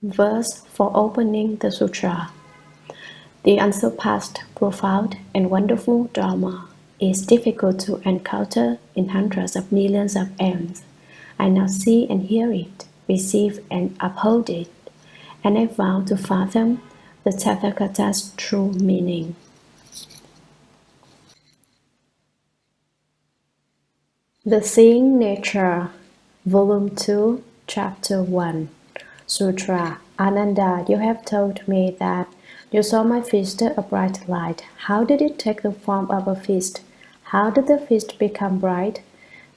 Verse for opening the sutra. The unsurpassed, profound, and wonderful Dharma is difficult to encounter in hundreds of millions of aeons. I now see and hear it, receive and uphold it, and I vow to fathom the Tathagata's true meaning. The Seeing Nature, Volume 2, Chapter 1. Sutra. Ananda, you have told me that you saw my fist a bright light. How did it take the form of a fist? How did the fist become bright?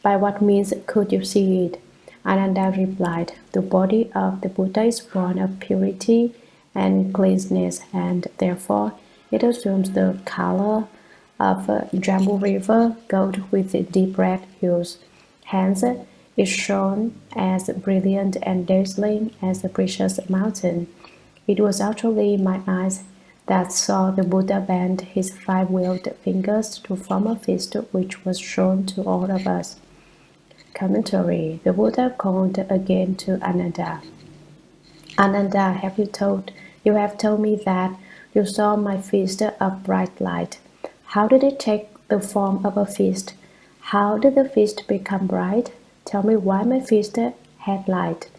By what means could you see it? Ananda replied, the body of the Buddha is born of purity and cleanness, and therefore it assumes the color of a Jambu river gold with deep red hues. Hence, it shone as brilliant and dazzling as a precious mountain. It was actually my eyes that saw the Buddha bend his five-wheeled fingers to form a fist which was shown to all of us. Commentary. The Buddha called again to Ananda. Ananda, you have told me that you saw my fist of bright light. How did it take the form of a fist? How did the fist become bright? Tell me why my fist had light.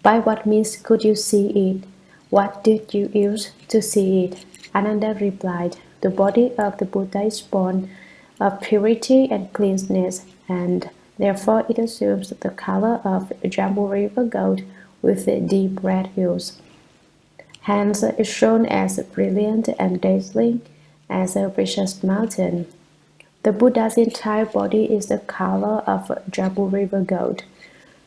By what means could you see it? What did you use to see it? Ananda replied, the body of the Buddha is born of purity and cleanness, and therefore it assumes the color of Jambu river gold with deep red hues. Hence it shone as brilliant and dazzling as a precious mountain. The Buddha's entire body is the color of Jambu river gold.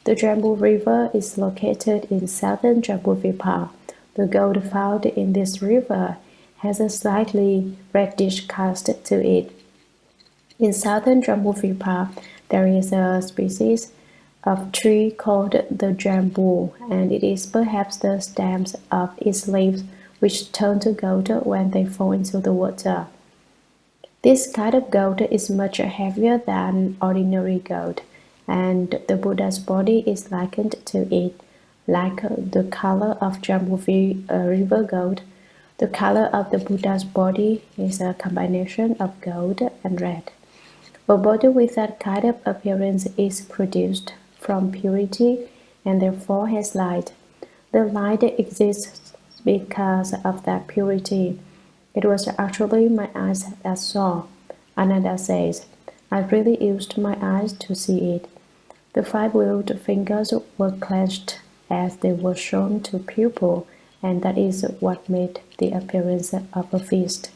The Jambu river is located in southern Jambudvipa. The gold found in this river has a slightly reddish cast to it. In southern Jambudvipa, there is a species of tree called the jambu, and it is perhaps the stems of its leaves which turn to gold when they fall into the water. This kind of gold is much heavier than ordinary gold, and the Buddha's body is likened to it, like the color of Jambu river gold. The color of the Buddha's body is a combination of gold and red. A body with that kind of appearance is produced from purity and therefore has light. The light exists because of that purity. It was actually my eyes that saw. Ananda says, I really used my eyes to see it. The five-wheeled fingers were clenched as they were shown to pupil, and that is what made the appearance of a fist.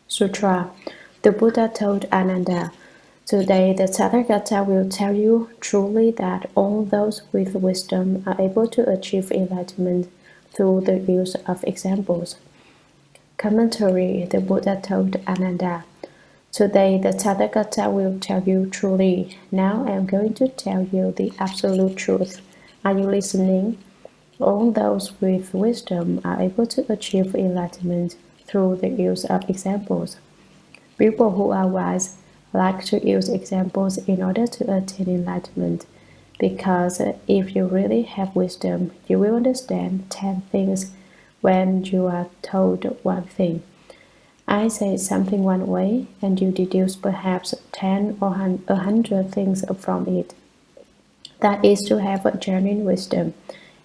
Sutra. The Buddha told Ananda, today the Tathagata will tell you truly that all those with wisdom are able to achieve enlightenment through the use of examples. Commentary. The Buddha told Ananda, today the Tathagata will tell you truly. Now I am going to tell you the absolute truth. Are you listening? All those with wisdom are able to achieve enlightenment through the use of examples. People who are wise like to use examples in order to attain enlightenment, because if you really have wisdom, you will understand 10 things when you are told one thing. I say something one way, and you deduce perhaps 10 or 100 things from it. That is to have a genuine wisdom.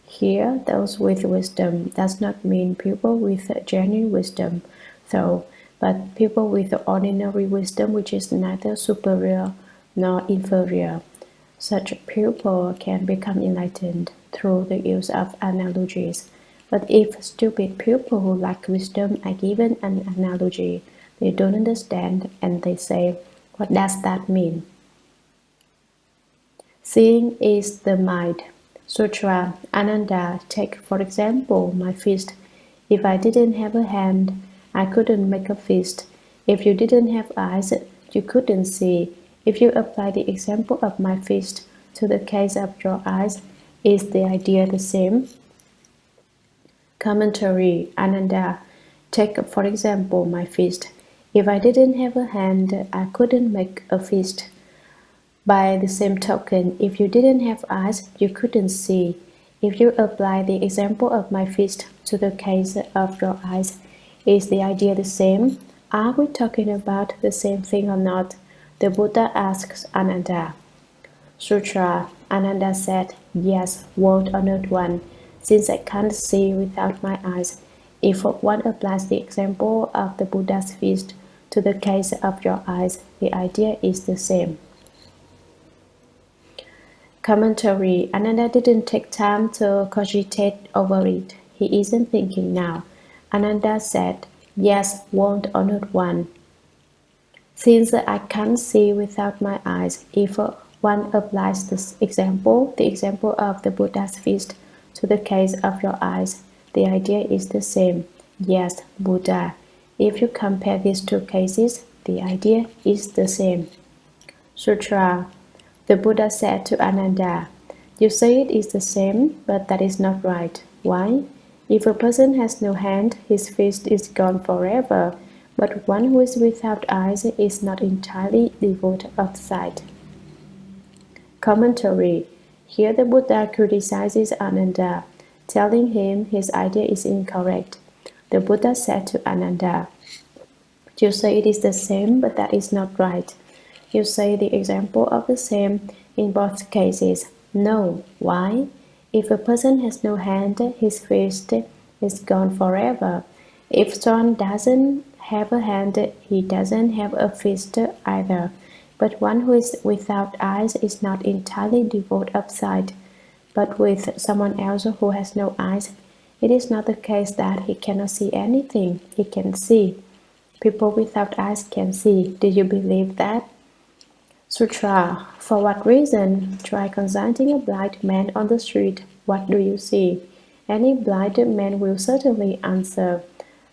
Here, those with wisdom does not mean people with genuine wisdom, though, but people with ordinary wisdom which is neither superior nor inferior. Such people can become enlightened through the use of analogies. But if stupid people who lack wisdom are given an analogy, they don't understand and they say, what does that mean? Seeing is the mind. Sutra. Ananda, take for example my fist. If I didn't have a hand, I couldn't make a fist. If you didn't have eyes, you couldn't see. If you apply the example of my fist to the case of your eyes, is the idea the same? Commentary. Ananda, take for example my fist. If I didn't have a hand, I couldn't make a fist. By the same token, if you didn't have eyes, you couldn't see. If you apply the example of my fist to the case of your eyes, is the idea the same? Are we talking about the same thing or not? The Buddha asks Ananda. Sutra, Ananda said, yes, world honored one, since I can't see without my eyes. If one applies the example of the Buddha's fist to the case of your eyes, the idea is the same. Commentary. Ananda didn't take time to cogitate over it. He isn't thinking now. Ananda said, yes, world honored one. Since I can't see without my eyes, if one applies this example, the example of the Buddha's fist, to the case of your eyes, the idea is the same. Yes, Buddha. If you compare these two cases, the idea is the same. Sutra. The Buddha said to Ananda, you say it is the same, but that is not right. Why? If a person has no hand, his fist is gone forever, but one who is without eyes is not entirely devoid of sight. Commentary. Here the Buddha criticizes Ananda, telling him his idea is incorrect. The Buddha said to Ananda, you say it is the same, but that is not right. You say the example of the same in both cases. No. Why? If a person has no hand, his fist is gone forever. If someone doesn't have a hand, he doesn't have a fist either. But one who is without eyes is not entirely devoid of sight. But with someone else who has no eyes, it is not the case that he cannot see anything. He can see. People without eyes can see. Do you believe that? Sutra. For what reason? Try consulting a blind man on the street. What do you see? Any blind man will certainly answer,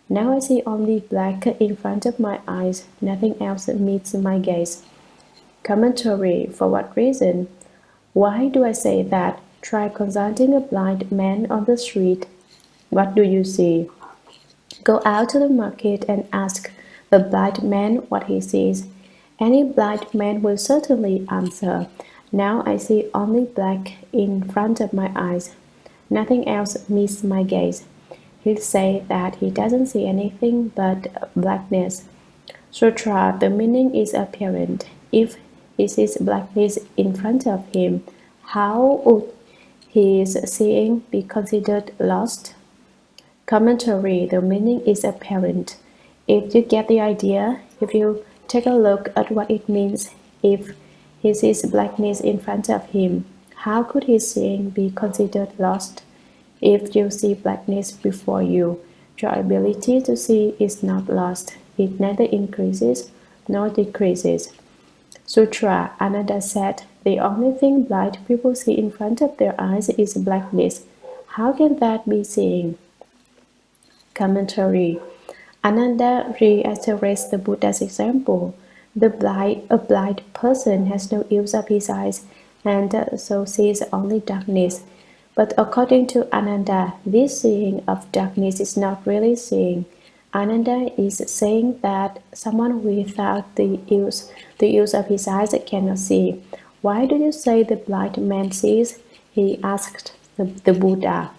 now I see only black in front of my eyes. Nothing else meets my gaze. Commentary. For what reason? Why do I say that? Try consulting a blind man on the street. What do you see? Go out to the market and ask the blind man what he sees. Any blind man will certainly answer, now I see only black in front of my eyes. Nothing else meets my gaze. He'll say that he doesn't see anything but blackness. Sutra. The meaning is apparent. If he sees blackness in front of him, how would his seeing be considered lost? Commentary. The meaning is apparent. If you get the idea, if you take a look at what it means, if he sees blackness in front of him, how could his seeing be considered lost? If you see blackness before you, your ability to see is not lost. It neither increases nor decreases. Sutra. Ananda said, the only thing blind people see in front of their eyes is blackness. How can that be seeing? Commentary. Ananda reiterates the Buddha's example. A blind person has no use of his eyes and so sees only darkness. But according to Ananda, this seeing of darkness is not really seeing. Ananda is saying that someone without the use of his eyes cannot see. Why do you say the blind man sees? He asked the Buddha.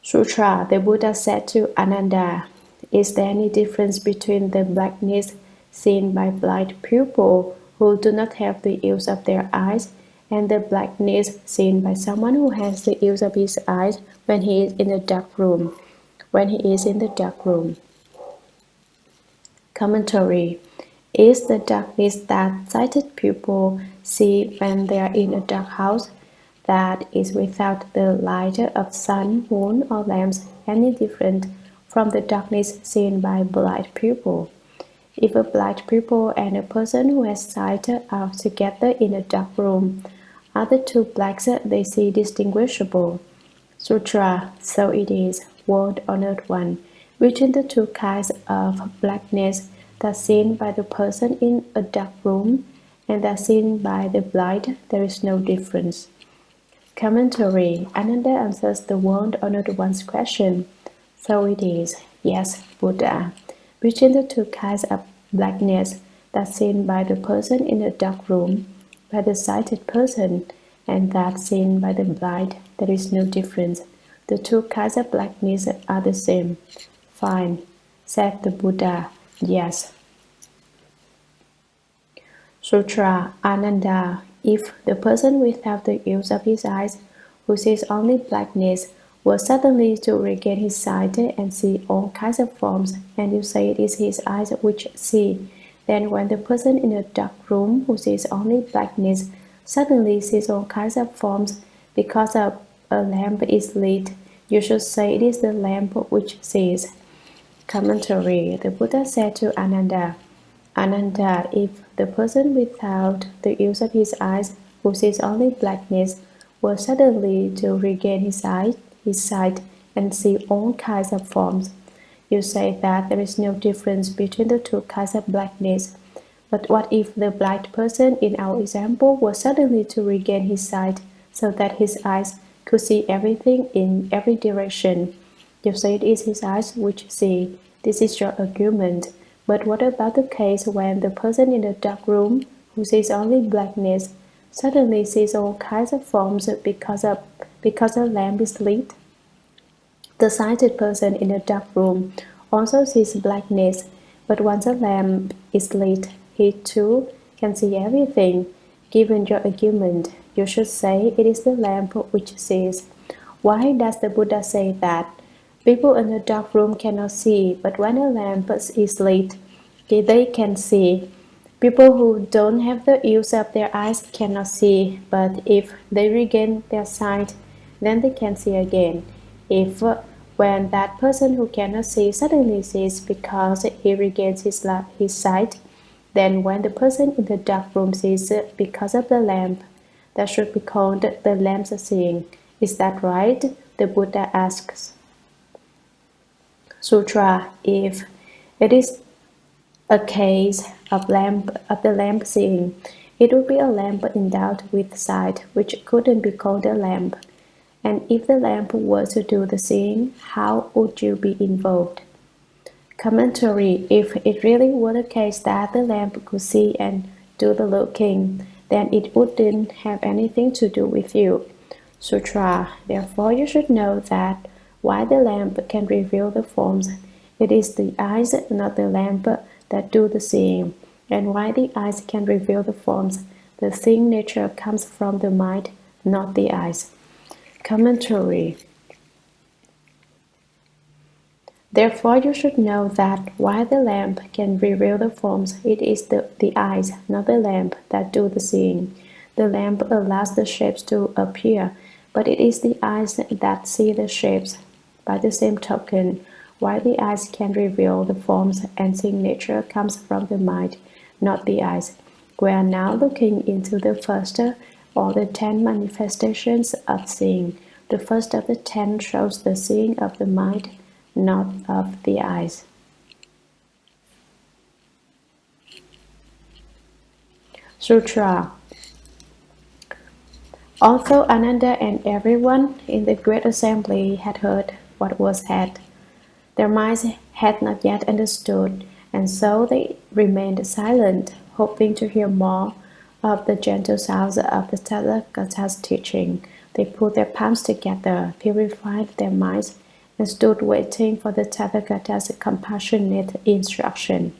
Sutra. The Buddha said to Ananda, is there any difference between the blackness seen by blind people who do not have the use of their eyes and the blackness seen by someone who has the use of his eyes when he is in a dark room? Commentary. Is the darkness that sighted people see when they are in a dark house, that is without the light of sun, moon, or lamps, any different from the darkness seen by blind people? If a blind people and a person who has sight are together in a dark room, are the two blacks they see distinguishable? Sutra. So it is, world honored one. Between the two kinds of blackness that seen by the person in a dark room and that seen by the blind, there is no difference. Commentary. Ananda answers the world honored one's question. So it is, yes, Buddha. Between the two kinds of blackness that seen by the person in a dark room, by the sighted person, and that seen by the blind, there is no difference. The two kinds of blackness are the same. Fine, said the Buddha. Yes. Sutra Ananda. If the person without the use of his eyes, who sees only blackness, were suddenly to regain his sight and see all kinds of forms, and you say it is his eyes which see, then when the person in a dark room who sees only blackness suddenly sees all kinds of forms because a lamp is lit, you should say it is the lamp which sees. Commentary. The Buddha said to Ananda, Ananda, if the person without the use of his eyes, who sees only blackness, were suddenly to regain his sight and see all kinds of forms, you say that there is no difference between the two kinds of blackness. But what if the blind person in our example were suddenly to regain his sight, so that his eyes could see everything in every direction? You say it is his eyes which see. This is your argument. But what about the case when the person in the dark room, who sees only blackness, suddenly sees all kinds of forms because the lamp is lit? The sighted person in the dark room also sees blackness, but once the lamp is lit, he too can see everything. Given your argument, you should say it is the lamp which sees. Why does the Buddha say that? People in a dark room cannot see, but when a lamp is lit, they can see. People who don't have the use of their eyes cannot see, but if they regain their sight, then they can see again. If when that person who cannot see suddenly sees because he regains his sight, then when the person in the dark room sees because of the lamp, that should be called the lamp's seeing. Is that right? The Buddha asks. Sutra. If it is a case of the lamp seeing, it would be a lamp endowed with sight, which couldn't be called a lamp. And if the lamp were to do the seeing, how would you be involved? Commentary. If it really were the case that the lamp could see and do the looking, then it wouldn't have anything to do with you. Sutra. Therefore you should know that while the lamp can reveal the forms, it is the eyes, not the lamp, that do the seeing. And while the eyes can reveal the forms, the seeing nature comes from the mind, not the eyes. Commentary. Therefore you should know that while the lamp can reveal the forms, it is the eyes, not the lamp, that do the seeing. The lamp allows the shapes to appear, but it is the eyes that see the shapes. By the same token, while the eyes can reveal the forms and seeing nature comes from the mind, not the eyes. We are now looking into the first or the 10 manifestations of seeing. The first of the 10 shows the seeing of the mind, not of the eyes. Sutra. Although Ananda and everyone in the great assembly had heard what was said, their minds had not yet understood, and so they remained silent, hoping to hear more of the gentle sounds of the Tathagata's teaching. They put their palms together, purified their minds, and stood waiting for the Tathagata's compassionate instruction.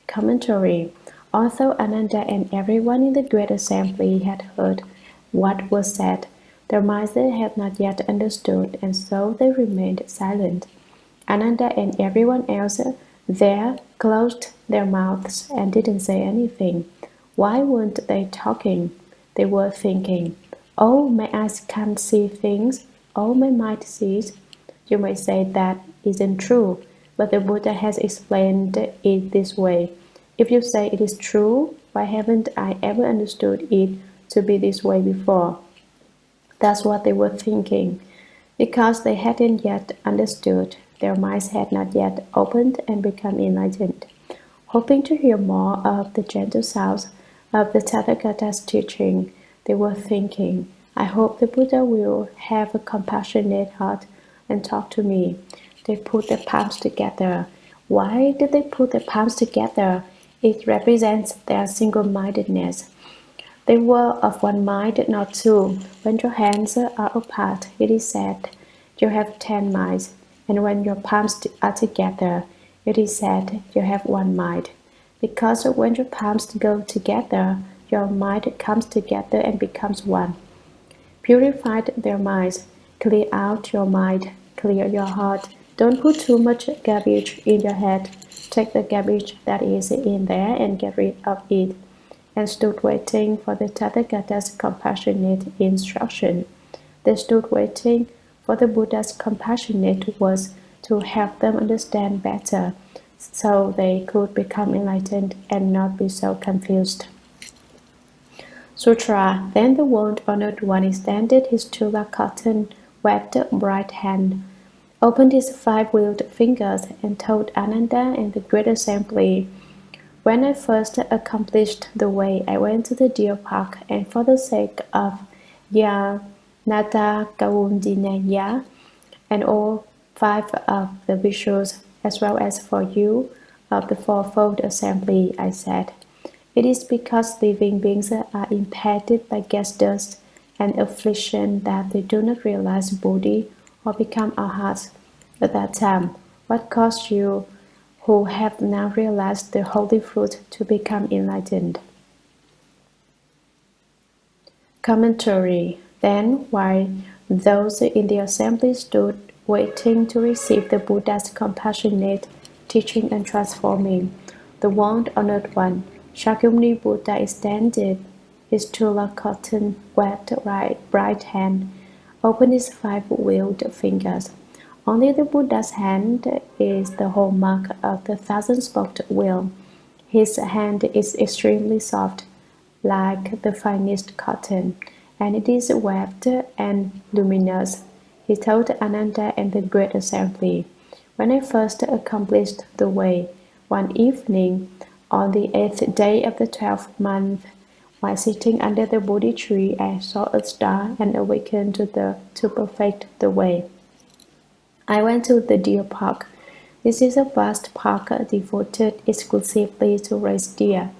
Commentary. Although Ananda and everyone in the great assembly had heard what was said, their minds had not yet understood, and so they remained silent. Ananda and everyone else there closed their mouths and didn't say anything. Why weren't they talking? They were thinking, "Oh, my eyes can't see things. Oh, my mind sees." You may say that isn't true, but the Buddha has explained it this way. If you say it is true, why haven't I ever understood it to be this way before? That's what they were thinking. Because they hadn't yet understood, their minds had not yet opened and become enlightened. Hoping to hear more of the gentle sounds of the Tathagata's teaching, they were thinking, I hope the Buddha will have a compassionate heart and talk to me. They put their palms together. Why did they put their palms together? It represents their single-mindedness. They were of one mind, not two. When your hands are apart, it is said, you have 10 minds, and when your palms are together, it is said, you have one mind. Because when your palms go together, your mind comes together and becomes one. Purify their minds. Clear out your mind. Clear your heart. Don't put too much garbage in your head. Take the garbage that is in there and get rid of it. And stood waiting for the Tathagata's compassionate instruction. They stood waiting for the Buddha's compassionate words to help them understand better, so they could become enlightened and not be so confused. Sutra. Then the world-honored one extended his tula cotton webbed right hand, opened his five-wheeled fingers, and told Ananda and the great assembly, when I first accomplished the way, I went to the deer park, and for the sake of Yanata Kaundinaya and all five of the bishops, as well as for you of the fourfold assembly, I said, it is because living beings are impacted by gas dust and affliction that they do not realize Bodhi or become arhats at that time. What caused you, who have now realized the holy fruit, to become enlightened? Commentary. Then, while those in the assembly stood waiting to receive the Buddha's compassionate teaching and transforming, the world-honored one, Shakyamuni Buddha, extended his tula cotton webbed right hand, opened his five-wheeled fingers. Only the Buddha's hand is the hallmark of the thousand-spoked wheel. His hand is extremely soft, like the finest cotton, and it is webbed and luminous. He told Ananda and the great assembly, when I first accomplished the way, one evening, on the 8th day of the 12th month, while sitting under the Bodhi tree, I saw a star and awakened to perfect the way. I went to the deer park. This is a vast park devoted exclusively to raise deer.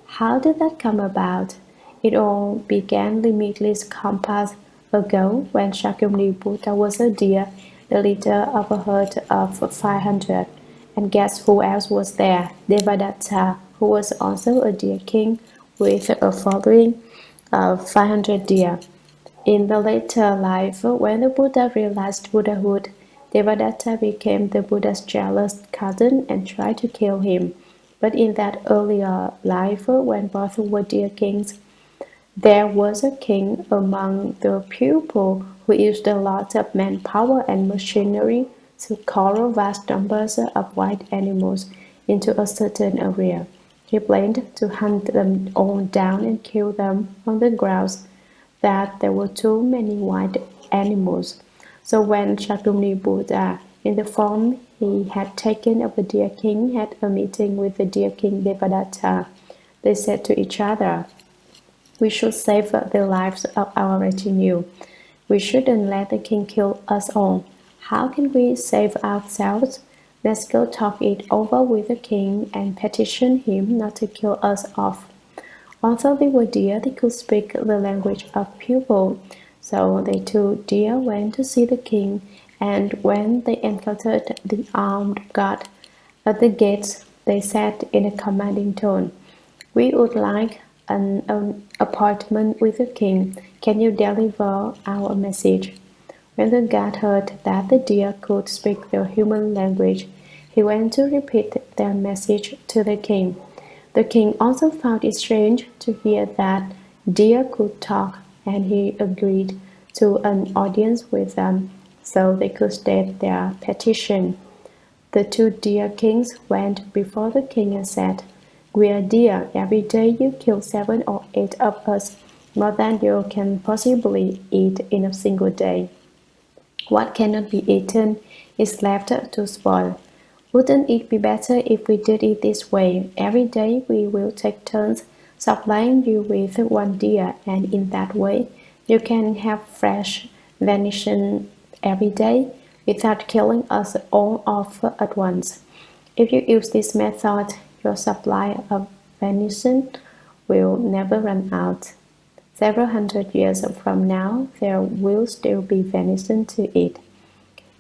How did that come about? It all began limitless compass ago when Shakyamuni Buddha was a deer, the leader of a herd of 500. And guess who else was there? Devadatta, who was also a deer king with a following of 500 deer. In the later life, when the Buddha realized Buddhahood, Devadatta became the Buddha's jealous cousin and tried to kill him. But in that earlier life, when both were deer kings, there was a king among the people who used a lot of manpower and machinery to corral vast numbers of wild animals into a certain area. He planned to hunt them all down and kill them on the grounds that there were too many wild animals. So when Shakyamuni Buddha, in the form he had taken of a deer king, had a meeting with the deer king Devadatta, they said to each other, we should save the lives of our retinue. We shouldn't let the king kill us all. How can we save ourselves? Let's go talk it over with the king and petition him not to kill us off. Although they were deer, they could speak the language of people. So the two deer went to see the king, and when they encountered the armed guard at the gates, they said in a commanding tone, we would like an appointment with the king. Can you deliver our message? When the guard heard that the deer could speak their human language, he went to repeat their message to the king. The king also found it strange to hear that deer could talk, and he agreed to an audience with them so they could state their petition. The two deer kings went before the king and said, we are deer. Every day you kill 7 or 8 of us, more than you can possibly eat in a single day. What cannot be eaten is left to spoil. Wouldn't it be better if we did it this way? Every day we will take turns supplying you with one deer, and in that way you can have fresh venison every day without killing us all off at once. If you use this method, your supply of venison will never run out. Several hundred years from now, there will still be venison to eat.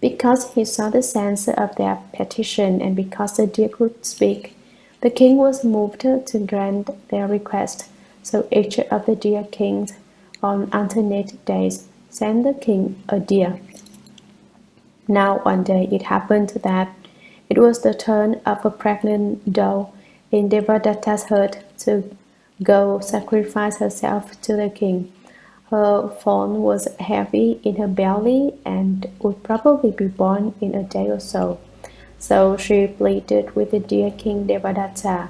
Because he saw the sense of their petition and because the deer could speak, the king was moved to grant their request. So each of the deer kings on alternate days sent the king a deer. Now one day it happened that it was the turn of a pregnant doe in Devadatta's herd to go sacrifice herself to the king. Her fawn was heavy in her belly and would probably be born in a day or so. So she pleaded with the dear King Devadatta,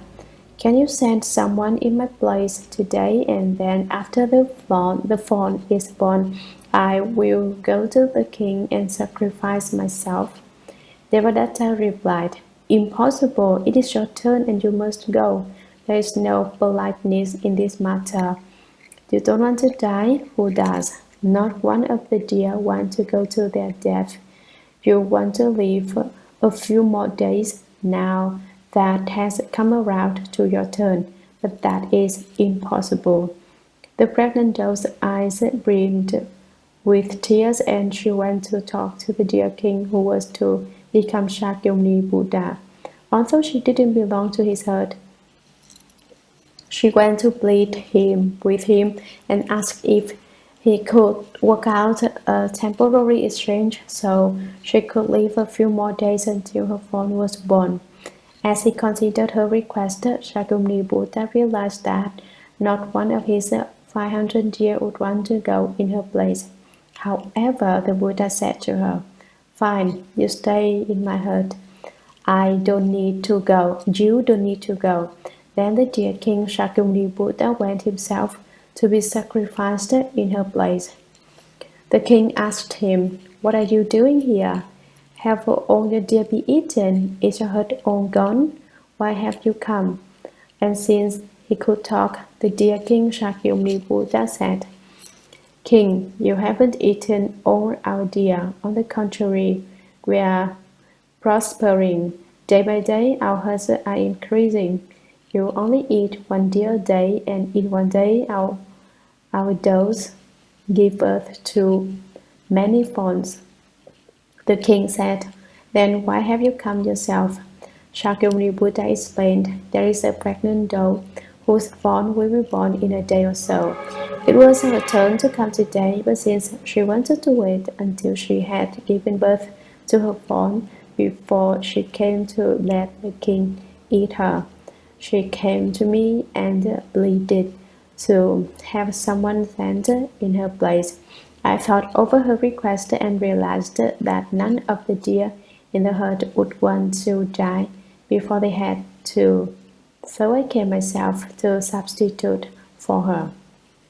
"Can you send someone in my place today, and then after the fawn is born, I will go to the king and sacrifice myself?" Devadatta replied, "Impossible, it is your turn and you must go. There is no politeness in this matter. You don't want to die? Who does? Not one of the deer want to go to their death. You want to live a few more days. Now that has come around to your turn, but that is impossible." The pregnant doe's eyes brimmed with tears, and she went to talk to the deer king who was to become Shakyamuni Buddha. Although she didn't belong to his herd, she went to plead with him and asked if he could work out a temporary exchange so she could live a few more days until her fawn was born. As he considered her request, Shakyamuni Buddha realized that not one of his 500 deer would want to go in her place. However, the Buddha said to her, "Fine, you stay in my herd. I don't need to go. You don't need to go." Then the dear king Shakyamuni Buddha went himself to be sacrificed in her place. The king asked him, "What are you doing here? Have all your deer been eaten? Is your herd all gone? Why have you come?" And since he could talk, the dear king Shakyamuni Buddha said, "King, you haven't eaten all our deer. On the contrary, we are prospering. Day by day, our herds are increasing. You only eat one deer a day, and in one day our does give birth to many fawns." The king said, "Then why have you come yourself?" Shakyamuni Buddha explained, "There is a pregnant doe whose fawn will be born in a day or so. It was her turn to come today, but since she wanted to wait until she had given birth to her fawn before she came to let the king eat her, she came to me and pleaded to have someone sent in her place. I thought over her request and realized that none of the deer in the herd would want to die before they had to, so I came myself to substitute for her."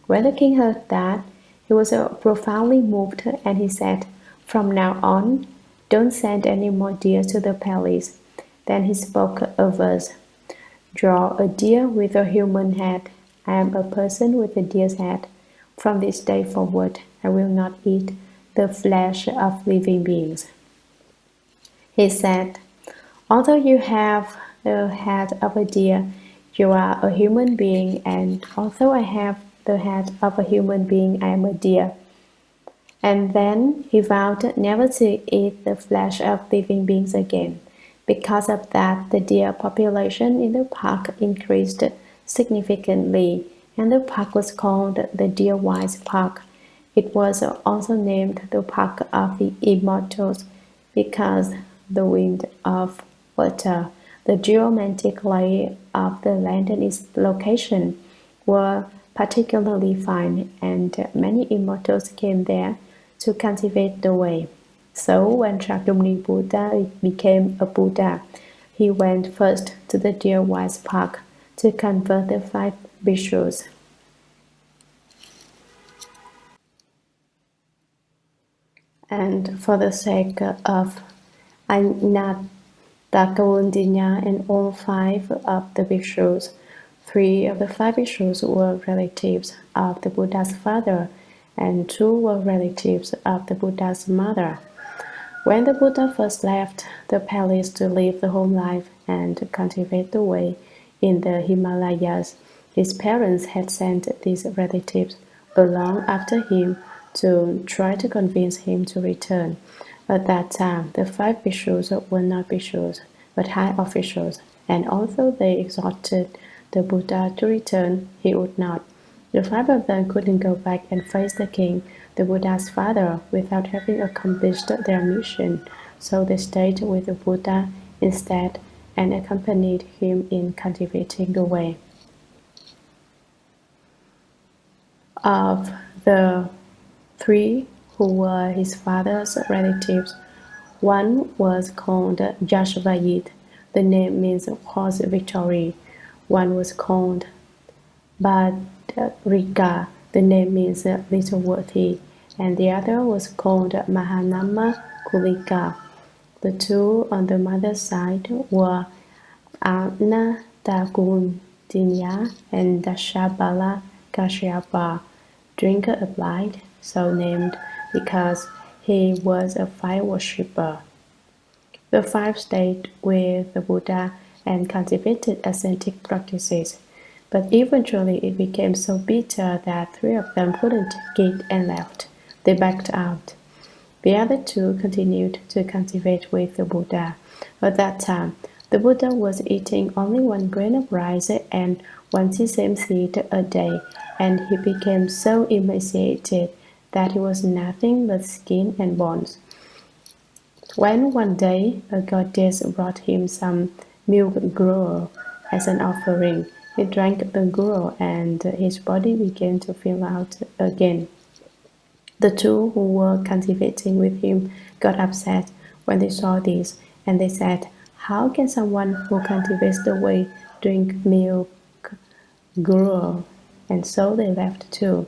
When the king heard that, he was profoundly moved, and he said, "From now on, don't send any more deer to the palace." Then he spoke a verse. "Draw a deer with a human head. I am a person with a deer's head. From this day forward, I will not eat the flesh of living beings." He said, "Although you have the head of a deer, you are a human being, and although I have the head of a human being, I am a deer." And then he vowed never to eat the flesh of living beings again. Because of that, the deer population in the park increased significantly, and the park was called the Deer-Wise Park. It was also named the Park of the Immortals because the wind of water, the geometric layer of the land and its location were particularly fine, and many immortals came there to cultivate the way. So when Shakyamuni Buddha became a Buddha, he went first to the Deer-Wise Park to convert the 5 bhikshus. And for the sake of Anattakawundinya and all 5 of the bhikshus, 3 of the 5 bhikshus were relatives of the Buddha's father, and 2 were relatives of the Buddha's mother. When the Buddha first left the palace to live the home life and cultivate the way in the Himalayas, his parents had sent these relatives along after him to try to convince him to return. At that time, the five bhikshus were not bhikshus, but high officials, and although they exhorted the Buddha to return, he would not. The five of them couldn't go back and face the king, the Buddha's father, without having accomplished their mission, so they stayed with the Buddha instead and accompanied him in cultivating the way. Of the three who were his father's relatives, one was called Yashvayit, the name means horse victory. One was called Bhadraka, the name means little worthy, and the other was called Mahanama Kulika. The two on the mother's side were Anantakundinya and Dashabala Kashyapa, drinker of light, so named because he was a fire worshipper. The five stayed with the Buddha and cultivated ascetic practices, but eventually it became so bitter that three of them couldn't take it and left. They backed out. The other two continued to cultivate with the Buddha. At that time, the Buddha was eating only one grain of rice and one sesame seed a day, and he became so emaciated that he was nothing but skin and bones. When one day a goddess brought him some milk gruel as an offering, he drank the gruel and his body began to fill out again. The two who were cultivating with him got upset when they saw this, and they said, "How can someone who cultivates the way drink milk gruel?" And so they left too.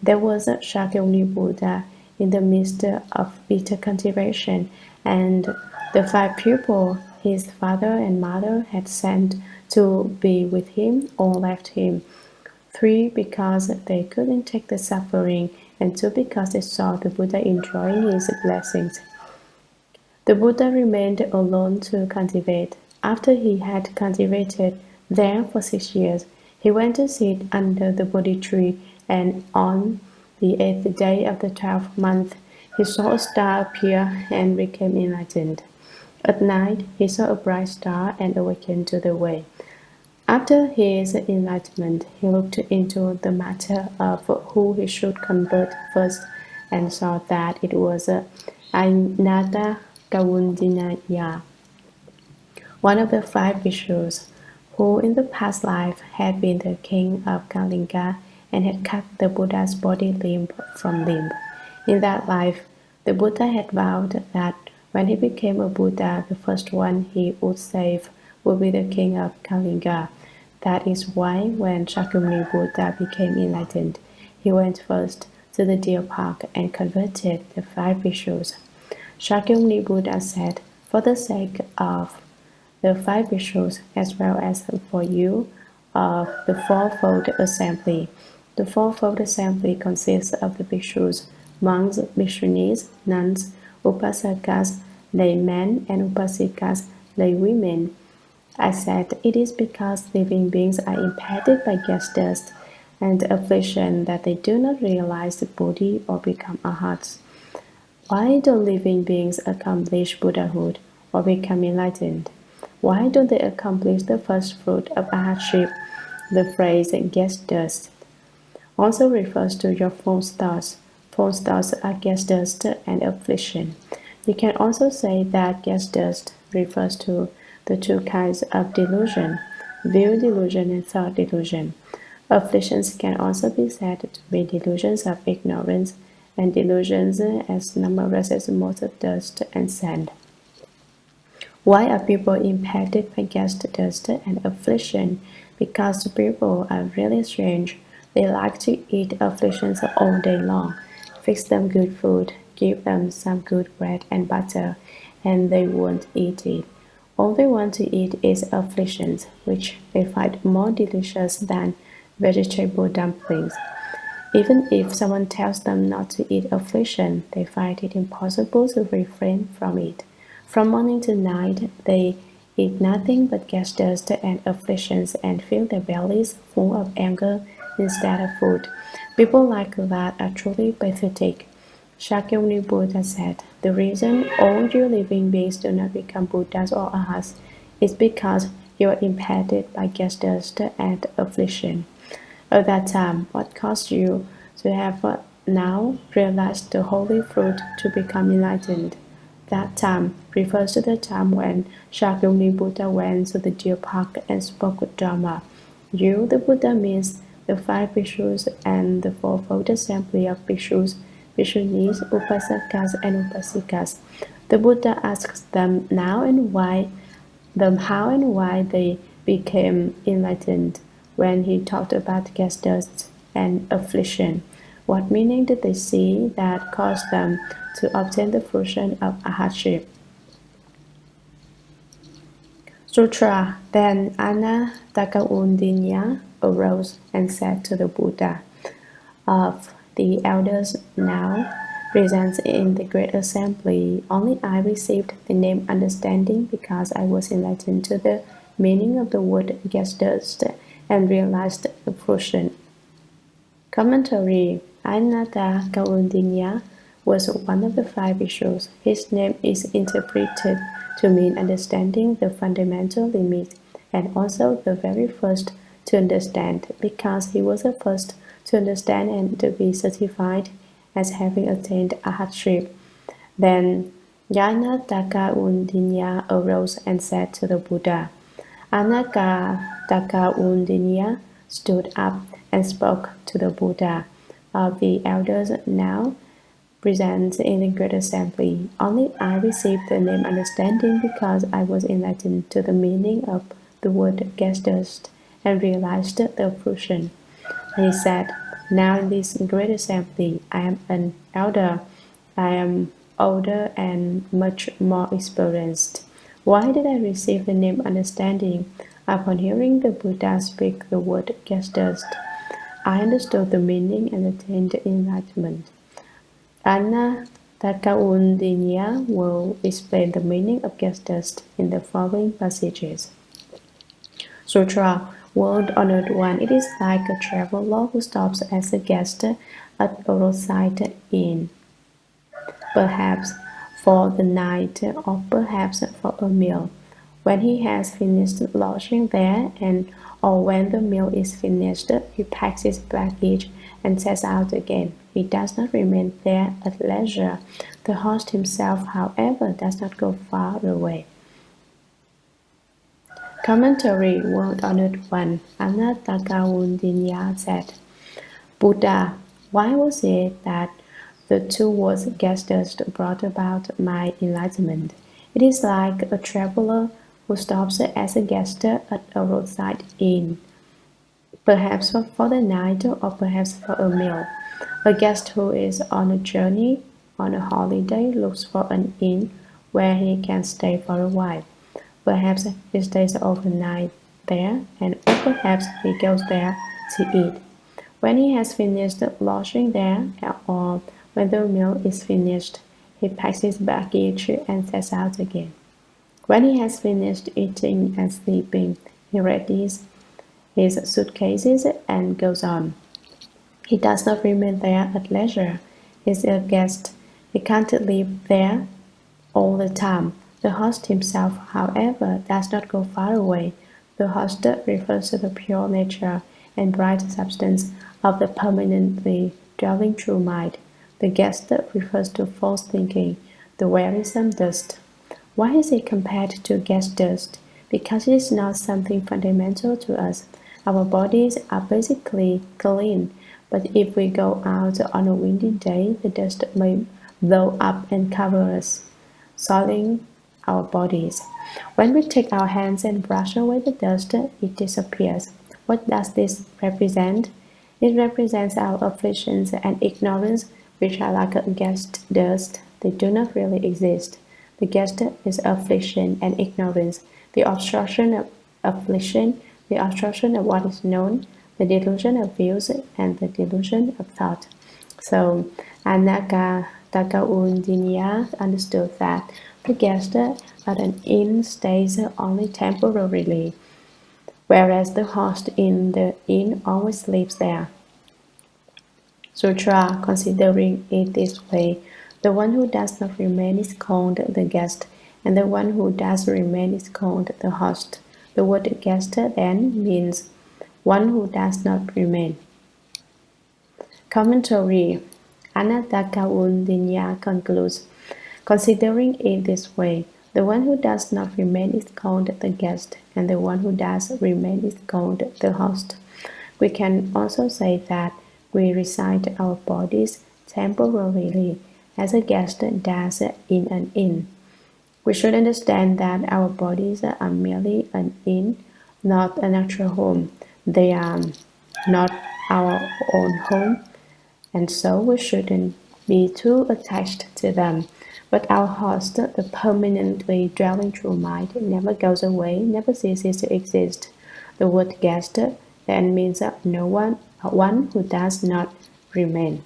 There was a Shakyamuni Buddha in the midst of bitter cultivation, and the five people his father and mother had sent to be with him all left him. Three because they couldn't take the suffering, and two because they saw the Buddha enjoying his blessings. The Buddha remained alone to cultivate. After he had cultivated there for 6 years, he went to sit under the Bodhi tree, and on the 8th day of the 12th month, he saw a star appear and became enlightened. At night, he saw a bright star and awakened to the way. After his enlightenment, he looked into the matter of who he should convert first and saw that it was Ainata Kawundinaya, one of the five bhikshus, who in the past life had been the king of Kalinga and had cut the Buddha's body limb from limb. In that life, the Buddha had vowed that when he became a Buddha, the first one he would save would be the king of Kalinga. That is why when Shakyamuni Buddha became enlightened, he went first to the deer park and converted the five bhikshus. Shakyamuni Buddha said, "For the sake of the five bhikshus, as well as for you, of the fourfold assembly." The fourfold assembly consists of the bhikshus, monks, bhikshunis, nuns, upasakas, laymen, and upasikas, laywomen. I said, it is because living beings are impacted by gas dust and affliction that they do not realize the Bodhi or become arhats. Why don't living beings accomplish Buddhahood or become enlightened? Why don't they accomplish the first fruit of arhatship? The phrase gas dust also refers to your false thoughts. False thoughts are gas dust and affliction. You can also say that gas dust refers to the two kinds of delusion, view delusion and thought delusion. Afflictions can also be said to be delusions of ignorance and delusions as numerous as motes of dust and sand. Why are people impacted by gas dust and affliction? Because people are really strange. They like to eat afflictions all day long. Fix them good food, give them some good bread and butter, and they won't eat it. All they want to eat is afflictions, which they find more delicious than vegetable dumplings. Even if someone tells them not to eat affliction, they find it impossible to refrain from it. From morning to night, they eat nothing but gas dust and afflictions and fill their bellies full of anger instead of food. People like that are truly pathetic. Shakyamuni Buddha said, the reason all you living beings do not become Buddhas or Arhats is because you are impacted by gas dust and affliction. At that time, what caused you to have now realized the holy fruit to become enlightened? That time refers to the time when Shakyamuni Buddha went to the deer park and spoke with Dharma. You, the Buddha, means the five bhikshus and the fourfold assembly of bhikshus, bhikshunis, upasakas, and upasikas. The Buddha asks them how and why they became enlightened when he talked about gas dust and affliction. What meaning did they see that caused them to obtain the fruition of arhatship? Sutra. Then Anathakaundinya arose and said to the Buddha, of the elders now present in the great assembly, only I received the name understanding because I was enlightened to the meaning of the word gas dust and realized the fruition. Commentary. Anata Kaundinya was one of the five bhikshus. His name is interpreted to mean understanding the fundamental limit and also the very first to understand because he was the first to understand and to be certified as having attained arhatship. Then Yanatakaundinya arose and said to the Buddha. Anatakaundinya stood up and spoke to the Buddha. Of the elders now present in the great assembly, only I received the name understanding because I was enlightened to the meaning of the word gas dust and realized the fruition. He said, now in this great assembly, I am an elder. I am older and much more experienced. Why did I receive the name understanding? Upon hearing the Buddha speak the word gas dust, I understood the meaning and attained enlightenment. Anatakaundinya will explain the meaning of gas dust in the following passages. Sutra. World Honored One, it is like a traveler who stops as a guest at a roadside inn, perhaps for the night or perhaps for a meal. When he has finished lodging there or when the meal is finished, he packs his baggage and sets out again. He does not remain there at leisure. The host himself, however, does not go far away. Commentary. World Honored One, Anatakaundinya said, Buddha, why was it that the two words gas dust brought about my enlightenment? It is like a traveler who stops as a guest at a roadside inn, perhaps for the night or perhaps for a meal. A guest who is on a journey, on a holiday, looks for an inn where he can stay for a while. Perhaps he stays overnight there, or perhaps he goes there to eat. When he has finished lodging there, or when the meal is finished, he packs his baggage and sets out again. When he has finished eating and sleeping, he readies his suitcases and goes on. He does not remain there at leisure. He is a guest. He can't live there all the time. The host himself, however, does not go far away. The host refers to the pure nature and bright substance of the permanently dwelling true mind. The guest refers to false thinking, the wearisome dust. Why is it compared to gas dust? Because it is not something fundamental to us. Our bodies are basically clean, but if we go out on a windy day, the dust may blow up and cover us, soiling our bodies. When we take our hands and brush away the dust, it disappears. What does this represent? It represents our afflictions and ignorance, which are like a gas dust. They do not really exist. The gas is affliction and ignorance, the obstruction of affliction, the obstruction of what is known, the delusion of views, and the delusion of thought. So, Anatakaundinya understood that the guest at an inn stays only temporarily, whereas the host in the inn always lives there. Sutra, considering it this way, the one who does not remain is called the guest, and the one who does remain is called the host. The word guest then means one who does not remain. Commentary. Anattakaundinya concludes, considering it this way, the one who does not remain is called the guest, and the one who does remain is called the host. We can also say that we reside our bodies temporarily, as a guest does in an inn. We should understand that our bodies are merely an inn, not a natural home. They are not our own home, and so we shouldn't be too attached to them. But our host, the permanently dwelling true mind, never goes away, never ceases to exist. The word guest then means no one who does not remain.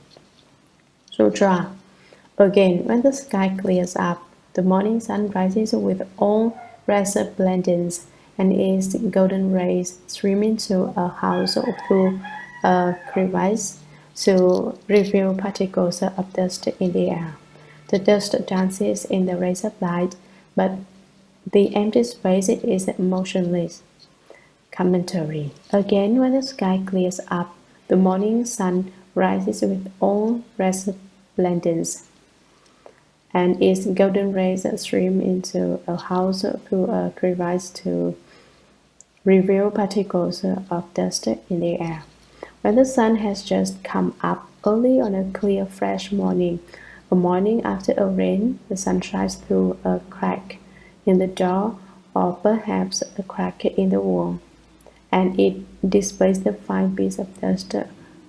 Sutra. Again, when the sky clears up, the morning sun rises with all resplendence, and its golden rays stream into a house through a crevice to reveal particles of dust in the air. The dust dances in the rays of light, but the empty space is motionless. Commentary. Again, when the sky clears up, the morning sun rises with all resplendence, and its golden rays stream into a house through a crevice to reveal particles of dust in the air. When the sun has just come up early on a clear, fresh morning, a morning after a rain, the sun shines through a crack in the door, or perhaps a crack in the wall, and it displays the fine piece of dust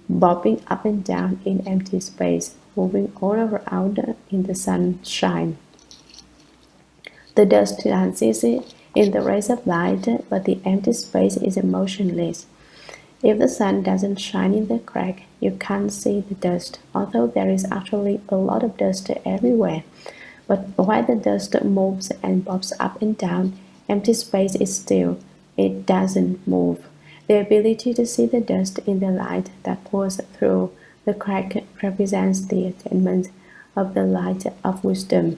bobbing up and down in empty space, moving all around in the sunshine. The dust dances in the rays of light, but the empty space is motionless. If the sun doesn't shine in the crack, you can't see the dust, although there is actually a lot of dust everywhere. But while the dust moves and bobs up and down, empty space is still. It doesn't move. The ability to see the dust in the light that pours through the crack represents the attainment of the light of wisdom.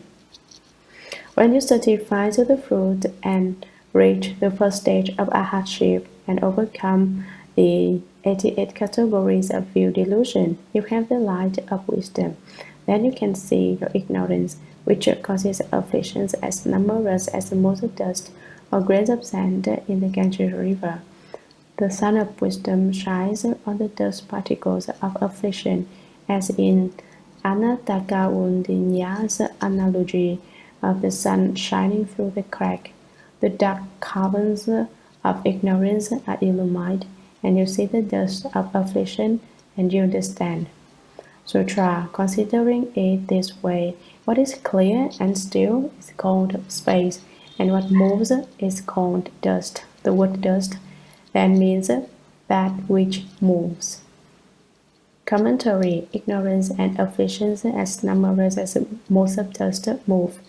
When you certify to the fruit and reach the first stage of arhatship and overcome the 88 categories of view delusion, you have the light of wisdom. Then you can see your ignorance, which causes afflictions as numerous as the motes of dust or grains of sand in the Ganges River. The sun of wisdom shines on the dust particles of affliction, as in Anattakaundinyas analogy of the sun shining through the crack. The dark caverns of ignorance are illumined, and you see the dust of affliction, and you understand. Sutra. Considering it this way, what is clear and still is called space, and what moves is called dust. The word dust then means that which moves. Commentary. Ignorance and afflictions as numerous as motes of dust move,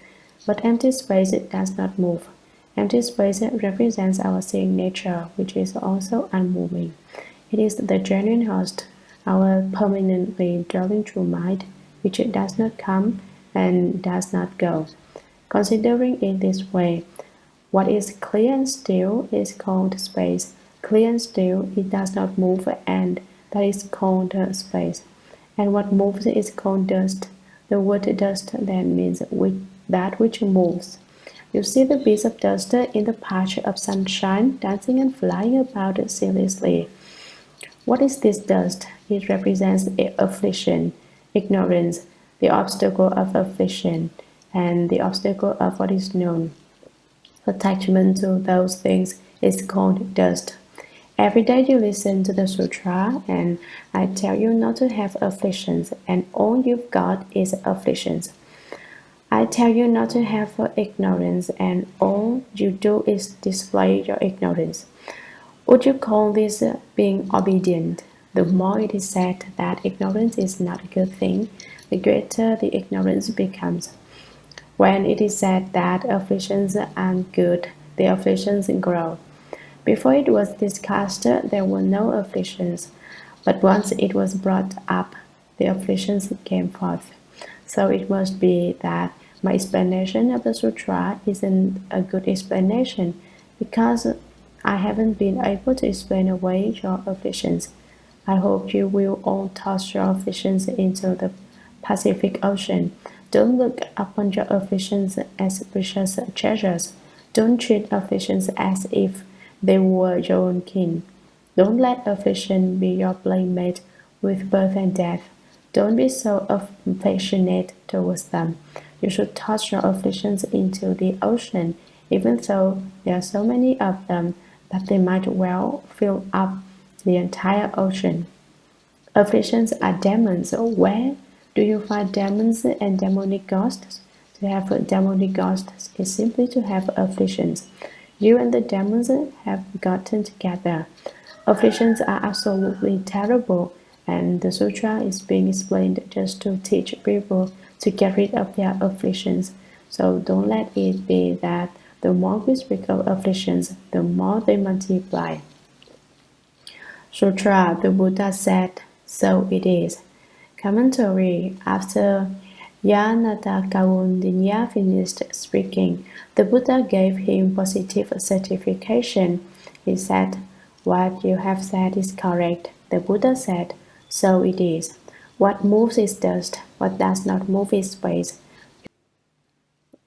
but empty space does not move. Empty space represents our seeing nature, which is also unmoving. It is the genuine host, our permanently dwelling true mind, which does not come and does not go. Considering it this way, what is clear and still is called space. Clear and still, it does not move, and that is called space. And what moves is called dust. The word dust then means that which moves. You see the beads of dust in the patch of sunshine, dancing and flying about ceaselessly. What is this dust? It represents affliction, ignorance, the obstacle of affliction, and the obstacle of what is known. Attachment to those things is called dust. Every day you listen to the sutra, and I tell you not to have afflictions, and all you've got is afflictions. I tell you not to have ignorance, and all you do is display your ignorance. Would you call this being obedient? The more it is said that ignorance is not a good thing, the greater the ignorance becomes. When it is said that afflictions are good, the afflictions grow. Before it was discussed, there were no afflictions, but once it was brought up, the afflictions came forth. So it must be that my explanation of the sutra isn't a good explanation because I haven't been able to explain away your afflictions. I hope you will all toss your afflictions into the Pacific Ocean. Don't look upon your afflictions as precious treasures. Don't treat afflictions as if they were your own kin. Don't let affliction be your playmate with birth and death. Don't be so affectionate towards them. You should toss your afflictions into the ocean, even though there are so many of them that they might well fill up the entire ocean. Afflictions are demons. Where do you find demons and demonic ghosts? To have demonic ghosts is simply to have afflictions. You and the demons have gotten together. Afflictions are absolutely terrible, and the sutra is being explained just to teach people to get rid of their afflictions. So don't let it be that the more we speak of afflictions, the more they multiply. Sutra, the Buddha said, so it is. Commentary. After Yanata Kaundinya finished speaking, the Buddha gave him positive certification. He said, what you have said is correct. The Buddha said, so it is. What moves is dust, what does not move is space.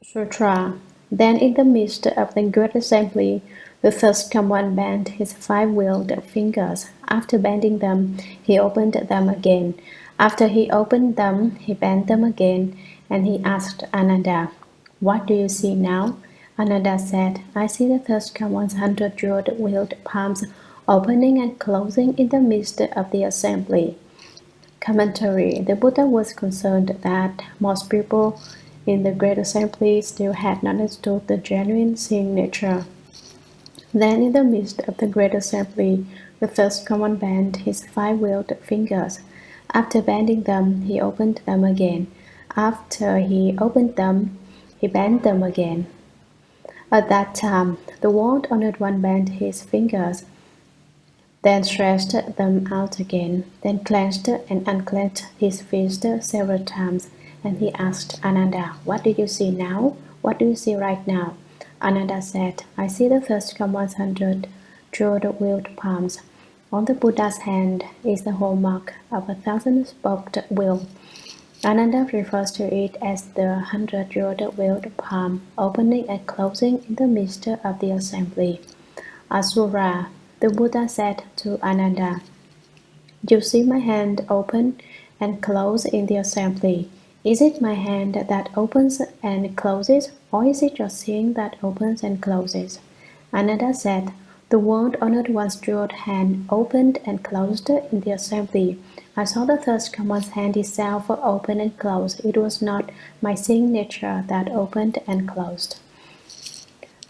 Sutra. Then in the midst of the great assembly, the first one bent his five-wheeled fingers. After bending them, he opened them again. After he opened them, he bent them again, and he asked Ananda, what do you see now? Ananda said, I see the first one's 100 jeweled palms opening and closing in the midst of the assembly. Commentary. The Buddha was concerned that most people in the great assembly still had not understood the genuine seeing nature. Then in the midst of the great assembly, the first one bent his five-wheeled fingers. After bending them, he opened them again. After he opened them, he bent them again. At that time, the world-honored one bent his fingers, then stretched them out again, then clenched and unclenched his fist several times, and he asked Ananda, what do you see now? What do you see right now? Ananda said, I see the first one's 100 jeweled palms. On the Buddha's hand is the hallmark of 1,000-spoked wheel. Ananda refers to it as the 100 jeweled palm, opening and closing in the midst of the assembly. Asura, the Buddha said to Ananda, you see my hand open and close in the assembly. Is it my hand that opens and closes, or is it your seeing that opens and closes? Ananda said, the world-honored one's jeweled hand opened and closed in the assembly. I saw the first one's hand itself open and close. It was not my seeing nature that opened and closed.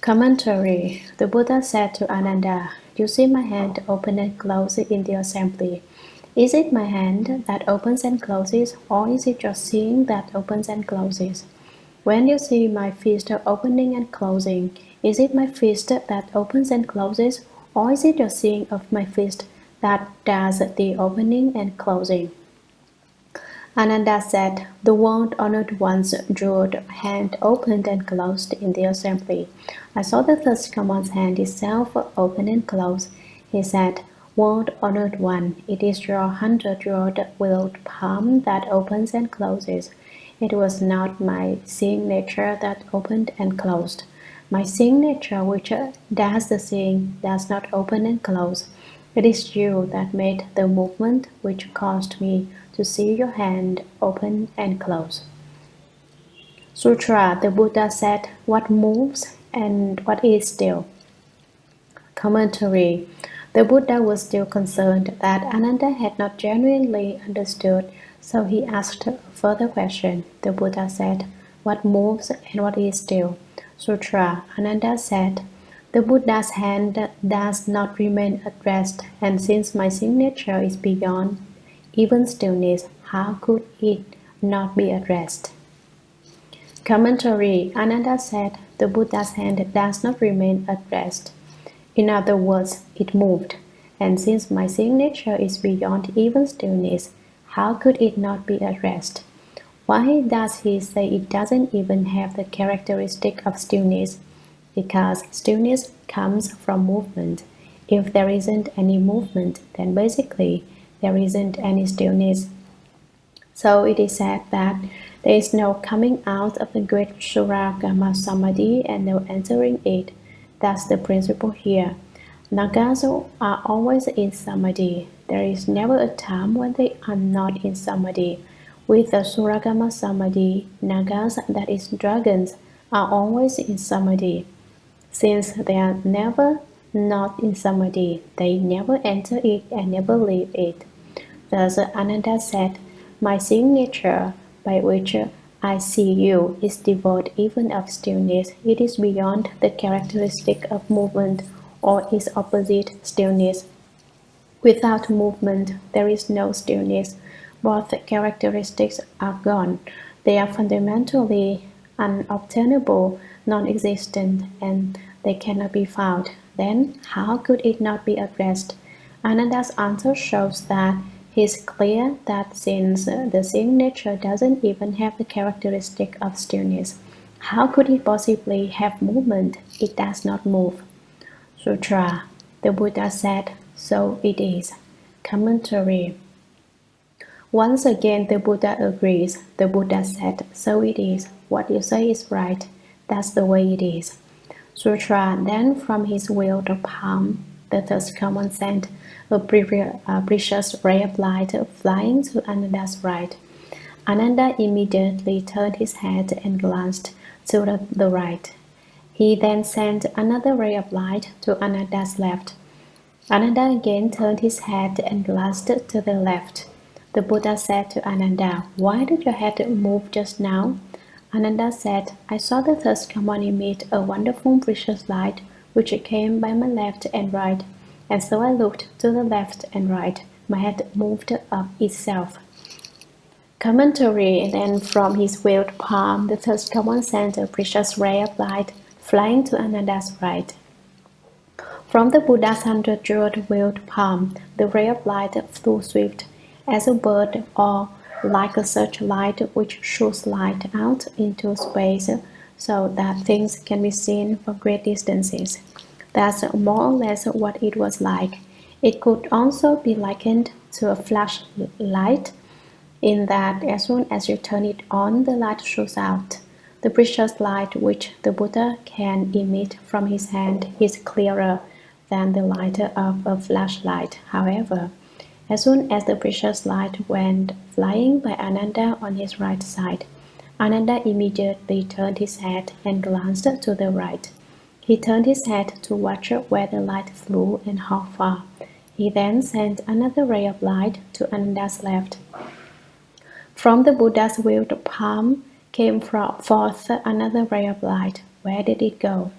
Commentary. The Buddha said to Ananda, you see my hand open and close in the assembly. Is it my hand that opens and closes, or is it your seeing that opens and closes? When you see my fist opening and closing, is it my fist that opens and closes, or is it your seeing of my fist that does the opening and closing? Ananda said, the world-honored one's jeweled hand opened and closed in the assembly. I saw the first one's hand itself open and close. He said, world-honored one, it is your 100 jeweled palm that opens and closes. It was not my seeing nature that opened and closed. My seeing nature, which does the seeing, does not open and close. It is you that made the movement which caused me to see your hand open and close. Sutra, the Buddha said, what moves and what is still? Commentary. The Buddha was still concerned that Ananda had not genuinely understood, so he asked a further question. The Buddha said, what moves and what is still? Sutra. Ananda said, the Buddha's hand does not remain at rest, and since my seeing nature is beyond even stillness, how could it not be at rest? Commentary. Ananda said, the Buddha's hand does not remain at rest. In other words, it moved, and since my seeing nature is beyond even stillness, How could it not be addressed? Why does he say it doesn't even have the characteristic of stillness? Because stillness comes from movement. If there isn't any movement, then basically there isn't any stillness. So it is said that there is no coming out of the great Shurangama Samadhi and no entering it. That's the principle here. Nagas are always in Samadhi. There is never a time when they are not in Samadhi. With the Shurangama Samadhi, Nagas, that is dragons, are always in Samadhi. Since they are never not in Samadhi, they never enter it and never leave it. Thus Ananda said, "My seeing nature, by which I see you, is devoid even of stillness. It is beyond the characteristic of movement or its opposite, stillness. Without movement, there is no stillness. Both characteristics are gone. They are fundamentally unobtainable, non-existent, and they cannot be found. Then how could it not be addressed?" Ananda's answer shows that it is clear that since the seeing nature doesn't even have the characteristic of stillness, how could it possibly have movement? It does not move. Sutra. The Buddha said, "So it is." Commentary. Once again the Buddha agrees. The Buddha said, "So it is. What you say is right. That's the way it is." Sutra. Then from his willed palm, the third common sent a precious ray of light flying to Ananda's right. Ananda immediately turned his head and glanced to the right. He then sent another ray of light to Ananda's left. Ananda again turned his head and glanced to the left. The Buddha said to Ananda, "Why did your head move just now?" Ananda said, "I saw the third common emit a wonderful precious light which came by my left and right, and so I looked to the left and right. My head moved of itself." Commentary. Then from his willed palm, the third common sent a precious ray of light flying to Ananda's right. From the Buddha's 100-jeweled willed palm, the ray of light flew swift as a bird, or like a searchlight which shoots light out into space so that things can be seen from great distances. That's more or less what it was like. It could also be likened to a flashlight, in that as soon as you turn it on, the light shoots out. The precious light which the Buddha can emit from his hand is clearer than the light of a flashlight. However, as soon as the precious light went flying by Ananda on his right side, Ananda immediately turned his head and glanced to the right. He turned his head to watch where the light flew and how far. He then sent another ray of light to Ananda's left. From the Buddha's willed palm came forth another ray of light. Where did it go?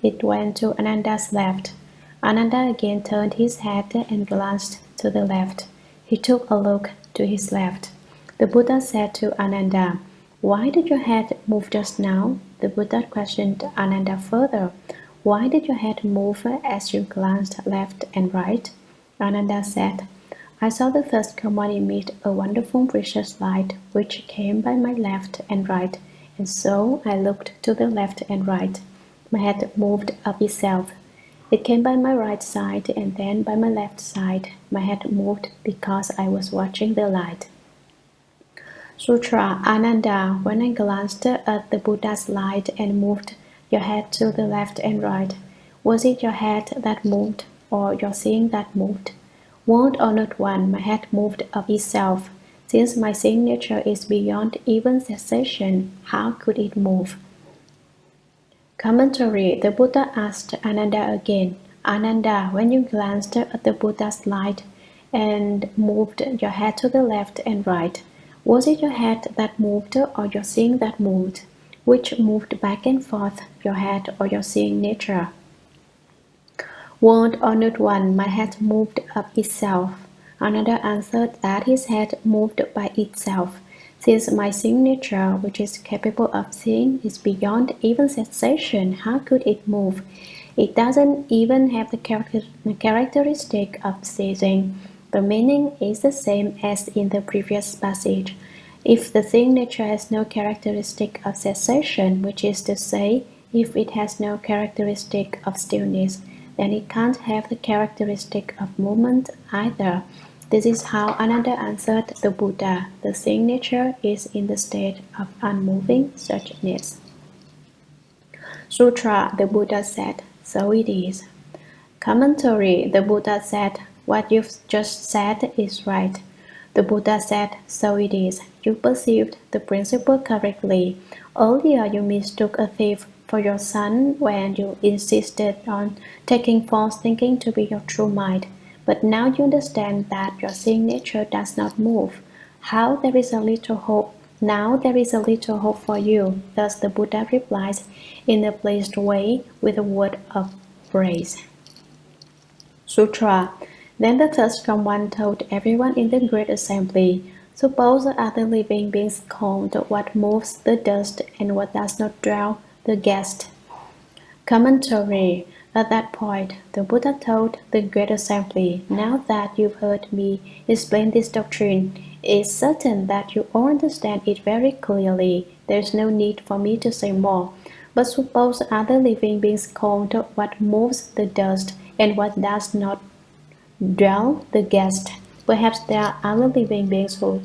It went to Ananda's left. Ananda again turned his head and glanced to the left. He took a look to his left. The Buddha said to Ananda, "Why did your head move just now?" The Buddha questioned Ananda further. "Why did your head move as you glanced left and right?" Ananda said, "I saw the third common emit a wonderful precious light which came by my left and right, and so I looked to the left and right. My head moved of itself. It came by my right side and then by my left side. My head moved because I was watching the light." Sutra. Ananda, when I glanced at the Buddha's light and moved your head to the left and right, was it your head that moved or your seeing that moved? Word or not one, my head moved of itself. Since my seeing nature is beyond even cessation, how could it move? Commentary. The Buddha asked Ananda again, "Ananda, when you glanced at the Buddha's light and moved your head to the left and right, was it your head that moved or your seeing that moved? Which moved back and forth, your head or your seeing nature?" Word or not one, my head moved of itself. Another answered that his head moved by itself. Since my seeing nature, which is capable of seeing, is beyond even sensation, how could it move? It doesn't even have the characteristic of seeing. The meaning is the same as in the previous passage. If the thing nature has no characteristic of cessation, which is to say, if it has no characteristic of stillness, then it can't have the characteristic of movement either. This is how Ananda answered the Buddha. The thing nature is in the state of unmoving suchness. Sutra, the Buddha said, so it is. Commentary, the Buddha said, what you've just said is right. The Buddha said, so it is. You perceived the principle correctly. Earlier you mistook a thief for your son when you insisted on taking false thinking to be your true mind. But now you understand that your seeing nature does not move. How there is a little hope. Now there is a little hope for you. Thus the Buddha replies in a pleased way with a word of praise. Sutra. Then the third strong one told everyone in the great assembly, suppose other living beings called what moves the dust and what does not dwell the guest. Commentary. At that point, the Buddha told the great assembly, now that you've heard me explain this doctrine, it's certain that you all understand it very clearly. There's no need for me to say more. But suppose other living beings called what moves the dust and what does not dwell the guest. Perhaps there are other living beings who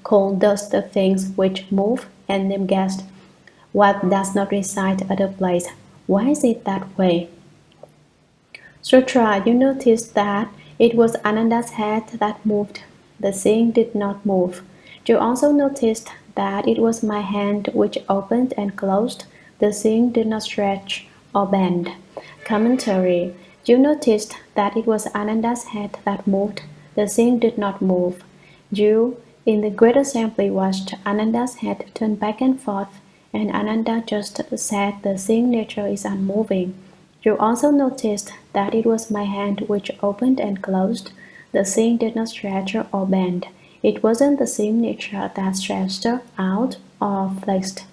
call dust the things which move and name guest what does not reside at a place. Why is it that way? Sutra, you noticed that it was Ananda's head that moved. The seeing did not move. You also noticed that it was my hand which opened and closed. The seeing did not stretch or bend. Commentary. You noticed that it was Ananda's head that moved. The seeing did not move. You, in the great assembly, watched Ananda's head turn back and forth, and Ananda just said the seeing nature is unmoving. You also noticed that it was my hand which opened and closed. The seeing did not stretch or bend. It wasn't the seeing nature that stretched out or flexed.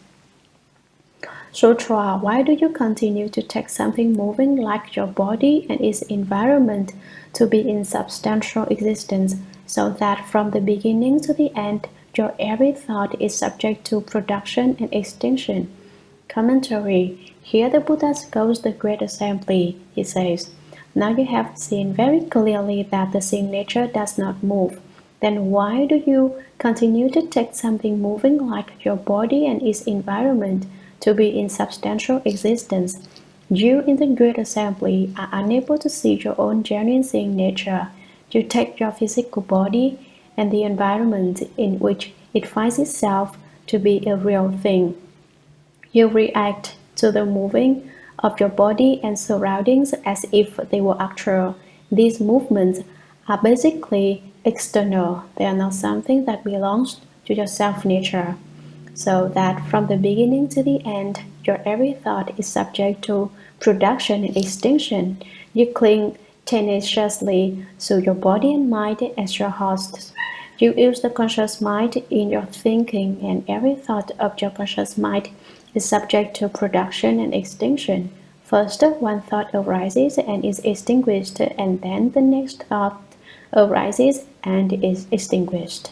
Sutra, why do you continue to take something moving like your body and its environment to be in substantial existence, so that from the beginning to the end, your every thought is subject to production and extinction? Commentary. Here the Buddha goes the great assembly. He says, now you have seen very clearly that the seeing nature does not move. Then why do you continue to take something moving like your body and its environment to be in substantial existence? You in the great assembly are unable to see your own genuine seeing nature. You take your physical body and the environment in which it finds itself to be a real thing. You react to the moving of your body and surroundings as if they were actual. These movements are basically external. They are not something that belongs to your self-nature. So that from the beginning to the end, your every thought is subject to production and extinction. You cling tenaciously to your body and mind as your hosts. You use the conscious mind in your thinking, and every thought of your conscious mind is subject to production and extinction. First, one thought arises and is extinguished, and then the next thought arises and is extinguished.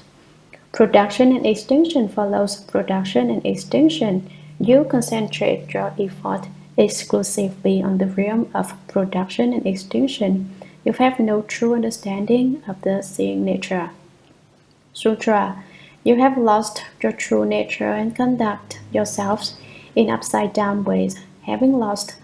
Production and extinction follows production and extinction. You concentrate your effort exclusively on the realm of production and extinction. You have no true understanding of the seeing nature. Sutra. You have lost your true nature and conduct yourselves in upside-down ways. Having lost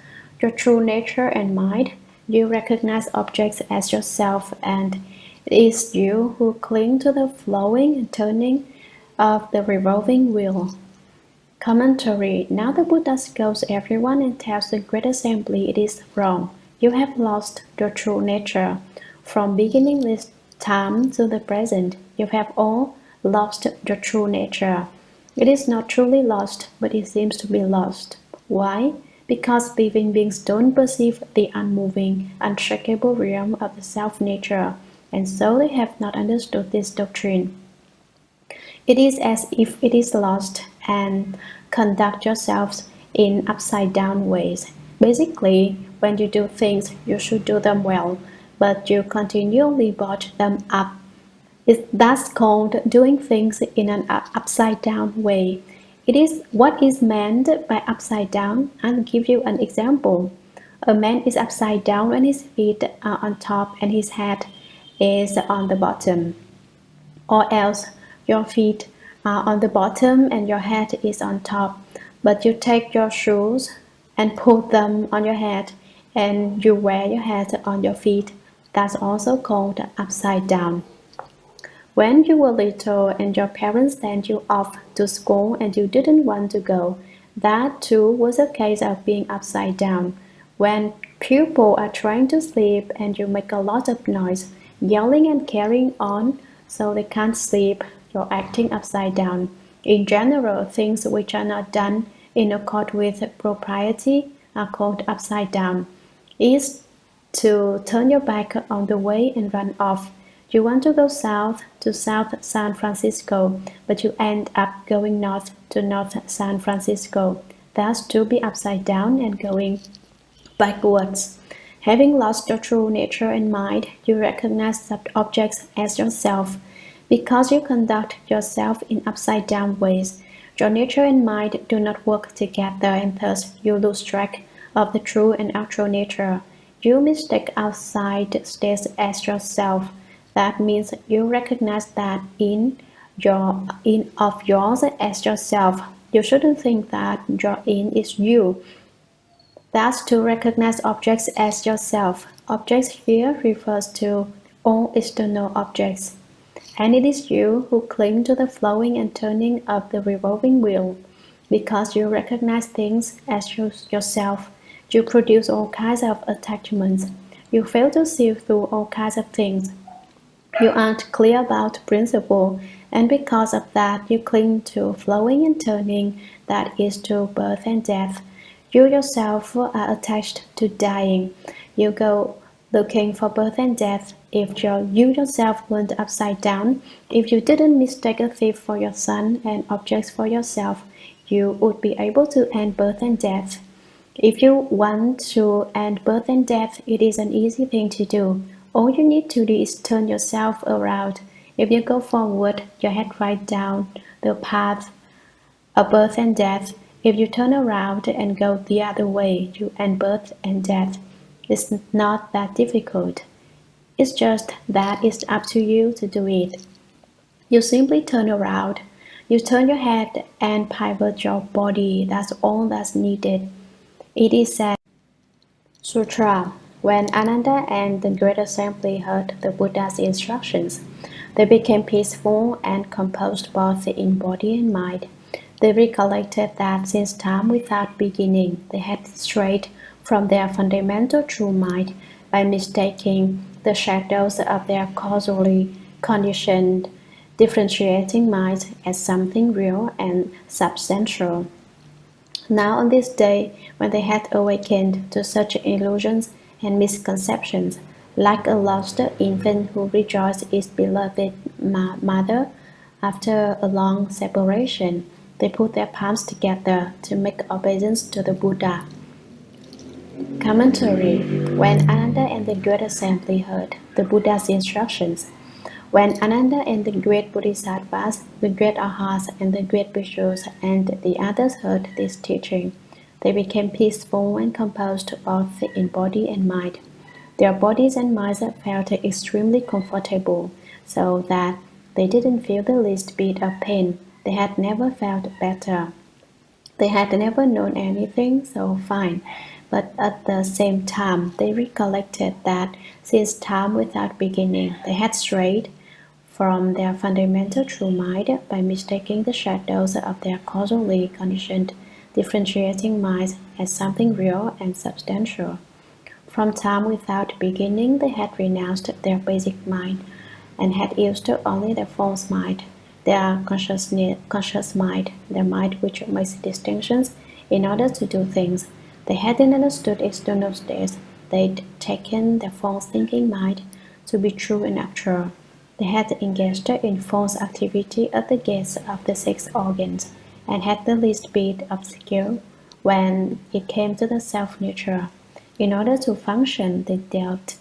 your true nature and mind, you recognize objects as yourself, and it is you who cling to the flowing and turning of the revolving wheel. Commentary. Now the Buddha scolds everyone and tells the great assembly it is wrong. You have lost your true nature. From beginningless time to the present, you have all lost your true nature. It is not truly lost, but it seems to be lost. Why? Because living beings don't perceive the unmoving, unshakable realm of the self-nature, and so they have not understood this doctrine. It is as if it is lost, and conduct yourselves in upside-down ways. Basically, when you do things, you should do them well. but you continually botch them up. That's called doing things in an upside down way. It is what is meant by upside down. I'll give you an example. A man is upside down when his feet are on top and his head is on the bottom. Or else your feet are on the bottom and your head is on top, but you take your shoes and put them on your head and you wear your head on your feet. That's also called upside down. When you were little and your parents sent you off to school and you didn't want to go, that too was a case of being upside down. When people are trying to sleep and you make a lot of noise, yelling and carrying on so they can't sleep, you're acting upside down. In general, things which are not done in accord with propriety are called upside down. Is to turn your back on the way and run off. You want to go south to South San Francisco, but you end up going north to North San Francisco. That's to be upside down and going backwards. Having lost your true nature and mind, you recognize objects as yourself. Because you conduct yourself in upside down ways, your nature and mind do not work together and thus you lose track of the true and actual nature. You mistake outside states as yourself. That means you recognize that in of yours as yourself. You shouldn't think that your in is you. That's to recognize objects as yourself. Objects here refers to all external objects. And it is you who cling to the flowing and turning of the revolving wheel. Because you recognize things as yourself, you produce all kinds of attachments. You fail to see through all kinds of things. You aren't clear about principle, and because of that, you cling to flowing and turning, that is to birth and death. You yourself are attached to dying. You go looking for birth and death. If you yourself weren't upside down, if you didn't mistake a thief for your son and objects for yourself, you would be able to end birth and death. If you want to end birth and death, it is an easy thing to do. All you need to do is turn yourself around. If you go forward, your head right down the path of birth and death. If you turn around and go the other way, you end birth and death. It's not that difficult. It's just that it's up to you to do it. You simply turn around. You turn your head and pivot your body. That's all that's needed. It is said, Sutra. When Ananda and the Great Assembly heard the Buddha's instructions, they became peaceful and composed both in body and mind. They recollected that since time without beginning, they had strayed from their fundamental true mind by mistaking the shadows of their causally conditioned, differentiating minds as something real and substantial. Now on this day, when they had awakened to such illusions and misconceptions, like a lost infant who rejoiced its beloved mother after a long separation, they put their palms together to make obeisance to the Buddha. Commentary. When Ananda and the Great Assembly heard the Buddha's instructions, when Ananda and the great Bodhisattvas, the great Arhats, and the great Bhikshus and the others heard this teaching, they became peaceful and composed both in body and mind. Their bodies and minds felt extremely comfortable, so that they didn't feel the least bit of pain. They had never felt better. They had never known anything so fine, but at the same time they recollected that since time without beginning, they had strayed from their fundamental true mind by mistaking the shadows of their causally conditioned differentiating minds as something real and substantial. From time without beginning, they had renounced their basic mind and had used only their false mind, their conscious mind, their mind which makes distinctions in order to do things. They hadn't understood external states. They'd taken their false thinking mind to be true and actual. They had engaged in false activity at the gates of the six organs, and had the least bit of skill when it came to the self-nature. In order to function, they dealt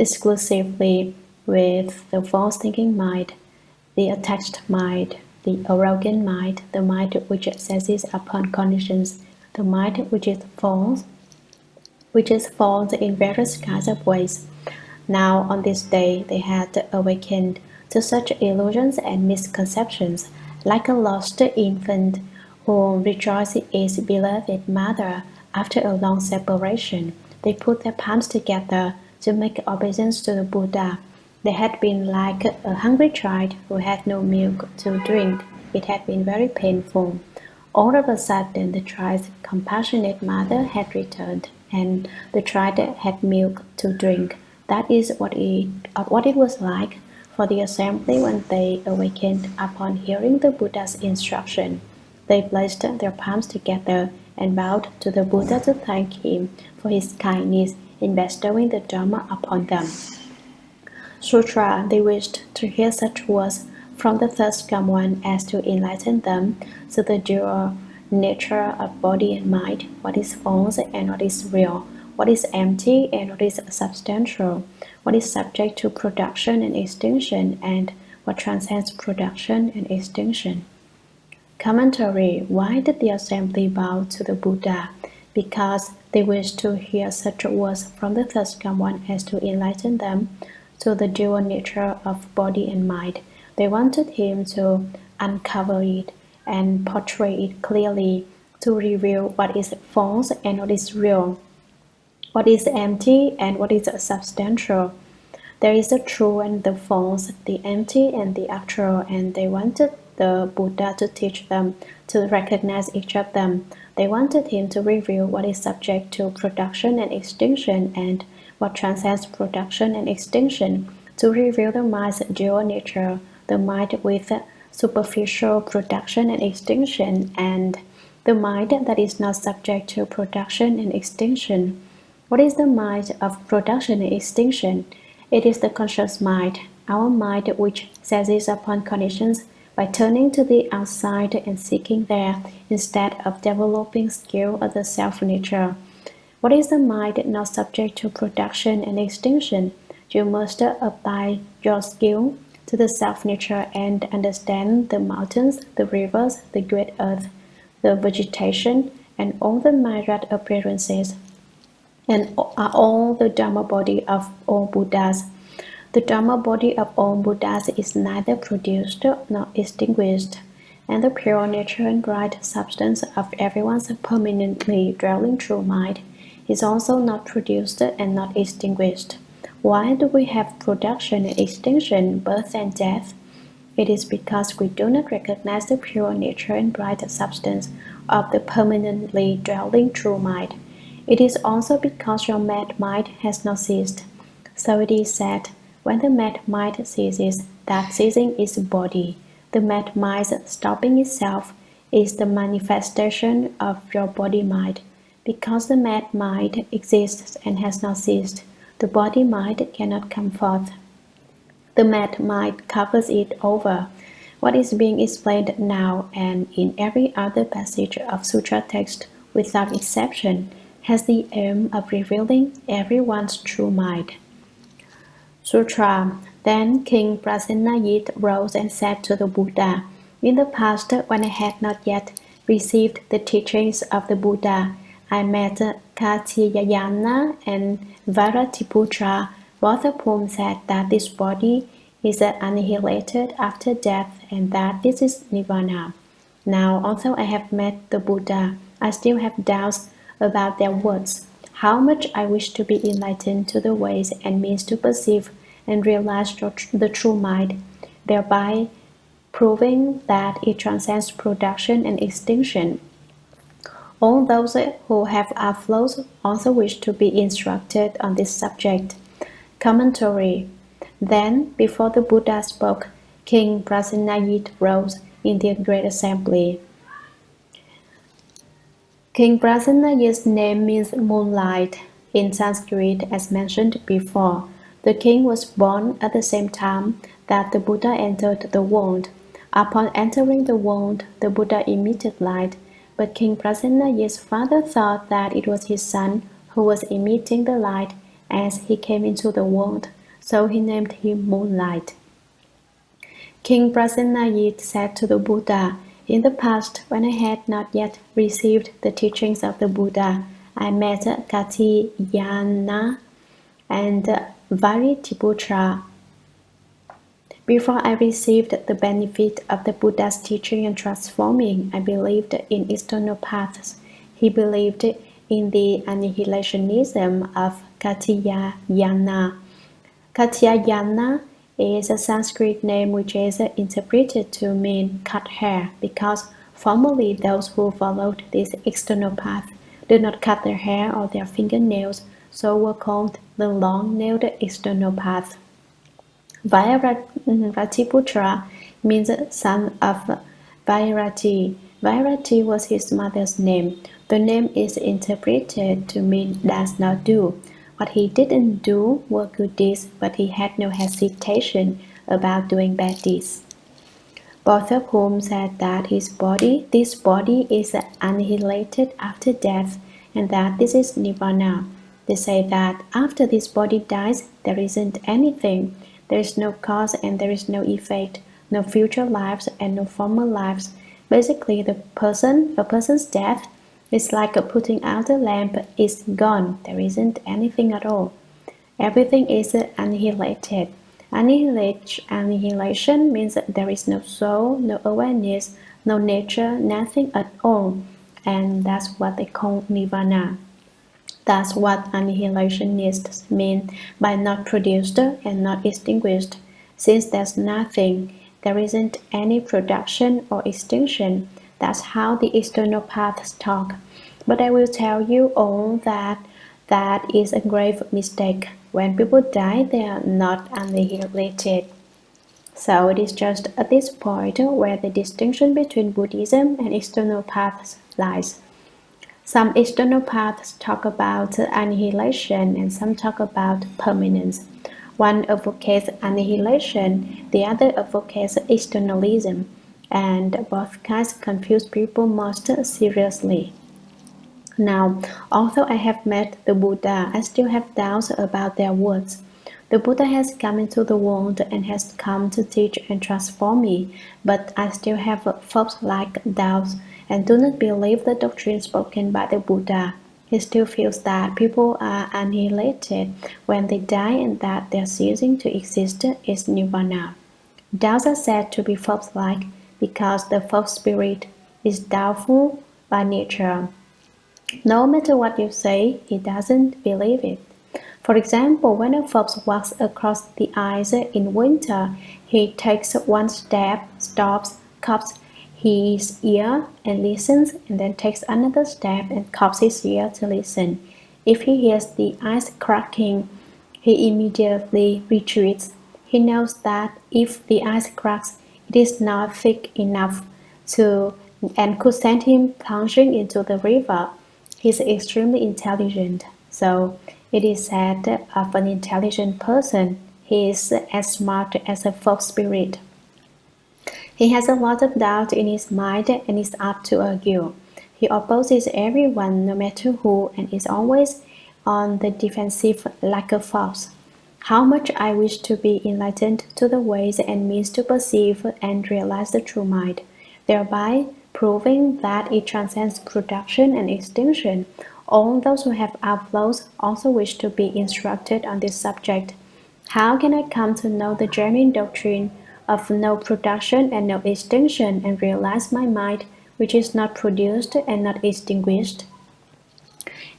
exclusively with the false thinking mind, the attached mind, the arrogant mind, the mind which seizes upon conditions, the mind which is false in various kinds of ways. Now, on this day, they had awakened to such illusions and misconceptions, like a lost infant who rejoices its beloved mother after a long separation. They put their palms together to make obeisance to the Buddha. They had been like a hungry child who had no milk to drink. It had been very painful. All of a sudden, the child's compassionate mother had returned, and the child had milk to drink. That is what it was like for the assembly when they awakened upon hearing the Buddha's instruction. They placed their palms together and bowed to the Buddha to thank him for his kindness in bestowing the Dharma upon them. Sutra, they wished to hear such words from the thirst come one as to enlighten them to the dual nature of body and mind, what is false and what is real, what is empty and what is substantial, what is subject to production and extinction, and what transcends production and extinction. Commentary. Why did the assembly bow to the Buddha? Because they wished to hear such words from the third come one as to enlighten them to the dual nature of body and mind. They wanted him to uncover it and portray it clearly, to reveal what is false and what is real, what is empty and what is substantial. There is the true and the false, the empty and the actual, and they wanted the Buddha to teach them to recognize each of them. They wanted him to reveal what is subject to production and extinction and what transcends production and extinction, to reveal the mind's dual nature, the mind with superficial production and extinction, and the mind that is not subject to production and extinction. What is the mind of production and extinction? It is the conscious mind, our mind which seizes upon conditions by turning to the outside and seeking there instead of developing skill of the self-nature. What is the mind not subject to production and extinction? You must apply your skill to the self-nature and understand the mountains, the rivers, the great earth, the vegetation, and all the myriad appearances, and are all the Dharma body of all Buddhas. The Dharma body of all Buddhas is neither produced nor extinguished, and the pure nature and bright substance of everyone's permanently dwelling true mind is also not produced and not extinguished. Why do we have production and extinction, birth and death? It is because we do not recognize the pure nature and bright substance of the permanently dwelling true mind. It is also because your mad mind has not ceased. So it is said, when the mad mind ceases, that ceasing is body. The mad mind's stopping itself is the manifestation of your body mind. Because the mad mind exists and has not ceased, the body mind cannot come forth. The mad mind covers it over. What is being explained now and in every other passage of sutra text, without exception, has the aim of revealing everyone's true mind. Sutra. Then King Prasenajit rose and said to the Buddha, in the past, when I had not yet received the teachings of the Buddha, I met Katyayana and Varatiputra, both of whom said that this body is annihilated after death and that this is nirvana. Now, although I have met the Buddha, I still have doubts about their words. How much I wish to be enlightened to the ways and means to perceive and realize the true mind, thereby proving that it transcends production and extinction. All those who have outflows also wish to be instructed on this subject. Commentary. Then, before the Buddha spoke, King Prasenajit rose in the great assembly. King Prasenajit's name means moonlight in Sanskrit, as mentioned before. The king was born at the same time that the Buddha entered the world. Upon entering the world, the Buddha emitted light, but King Prasenajit's father thought that it was his son who was emitting the light as he came into the world, so he named him Moonlight. King Prasenajit said to the Buddha, "In the past, when I had not yet received the teachings of the Buddha, I met Katyayana and Varitiputra. Before I received the benefit of the Buddha's teaching and transforming, I believed in external paths. He believed in the annihilationism of Katyayana. Katyayana is a Sanskrit name which is interpreted to mean cut hair because formerly those who followed this external path did not cut their hair or their fingernails, so were called the long-nailed external path. Vairatiputra means son of Vairati. Vairati was his mother's name. The name is interpreted to mean does not do. What he didn't do were good deeds, but he had no hesitation about doing bad deeds. Both of whom said that this body is annihilated after death, and that this is nirvana. They say that after this body dies, there isn't anything. There is no cause and there is no effect, no future lives and no former lives. Basically, a person's death is like putting out a lamp. It's gone. There isn't anything at all. Everything is annihilated. Annihilation means that there is no soul, no awareness, no nature, nothing at all. And that's what they call nirvana. That's what annihilationists mean by not produced and not extinguished. Since there's nothing, there isn't any production or extinction. That's how the external paths talk. But I will tell you all that that is a grave mistake. When people die, they are not annihilated. So it is just at this point where the distinction between Buddhism and external paths lies. Some external paths talk about annihilation and some talk about permanence. One advocates annihilation, the other advocates externalism, and both kinds confuse people most seriously. Now, although I have met the Buddha, I still have doubts about their words. The Buddha has come into the world and has come to teach and transform me, but I still have false-like doubts and do not believe the doctrine spoken by the Buddha. He still feels that people are annihilated when they die and that their ceasing to exist is nirvana. Doubts are said to be false-like because the false spirit is doubtful by nature. No matter what you say, he doesn't believe it. For example, when a fox walks across the ice in winter, he takes one step, stops, cocks his ear and listens, and then takes another step and cocks his ear to listen. If he hears the ice cracking, he immediately retreats. He knows that if the ice cracks, it is not thick enough to and could send him plunging into the river. He is extremely intelligent, so it is said of an intelligent person, he is as smart as a fox spirit. He has a lot of doubt in his mind and is apt to argue. He opposes everyone, no matter who, and is always on the defensive like a fox. How much I wish to be enlightened to the ways and means to perceive and realize the true mind, thereby proving that it transcends production and extinction. All those who have outflows also wish to be instructed on this subject. How can I come to know the genuine doctrine of no production and no extinction and realize my mind, which is not produced and not extinguished?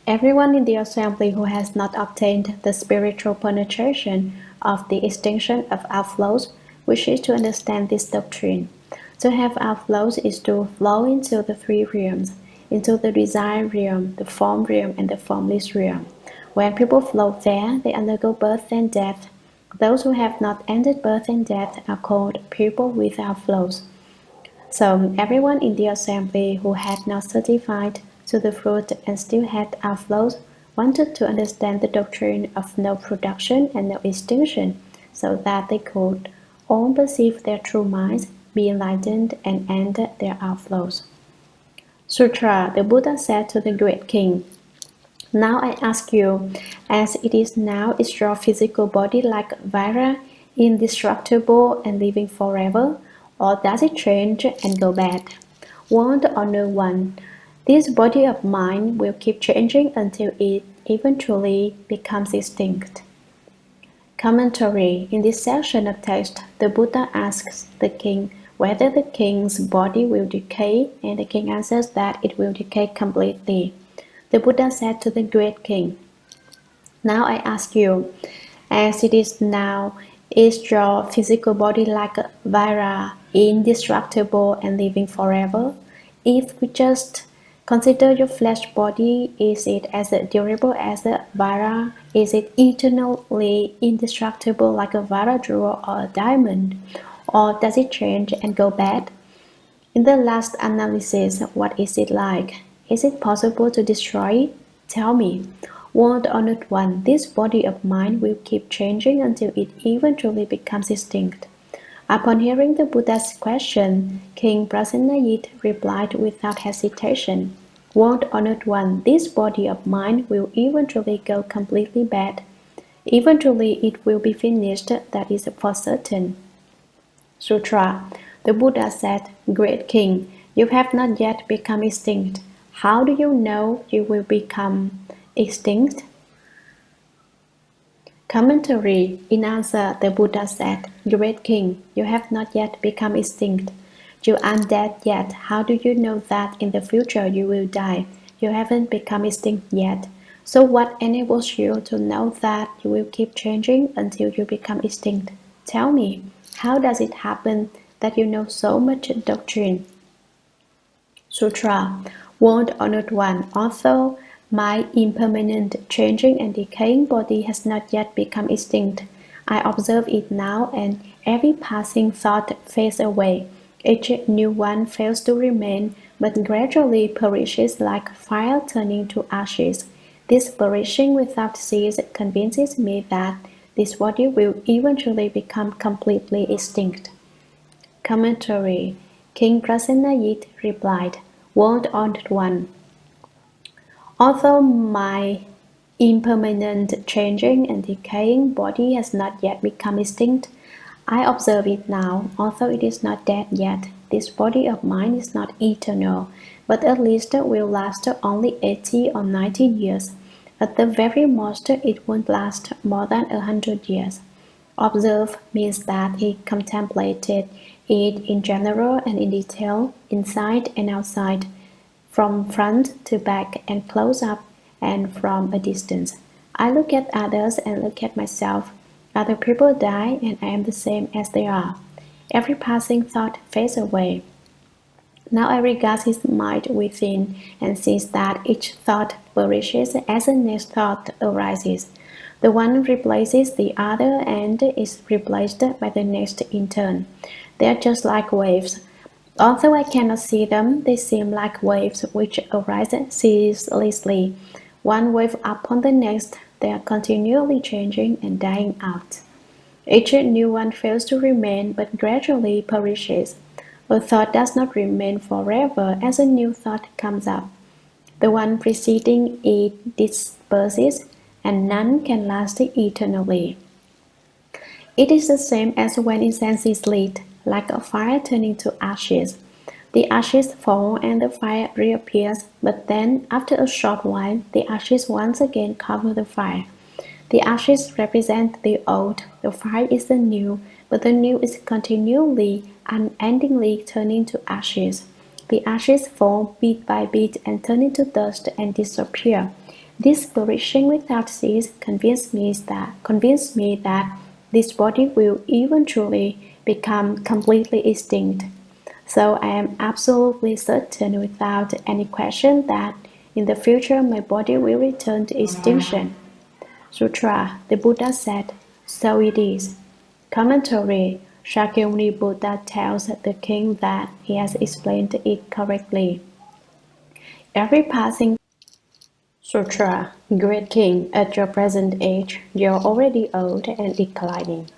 Everyone in the assembly who has not obtained the spiritual penetration of the extinction of outflows wishes to understand this doctrine. To have outflows is to flow into the three realms, into the desire realm, the form realm, and the formless realm. When people flow there, they undergo birth and death. Those who have not ended birth and death are called people with outflows. So everyone in the assembly who had not certified to the fruit and still had outflows wanted to understand the doctrine of no production and no extinction, so that they could all perceive their true minds, be enlightened, and end their outflows. Sutra. The Buddha said to the great king, Now I ask you, as it is now, is your physical body like Vira, indestructible and living forever, or does it change and go bad? Want or no one, this body of mine will keep changing until it eventually becomes extinct. Commentary. In this section of text, the Buddha asks the king whether the king's body will decay, and the king answers that it will decay completely. The Buddha said to the great king, "Now I ask you, as it is now, is your physical body like a Vira, indestructible and living forever? If we just consider your flesh body, is it as durable as a Vira? Is it eternally indestructible like a Vira jewel or a diamond? Or does it change and go bad? In the last analysis, what is it like? Is it possible to destroy it? Tell me. World Honored One, this body of mine will keep changing until it eventually becomes extinct. Upon hearing the Buddha's question, King Prasenajit replied without hesitation, World Honored One, this body of mine will eventually go completely bad. Eventually it will be finished, that is for certain. Sutra. The Buddha said, Great King, you have not yet become extinct. How do you know you will become extinct? Commentary. In answer, the Buddha said, Great King, you have not yet become extinct. You aren't dead yet. How do you know that in the future you will die? You haven't become extinct yet. So what enables you to know that you will keep changing until you become extinct? Tell me, how does it happen that you know so much doctrine? Sutra. World Honored One, although my impermanent, changing and decaying body has not yet become extinct, I observe it now, and every passing thought fades away. Each new one fails to remain, but gradually perishes like fire turning to ashes. This perishing without cease convinces me that this body will eventually become completely extinct. Commentary. King Prasenajit replied, World Honored One, although my impermanent, changing and decaying body has not yet become extinct, I observe it now, although it is not dead yet. This body of mine is not eternal, but at least will last only 80 or 90 years. At the very most, it won't last more than 100 years. Observe means that he contemplated it in general and in detail, inside and outside, from front to back and close up and from a distance. I look at others and look at myself. Other people die and I am the same as they are. Every passing thought fades away. Now I regard his mind within and sees that each thought perishes as the next thought arises. The one replaces the other and is replaced by the next in turn. They are just like waves. Although I cannot see them, they seem like waves which arise ceaselessly. One wave upon the next, they are continually changing and dying out. Each new one fails to remain but gradually perishes. A thought does not remain forever as a new thought comes up. The one preceding it disperses, and none can last eternally. It is the same as when incense is lit, like a fire turning to ashes. The ashes fall and the fire reappears, but then, after a short while, the ashes once again cover the fire. The ashes represent the old, the fire is the new, but the new is continually, unendingly turning to ashes. The ashes fall bit by bit and turn into dust and disappear. This perishing without cease convinced me that this body will eventually become completely extinct. So I am absolutely certain without any question that in the future my body will return to extinction. Sutra. The Buddha said, so it is. Commentary. Shakyamuni Buddha tells the king that he has explained it correctly. Every passing Sutra. Great king, at your present age, you are already old and declining.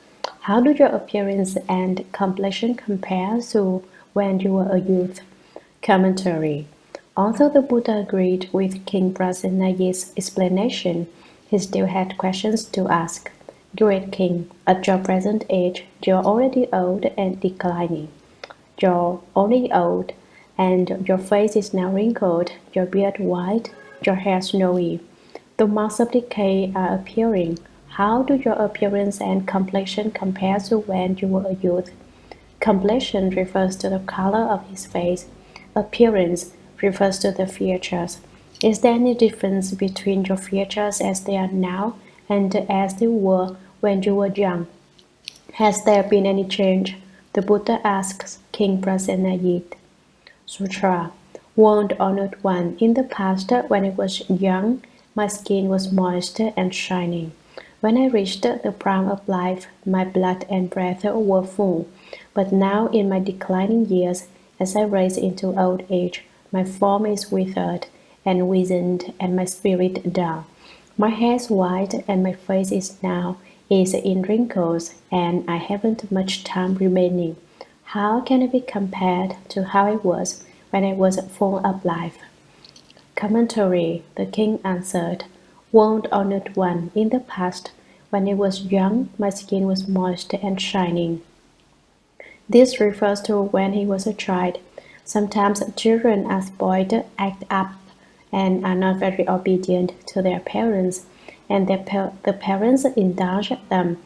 How do your appearance and complexion compare to when you were a youth? Commentary. Although the Buddha agreed with King Prasennaji's explanation, he still had questions to ask. Great King, at your present age, you're already old and declining. You're only old, and your face is now wrinkled, your beard white, your hair snowy. The marks of decay are appearing. How do your appearance and complexion compare to when you were a youth? Complexion refers to the color of his face. Appearance refers to the features. Is there any difference between your features as they are now and as they were when you were young? Has there been any change? The Buddha asks King Prasenajit. Sutra. World Honored One, in the past, when I was young, my skin was moist and shining. When I reached the prime of life, my blood and breath were full. But now, in my declining years, as I rise into old age, my form is withered and wizened, and my spirit dull. My hair is white, and my face is in wrinkles, and I haven't much time remaining. How can it be compared to how I was when I was full of life? Commentary. The king answered, World honored one, in the past, when I was young, my skin was moist and shining. This refers to when he was a child. Sometimes children are spoiled, act up, and are not very obedient to their parents, and the parents indulge them.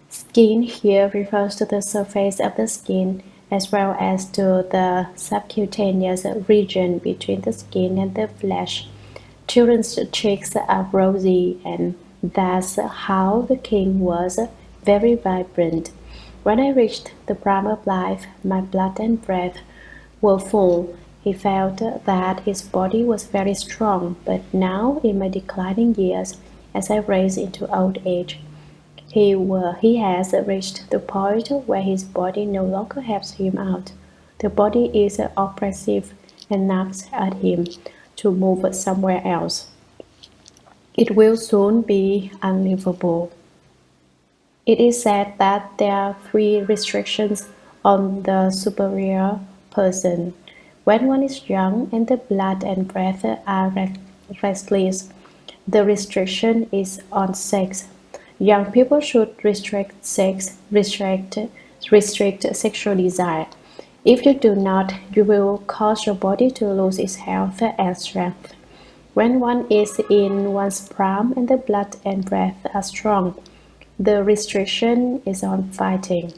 Skin here refers to the surface of the skin as well as to the subcutaneous region between the skin and the flesh. Children's cheeks are rosy, and that's how the king was, very vibrant. When I reached the prime of life, my blood and breath were full. He felt that his body was very strong, but now, in my declining years, as I rise into old age, he has reached the point where his body no longer helps him out. The body is oppressive and nags at him to move somewhere else. It will soon be unlivable. It is said that there are three restrictions on the superior person. When one is young and the blood and breath are restless, the restriction is on sex. Young people should restrict sexual desire. If you do not, you will cause your body to lose its health and strength. When one is in one's prime and the blood and breath are strong, the restriction is on fighting.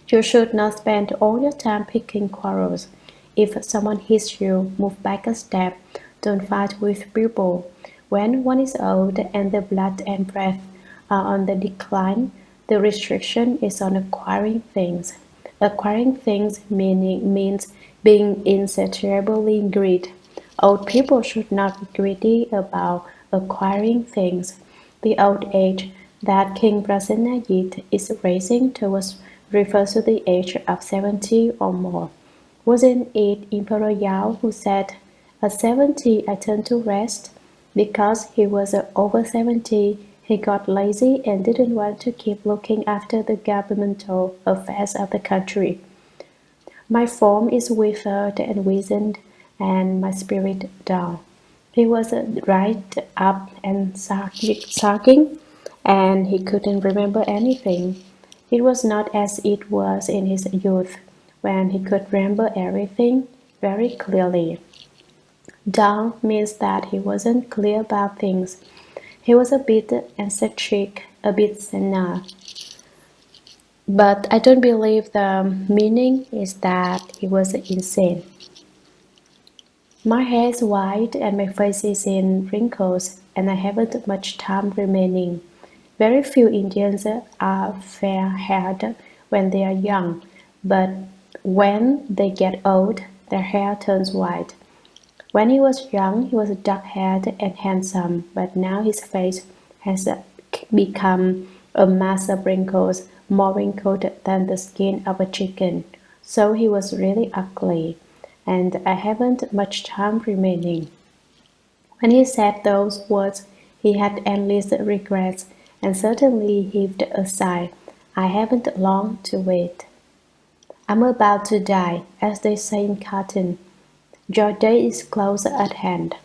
You should not spend all your time picking quarrels. If someone hits you, move back a step. Don't fight with people. When one is old and the blood and breath are on the decline, the restriction is on acquiring things. Acquiring things means being insatiably greedy. Old people should not be greedy about acquiring things. The old age that King Prasenajit is racing towards refers to the age of 70 or more. Wasn't it Emperor Yao who said, At 70 I turned to rest? Because he was over 70, he got lazy and didn't want to keep looking after the governmental affairs of the country. My form is withered and wizened, and my spirit dull. He was right up and sulking, and he couldn't remember anything. It was not as it was in his youth, when he could remember everything very clearly. Dull means that he wasn't clear about things. He was a bit eccentric, a bit senile. But I don't believe the meaning is that he was insane. My hair is white and my face is in wrinkles, and I haven't much time remaining. Very few Indians are fair-haired when they are young, but when they get old, their hair turns white. When he was young, he was dark-haired and handsome, but now his face has become a mass of wrinkles, more wrinkled than the skin of a chicken. So he was really ugly, and I haven't much time remaining. When he said those words, he had endless regrets, and certainly heaved a sigh. I haven't long to wait. I'm about to die, as they say in cartoon. Your day is close at hand.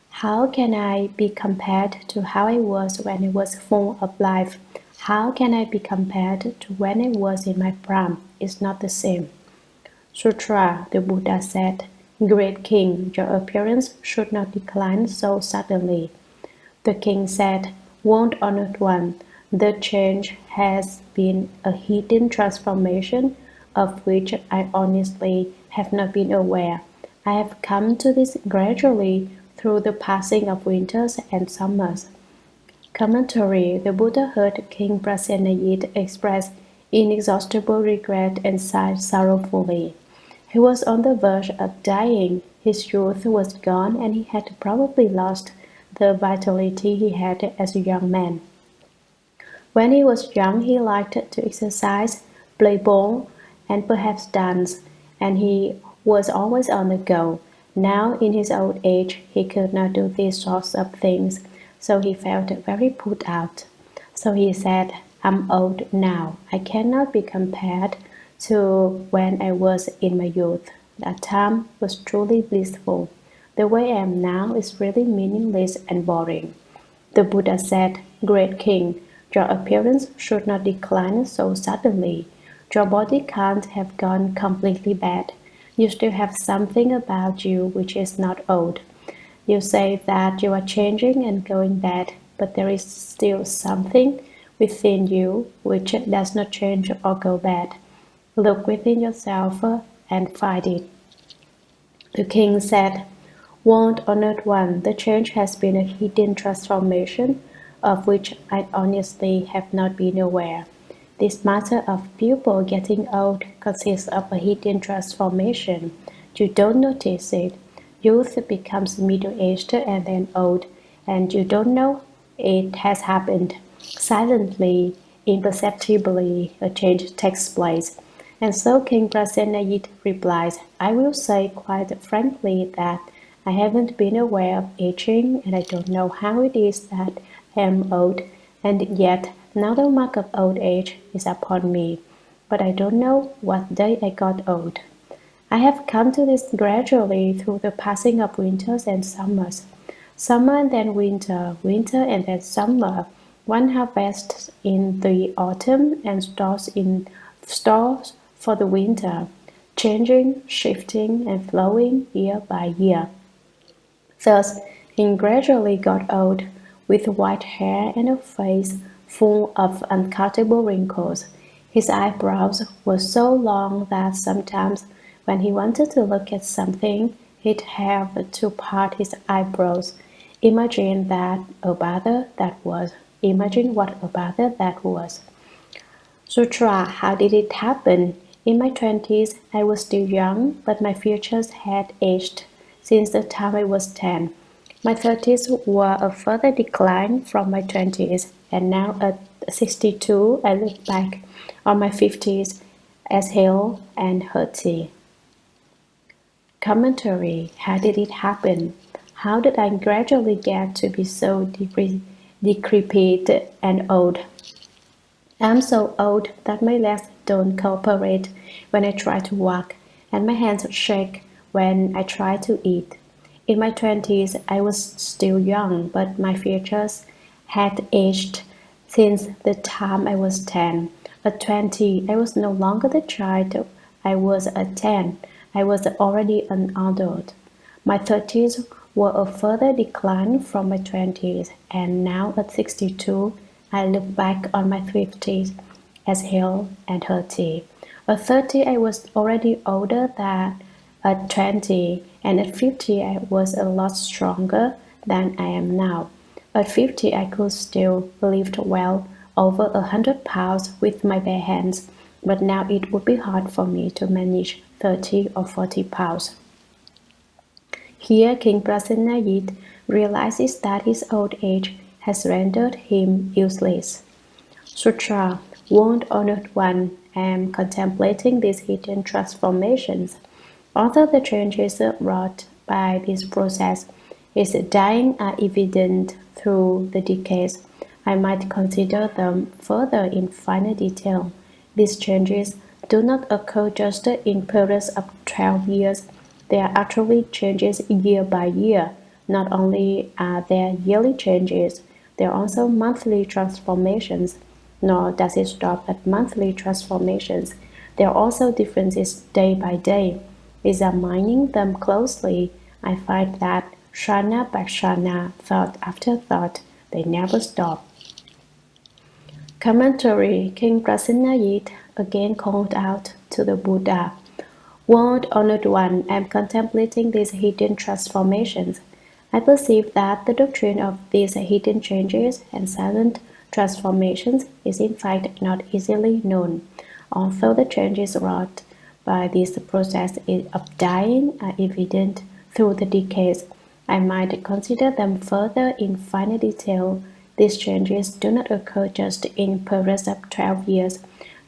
How can I be compared to how I was when I was full of life? How can I be compared to when I was in my prime? It's not the same. Sutra, the Buddha said, Great king, your appearance should not decline so suddenly. The king said, Wound honored one, the change has been a hidden transformation of which I honestly have not been aware. I have come to this gradually through the passing of winters and summers. Commentary. The Buddha heard King Prasenajit express inexhaustible regret and sighed sorrowfully. He was on the verge of dying. His youth was gone and he had probably lost the vitality he had as a young man. When he was young he liked to exercise, play ball, and perhaps dance, and he was always on the go. Now in his old age he could not do these sorts of things, so he felt very put out. So he said, I'm old now. I cannot be compared to when I was in my youth. That time was truly blissful. The way I am now is really meaningless and boring. The Buddha said, Great king, your appearance should not decline so suddenly. Your body can't have gone completely bad. You still have something about you which is not old. You say that you are changing and going bad, but there is still something within you which does not change or go bad. Look within yourself and find it. The king said, Won't honored one, the change has been a hidden transformation of which I honestly have not been aware. This matter of people getting old consists of a hidden transformation. You don't notice it. Youth becomes middle-aged and then old, and you don't know it has happened. Silently, imperceptibly, a change takes place. And so King Prasenajit replies, I will say quite frankly that I haven't been aware of aging and I don't know how it is that I am old, and yet now the mark of old age is upon me. But I don't know what day I got old. I have come to this gradually through the passing of winters and summers. Summer and then winter, winter and then summer. One harvests in the autumn and stores for the winter, changing, shifting, and flowing year by year. Thus, he gradually got old, with white hair and a face full of uncountable wrinkles. His eyebrows were so long that sometimes, when he wanted to look at something, he'd have to part his eyebrows. Imagine that a bother that was. Imagine what a bother that was. Sutra, how did it happen? In my 20s, I was still young, but my features had aged since the time I was 10. My 30s were a further decline from my 20s, and now at 62, I look back on my 50s as hale and hearty. Commentary. How did it happen? How did I gradually get to be so decrepit and old? I'm so old that my legs don't cooperate when I try to walk, and my hands shake when I try to eat. In my 20s, I was still young, but my features had aged since the time I was 10. At 20, I was no longer the child I was at 10. I was already an adult. My 30s were a further decline from my 20s, and now at 62, I look back on my 50s as hale and hearty. At 30, I was already older than at 20, and at 50, I was a lot stronger than I am now. At 50, I could still lift well over 100 pounds with my bare hands, but now it would be hard for me to manage 30 or 40 pounds. Here King Prasenajit realizes that his old age has rendered him useless. Sutra, Wound Honored One, I am contemplating these hidden transformations. Although the changes wrought by this process is dying are evident through the decades, I might consider them further in finer detail. These changes do not occur just in periods of 12 years. There are actually changes year by year. Not only are there yearly changes, there are also monthly transformations. Nor does it stop at monthly transformations. There are also differences day by day. Examining them closely, I find that Shana by Shana, thought after thought, they never stop. Commentary. King Prasenajit again called out to the Buddha, "World Honored One, I am contemplating these hidden transformations. I perceive that the doctrine of these hidden changes and silent transformations is in fact not easily known, although the changes wrought by this process of dying are evident through the decades. I might consider them further in finer detail. These changes do not occur just in periods of 12 years.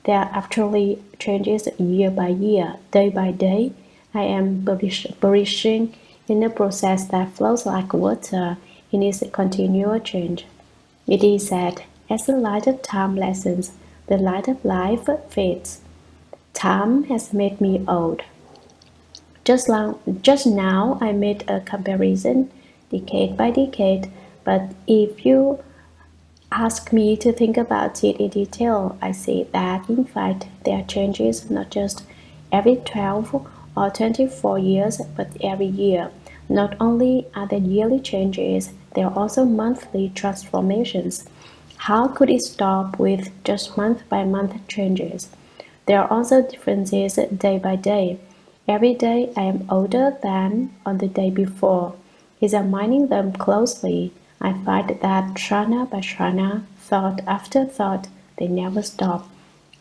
They are actually changes year by year, day by day. I am perishing in a process that flows like water in its continual change. It is said, as the light of time lessens, the light of life fades. Time has made me old. Just now I made a comparison, decade by decade, but if you ask me to think about it in detail, I see that in fact there are changes not just every 12 or 24 years, but every year. Not only are there yearly changes, there are also monthly transformations. How could it stop with just month by month changes? There are also differences day by day. Every day I am older than on the day before. Examining them closely, I find that Shana by Shana, thought after thought, they never stop.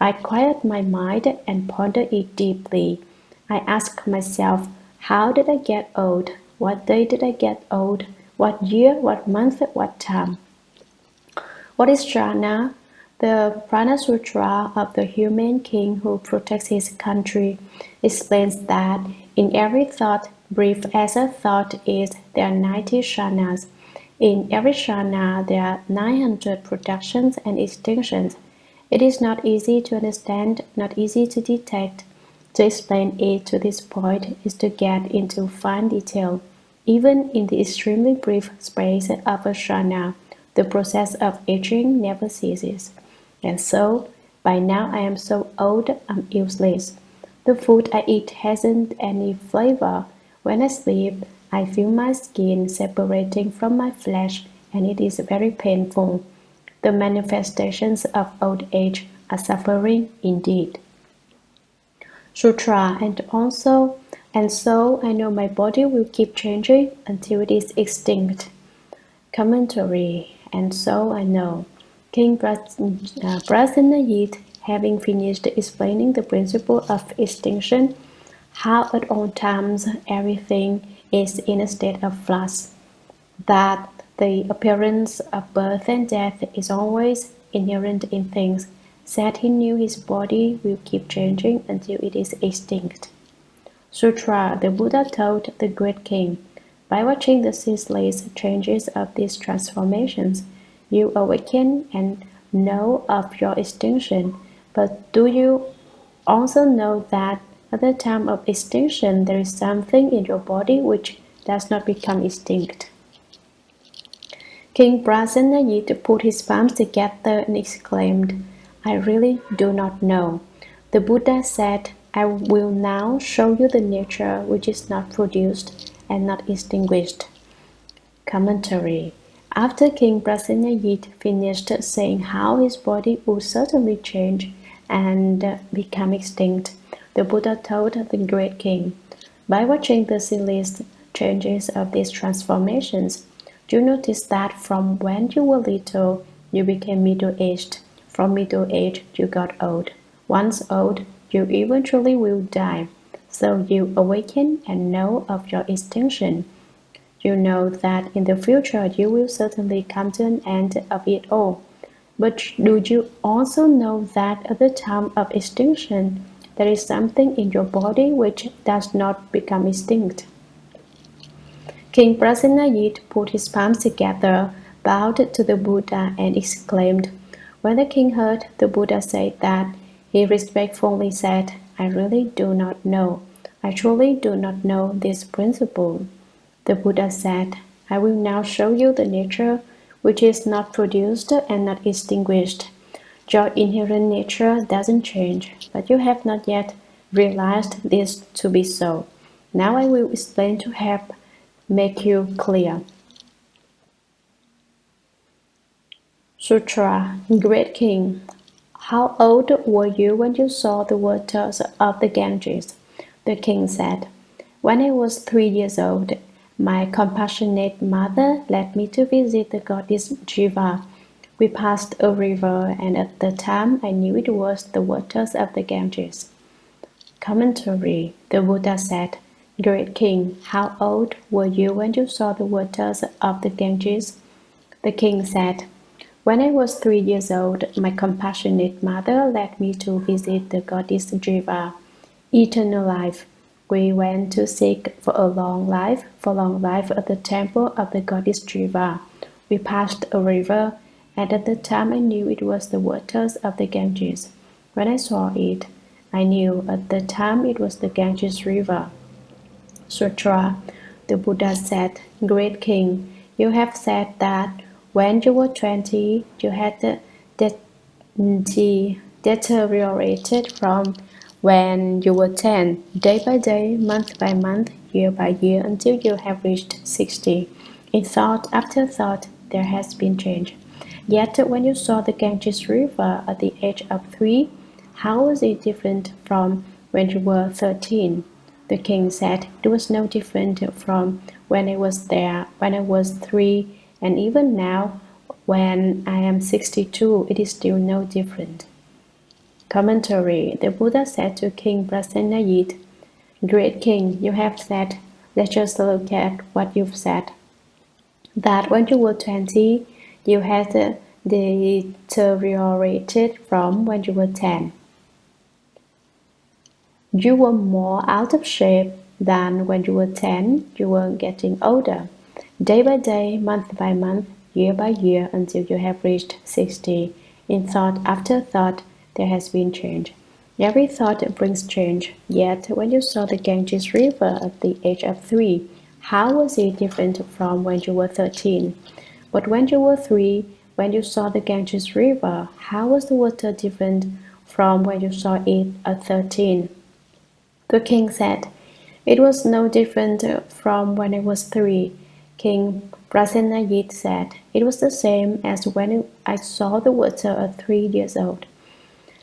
I quiet my mind and ponder it deeply. I ask myself, how did I get old? What day did I get old? What year, what month, what time? What is Shana? The Prana Sutra of the Humane King who protects his country explains that in every thought, brief as a thought is, there are 90 shanas. In every shana, there are 900 productions and extinctions. It is not easy to understand, not easy to detect. To explain it to this point is to get into fine detail. Even in the extremely brief space of a shana, the process of aging never ceases. And so, by now I am so old I'm useless. The food I eat hasn't any flavor. When I sleep, I feel my skin separating from my flesh, and it is very painful. The manifestations of old age are suffering indeed. Sutra and so I know my body will keep changing until it is extinct. Commentary. And so I know. King Prasenajit, having finished explaining the principle of extinction, how at all times everything is in a state of flux, that the appearance of birth and death is always inherent in things, said he knew his body will keep changing until it is extinct. Sutra, the Buddha told the great king, by watching the ceaseless changes of these transformations, you awaken and know of your extinction. But do you also know that at the time of extinction there is something in your body which does not become extinct? King Prasenajit put his palms together and exclaimed, I really do not know. The Buddha said, I will now show you the nature which is not produced and not extinguished. Commentary. After King Prasenajit finished saying how his body would certainly change and become extinct, the Buddha told the great king, by watching the ceaseless changes of these transformations, do you notice that from when you were little, you became middle-aged? From middle age, you got old. Once old, you eventually will die. So you awaken and know of your extinction. You know that in the future you will certainly come to an end of it all. But do you also know that at the time of extinction, there is something in your body which does not become extinct? King Prasenajit put his palms together, bowed to the Buddha, and exclaimed. When the king heard the Buddha say that, he respectfully said, I really do not know. I truly do not know this principle. The Buddha said, I will now show you the nature which is not produced and not extinguished. Your inherent nature doesn't change, but you have not yet realized this to be so. Now I will explain to help make you clear. Sutra, Great King, how old were you when you saw the waters of the Ganges? The king said, When I was 3 years old, my compassionate mother led me to visit the goddess Jiva. We passed a river, and at the time I knew it was the waters of the Ganges. Commentary. The Buddha said, Great King, how old were you when you saw the waters of the Ganges? The king said, When I was 3 years old, my compassionate mother led me to visit the goddess Jiva, eternal life. We went to seek for long life at the temple of the goddess Jiva. We passed a river, and at the time I knew it was the waters of the Ganges. When I saw it, I knew at the time it was the Ganges River. Sutra. The Buddha said, Great King, you have said that when you were 20, you had deteriorated from when you were 10, day by day, month by month, year by year, until you have reached 60. In thought after thought, there has been change. Yet when you saw the Ganges River at the age of 3, how was it different from when you were 13? The king said, It was no different from when I was there, when I was 3, and even now, when I am 62, it is still no different. Commentary. The Buddha said to King Prasenajit, Great King, you have said, let's just look at what you've said, that when you were 20, you had deteriorated from when you were 10. You were more out of shape than when you were 10. You were getting older, day by day, month by month, year by year, until you have reached 60. In thought after thought, there has been change. Every thought brings change. Yet, when you saw the Ganges River at the age of 3, how was it different from when you were 13? But when you were 3, when you saw the Ganges River, how was the water different from when you saw it at 13? The king said, It was no different from when I was 3. King Prasenajit said, It was the same as when I saw the water at 3 years old.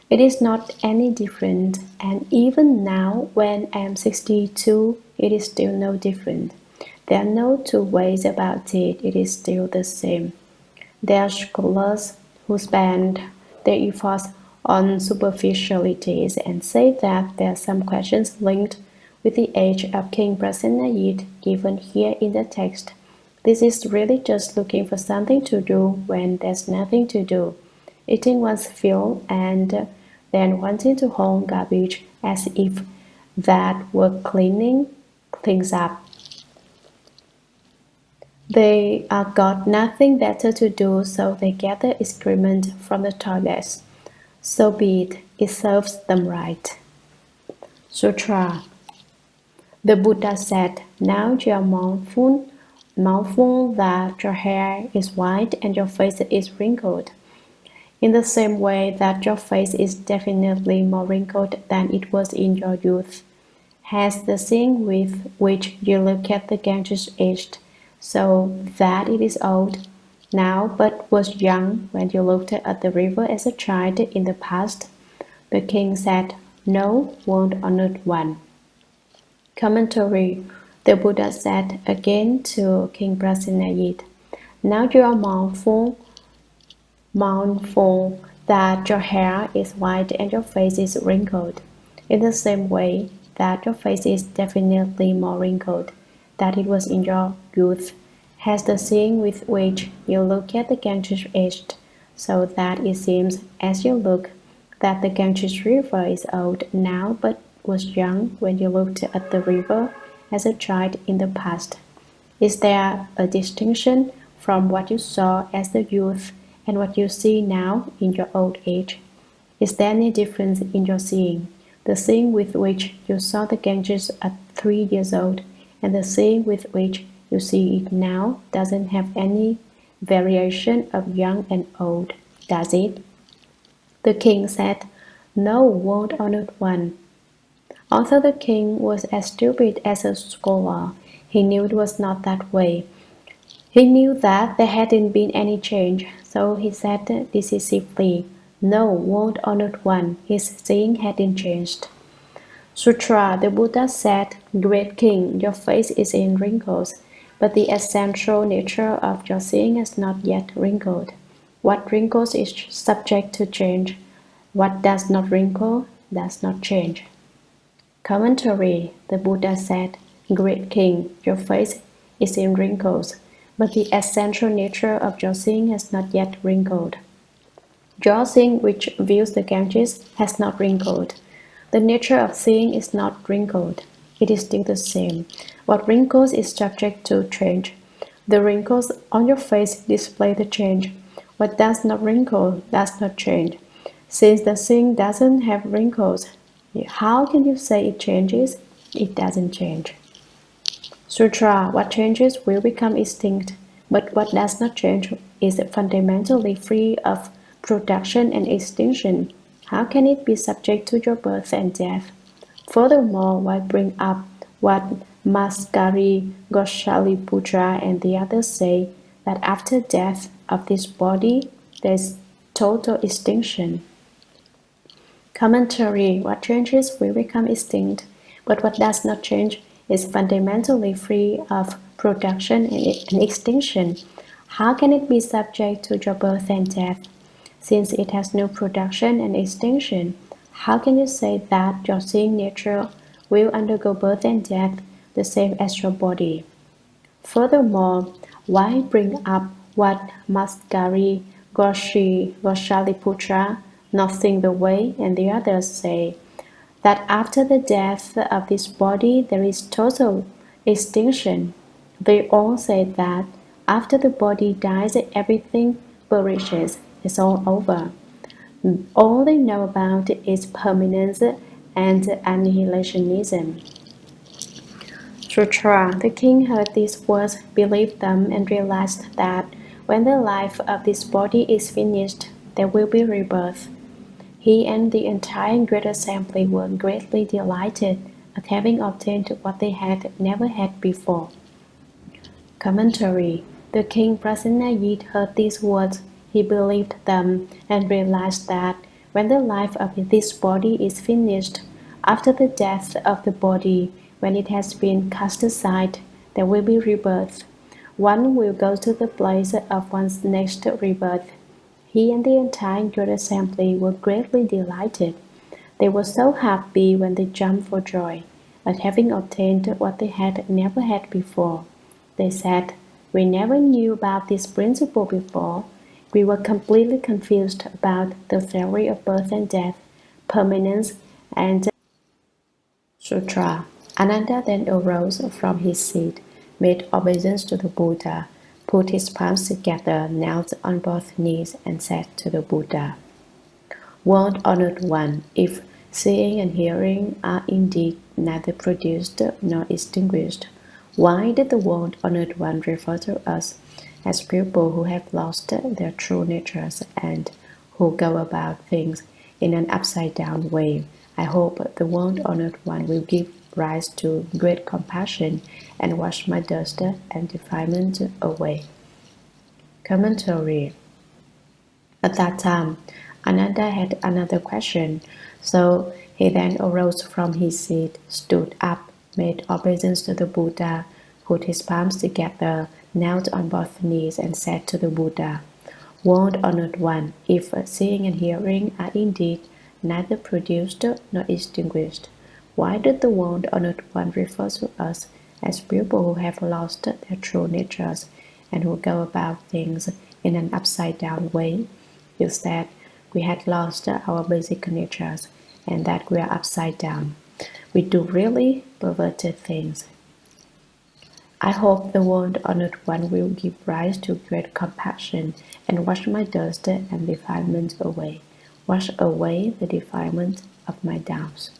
It is not any different, and even now, when I am 62, it is still no different. There are no two ways about it, it is still the same. There are scholars who spend their efforts on superficialities and say that there are some questions linked with the age of King Prasenajit given here in the text. This is really just looking for something to do when there's nothing to do, eating one's fill and then wanting to haul garbage as if that were cleaning things up. They got nothing better to do, so they gather excrement from the toilets. So be it, it serves them right. Sutra. The Buddha said, Now you are mindful that your hair is white and your face is wrinkled. In the same way that your face is definitely more wrinkled than it was in your youth. Has the seeing with which you look at the Ganges aged, so that it is old now but was young when you looked at the river as a child in the past? The king said, No, world honored one. Commentary. The Buddha said again to King Prasenajit, Now you are mindful that your hair is white and your face is wrinkled. In the same way that your face is definitely more wrinkled than it was in your youth, has the seeing with which you look at the Ganges aged, so that it seems as you look that the Ganges River is old now but was young when you looked at the river as a child in the past. Is there a distinction from what you saw as the youth and what you see now in your old age? Is there any difference in your seeing? The seeing with which you saw the Ganges at 3 years old and the seeing with which you see it now doesn't have any variation of young and old, does it? The king said, No, world honored one. Although the king was as stupid as a scholar, he knew it was not that way. He knew that there hadn't been any change, so he said decisively, No, world honored one, his seeing hadn't changed. Sutra, the Buddha said, Great king, your face is in wrinkles, but the essential nature of your seeing has not yet wrinkled. What wrinkles is subject to change. What does not wrinkle does not change. Commentary, the Buddha said, Great king, your face is in wrinkles, but the essential nature of your seeing has not yet wrinkled. Your seeing which views the Ganges has not wrinkled. The nature of seeing is not wrinkled. It is still the same. What wrinkles is subject to change. The wrinkles on your face display the change. What does not wrinkle does not change. Since the seeing doesn't have wrinkles, how can you say it changes? It doesn't change. Sutra, what changes will become extinct, but what does not change is fundamentally free of production and extinction. How can it be subject to your birth and death? Furthermore, why bring up what Maskari, Goshaliputra, and the others say, that after death of this body, there is total extinction? Commentary, what changes will become extinct, but what does not change is fundamentally free of production and extinction. How can it be subject to your birth and death? Since it has no production and extinction, how can you say that your seeing nature will undergo birth and death the same as your body? Furthermore, why bring up what Maskari, Goshaliputra, Nothing the Way, and the others say, that after the death of this body there is total extinction? They all say that after the body dies, everything perishes, it's all over. All they know about is permanence and annihilationism. Sutra, the king heard these words, believed them, and realized that when the life of this body is finished, there will be rebirth. He and the entire great assembly were greatly delighted at having obtained what they had never had before. Commentary, the king Prasenajit heard these words, he believed them, and realized that when the life of this body is finished, after the death of the body, when it has been cast aside, there will be rebirth. One will go to the place of one's next rebirth. He and the entire great assembly were greatly delighted. They were so happy when they jumped for joy at having obtained what they had never had before. They said, We never knew about this principle before. We were completely confused about the theory of birth and death, permanence, and Sutra. Ananda then arose from his seat, made obeisance to the Buddha, put his palms together, knelt on both knees, and said to the Buddha, World honored one, if seeing and hearing are indeed neither produced nor extinguished, why did the world honored one refer to us as people who have lost their true natures and who go about things in an upside down way? I hope the world honored one will give rise to great compassion and wash my dust and defilement away. Commentary. At that time, Ananda had another question, so he then arose from his seat, stood up, made obeisance to the Buddha, put his palms together, knelt on both knees, and said to the Buddha, World honored one, if seeing and hearing are indeed neither produced nor extinguished, why did the world honored one refer to us as people who have lost their true natures and who go about things in an upside down way? You said we had lost our basic natures and that we are upside down. We do really perverted things. I hope the world honored one will give rise to great compassion and wash my dust and defilement away. Wash away the defilement of my doubts.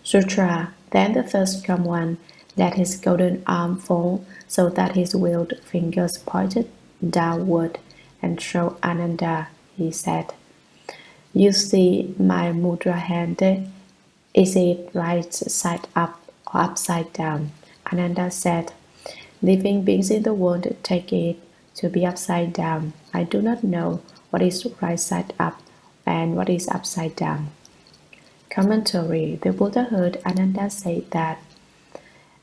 Sutra. Then the thirsty one let his golden arm fall so that his willed fingers pointed downward and showed Ananda. He said, "You see my mudra hand? Is it right side up or upside down?" Ananda said, "Living beings in the world take it to be upside down. I do not know what is right side up and what is upside down." Commentary. The Buddha heard Ananda say that,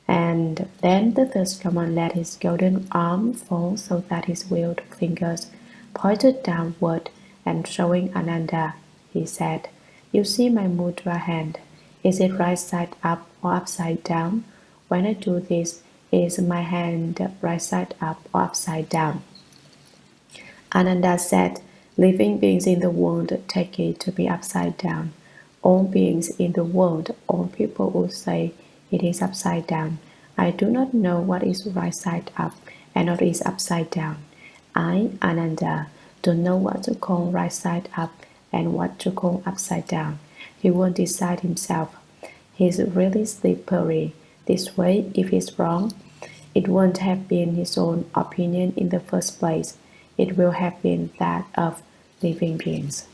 and then the thirsty one let his golden arm fall so that his willed fingers pointed downward, and showing Ananda, he said, "You see my mudra hand. Is it right side up or upside down? When I do this, is my hand right side up or upside down?" Ananda said, "Living beings in the world take it to be upside down. All beings in the world, all people would say it is upside down. I do not know what is right side up and what is upside down. I, Ananda, don't know what to call right side up and what to call upside down. He won't decide himself. He's really slippery. This way, if he's wrong, it won't have been his own opinion in the first place. It will have been that of living beings."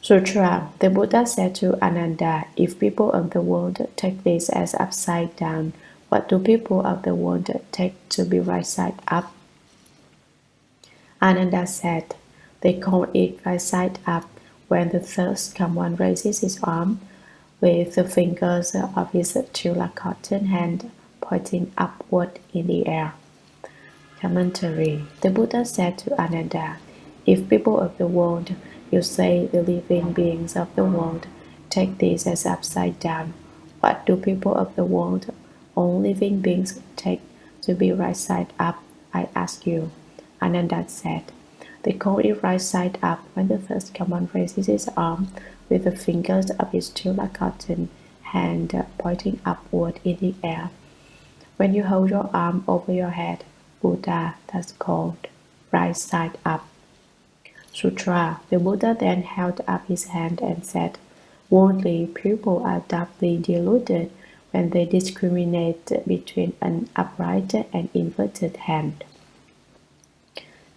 Sutra. The Buddha said to Ananda, "If people of the world take this as upside down, what do people of the world take to be right side up?" Ananda said, "They call it right side up when the thirsty one raises his arm with the fingers of his cotton hand pointing upward in the air." Commentary. The Buddha said to Ananda, "If people of the world, you say the living beings of the world, take this as upside down, what do people of the world, all living beings, take to be right side up, I ask you?" Ananda said, "They call it right side up when the thirsty one raises his arm with the fingers of his cotton hand pointing upward in the air. When you hold your arm over your head, Buddha, that's called right side up." Sutra. The Buddha then held up his hand and said, "Worldly people are doubly deluded when they discriminate between an upright and inverted hand."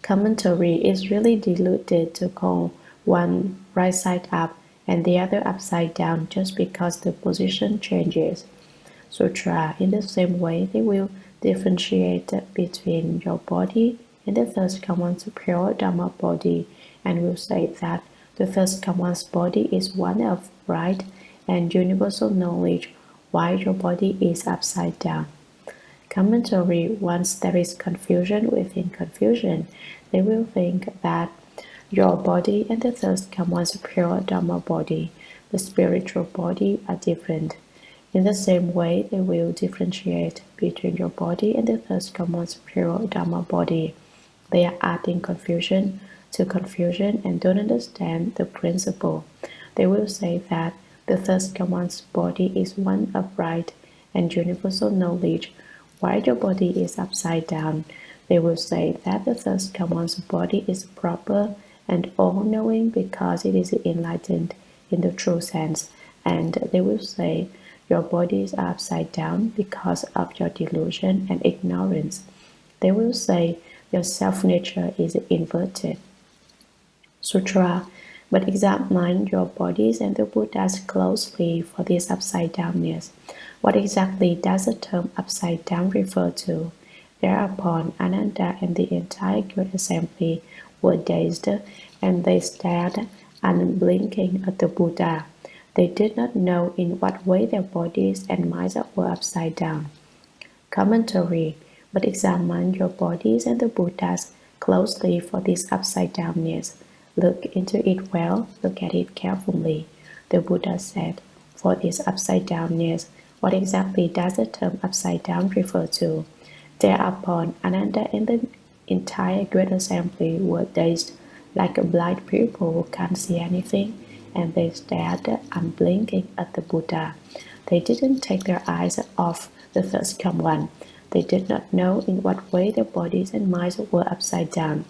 Commentary. Is really deluded to call one right side up and the other upside down just because the position changes. Sutra. In the same way, they will differentiate between your body and the thirsty one's pure Dhamma body, and will say that the thirsty one's body is one of right and universal knowledge, while your body is upside down. Commentary. Once there is confusion within confusion, they will think that your body and the thirsty one's pure Dhamma body, the spiritual body, are different. In the same way, they will differentiate between your body and the thirsty one's pure Dhamma body. They are adding confusion to confusion and don't understand the principle. They will say that the thirsty one's body is one of right and universal knowledge, while your body is upside down. They will say that the thirsty one's body is proper and all-knowing because it is enlightened in the true sense, and they will say your bodies are upside down because of your delusion and ignorance. They will say your self-nature is inverted. Sutra. But examine your bodies and the Buddhas closely for this upside-downness. What exactly does the term upside down refer to? Thereupon, Ananda and the entire great assembly were dazed, and they stared unblinking at the Buddha. They did not know in what way their bodies and minds were upside down. Commentary. But examine your bodies and the Buddhas closely for this upside-downness. Look into it well, look at it carefully. The Buddha said, "For this upside-downness, what exactly does the term upside down refer to?" Thereupon, Ananda and the entire great assembly were dazed like blind people who can't see anything, and they stared unblinking at the Buddha. They didn't take their eyes off the thirsty one. They did not know in what way their bodies and minds were upside down.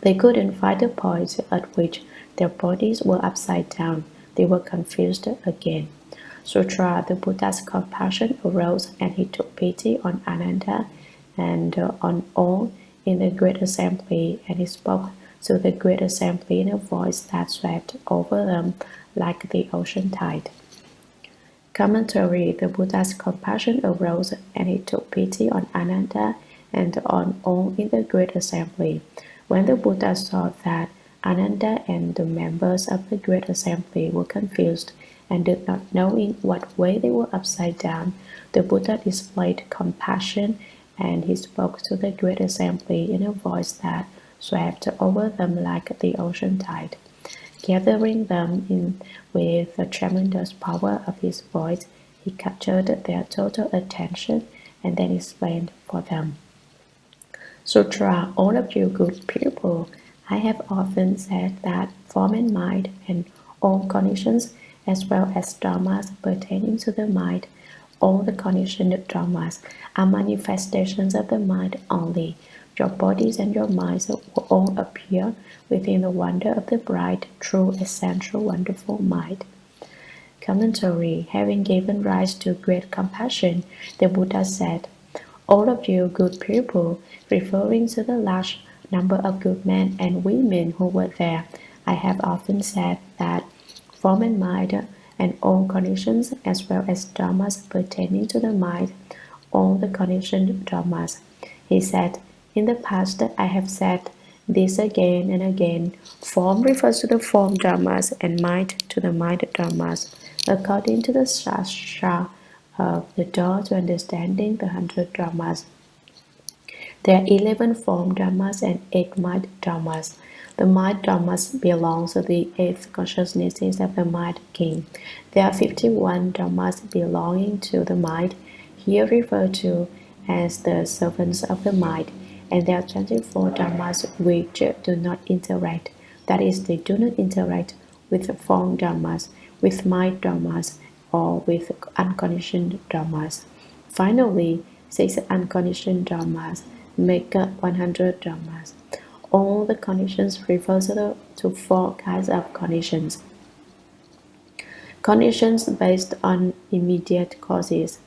They couldn't find the point at which their bodies were upside down. they were confused again. Sutra, the Buddha's compassion arose and he took pity on Ananda and on all in the great assembly, and he spoke to the great assembly in a voice that swept over them like the ocean tide. Commentary. The Buddha's compassion arose and he took pity on Ananda and on all in the great assembly. When the Buddha saw that Ananda and the members of the great assembly were confused and did not know in what way they were upside down, the Buddha displayed compassion and he spoke to the great assembly in a voice that swept over them like the ocean tide. Gathering them in with the tremendous power of his voice, he captured their total attention and then explained for them. Sutra, all of you good people, I have often said that form and mind and all conditions as well as dharmas pertaining to the mind, all the conditioned dharmas are manifestations of the mind only. Your bodies and your minds will all appear within the wonder of the bright, true, essential, wonderful mind. Commentary. Having given rise to great compassion, the Buddha said, all of you good people, referring to the large number of good men and women who were there, I have often said that form and mind and all conditions as well as dharmas pertaining to the mind, all the conditioned dharmas. He said, in the past I have said this again and again. Form refers to the form dharmas and mind to the mind dharmas. According to the Shastra of the door to understanding the 100 dharmas, there are 11 form dharmas and 8 mind dharmas. The mind dharmas belong to the 8 consciousnesses of the mind king. There are 51 dharmas belonging to the mind, here referred to as the servants of the mind, and there are 24 dharmas which do not interact. That is, they do not interact with form dharmas, with mind dharmas, or with unconditioned dharmas. Finally, 6 unconditioned dharmas make up 100 dharmas. All the conditions refer to 4 kinds of conditions. Conditions based on immediate causes,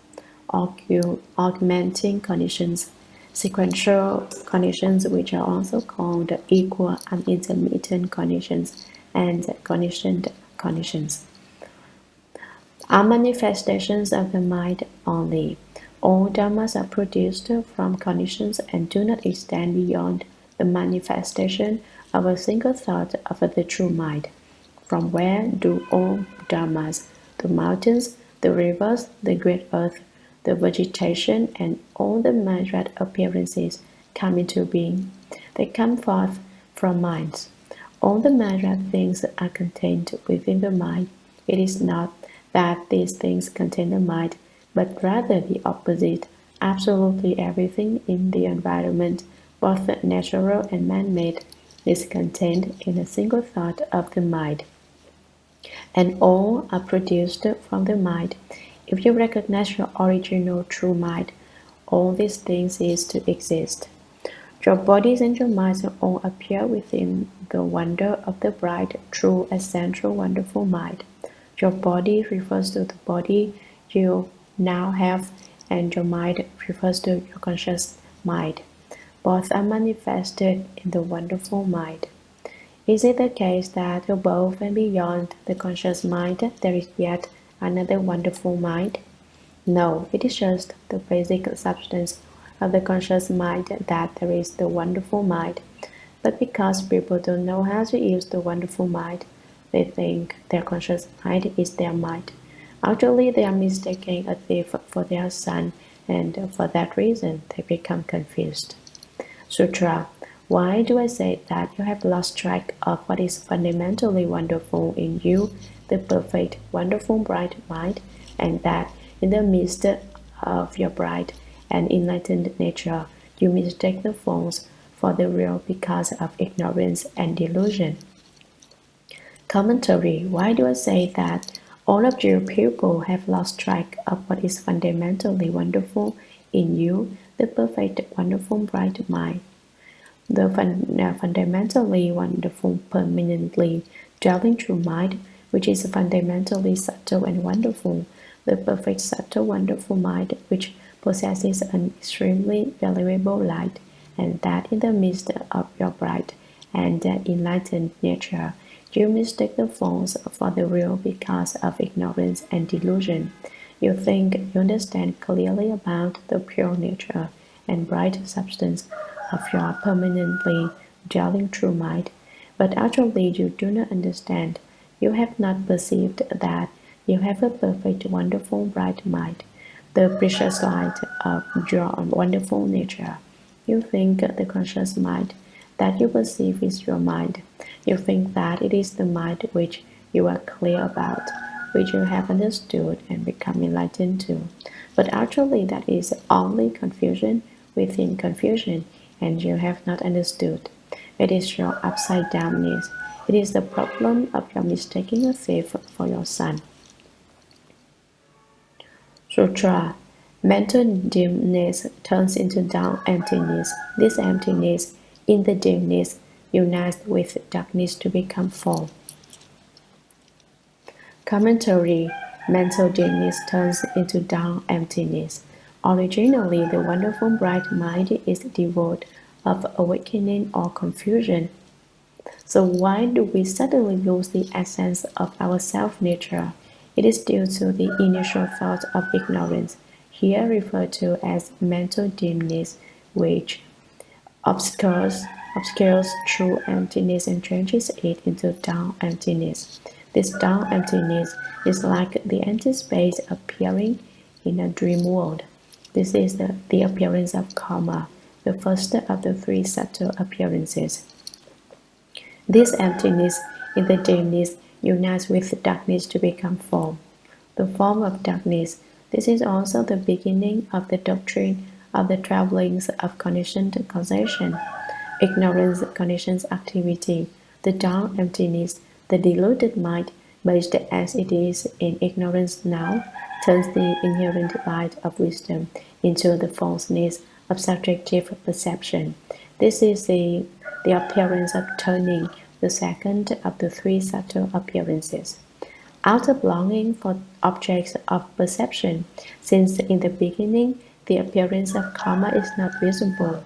augmenting conditions, sequential conditions which are also called equal and intermittent conditions, and conditioned conditions, are manifestations of the mind only. All dharmas are produced from conditions and do not extend beyond the manifestation of a single thought of the true mind. From where do all dharmas, the mountains, the rivers, the great earth, the vegetation, and all the myriad appearances come into being? They come forth from minds. All the myriad things are contained within the mind. It is not that these things contain the mind, but rather the opposite. Absolutely everything in the environment, both natural and man-made, is contained in a single thought of the mind, and all are produced from the mind. If you recognize your original true mind, all these things is to exist. Your bodies and your minds all appear within the wonder of the bright, true, essential, wonderful mind. Your body refers to the body you now have, and your mind refers to your conscious mind. Both are manifested in the wonderful mind. Is it the case that above and beyond the conscious mind there is yet another wonderful mind? No, it is just the basic substance of the conscious mind that there is the wonderful mind. But because people don't know how to use the wonderful mind, they think their conscious mind is their mind. Actually, they are mistaking a thief for their son, and for that reason, they become confused. Sutra. Why do I say that you have lost track of what is fundamentally wonderful in you, the perfect, wonderful, bright mind, and that in the midst of your bright and enlightened nature, you mistake the false for the real because of ignorance and delusion? Commentary. Why do I say that all of your people have lost track of what is fundamentally wonderful in you, the perfect, wonderful, bright mind? The fundamentally wonderful, permanently dwelling true mind which is fundamentally subtle and wonderful, the perfect subtle wonderful mind which possesses an extremely valuable light, and that in the midst of your bright and enlightened nature, you mistake the false for the real because of ignorance and delusion. You think you understand clearly about the pure nature and bright substance of your permanently dwelling true mind, but actually you do not understand. You have not perceived that you have a perfect, wonderful, bright mind, the precious light of your wonderful nature. You think the conscious mind that you perceive is your mind. You think that it is the mind which you are clear about, which you have understood and become enlightened to. But actually, that is only confusion within confusion, and you have not understood. It is your upside downness. It is the problem of your mistaking a thief for your son. Sutra. Mental dimness turns into dull emptiness. This emptiness, in the dimness, unites with darkness to become form. Commentary. Mental dimness turns into dull emptiness. Originally, the wonderful bright mind is devoid of awakening or confusion. So why do we suddenly lose the essence of our self-nature? It is due to the initial thought of ignorance, here referred to as mental dimness, which obscures true emptiness and changes it into dull emptiness. This dull emptiness is like the empty space appearing in a dream world. This is the appearance of karma, the first of the three subtle appearances. This emptiness in the dimness unites with darkness to become form. The form of darkness. This is also the beginning of the doctrine of the travelings of conditioned causation. Ignorance conditions activity. The dull emptiness, the deluded mind, based as it is in ignorance now, turns the inherent light of wisdom into the falseness of subjective perception. This is the appearance of turning, the second of the three subtle appearances. Out of longing for objects of perception, since in the beginning the appearance of karma is not visible,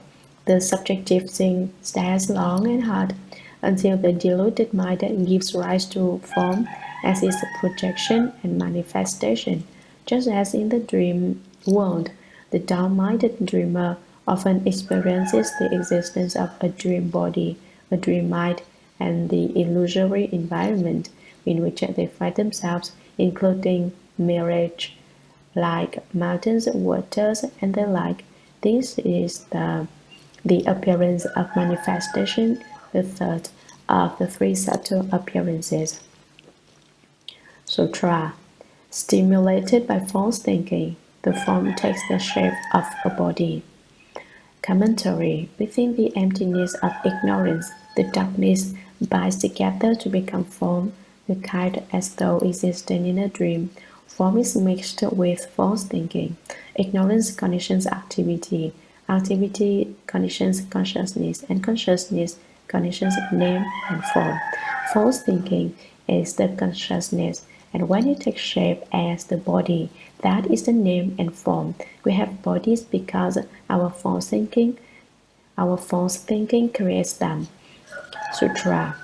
the subjective thing stares long and hard until the deluded mind gives rise to form as its projection and manifestation, just as in the dream world, the dull-minded dreamer often experiences the existence of a dream body, a dream mind, and the illusory environment in which they find themselves, including mirage, like mountains, waters, and the like. This is the appearance of manifestation, the third of the three subtle appearances. Sutra. Stimulated by false thinking, the form takes the shape of a body. Commentary. Within the emptiness of ignorance, the darkness binds together to become form, the kind as though existing in a dream. Form is mixed with false thinking. Ignorance conditions activity. Activity conditions consciousness, and consciousness conditions name and form. False thinking is the consciousness, and when it takes shape as the body, that is the name and form. We have bodies because our false thinking creates them. Sutra.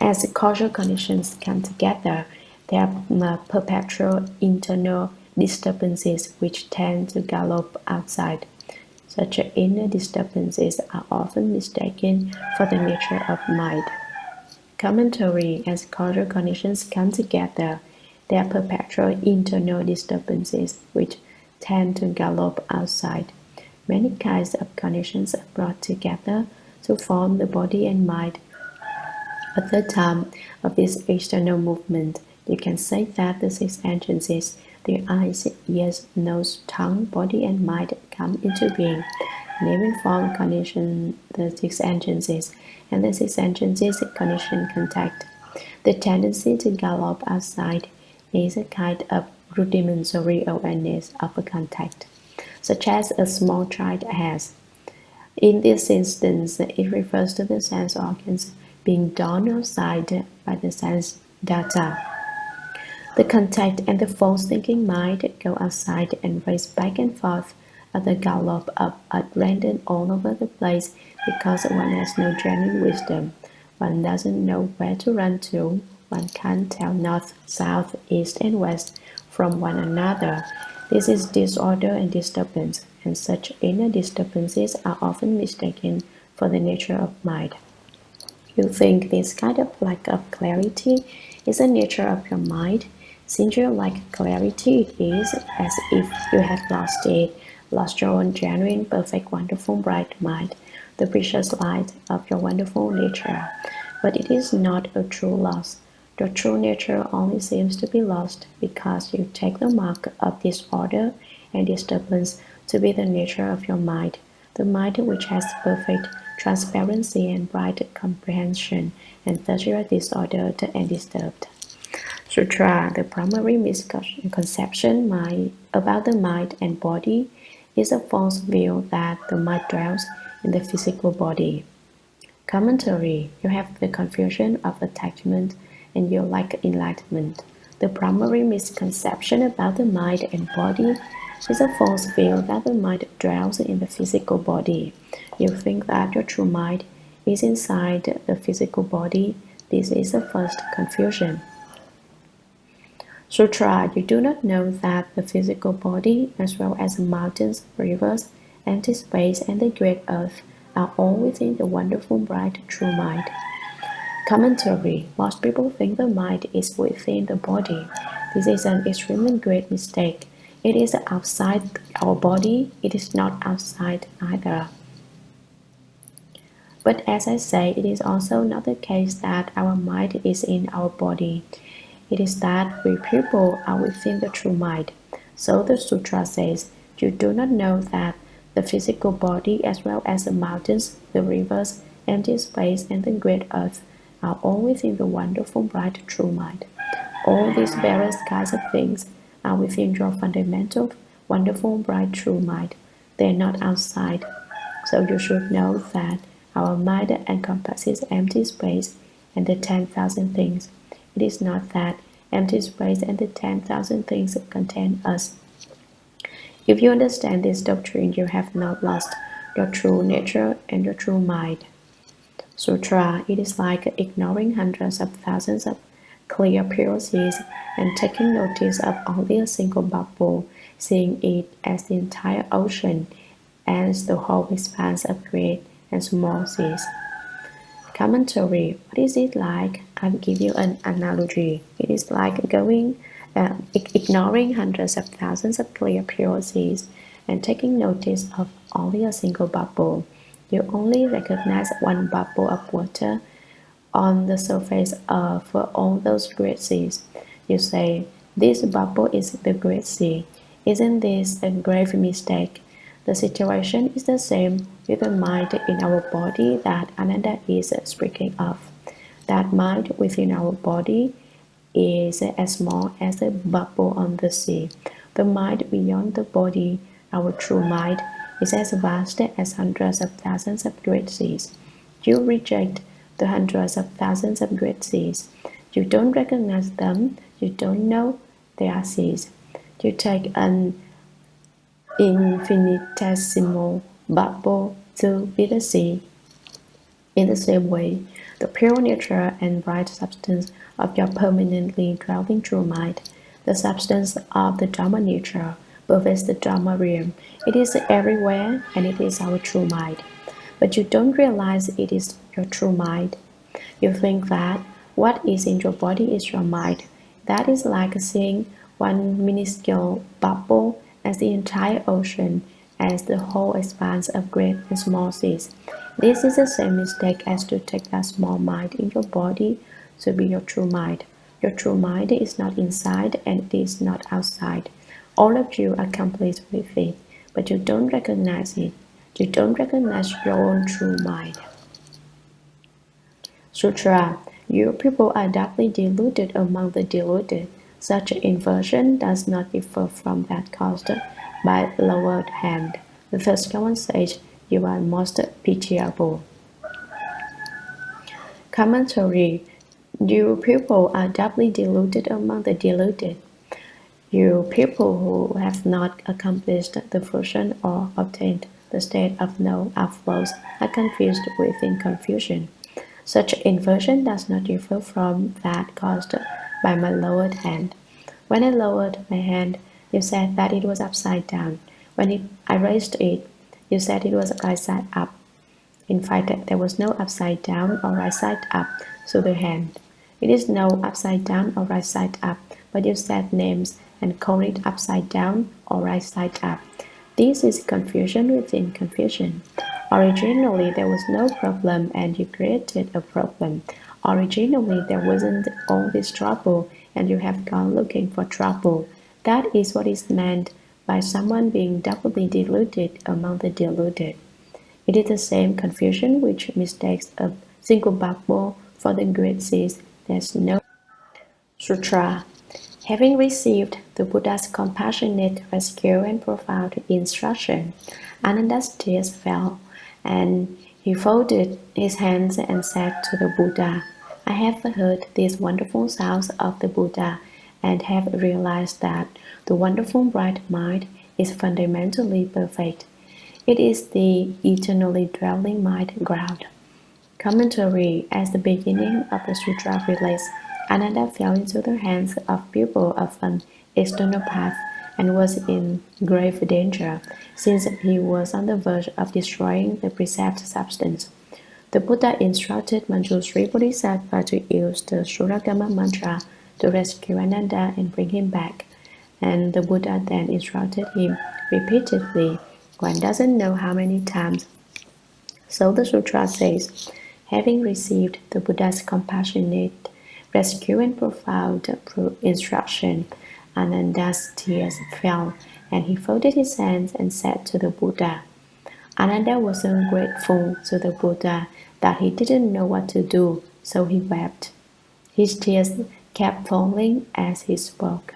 As causal conditions come together, there are perpetual internal disturbances which tend to gallop outside. Such inner disturbances are often mistaken for the nature of mind. Commentary. As causal conditions come together, there are perpetual internal disturbances which tend to gallop outside. Many kinds of conditions are brought together to form the body and mind. At the time of this external movement, you can say that the six agencies, the eyes, ears, nose, tongue, body, and mind come into being. Name and form condition the six agencies, and the six agencies condition contact. The tendency to gallop outside is a kind of rudimentary awareness of a contact, such as a small child has. In this instance, it refers to the sense organs being drawn outside by the sense data. The contact and the false thinking mind go outside and race back and forth at the gallop up at random all over the place because one has no genuine wisdom. One doesn't know where to run to. One can't tell north, south, east, and west from one another. This is disorder and disturbance, and such inner disturbances are often mistaken for the nature of mind. You think this kind of lack of clarity is the nature of your mind. Since you lack clarity, it is as if you had lost it, lost your own genuine, perfect, wonderful, bright mind, the precious light of your wonderful nature. But it is not a true loss. Your true nature only seems to be lost because you take the mark of disorder and disturbance to be the nature of your mind, the mind which has perfect transparency and bright comprehension, and thus you are disordered and disturbed. Sutra, the primary misconception about the mind and body is a false view that the mind dwells in the physical body. Commentary, you have the confusion of attachment and you lack enlightenment. The primary misconception about the mind and body is a false view that the mind dwells in the physical body. You think that your true mind is inside the physical body. This is the first confusion. Sutra, you do not know that the physical body, as well as the mountains, rivers, empty space, and the great earth, are all within the wonderful, bright, true mind. Commentary. Most people think the mind is within the body. This is an extremely great mistake. It is outside our body. It is not outside either. But as I say, it is also not the case that our mind is in our body. It is that we people are within the true mind. So the sutra says, you do not know that the physical body as well as the mountains, the rivers, empty space, and the great earth are all within the wonderful, bright, true mind. All these various kinds of things are within your fundamental, wonderful, bright, true mind. They are not outside. So you should know that our mind encompasses empty space and the 10,000 things. It is not that empty space and the 10,000 things contain us. If you understand this doctrine, you have not lost your true nature and your true mind. Sutra, it is like ignoring hundreds of thousands of clear pure seas and taking notice of only a single bubble, seeing it as the entire ocean, as the whole expanse of great and small seas. Commentary, what is it like? I'll give you an analogy. It is like ignoring hundreds of thousands of clear pure seas and taking notice of only a single bubble. You only recognize one bubble of water on the surface of all those great seas. You say, this bubble is the great sea. Isn't this a grave mistake? The situation is the same with the mind in our body that Ananda is speaking of. That mind within our body is as small as a bubble on the sea. The mind beyond the body, our true mind, is as vast as hundreds of thousands of great seas. You reject the hundreds of thousands of great seas. You don't recognize them. You don't know they are seas. You take an infinitesimal bubble to be the sea. In the same way, the pure nature and bright substance of your permanently dwelling true mind, the substance of the Dharma nature, pervades the Dharma realm. It is everywhere and it is our true mind. But you don't realize it is your true mind. You think that what is in your body is your mind. That is like seeing one minuscule bubble as the entire ocean, as the whole expanse of great and small seas. This is the same mistake as to take that small mind in your body to be your true mind. Your true mind is not inside and it is not outside. All of you are complete with it, but you don't recognize it. You don't recognize your own true mind. Sutra, you people are darkly deluded among the deluded. Such inversion does not differ from that caused by lowered hand. The first common sage, you are most pitiable. Commentary, You people are doubly deluded among the deluded. You people who have not accomplished the fusion or obtained the state of no outflows are confused within confusion. Such inversion does not differ from that caused by my lowered hand. When I lowered my hand, you said that it was upside down. I raised it, you said it was right side up. In fact, there was no upside down or right side up to the hand. It is no upside down or right side up, but you said names and called it upside down or right side up. This is confusion within confusion. Originally, there was no problem and you created a problem. Originally, there wasn't all this trouble and you have gone looking for trouble. That is what is meant by someone being doubly deluded among the deluded. It is the same confusion which mistakes a single bubble for the great seas. There's no sutra. Having received the Buddha's compassionate rescue and profound instruction, Ananda's tears fell, and he folded his hands and said to the Buddha, I have heard these wonderful sounds of the Buddha and have realized that the wonderful bright mind is fundamentally perfect. It is the eternally dwelling mind ground. Commentary. As the beginning of the sutra relates, Ananda fell into the hands of people of an external path and was in grave danger, since he was on the verge of destroying the perceived substance. The Buddha instructed Manjushri Bodhisattva to use the Shurangama mantra to rescue Ananda and bring him back, and the Buddha then instructed him repeatedly, one doesn't know how many times. So the sutra says, having received the Buddha's compassionate rescue and profound instruction, Ananda's tears fell, and he folded his hands and said to the Buddha. Ananda was so grateful to the Buddha that he didn't know what to do, so he wept. His tears kept falling as he spoke.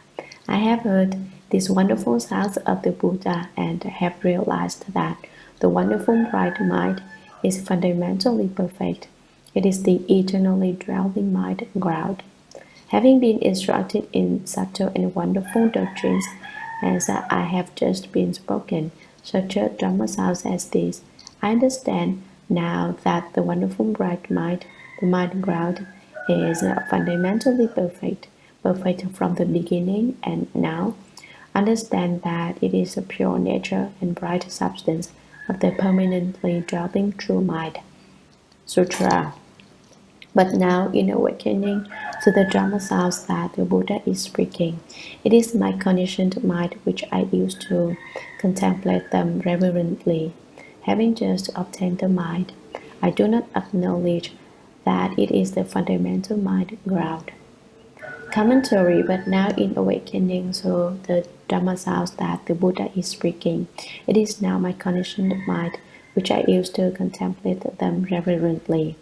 I have heard these wonderful sounds of the Buddha and have realized that the wonderful bright mind is fundamentally perfect. It is the eternally dwelling mind ground. Having been instructed in subtle and wonderful doctrines, as I have just been spoken, such a Dhamma sounds as this, I understand now that the wonderful bright mind, the mind ground, is fundamentally perfect, perfect from the beginning and now. Understand that it is the pure nature and bright substance of the permanently dwelling true mind. Sutra. But now, in awakening to the Dhamma sounds that the Buddha is speaking, it is my conditioned mind which I use to contemplate them reverently. Having just obtained the mind, I do not acknowledge that it is the fundamental mind ground. Commentary. But now in awakening to the Dhamma sounds that the Buddha is speaking, it is now my conditioned mind which I use to contemplate them reverently.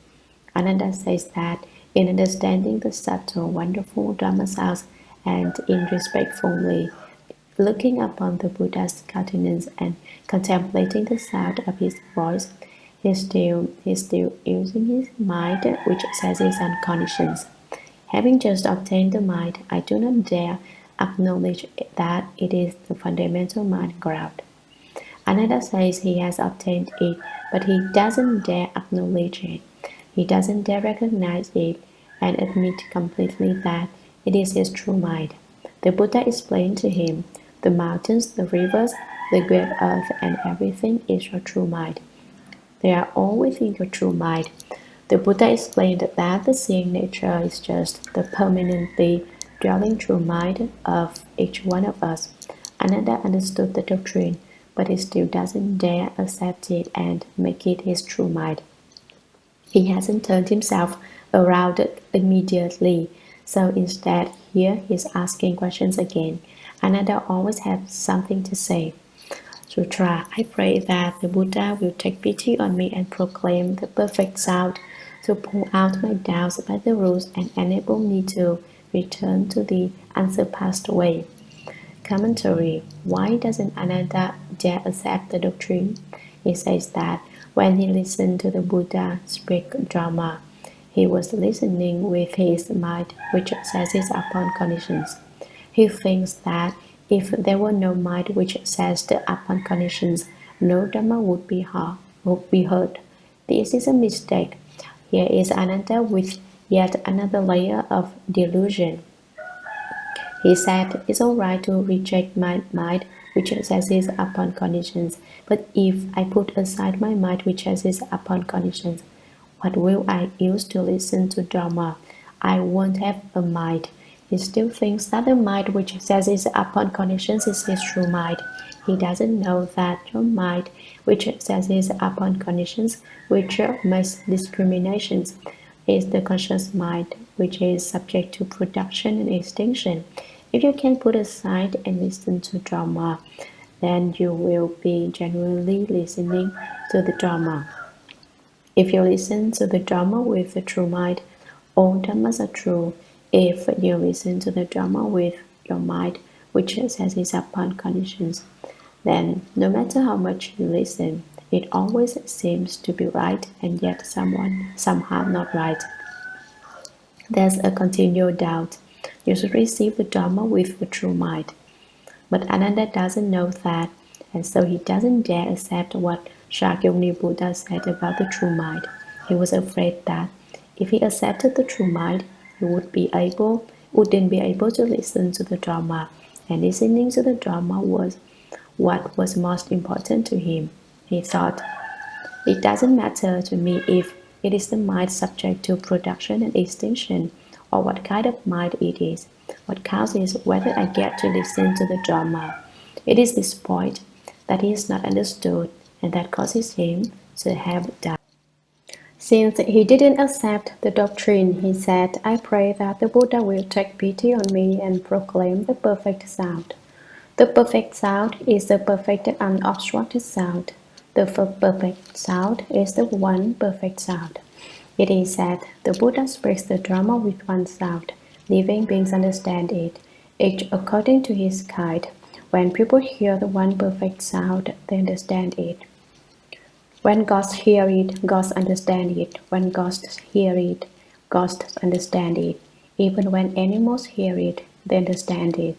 Ananda says that in understanding the subtle, wonderful Dhamma sounds and in respectfully looking upon the Buddha's countenance and contemplating the sound of his voice, he is still using his mind, which says his unconditioned. Having just obtained the mind, I do not dare acknowledge that it is the fundamental mind ground. Another says he has obtained it, but he doesn't dare acknowledge it. He doesn't dare recognize it and admit completely that it is his true mind. The Buddha explained to him, the mountains, the rivers, the great earth, and everything is your true mind. They are all within your true mind. The Buddha explained that the seeing nature is just the permanently dwelling true mind of each one of us. Ananda understood the doctrine, but he still doesn't dare accept it and make it his true mind. He hasn't turned himself around immediately, so instead here he's asking questions again. Ananda always has something to say. Sutra. I pray that the Buddha will take pity on me and proclaim the perfect sound to pull out my doubts by the rules and enable me to return to the unsurpassed way. Commentary. Why doesn't Ananda dare accept the doctrine? He says that when he listened to the Buddha speak Dharma, He was listening with his mind, which seizes upon conditions. He thinks that if there were no mind which seized upon conditions, no Dhamma would be heard. This is a mistake. Here is Ananda with yet another layer of delusion. He said, it's all right to reject my mind which seizes upon conditions, but if I put aside my mind which seizes upon conditions, what will I use to listen to Dharma? I won't have a mind. He still thinks that the mind which seizes upon conditions is his true mind. He doesn't know that your mind which seizes upon conditions, which makes discriminations, is the conscious mind, which is subject to production and extinction. If you can put aside and listen to drama, then you will be genuinely listening to the drama. If you listen to the drama with the true mind, all dhammas are true. If you listen to the drama with your mind, which seizes upon conditions, then no matter how much you listen, it always seems to be right and yet somehow not right. There's a continual doubt. You should receive the Dharma with the true mind. But Ananda doesn't know that, and so he doesn't dare accept what Shakyamuni Buddha said about the true mind. He was afraid that if he accepted the true mind, he wouldn't be able to listen to the Dharma, and listening to the Dharma was what was most important to him. He thought, it doesn't matter to me if it is the mind subject to production and extinction, or what kind of mind it is. What counts is whether I get to listen to the Dharma. It is this point that he is not understood, and that causes him to have doubt. Since he didn't accept the doctrine, he said, I pray that the Buddha will take pity on me and proclaim the perfect sound. The perfect sound is the perfect unobstructed sound. The perfect sound is the one perfect sound. It is said, the Buddha speaks the Dharma with one sound. Living beings understand it, each according to his kind. When people hear the one perfect sound, they understand it. When gods hear it, gods understand it. When gods hear it, gods understand it. Even when animals hear it, they understand it.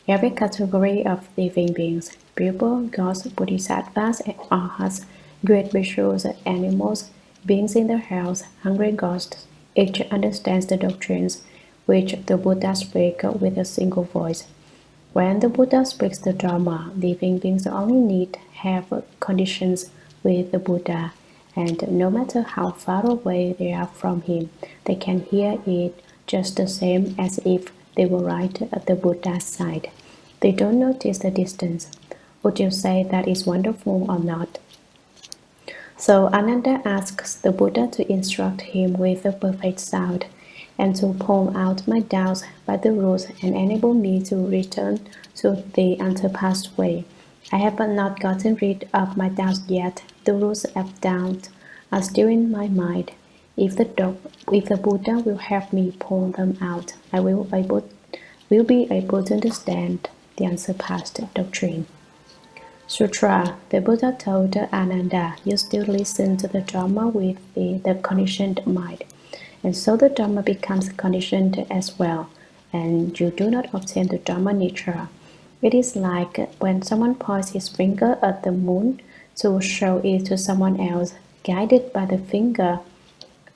Every category of living beings, people, gods, bodhisattvas, and arhats, great rituals, animals, beings in the house, hungry ghosts, each understands the doctrines which the Buddha speaks with a single voice. When the Buddha speaks the Dharma, living beings only need have conditions with the Buddha, and no matter how far away they are from him, they can hear it just the same as if they were right at the Buddha's side. They don't notice the distance. Would you say that is wonderful or not? So Ananda asks the Buddha to instruct him with the perfect sound, and to point out my doubts by the rules and enable me to return to the unsurpassed way. I have not gotten rid of my doubts yet. The rules of doubt are still in my mind. If the Buddha will help me point them out, I will be able to understand the unsurpassed doctrine. Sutra. The Buddha told Ananda, you still listen to the Dharma with the conditioned mind, and so the Dharma becomes conditioned as well, and you do not obtain the Dharma nature. It is like when someone points his finger at the moon to show it to someone else, guided by the finger.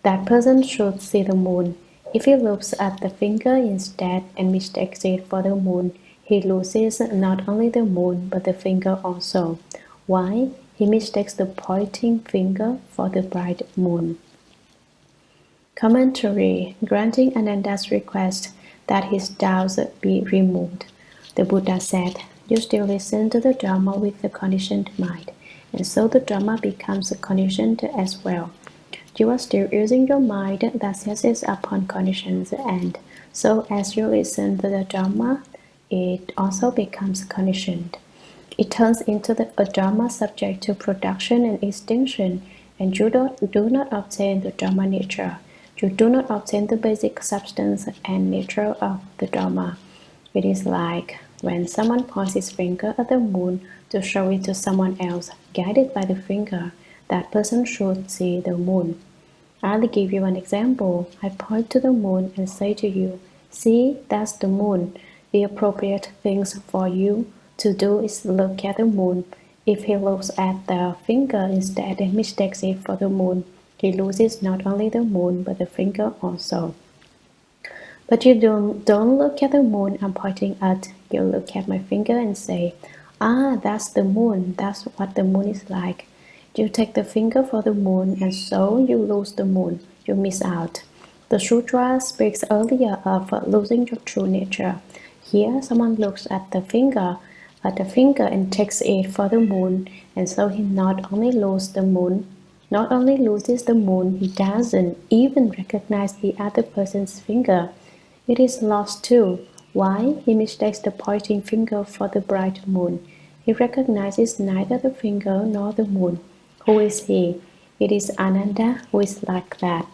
That person should see the moon. If he looks at the finger instead and mistakes it for the moon, he loses not only the moon but the finger also. Why? He mistakes the pointing finger for the bright moon. Commentary. Granting Ananda's request that his doubts be removed, the Buddha said, you still listen to the Dharma with the conditioned mind, and so the Dharma becomes conditioned as well. You are still using your mind that seizes upon conditions, and so as you listen to the Dharma, it also becomes conditioned. It turns into a Dharma subject to production and extinction, and you do not obtain the Dharma nature. You do not obtain the basic substance and nature of the Dharma. It is like when someone points his finger at the moon to show it to someone else, guided by the finger, that person should see the moon. I'll give you an example. I point to the moon and say to you, "See, that's the moon." The appropriate thing for you to do is look at the moon. If he looks at the finger instead and mistakes it for the moon, he loses not only the moon but the finger also. But you don't look at the moon I'm pointing at. You look at my finger and say, "Ah, that's the moon. That's what the moon is like." You take the finger for the moon and so you lose the moon. You miss out. The sutra speaks earlier of losing your true nature. Here someone looks at the finger and takes it for the moon, and so he not only loses the moon, he doesn't even recognize the other person's finger. It is lost too. Why? He mistakes the pointing finger for the bright moon. He recognizes neither the finger nor the moon. Who is he? It is Ananda who is like that.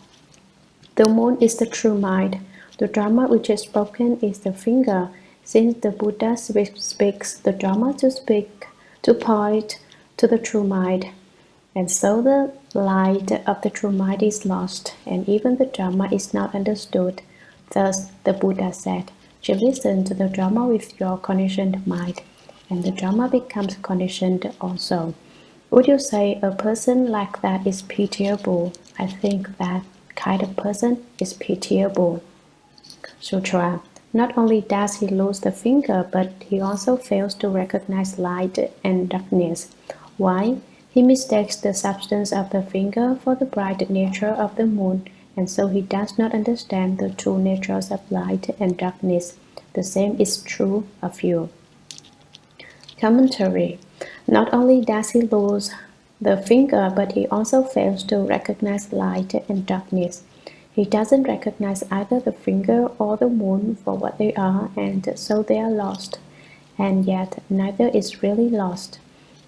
The moon is the true mind. The Dharma which is spoken is the finger. Since the Buddha speaks the Dharma to point to the true mind. And so the light of the true mind is lost, and even the Dharma is not understood. Thus, the Buddha said, "You listen to the Dharma with your conditioned mind, and the Dharma becomes conditioned also." Would you say a person like that is pitiable? I think that kind of person is pitiable. Sutra. Not only does he lose the finger, but he also fails to recognize light and darkness. Why? He mistakes the substance of the finger for the bright nature of the moon, and so he does not understand the true natures of light and darkness. The same is true of you. Commentary. Not only does he lose the finger, but he also fails to recognize light and darkness. He doesn't recognize either the finger or the moon for what they are, and so they are lost. And yet, neither is really lost.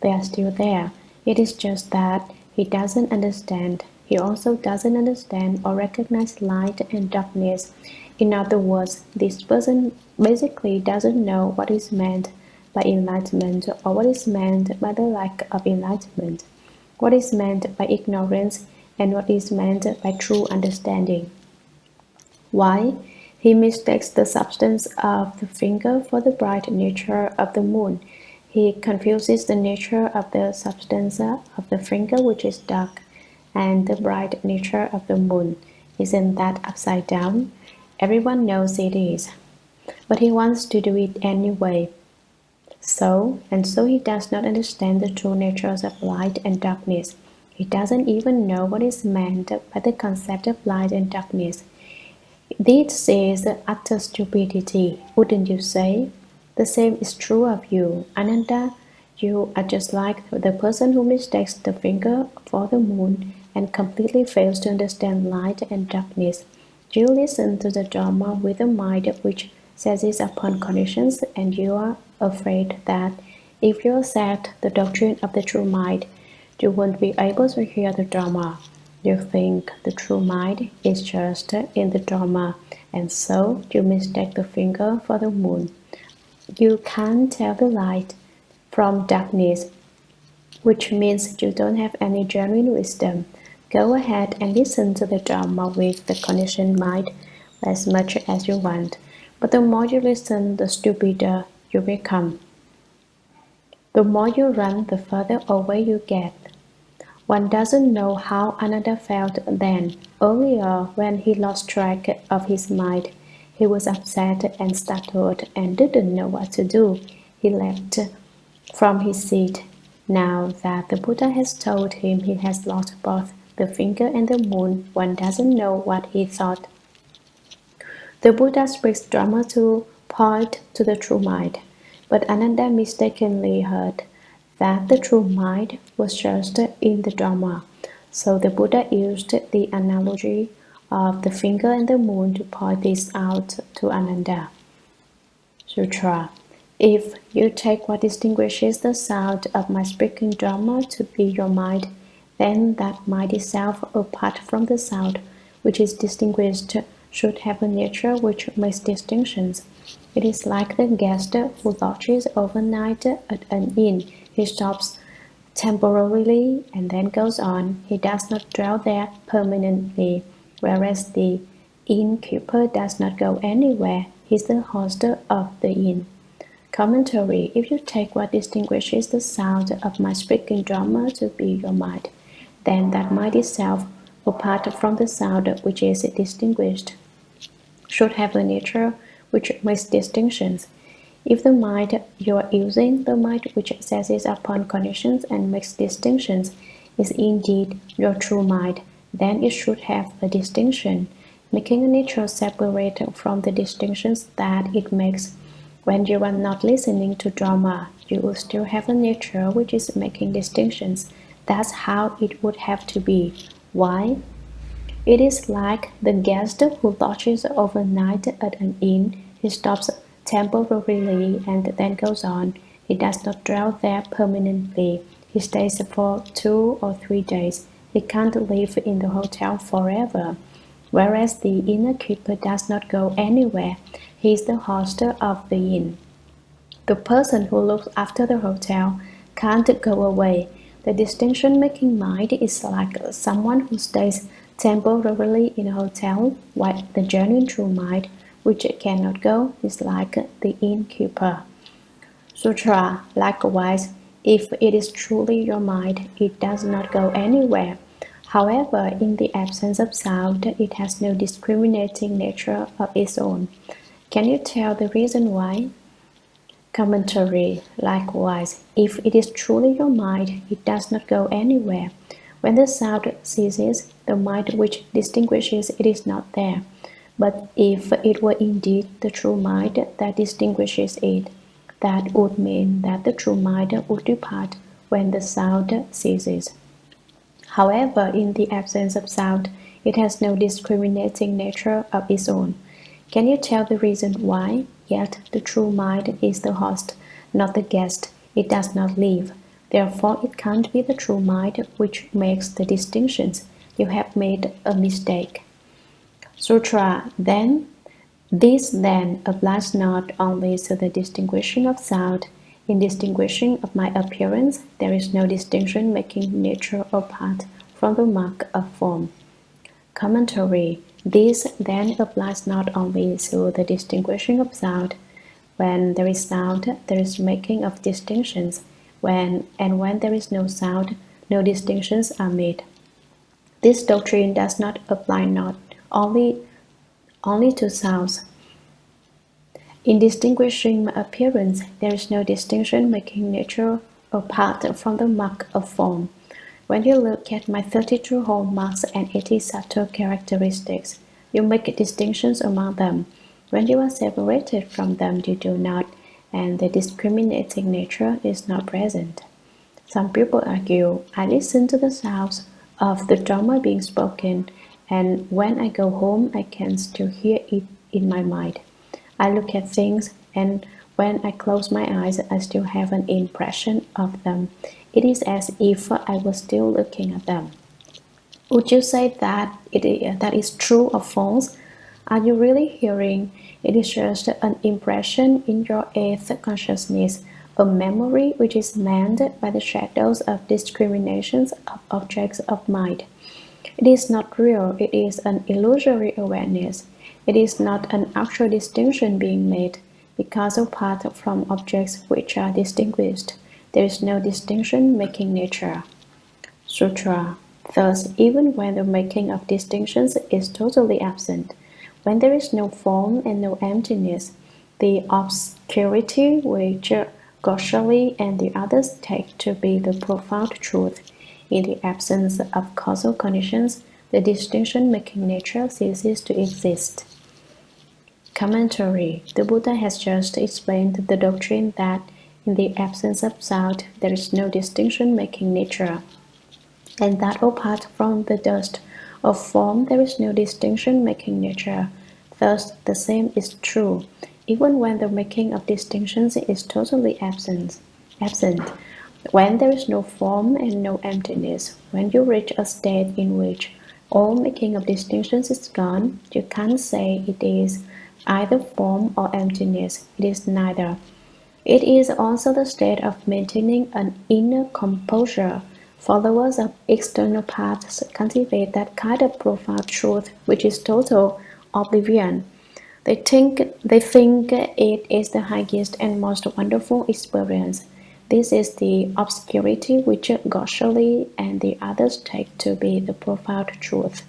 They are still there. It is just that he doesn't understand. He also doesn't understand or recognize light and darkness. In other words, this person basically doesn't know what is meant by enlightenment or what is meant by the lack of enlightenment, what is meant by ignorance and what is meant by true understanding. Why? He mistakes the substance of the finger for the bright nature of the moon. He confuses the nature of the substance of the finger, which is dark, and the bright nature of the moon. Isn't that upside down? Everyone knows it is. But he wants to do it anyway. So he does not understand the true natures of light and darkness. He doesn't even know what is meant by the concept of light and darkness. This is utter stupidity, wouldn't you say? The same is true of you, Ananda. You are just like the person who mistakes the finger for the moon and completely fails to understand light and darkness. You listen to the Dharma with a mind which seizes upon conditions, and you are afraid that if you accept the doctrine of the true mind, you won't be able to hear the Dharma. You think the true mind is just in the Dharma, and so you mistake the finger for the moon. You can't tell the light from darkness, which means you don't have any genuine wisdom. Go ahead and listen to the Dharma with the conditioned mind as much as you want, but the more you listen, the stupider you become. The more you run, the further away you get. One doesn't know how Ananda felt then. Earlier, when he lost track of his mind, he was upset and startled and didn't know what to do. He leapt from his seat. Now that the Buddha has told him he has lost both the finger and the moon, one doesn't know what he thought. The Buddha speaks Dharma to point to the true mind, but Ananda mistakenly heard that the true mind was just in the Dharma. So the Buddha used the analogy of the finger and the moon to point this out to Ananda. Sutra. If you take what distinguishes the sound of my speaking Dharma to be your mind, then that mind itself, apart from the sound, which is distinguished, should have a nature which makes distinctions. It is like the guest who lodges overnight at an inn. He stops temporarily and then goes on. He does not dwell there permanently, whereas the innkeeper does not go anywhere. He is the host of the inn. Commentary. If you take what distinguishes the sound of my speaking drama to be your mind, then that mind itself, apart from the sound which is distinguished, should have the nature which makes distinctions. If the mind you are using, the mind which seizes upon conditions and makes distinctions, is indeed your true mind, then it should have a distinction, making a nature separate from the distinctions that it makes. When you are not listening to drama, you will still have a nature which is making distinctions. That's how it would have to be. Why? It is like the guest who lodges overnight at an inn. He stops temporarily and then goes on. He does not dwell there permanently. He stays for 2 or 3 days. He can't live in the hotel forever. Whereas the innkeeper does not go anywhere. He is the host of the inn. The person who looks after the hotel can't go away. The distinction-making mind is like someone who stays temporarily in a hotel, while the genuine true mind, which cannot go, is like the innkeeper. Sutra. Likewise, if it is truly your mind, it does not go anywhere. However, in the absence of sound, it has no discriminating nature of its own. Can you tell the reason why? Commentary. Likewise, if it is truly your mind, it does not go anywhere. When the sound ceases, the mind which distinguishes it is not there. But if it were indeed the true mind that distinguishes it, that would mean that the true mind would depart when the sound ceases. However, in the absence of sound, it has no discriminating nature of its own. Can you tell the reason why? Yet the true mind is the host, not the guest. It does not live. Therefore, it can't be the true mind which makes the distinctions. You have made a mistake. Sutra. This then applies not only to the distinguishing of sound. In distinguishing of my appearance, there is no distinction making nature apart from the mark of form. Commentary. This then applies not only to the distinguishing of sound. When there is sound, there is making of distinctions. When there is no sound, no distinctions are made. This doctrine does not apply not only to sounds. In distinguishing appearance, there is no distinction making nature apart from the mark of form. When you look at my 32 hallmarks and 80 subtle characteristics, you make distinctions among them. When you are separated from them, you do not, and the discriminating nature is not present. Some people argue, I listen to the sounds of the drama being spoken, and when I go home, I can still hear it in my mind. I look at things, and when I close my eyes, I still have an impression of them. It is as if I was still looking at them. Would you say that that is true or false? Are you really hearing? It is just an impression in your eighth consciousness, a memory which is manned by the shadows of discriminations of objects of mind. It is not real, it is an illusory awareness. It is not an actual distinction being made, because apart from objects which are distinguished, there is no distinction making nature. Sutra. Thus, even when the making of distinctions is totally absent, when there is no form and no emptiness, the obscurity which Goswami and the others take to be the profound truth, in the absence of causal conditions, the distinction-making nature ceases to exist. Commentary. The Buddha has just explained the doctrine that in the absence of sound, there is no distinction-making nature, and that apart from the dust of form, there is no distinction-making nature. Thus, the same is true, even when the making of distinctions is totally absent. When there is no form and no emptiness, when you reach a state in which all making of distinctions is gone, you can't say it is either form or emptiness. It is neither. It is also the state of maintaining an inner composure. Followers of external paths cultivate that kind of profound truth which is total oblivion. They think it is the highest and most wonderful experience. This is the obscurity which Goshali and the others take to be the profound truth.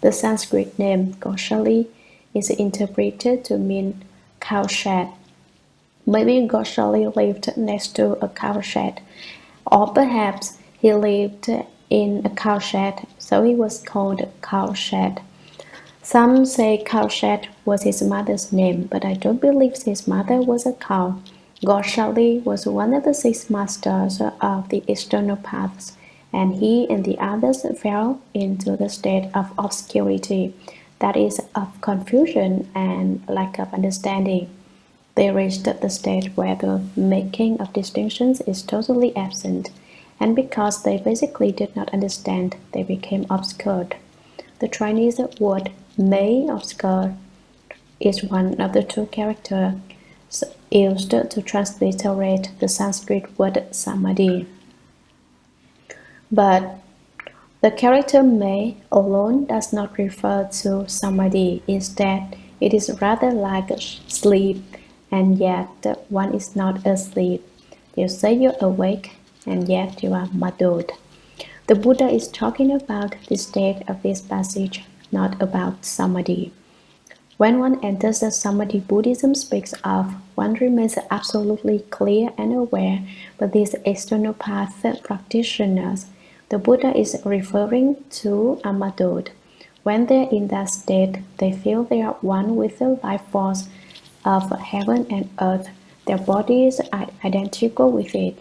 The Sanskrit name Goshali is interpreted to mean cowshed. Maybe Goshali lived next to a cowshed, or perhaps he lived in a cowshed, so he was called cowshed. Some say Cowshed was his mother's name, but I don't believe his mother was a cow. Goshali was one of the six masters of the external paths, and he and the others fell into the state of obscurity, that is, of confusion and lack of understanding. They reached the state where the making of distinctions is totally absent, and because they basically did not understand, they became obscured. The Chinese word "may" obscure is one of the two characters used to transliterate the Sanskrit word samadhi. But the character "may" alone does not refer to samadhi. Instead, it is rather like sleep, and yet one is not asleep. You say you're awake, and yet you are muddled. The Buddha is talking about the state of this passage, not about samadhi. When one enters the samadhi Buddhism speaks of, one remains absolutely clear and aware, but these external path practitioners, the Buddha is referring to are muddled. When they're in that state, they feel they are one with the life force of heaven and earth. Their bodies are identical with it.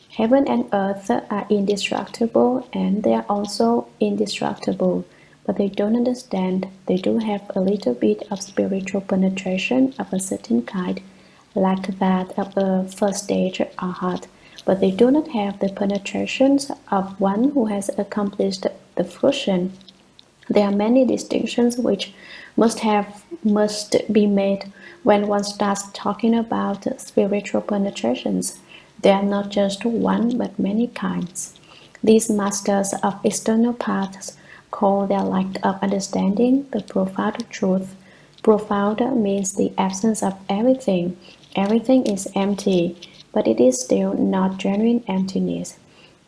Heaven and earth are indestructible, and they are also indestructible, but they don't understand. They do have a little bit of spiritual penetration of a certain kind, like that of a first stage arhat, but they do not have the penetrations of one who has accomplished the fruition. There are many distinctions which must be made when one starts talking about spiritual penetrations. There are not just one but many kinds. These masters of external paths call their lack of understanding the profound truth. Profound means the absence of everything. Everything is empty, but it is still not genuine emptiness.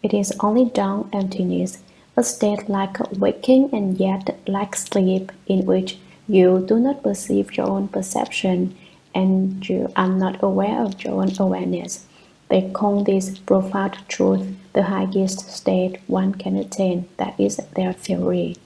It is only dumb emptiness, a state like waking and yet like sleep, in which you do not perceive your own perception and you are not aware of your own awareness. They call this profound truth the highest state one can attain. That is their theory.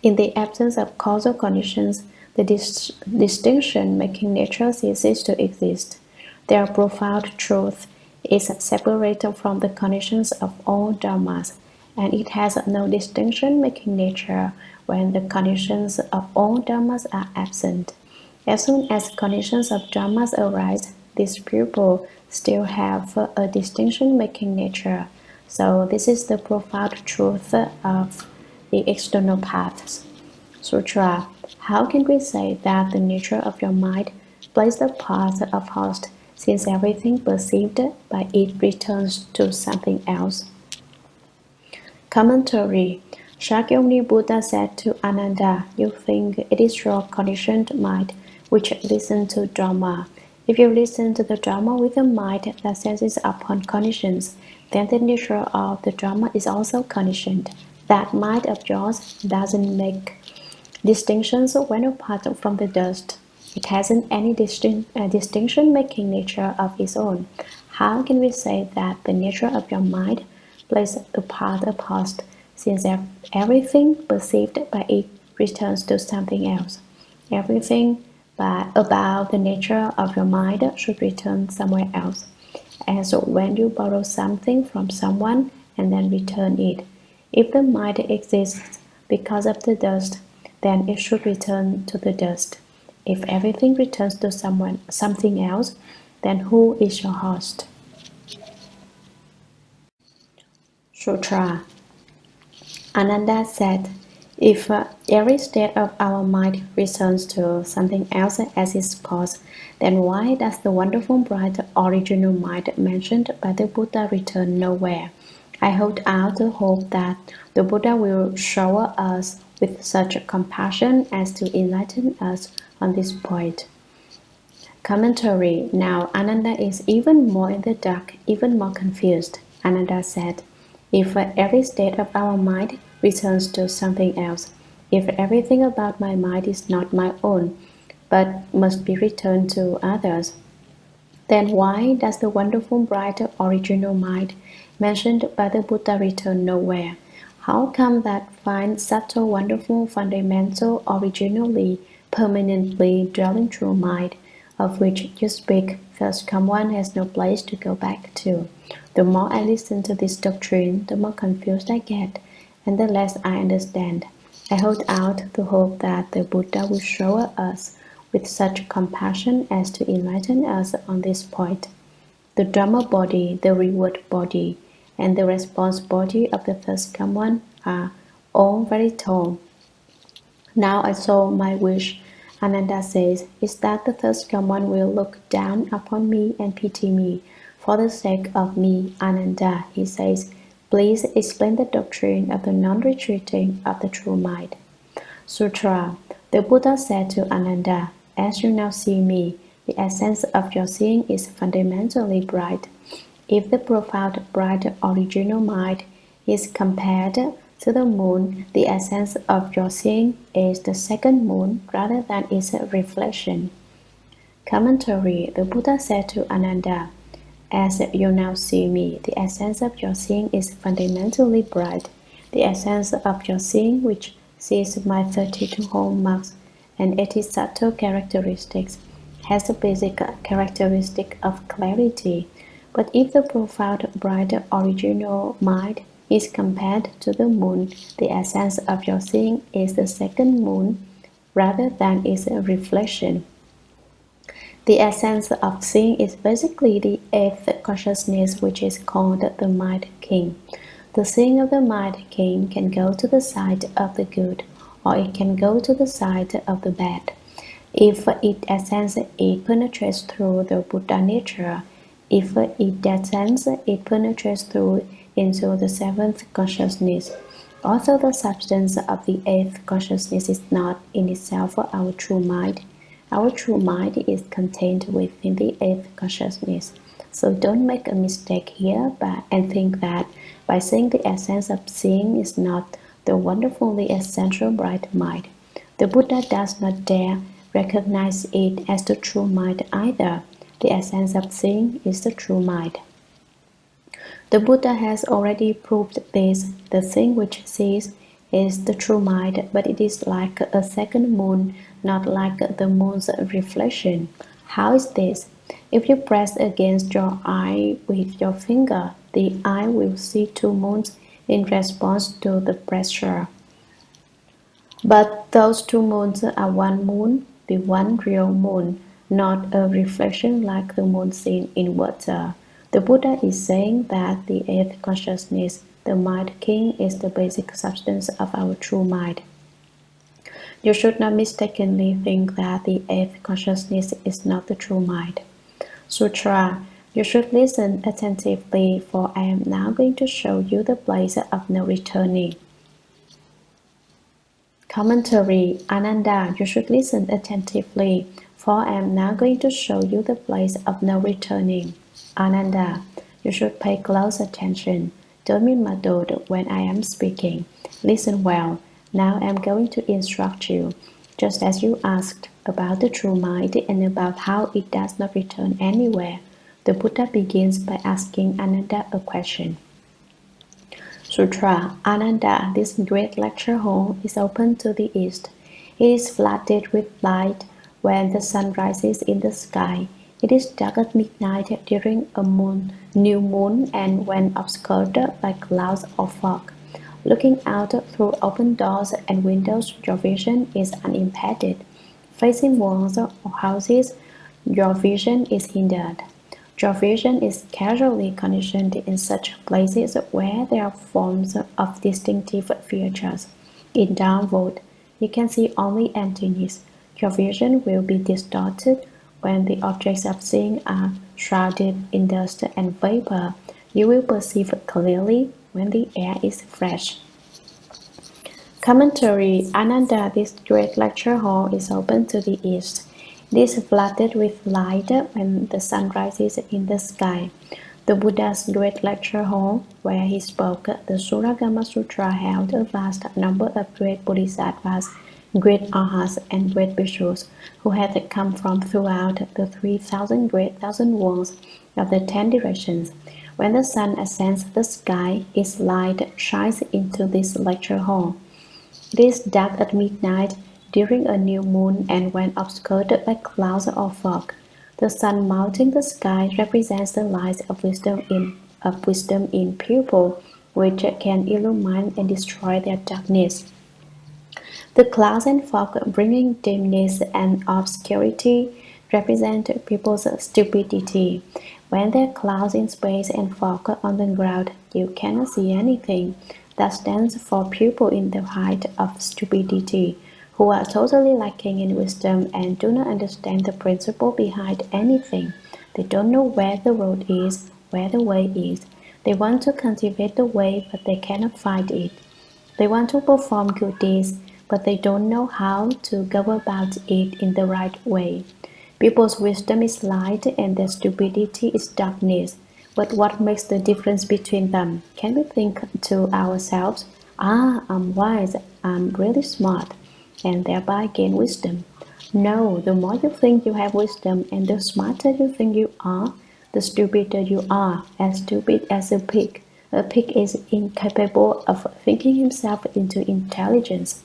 In the absence of causal conditions, the distinction-making nature ceases to exist. Their profound truth is separated from the conditions of all dharmas, and it has no distinction-making nature when the conditions of all dharmas are absent. As soon as conditions of dharmas arise, these people still have a distinction-making nature. So this is the profound truth of the external paths. Sutra. How can we say that the nature of your mind plays the part of host, since everything perceived by it returns to something else? Commentary. Shakyamuni Buddha said to Ananda, you think it is your conditioned mind which listens to Dharma. If you listen to the Dharma with a mind that senses upon conditions, then the nature of the Dharma is also conditioned. That mind of yours doesn't make distinctions when apart from the dust. It hasn't any distinction-making nature of its own. How can we say that the nature of your mind plays the part of host, since everything perceived by it returns to something else? Everything about the nature of your mind should return somewhere else. As when you borrow something from someone and then return it. If the mind exists because of the dust, then it should return to the dust. If everything returns to something else, then who is your host? Sutra. Ananda said, if Every state of our mind returns to something else as its cause. Then why does the wonderful bright original mind mentioned by the Buddha return nowhere? I hold out the hope that the Buddha will shower us with such compassion as to enlighten us on this point. Commentary. Now Ananda is even more in the dark, even more confused. Ananda said, if every state of our mind returns to something else, if everything about my mind is not my own, but must be returned to others, then why does the wonderful bright original mind mentioned by the Buddha return nowhere? How come that fine, subtle, wonderful, fundamental, originally, permanently dwelling true mind, of which you speak, thus come one has no place to go back to? The more I listen to this doctrine, the more confused I get, and the less I understand. I hold out the hope that the Buddha will shower us with such compassion as to enlighten us on this point. The Dharma body, the reward body, and the response body of the first come one are all very tall. Now I saw my wish, Ananda says, is that the first come one will look down upon me and pity me. For the sake of me, Ananda, he says, please explain the doctrine of the non-retreating of the true mind. Sutra. The Buddha said to Ananda, as you now see me, the essence of your seeing is fundamentally bright. If the profound, bright original mind is compared to the moon, the essence of your seeing is the second moon rather than its reflection. Commentary. The Buddha said to Ananda, as you now see me, the essence of your seeing is fundamentally bright. The essence of your seeing, which sees my 32 hallmarks and 80 subtle characteristics, has the basic characteristic of clarity. But if the profound, bright, original mind is compared to the moon, the essence of your seeing is the second moon rather than its reflection. The essence of seeing is basically the eighth consciousness, which is called the Mind King. The seeing of the Mind King can go to the side of the good, or it can go to the side of the bad. If its essence it penetrates through the Buddha nature, if its essence it penetrates through into the seventh consciousness. Although the substance of the eighth consciousness is not in itself our true mind, our true mind is contained within the eighth consciousness. So don't make a mistake here and think that by saying the essence of seeing is not the wonderfully essential bright mind, the Buddha does not dare recognize it as the true mind either. The essence of seeing is the true mind. The Buddha has already proved this. The thing which sees is the true mind, but it is like a second moon, not like the moon's reflection. How is this? If you press against your eye with your finger, the eye will see two moons in response to the pressure. But those two moons are one moon, the one real moon, not a reflection like the moon seen in water. The Buddha is saying that the eighth consciousness, the Mind King, is the basic substance of our true mind. You should not mistakenly think that the eighth consciousness is not the true mind. Sutra. You should listen attentively, for I am now going to show you the place of no returning. Commentary. Ananda, you should listen attentively, for I am now going to show you the place of no returning. Ananda, you should pay close attention. Don't be muddled when I am speaking. Listen well. Now I am going to instruct you, just as you asked about the true mind and about how it does not return anywhere. The Buddha begins by asking Ananda a question. Sutra. Ananda, this great lecture hall is open to the east. It is flooded with light when the sun rises in the sky. It is dark at midnight during a new moon and when obscured by clouds or fog. Looking out through open doors and windows, your vision is unimpeded. Facing walls or houses, your vision is hindered. Your vision is casually conditioned in such places where there are forms of distinctive features. In downward, You can see only emptiness. Your vision will be distorted when the objects of seeing are shrouded in dust and vapor. You will perceive clearly when the air is fresh. Commentary. Ananda, this great lecture hall is open to the east. It is flooded with light when the sun rises in the sky. The Buddha's great lecture hall, where he spoke the Shurangama Sutra, held a vast number of great bodhisattvas, great arhats, and great bhikshus who had come from throughout the 3,000 great thousand worlds of the 10 directions. When the sun ascends the sky, its light shines into this lecture hall. It is dark at midnight, during a new moon, and when obscured by clouds or fog. The sun mounting the sky represents the light of wisdom in people, which can illumine and destroy their darkness. The clouds and fog bringing dimness and obscurity represent people's stupidity. When there are clouds in space and fog on the ground, you cannot see anything. That stands for people in the height of stupidity, who are totally lacking in wisdom and do not understand the principle behind anything. They don't know where the road is, where the way is. They want to cultivate the way, but they cannot find it. They want to perform good deeds, but they don't know how to go about it in the right way. People's wisdom is light and their stupidity is darkness. But what makes the difference between them? Can we think to ourselves, I'm wise, I'm really smart, and thereby gain wisdom? No, the more you think you have wisdom and the smarter you think you are, the stupider you are, as stupid as a pig. A pig is incapable of thinking himself into intelligence.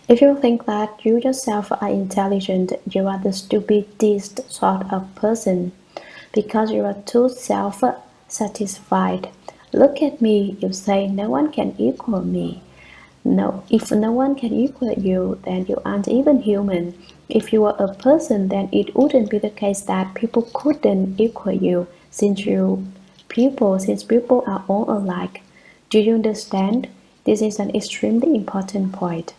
If you think that you yourself are intelligent, you are the stupidest sort of person, because you are too self-satisfied. Look at me, you say, no one can equal me. No, if no one can equal you, then you aren't even human. If you were a person, then it wouldn't be the case that people couldn't equal you, since people are all alike. Do you understand? This is an extremely important point.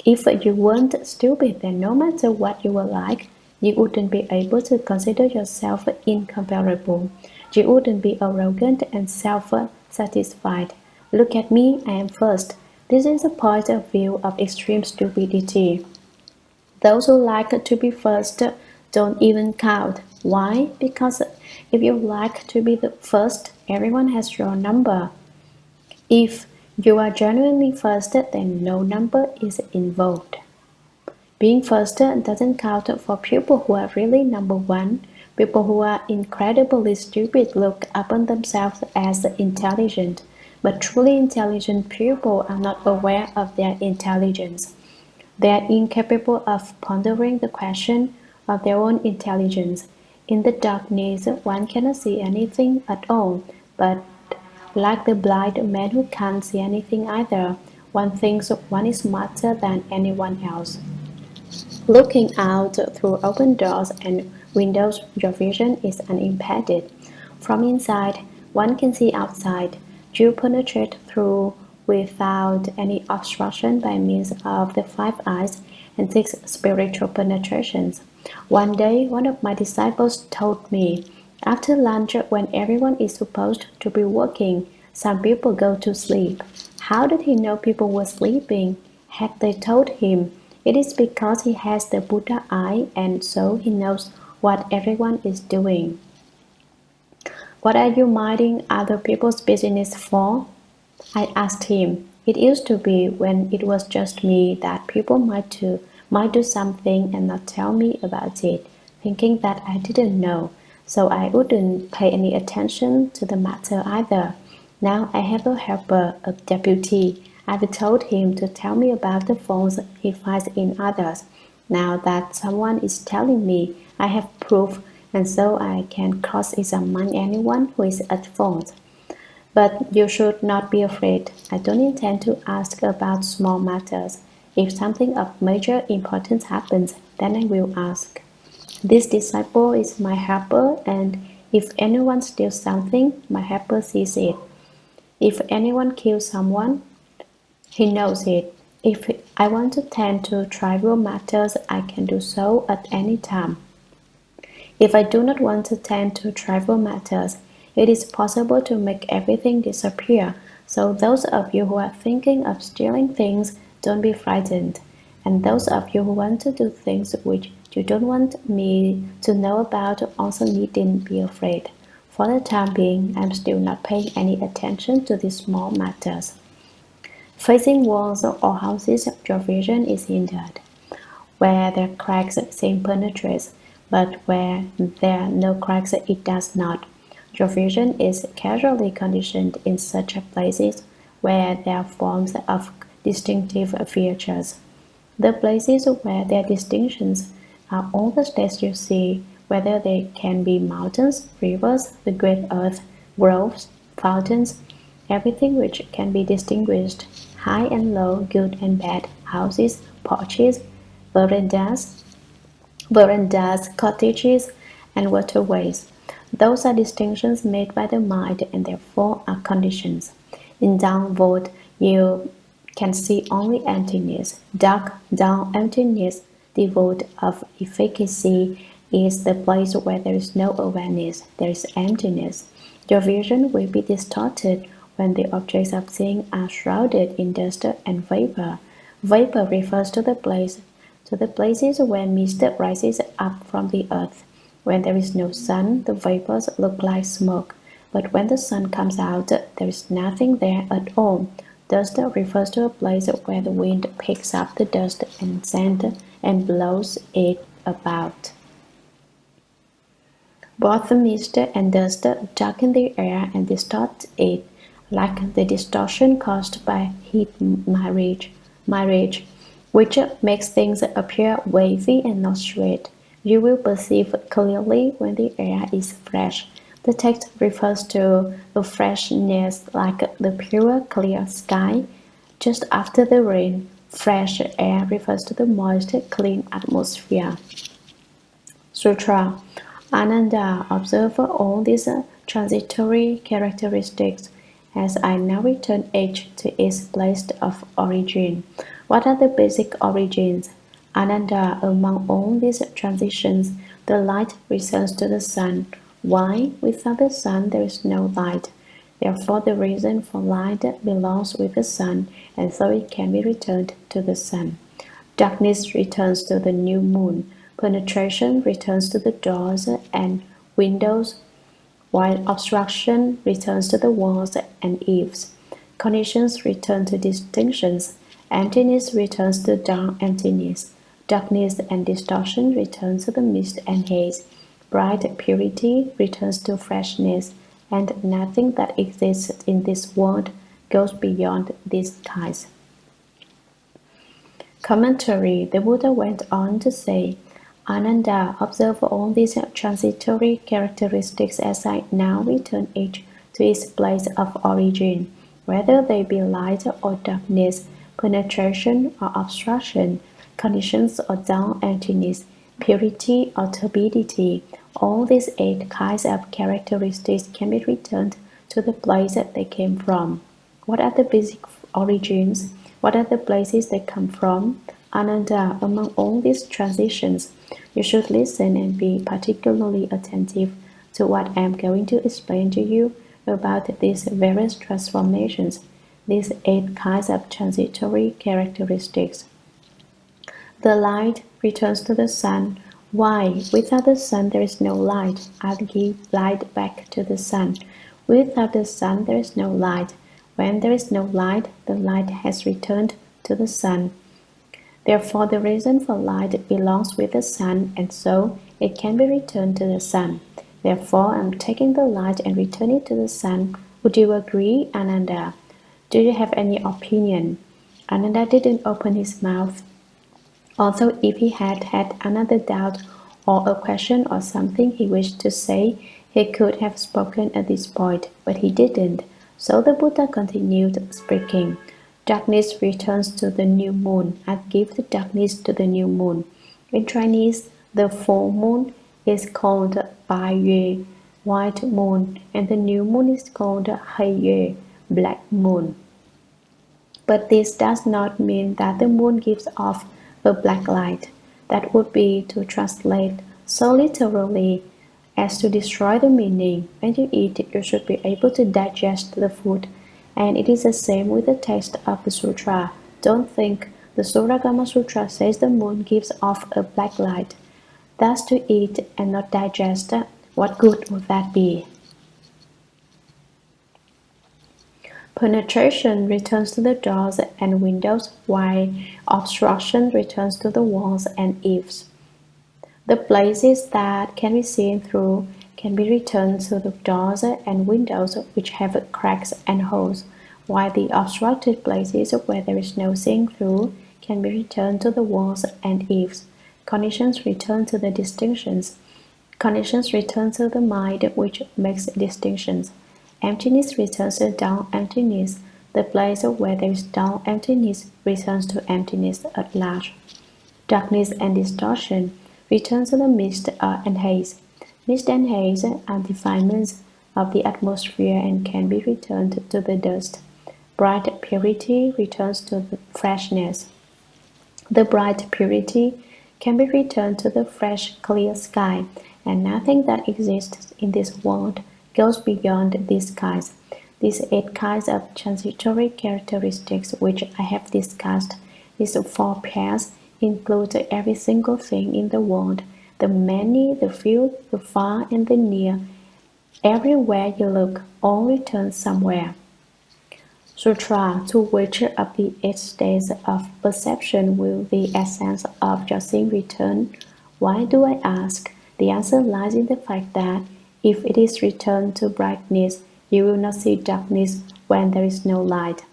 If you weren't stupid, then no matter what you were like, you wouldn't be able to consider yourself incomparable. You wouldn't be arrogant and self-satisfied. Look at me, I am first. This is a point of view of extreme stupidity. Those who like to be first don't even count. Why? Because if you like to be the first, everyone has your number. If you are genuinely first, then no number is involved. Being first doesn't count for people who are really number one. People who are incredibly stupid look upon themselves as intelligent, but truly intelligent people are not aware of their intelligence. They are incapable of pondering the question of their own intelligence. In the darkness, one cannot see anything at all, but like the blind man who can't see anything either, one thinks one is smarter than anyone else. Looking out through open doors and windows, your vision is unimpeded. From inside, one can see outside. You penetrate through without any obstruction by means of the five eyes and six spiritual penetrations. One day, one of my disciples told me, after lunch, when everyone is supposed to be working, some people go to sleep. How did he know people were sleeping? Had they told him? It is because he has the Buddha eye, and so he knows what everyone is doing. What are you minding other people's business for? I asked him. It used to be, when it was just me, that people might do something and not tell me about it, thinking that I didn't know, so I wouldn't pay any attention to the matter either. Now I have a helper, a deputy. I've told him to tell me about the faults he finds in others. Now that someone is telling me, I have proof, and so I can cross-examine anyone who is at fault. But you should not be afraid. I don't intend to ask about small matters. If something of major importance happens, then I will ask. This disciple is my helper, and if anyone steals something, my helper sees it. If anyone kills someone, he knows it. If I want to tend to trivial matters, I can do so at any time. If I do not want to tend to trivial matters, it is possible to make everything disappear. So those of you who are thinking of stealing things, don't be frightened. And those of you who want to do things which you don't want me to know about also needn't be afraid. For the time being, I'm still not paying any attention to these small matters. Facing walls or houses, your vision is hindered. Where there are cracks, seam penetrates, but where there are no cracks, it does not. Your vision is casually conditioned in such places where there are forms of distinctive features. The places where there are distinctions are all the states you see, whether they can be mountains, rivers, the great earth, groves, fountains, everything which can be distinguished, high and low, good and bad, houses, porches, verandas, cottages, and waterways. Those are distinctions made by the mind and therefore are conditions. In downward, you can see only emptiness. Dark, dull emptiness, devoid of efficacy, is the place where there is no awareness, there is emptiness. Your vision will be distorted when the objects of seeing are shrouded in dust and vapor. Vapor refers to the places where mist rises up from the earth. When there is no sun, the vapors look like smoke, but when the sun comes out, there is nothing there at all. Dust refers to a place where the wind picks up the dust and sand and blows it about. Both the mist and dust darken the air and distort it, like the distortion caused by heat mirage, which makes things appear wavy and not straight. You will perceive clearly when the air is fresh. The text refers to the freshness like the pure, clear sky just after the rain. Fresh air refers to the moist, clean atmosphere. Sutra. Ananda, observe all these transitory characteristics as I now return each to its place of origin. What are the basic origins? Ananda, among all these transitions, the light returns to the sun. Why? Without the sun, there is no light. Therefore, the reason for light belongs with the sun, and so it can be returned to the sun. Darkness returns to the new moon. Penetration returns to the doors and windows, while obstruction returns to the walls and eaves. Conditions return to distinctions. Emptiness returns to dark emptiness. Darkness and distortion return to the mist and haze. Bright purity returns to freshness, and nothing that exists in this world goes beyond these ties. Commentary. The Buddha went on to say, Ananda, observe all these transitory characteristics as I now return each to its place of origin, whether they be light or darkness, penetration or obstruction, conditions or dull emptiness, purity or turbidity. All these 8 kinds of characteristics can be returned to the place that they came from. What are the basic origins? What are the places they come from? Ananda, among all these transitions, you should listen and be particularly attentive to what I am going to explain to you about these various transformations, these 8 kinds of transitory characteristics. The light returns to the sun. Why? Without the sun, there is no light. I'll give light back to the sun. Without the sun, there is no light. When there is no light, the light has returned to the sun. Therefore, the reason for light belongs with the sun, and so it can be returned to the sun. Therefore, I am taking the light and returning it to the sun. Would you agree, Ananda? Do you have any opinion? Ananda didn't open his mouth. Although if he had had another doubt or a question or something he wished to say, he could have spoken at this point, but he didn't. So the Buddha continued speaking. Darkness returns to the new moon. I give the darkness to the new moon. In Chinese, the full moon is called Bai Yue, white moon, and the new moon is called Hei Yue, black moon. But this does not mean that the moon gives off a black light. That would be to translate so literally as to destroy the meaning. When you eat, you should be able to digest the food. And it is the same with the text of the sutra. Don't think the Shurangama Sutra says the moon gives off a black light. Thus to eat and not digest, what good would that be? Penetration returns to the doors and windows, while obstruction returns to the walls and eaves. The places that can be seen through can be returned to the doors and windows which have cracks and holes, while the obstructed places where there is no seeing through can be returned to the walls and eaves. Conditions return to the distinctions. Conditions return to the mind which makes distinctions. Emptiness returns to dull emptiness. The place where there is dull emptiness returns to emptiness at large. Darkness and distortion return to the mist and haze. Mist and haze are defilements of the atmosphere and can be returned to the dust. Bright purity returns to the freshness. The bright purity can be returned to the fresh, clear sky, and nothing that exists in this world goes beyond these skies. These 8 kinds of transitory characteristics which I have discussed, these 4 pairs, include every single thing in the world, the many, the few, the far, and the near. Everywhere you look, all returns somewhere. Sutra, to which of the 8 states of perception will the essence of your seeing return? Why do I ask? The answer lies in the fact that if it is returned to brightness, you will not see darkness when there is no light.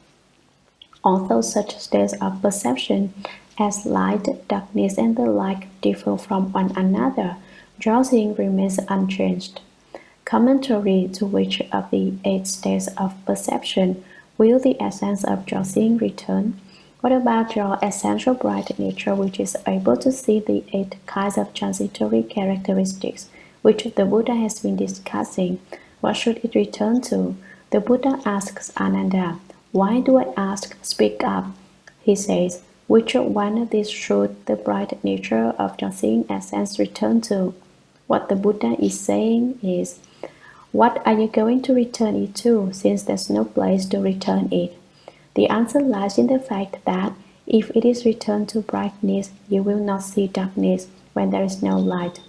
Although such states of perception as light, darkness, and the like differ from one another, your seeing remains unchanged. Commentary, to which of the 8 states of perception will the essence of your seeing return? What about your essential bright nature which is able to see the 8 kinds of transitory characteristics which the Buddha has been discussing? What should it return to? The Buddha asks Ananda, "Why do I ask? Speak up." He says, "Which one of these should the bright nature of your seeing essence return to?" What the Buddha is saying is, what are you going to return it to, since there's no place to return it? The answer lies in the fact that if it is returned to brightness, you will not see darkness when there is no light.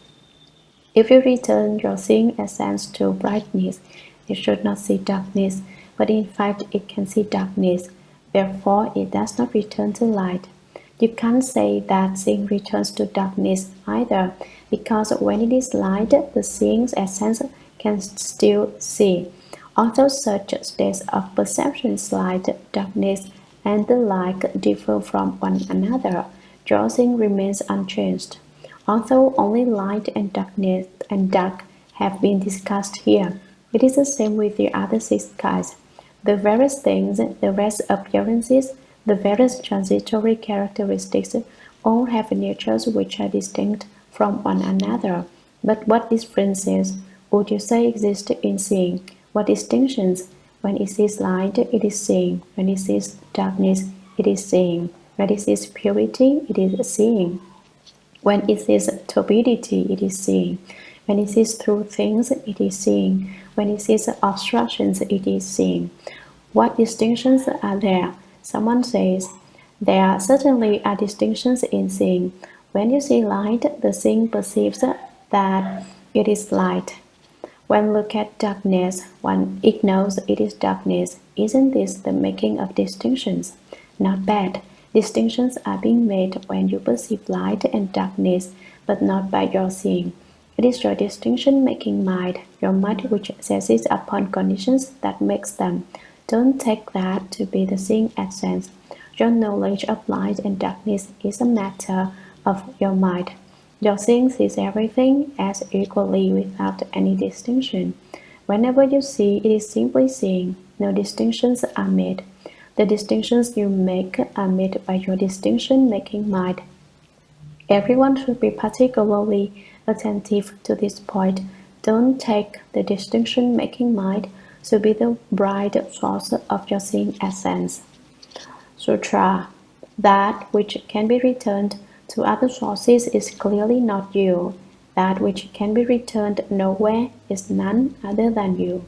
If you return your seeing essence to brightness, it should not see darkness, but in fact it can see darkness. Therefore, it does not return to light. You can't say that seeing returns to darkness either, because when it is light, the seeing essence can still see. Although such states of perception, light, darkness, and the like differ from one another, your seeing remains unchanged. Although only light and darkness and dark have been discussed here, it is the same with the other 6 kinds. The various things, the various appearances, the various transitory characteristics all have natures which are distinct from one another. But what differences would you say exist in seeing? What distinctions? When it sees light, it is seeing. When it sees darkness, it is seeing. When it sees purity, it is seeing. When it sees turbidity, it is seeing. When it sees through things, it is seeing. When it sees obstructions, it is seeing. What distinctions are there? Someone says, there certainly are distinctions in seeing. When you see light, the seeing perceives that it is light. When look at darkness, one ignores it is darkness. Isn't this the making of distinctions? Not bad. Distinctions are being made when you perceive light and darkness, but not by your seeing. It is your distinction-making mind, your mind which seizes upon conditions that makes them. Don't take that to be the seeing essence. Your knowledge of light and darkness is a matter of your mind. Your seeing sees everything as equally without any distinction. Whenever you see, it is simply seeing. No distinctions are made. The distinctions you make are made by your distinction-making mind. Everyone should be particularly attentive to this point. Don't take the distinction-making mind to be the bright source of your seeing essence. Sutra. That which can be returned to other sources is clearly not you. That which can be returned nowhere is none other than you.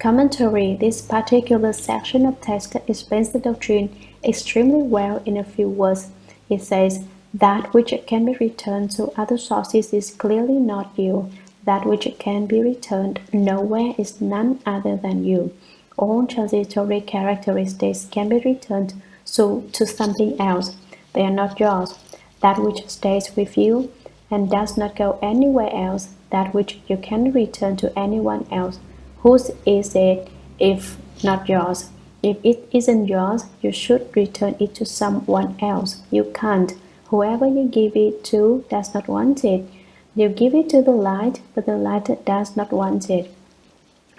Commentary. This particular section of text explains the doctrine extremely well in a few words. It says, that which can be returned to other sources is clearly not you. That which can be returned nowhere is none other than you. All transitory characteristics can be returned to something else. They are not yours. That which stays with you and does not go anywhere else, that which you can return to anyone else. Whose is it if not yours? If it isn't yours, you should return it to someone else. You can't. Whoever you give it to does not want it. You give it to the light, but the light does not want it.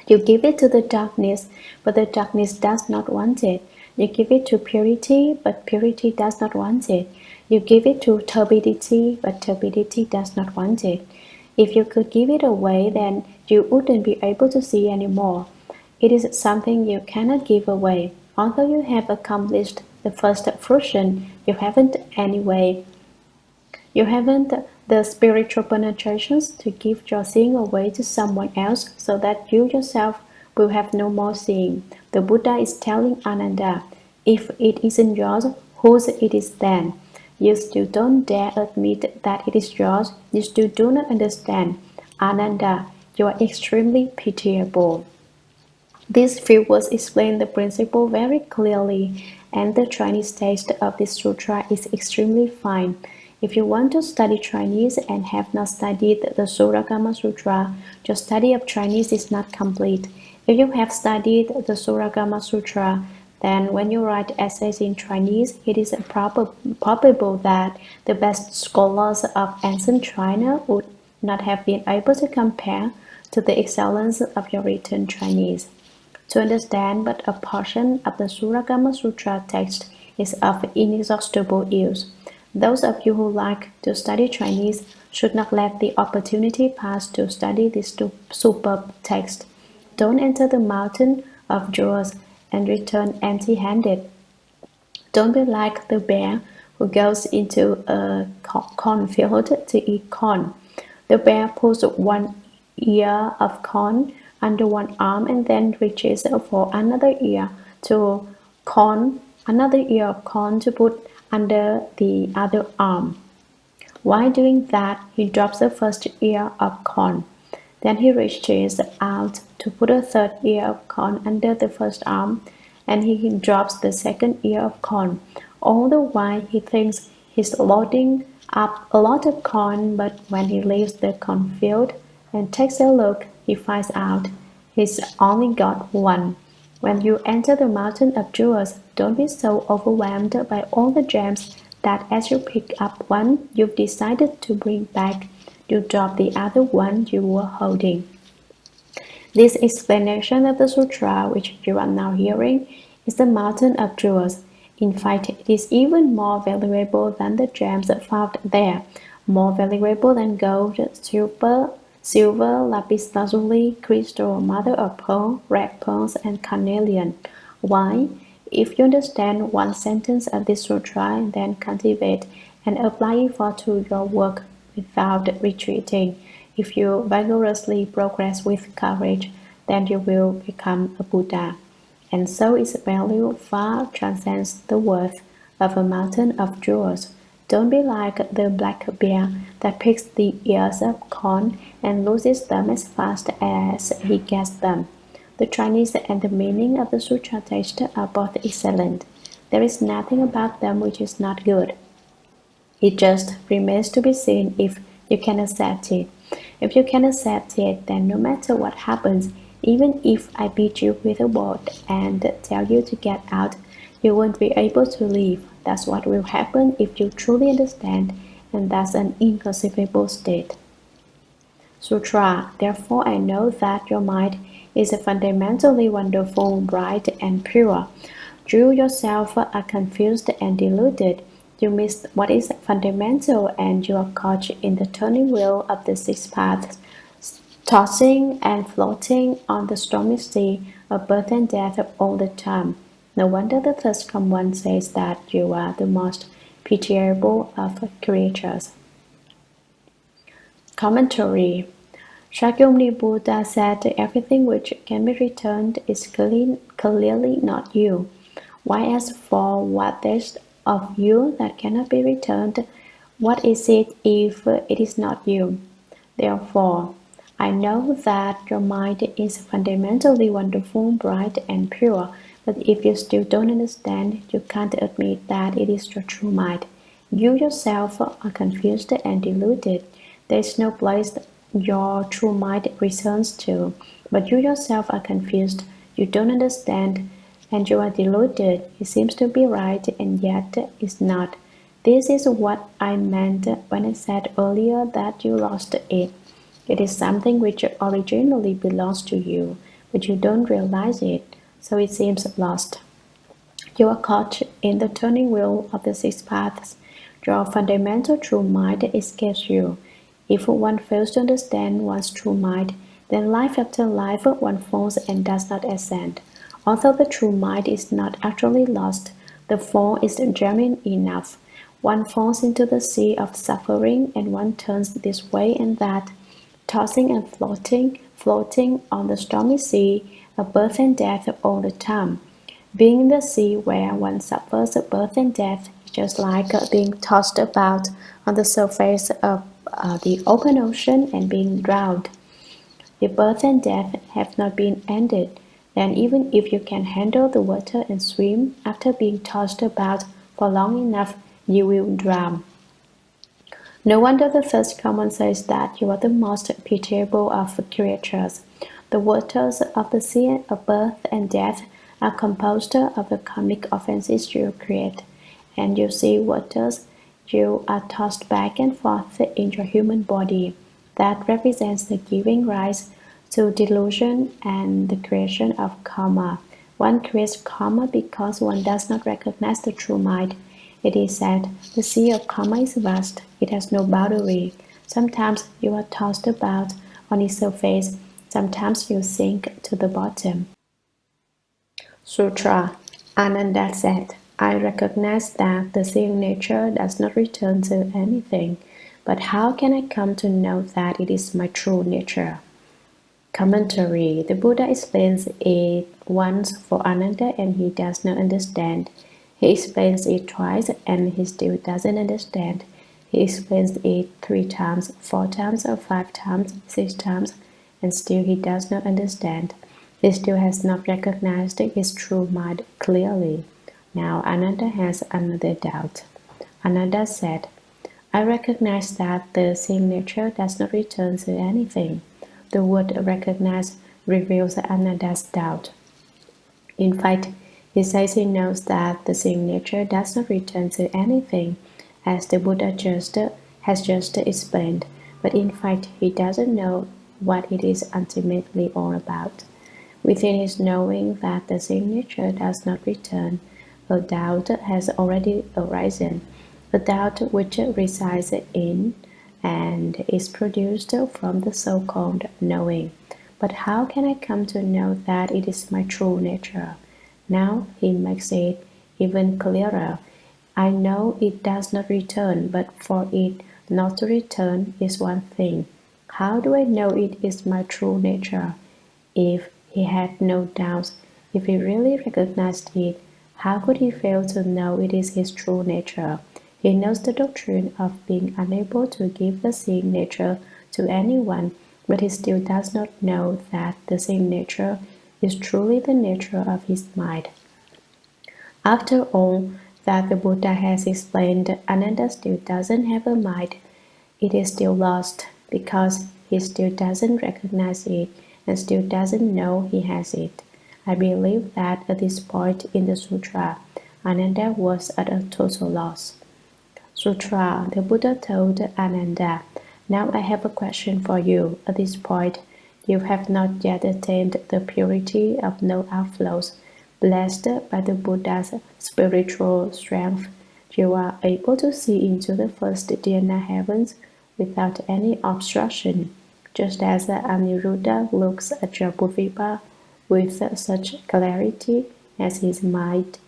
You give it to the darkness, but the darkness does not want it. You give it to purity, but purity does not want it. You give it to turbidity, but turbidity does not want it. If you could give it away, then you wouldn't be able to see anymore. It is something you cannot give away. Although you have accomplished the first fruition, you haven't anyway. You haven't the spiritual penetrations to give your seeing away to someone else so that you yourself will have no more seeing. The Buddha is telling Ananda, if it isn't yours, whose it is then? You still don't dare admit that it is yours. You still do not understand. Ananda, you are extremely pitiable. These few words explain the principle very clearly, and the Chinese text of this sutra is extremely fine. If you want to study Chinese and have not studied the Shurangama Sutra, your study of Chinese is not complete. If you have studied the Shurangama Sutra, then when you write essays in Chinese, it is probable that the best scholars of ancient China would not have been able to compare to the excellence of your written Chinese. To understand but a portion of the Shurangama Sutra text is of inexhaustible use. Those of you who like to study Chinese should not let the opportunity pass to study this superb text. Don't enter the mountain of jewels and return empty-handed. Don't be like the bear who goes into a cornfield to eat corn. The bear pulls one ear of corn under one arm and then reaches for another ear of corn to put under the other arm. While doing that, he drops the first ear of corn. Then he reaches out to put a third ear of corn under the first arm, and he drops the second ear of corn. All the while he thinks he's loading up a lot of corn, but when he leaves the cornfield and takes a look, he finds out he's only got one. When you enter the mountain of jewels, don't be so overwhelmed by all the gems that as you pick up one you've decided to bring back, you drop the other one you were holding. This explanation of the sutra, which you are now hearing, is the mountain of jewels. In fact, it is even more valuable than the gems found there, more valuable than gold, silver, lapis lazuli, crystal, mother of pearl, red pearls, and carnelian. Why? If you understand one sentence of this sutra, then cultivate and apply it to your work without retreating. If you vigorously progress with courage, then you will become a Buddha. And so its value far transcends the worth of a mountain of jewels. Don't be like the black bear that picks the ears of corn and loses them as fast as he gets them. The Chinese and the meaning of the sutra text are both excellent. There is nothing about them which is not good. It just remains to be seen if you can accept it. If you can accept it, then no matter what happens, even if I beat you with a board and tell you to get out, you won't be able to leave. That's what will happen if you truly understand, and that's an inconceivable state. Sutra. Therefore, I know that your mind is fundamentally wonderful, bright, and pure. You yourself are confused and deluded. You miss what is fundamental, and you are caught in the turning wheel of the six paths, tossing and floating on the stormy sea of birth and death all the time. No wonder the first one says that you are the most pitiable of creatures. Commentary. Shakyamuni Buddha said everything which can be returned is clearly not you. Why as for what is of you that cannot be returned, what is it if it is not you? Therefore, I know that your mind is fundamentally wonderful, bright, and pure, but if you still don't understand, you can't admit that it is your true mind. You yourself are confused and deluded. There is no place your true mind returns to, but you yourself are confused, you don't understand, and you are deluded. It seems to be right, and yet is not. This is what I meant when I said earlier that you lost it. It is something which originally belongs to you, but you don't realize it, so it seems lost. You are caught in the turning wheel of the six paths. Your fundamental true mind escapes you. If one fails to understand one's true mind, then life after life one falls and does not ascend. Although the true mind is not actually lost, the fall is genuine enough. One falls into the sea of suffering and one turns this way and that, tossing and floating on the stormy sea of birth and death all the time. Being in the sea where one suffers birth and death is just like being tossed about on the surface of the open ocean and being drowned. If birth and death have not been ended, then even if you can handle the water and swim, after being tossed about for long enough, you will drown. No wonder the first command says that you are the most pitiable of creatures. The waters of the sea of birth and death are composed of the karmic offenses you create, and you see waters you are tossed back and forth in your human body. That represents the giving rise to delusion and the creation of karma. One creates karma because one does not recognize the true mind. It is said, the sea of karma is vast, it has no boundary. Sometimes you are tossed about on its surface, sometimes you sink to the bottom. Sutra. Ananda said, I recognize that the seeing nature does not return to anything, but how can I come to know that it is my true nature? Commentary. The Buddha explains it once for Ananda and he does not understand. He explains it twice and he still doesn't understand. He explains it 3 times, 4 times, or 5 times, 6 times, and still he does not understand. He still has not recognized his true mind clearly. Now Ananda has another doubt. Ananda said, I recognize that the seeing nature does not return to anything. The word recognize reveals Ananda's doubt. In fact, he says he knows that the seeing nature does not return to anything, as the Buddha has just explained, but in fact he doesn't know what it is ultimately all about. Within his knowing that the seeing nature does not return, a doubt has already arisen, a doubt which resides in and is produced from the so-called knowing. But how can I come to know that it is my true nature? Now he makes it even clearer. I know it does not return, but for it not to return is one thing. How do I know it is my true nature? If he had no doubts, if he really recognized it, how could he fail to know it is his true nature? He knows the doctrine of being unable to give the seeing nature to anyone, but he still does not know that the seeing nature is truly the nature of his mind. After all that the Buddha has explained, Ananda still doesn't have a mind. It is still lost because he still doesn't recognize it and still doesn't know he has it. I believe that at this point in the sutra, Ananda was at a total loss. Sutra, the Buddha told Ananda, now I have a question for you. At this point, you have not yet attained the purity of no outflows. Blessed by the Buddha's spiritual strength, you are able to see into the first dhyana heavens without any obstruction, just as Aniruddha looks at Jambudvipa with such clarity. as he might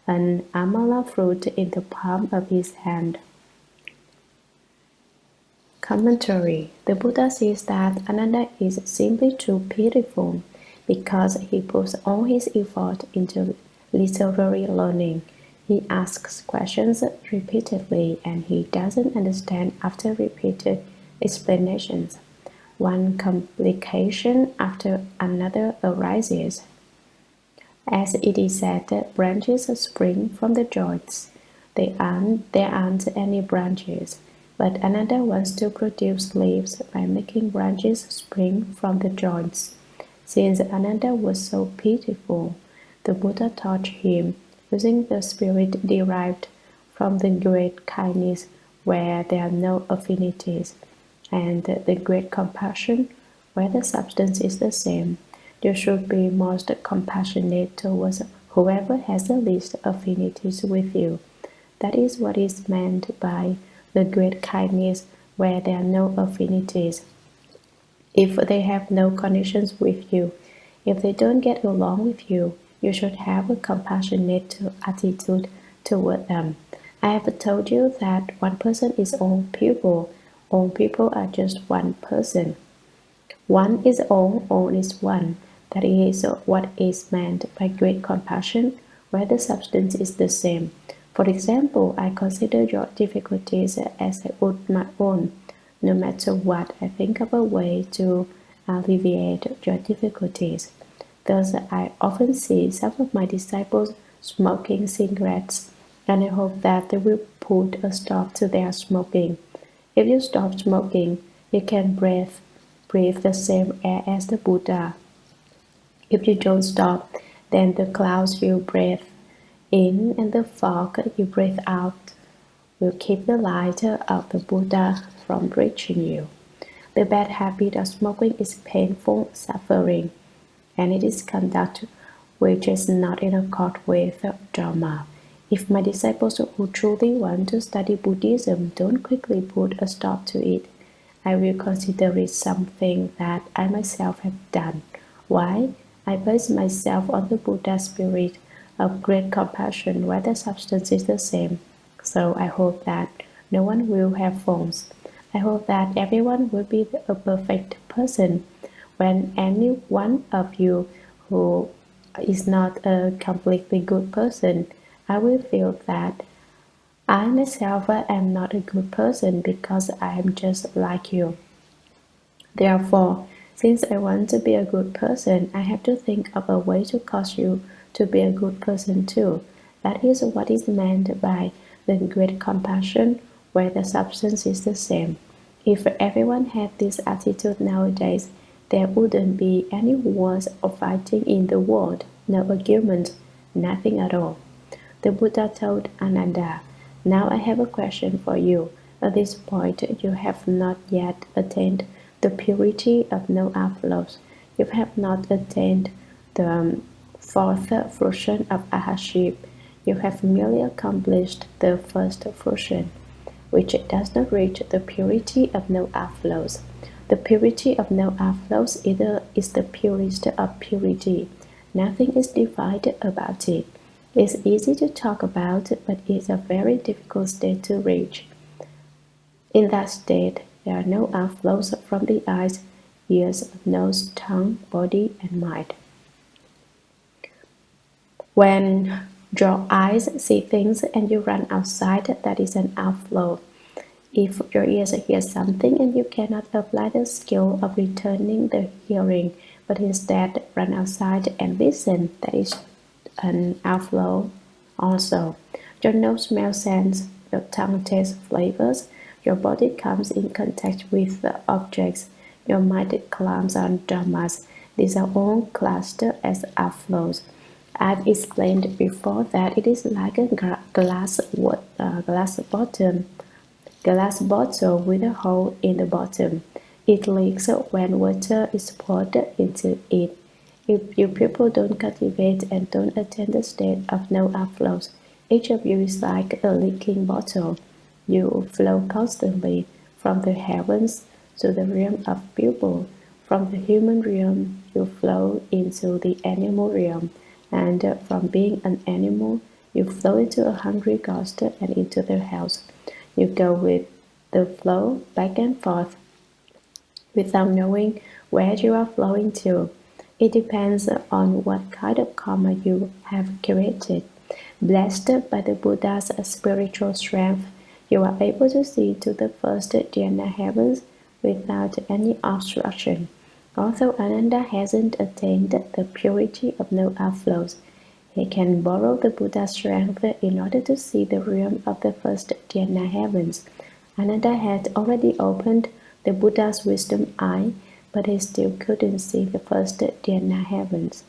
an amala fruit in the palm of his hand. Commentary. The Buddha says that Ananda is simply too pitiful because he puts all his effort into literary learning. He asks questions repeatedly and he doesn't understand after repeated explanations. One complication after another arises. As it is said, branches spring from the joints. There aren't any branches, but Ananda wants to produce leaves by making branches spring from the joints. Since Ananda was so pitiful, the Buddha taught him using the spirit derived from the great kindness where there are no affinities, and the great compassion where the substance is the same. You should be most compassionate towards whoever has the least affinities with you. That is what is meant by the great kindness where there are no affinities. If they have no connections with you, if they don't get along with you, you should have a compassionate attitude toward them. I have told you that one person is all people. All people are just one person. One is all is one. That is what is meant by great compassion, where the substance is the same. For example, I consider your difficulties as I would my own. No matter what, I think of a way to alleviate your difficulties. Thus, I often see some of my disciples smoking cigarettes, and I hope that they will put a stop to their smoking. If you stop smoking, you can breathe the same air as the Buddha. If you don't stop, then the clouds you breathe in and the fog you breathe out will keep the light of the Buddha from reaching you. The bad habit of smoking is painful suffering, and it is conduct which is not in accord with Dharma. If my disciples who truly want to study Buddhism don't quickly put a stop to it, I will consider it something that I myself have done. Why? I base myself on the Buddha spirit of great compassion where the substance is the same. So I hope that no one will have faults. I hope that everyone will be a perfect person. When any one of you who is not a completely good person, I will feel that I myself am not a good person because I am just like you. Therefore, since I want to be a good person, I have to think of a way to cause you to be a good person too. That is what is meant by the great compassion where the substance is the same. If everyone had this attitude nowadays, there wouldn't be any wars or fighting in the world, no argument, nothing at all. The Buddha told Ananda, "Now I have a question for you. At this point, you have not yet attained the purity of no outflows. You have not attained the fourth fruition of Ahaship. You have merely accomplished the first fruition, which does not reach the purity of no outflows. The purity of no outflows is the purest of purity. Nothing is divided about it. It's easy to talk about, but it's a very difficult state to reach. In that state, there are no outflows from the eyes, ears, nose, tongue, body, and mind. When your eyes see things and you run outside, that is an outflow. If your ears hear something and you cannot apply the skill of returning the hearing, but instead run outside and listen, that is an outflow also. Your nose smells scents, your tongue tastes flavors, your body comes in contact with the objects, your mind climbs on dharmas. These are all classed as outflows. I've explained before that it is like a glass bottle with a hole in the bottom. It leaks when water is poured into it. If you people don't cultivate and don't attain the state of no outflows, each of you is like a leaking bottle. You flow constantly from the heavens to the realm of people. From the human realm, you flow into the animal realm. and from being an animal, you flow into a hungry ghost and into their house. You go with the flow back and forth without knowing where you are flowing to. It depends on what kind of karma you have created. Blessed by the Buddha's spiritual strength, you are able to see to the first dhyana heavens without any obstruction. Although Ananda hasn't attained the purity of no outflows, he can borrow the Buddha's strength in order to see the realm of the first dhyana heavens. Ananda had already opened the Buddha's wisdom eye, but he still couldn't see the first dhyana heavens.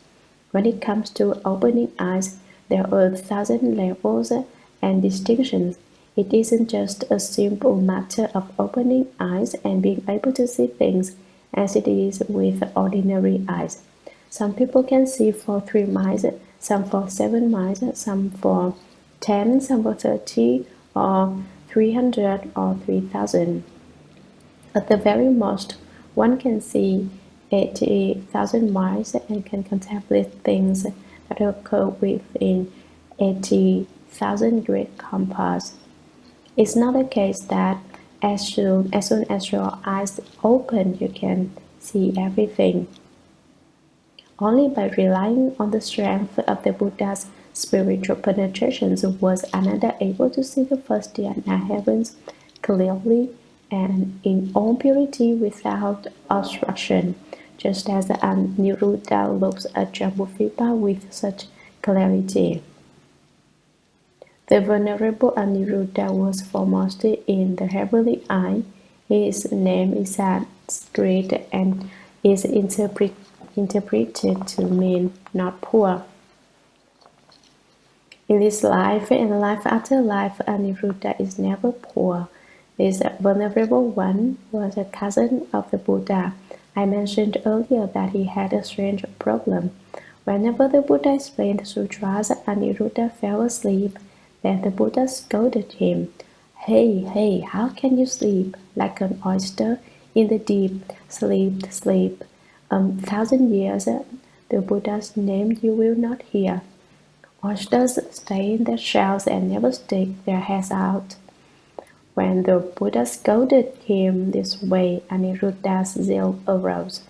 When it comes to opening eyes, there are 1,000 levels and distinctions. It isn't just a simple matter of opening eyes and being able to see things as it is with ordinary eyes. Some people can see for 3 miles, some for 7 miles, some for 10, some for 30, or 300 or 3,000. At the very most, one can see 80,000 miles and can contemplate things that occur within 80,000 great compass. It's not the case that as soon as your eyes open, you can see everything. Only by relying on the strength of the Buddha's spiritual penetrations was Ananda able to see the first dhyana heavens clearly and in all purity without obstruction, just as Aniruddha looks at Jambudvipa with such clarity. The Venerable Aniruddha was foremost in the heavenly eye. His name is Sanskrit and is interpreted to mean not poor. In this life and life after life, Aniruddha is never poor. This venerable one was a cousin of the Buddha. I mentioned earlier that he had a strange problem. Whenever the Buddha explained sutras, Aniruddha fell asleep. Then the Buddha scolded him. Hey, how can you sleep like an oyster in the deep? Sleep. 1,000 years, the Buddha's name you will not hear. Oysters stay in their shells and never stick their heads out. When the Buddha scolded him this way, Aniruddha's zeal arose.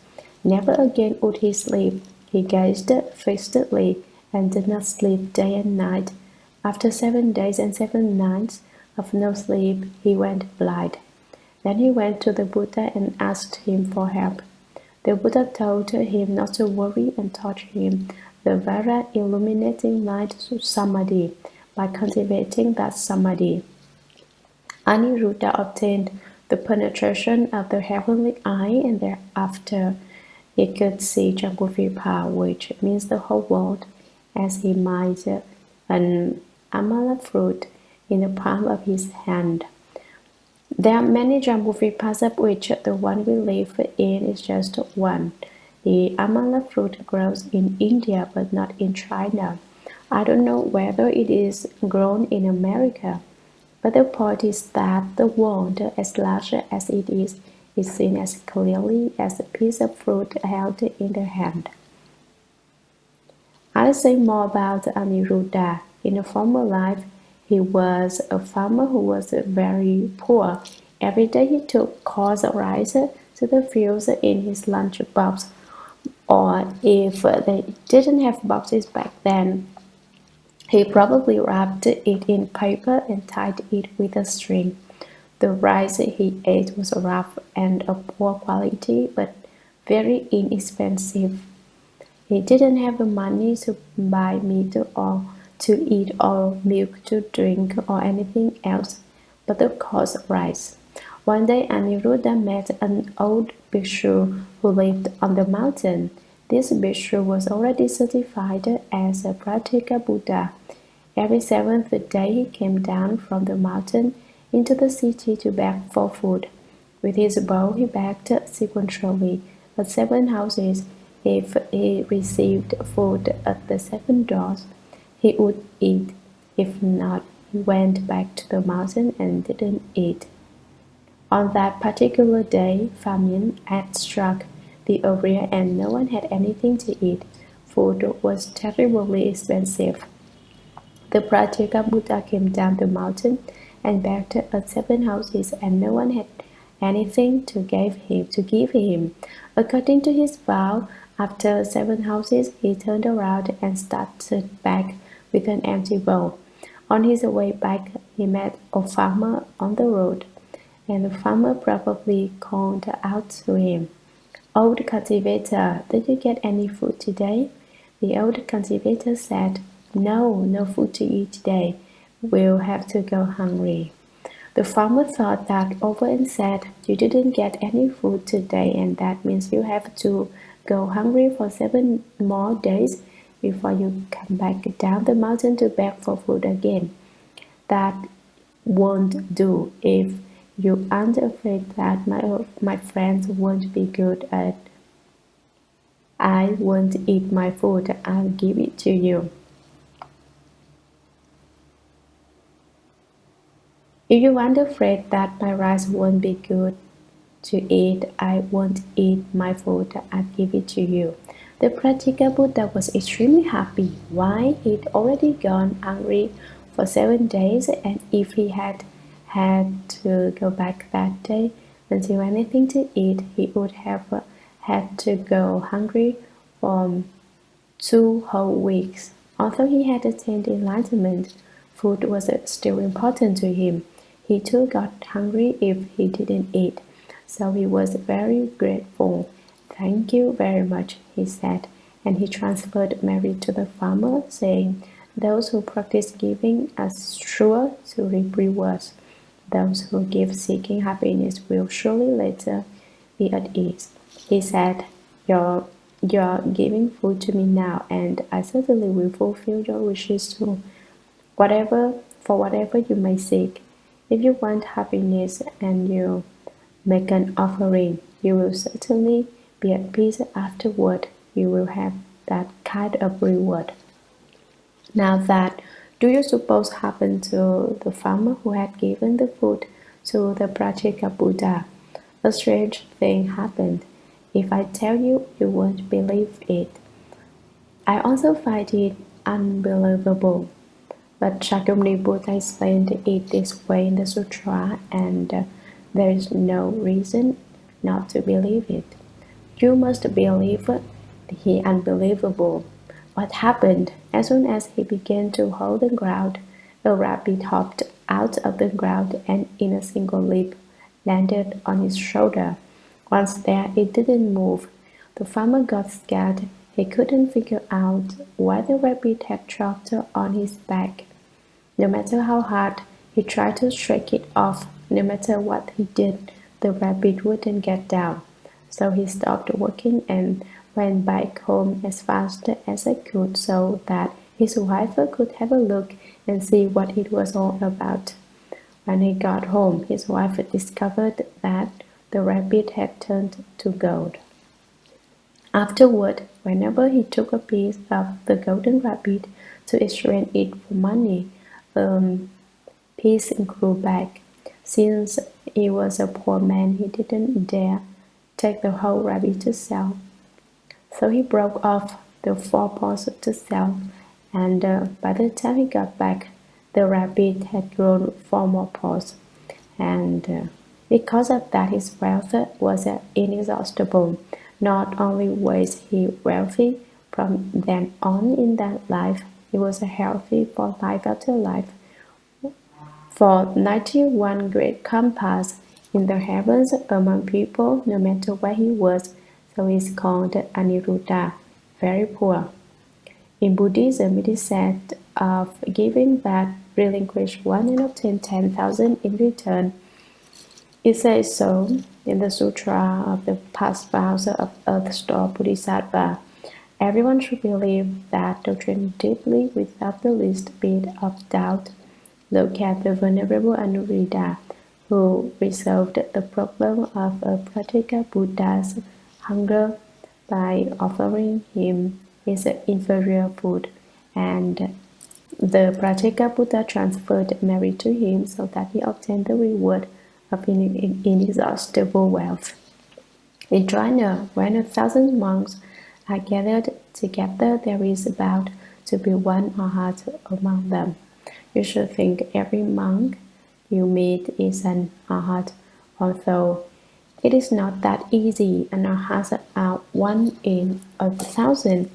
Never again would he sleep. He gazed fixedly and did not sleep day and night. After 7 days and 7 nights of no sleep, he went blind. Then he went to the Buddha and asked him for help. The Buddha told him not to worry and taught him the very illuminating light samadhi. By cultivating that samadhi, Aniruddha obtained the penetration of the heavenly eye, and thereafter he could see Jambudvipa, which means the whole world, as he might an amala fruit in the palm of his hand. There are many Jambudvipas, of which the one we live in is just one. The amala fruit grows in India but not in China. I don't know whether it is grown in America, but the point is that the world, as large as it is seen as clearly as a piece of fruit held in the hand. I'll say more about Aniruddha. In a former life, he was a farmer who was very poor. Every day he took coarse rice to the fields in his lunch box, or if they didn't have boxes back then, he probably wrapped it in paper and tied it with a string. The rice he ate was rough and of poor quality, but very inexpensive. He didn't have the money to buy meat or to eat or milk to drink or anything else but the coarse rice. One day Aniruddha met an old bhikshu who lived on the mountain. This bhikshu was already certified as a Pratyeka Buddha. Every 7th day he came down from the mountain into the city to beg for food. With his bow he begged sequentially at 7 houses. If he received food at the 7 doors, he would eat. If not, he went back to the mountain and didn't eat. On that particular day, famine had struck the area and no one had anything to eat. food was terribly expensive. The Pratyeka Buddha came down the mountain and begged at 7 houses, and no one had anything to give him. According to his vow, after 7 houses, he turned around and started back with an empty bowl. On his way back, he met a farmer on the road, and the farmer probably called out to him, "Old cultivator, did you get any food today?" The old cultivator said, "No, no food to eat today. We'll have to go hungry." The farmer thought that over and said, "You didn't get any food today, and that means you have to go hungry for 7 more days before you come back down the mountain to beg for food again. That won't do. If you aren't afraid that my friends won't be good at I won't eat my food, I'll give it to you. If you aren't afraid that my rice won't be good to eat, I won't eat my food, I'll give it to you." The practical Buddha was extremely happy. Why? He'd already gone hungry for 7 days, and if he had had to go back that day until anything to eat, he would have had to go hungry for 2 whole weeks. Although he had attained enlightenment, food was still important to him. He too got hungry if he didn't eat, so he was very grateful. "Thank you very much," he said, and he transferred Mary to the farmer, saying, "Those who practice giving are sure to reap rewards. Those who give seeking happiness will surely later be at ease." He said, You're giving food to me now, and I certainly will fulfill your wishes too, whatever you may seek. If you want happiness and you make an offering, you will certainly be at peace afterward. You will have that kind of reward. Now that, do you suppose happened to the farmer who had given the food to the Prajika Buddha? A strange thing happened. If I tell you, you won't believe it. I also find it unbelievable. But Shakyamuni Buddha explained it this way in the sutra, and there is no reason not to believe it. You must believe the unbelievable. What happened? As soon as he began to hold the ground, a rabbit hopped out of the ground and in a single leap landed on his shoulder. Once there, it didn't move. The farmer got scared. He couldn't figure out why the rabbit had dropped on his back. No matter how hard he tried to shake it off, no matter what he did, the rabbit wouldn't get down. So he stopped working and went back home as fast as he could so that his wife could have a look and see what it was all about. When he got home, his wife discovered that the rabbit had turned to gold. Afterward, whenever he took a piece of the golden rabbit to exchange it for money, piece grew back. Since he was a poor man, he didn't dare take the whole rabbit to sell. So he broke off the 4 paws to sell, and by the time he got back, the rabbit had grown 4 more paws, and because of that his wealth was inexhaustible. Not only was he wealthy from then on in that life, he was healthy for life after life. For 91 great compass in the heavens among people, no matter where he was, so he is called Aniruddha, very poor. In Buddhism, it is said of giving that relinquish one and obtain 10,000 in return. It says so in the Sutra of the Past Vows of Earth Store Bodhisattva. Everyone should believe that doctrine deeply without the least bit of doubt. Look at the Venerable Anuruddha, who resolved the problem of a practical Buddha's hunger by offering him his inferior food, and the practical Buddha transferred Mary to him so that he obtained the reward of inexhaustible wealth. In China, when 1,000 monks are gathered together, there is about to be one arhat among them. You should think every monk you meet is an arhat, although it is not that easy. An arhat are one in 1,000,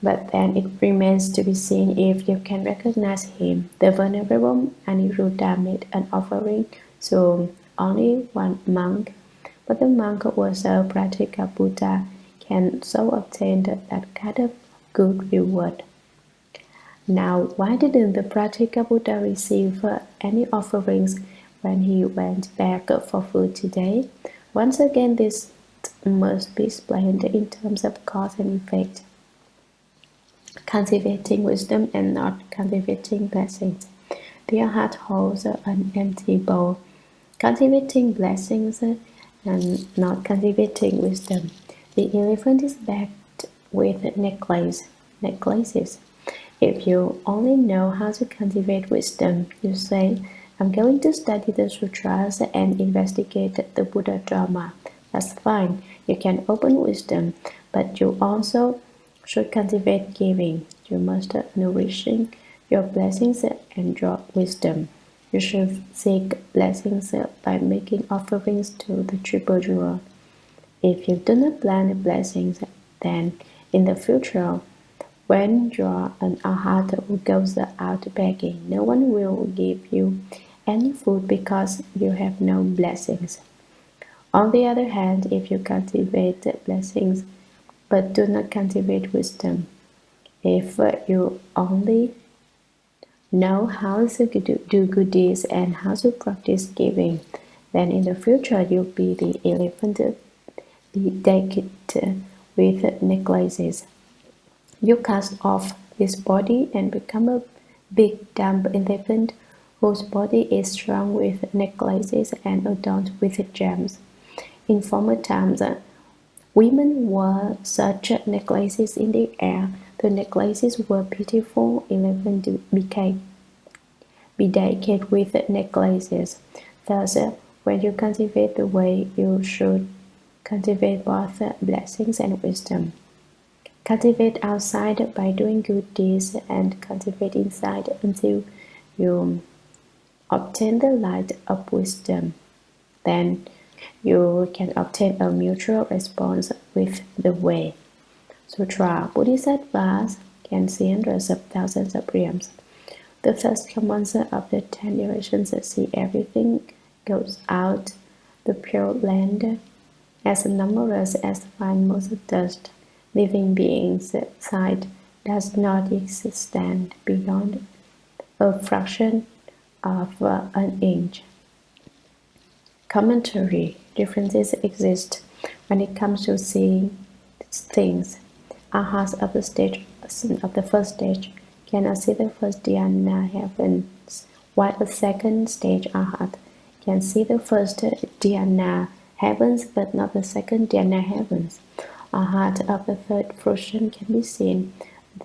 but then it remains to be seen if you can recognize him. The venerable Aniruddha made an offering to only one monk, but the monk who was a practical Buddha can so obtain that kind of good reward. Now, why didn't the practical Buddha receive any offerings when he went back for food today? Once again, this must be explained in terms of cause and effect. Cultivating wisdom and not cultivating blessings. The heart holds an empty bowl. Cultivating blessings and not cultivating wisdom. The elephant is backed with necklaces. If you only know how to cultivate wisdom, you say, I'm going to study the sutras and investigate the Buddha Dharma. That's fine. You can open wisdom, but you also should cultivate giving. You must nourishing your blessings and draw wisdom. You should seek blessings by making offerings to the triple jewel. If you do not plan blessings, then in the future, when you are an arhat who goes out begging, no one will give you any food because you have no blessings. On the other hand, if you cultivate blessings but do not cultivate wisdom, if you only know how to do good deeds and how to practice giving, then in the future you'll be the elephant decked with necklaces. You cast off this body and become a big dumb elephant whose body is strung with necklaces and adorned with gems. In former times, women wore such necklaces in the air. The necklaces were beautiful. Elephants became bedecked with necklaces. Thus, when you cultivate the way, you should cultivate both blessings and wisdom. Cultivate outside by doing good deeds and cultivate inside until you obtain the light of wisdom. Then you can obtain a mutual response with the way. Sutra Bodhisattvas can see hundreds of thousands of realms. The first commons of the 10 directions see everything goes out the pure land as numerous as fine motes of dust. Living beings' sight does not extend beyond a fraction of an inch. Commentary. Differences exist when it comes to seeing things. Arhats of the first stage cannot see the first dhyana heavens, while the second stage arhat can see the first dhyana heavens but not the second dhyana heavens. Arhat of the third fruition can be seen